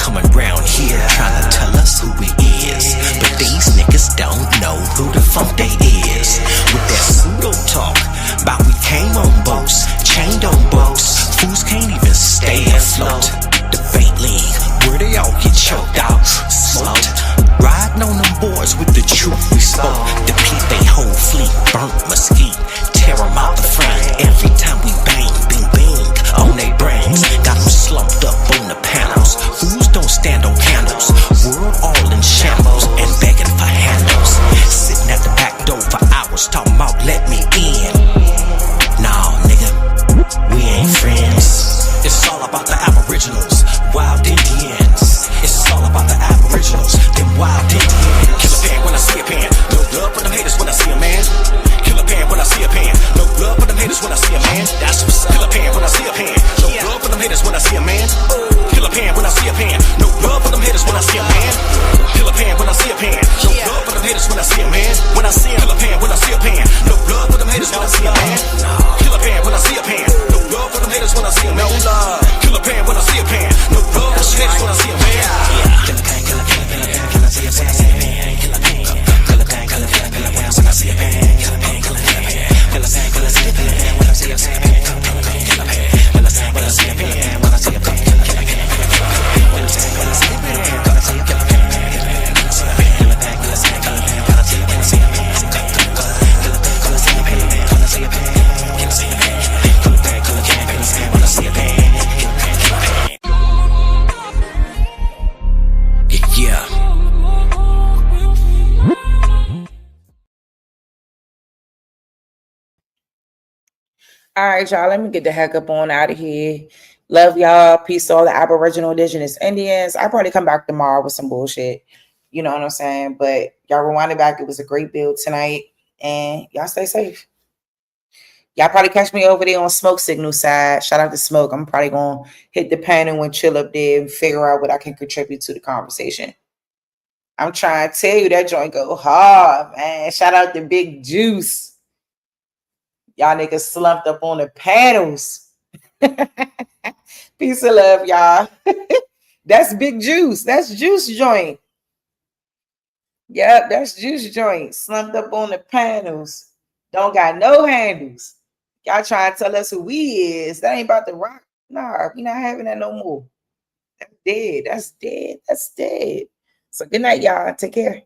Speaker 11: Coming round here trying to tell us who we is, but these niggas don't know who the fuck they is. With that pseudo talk about we came on boats, chained on boats, fools can't even stay afloat. Debate league, where they all get choked out, smoked. Riding on them boards with the truth we spoke. Deplete they whole fleet, burnt mesquite, tear them out the front. Every time we bang, bing bing on they brains. Got them slumped up on the panels. Fools don't stand on candles. World all in shambles and begging for handles. Sitting at the back door for hours talking about let me in. Nah, nigga, we ain't friends. It's all about the aboriginals, wild Indians. It's all about the aboriginals, them wild Indians. Kill a pan when I see a pan. No love for them haters when I see a man. Kill a pan when I see a pan. No love for them haters when I see a man. That's what's up. Kill a pan when I see a pan. No love for them haters when I see a man. Kill a pan when I see a pan. No love for them haters when I see a man. Kill a pan when I see a pan. No love for them haters when I see a man. When I see a pan when I see a pan. No love for them haters when I see a man. Kill a pan when I see a pan. No love for them haters when I see a man. Kill a pan when I see a pan. No love for them haters when I see a man. Kill a pan, kill a pan, kill a pan, kill a see a pan, kill a pan, kill a pan, kill a pan, kill a pan when I see a pan, kill a pan, kill a pan, kill a pan, kill a see a pan when I see a pan, kill a pan, kill a pan, kill a pan when I see a pan, when I see a pan, kill a pan, when I see a pan, when I see a pan, kill a see a pan, kill a see a pan, kill a pan, kill a see a pan, kill a pan, kill a see a pan, kill a see a pan, kill a see a pan, kill a see a pan, kill a see a pan, kill a see a pan, kill a pan, kill a pan, kill a see when I see a pan. Yeah.
Speaker 2: All right, y'all. Let me get the heck up on out of here. Love y'all. Peace to all the Aboriginal Indigenous Indians. I'll probably come back tomorrow with some bullshit. You know what I'm saying? But y'all rewind it back. It was a great build tonight. And y'all stay safe. Y'all probably catch me over there on Smoke Signal side. Shout out to Smoke. I'm probably going to hit the panel and chill up there and figure out what I can contribute to the conversation. I'm trying to tell you that joint go hard, man. Shout out to Big Juice. Y'all niggas slumped up on the panels. Peace of love, y'all. That's Big Juice. That's Juice Joint. Yep, that's Juice Joint. Slumped up on the panels. Don't got no handles. Y'all trying to tell us who we is. That ain't about to rock. Nah, we not having that no more. That's dead. That's dead. That's dead. So good night, y'all. Take care.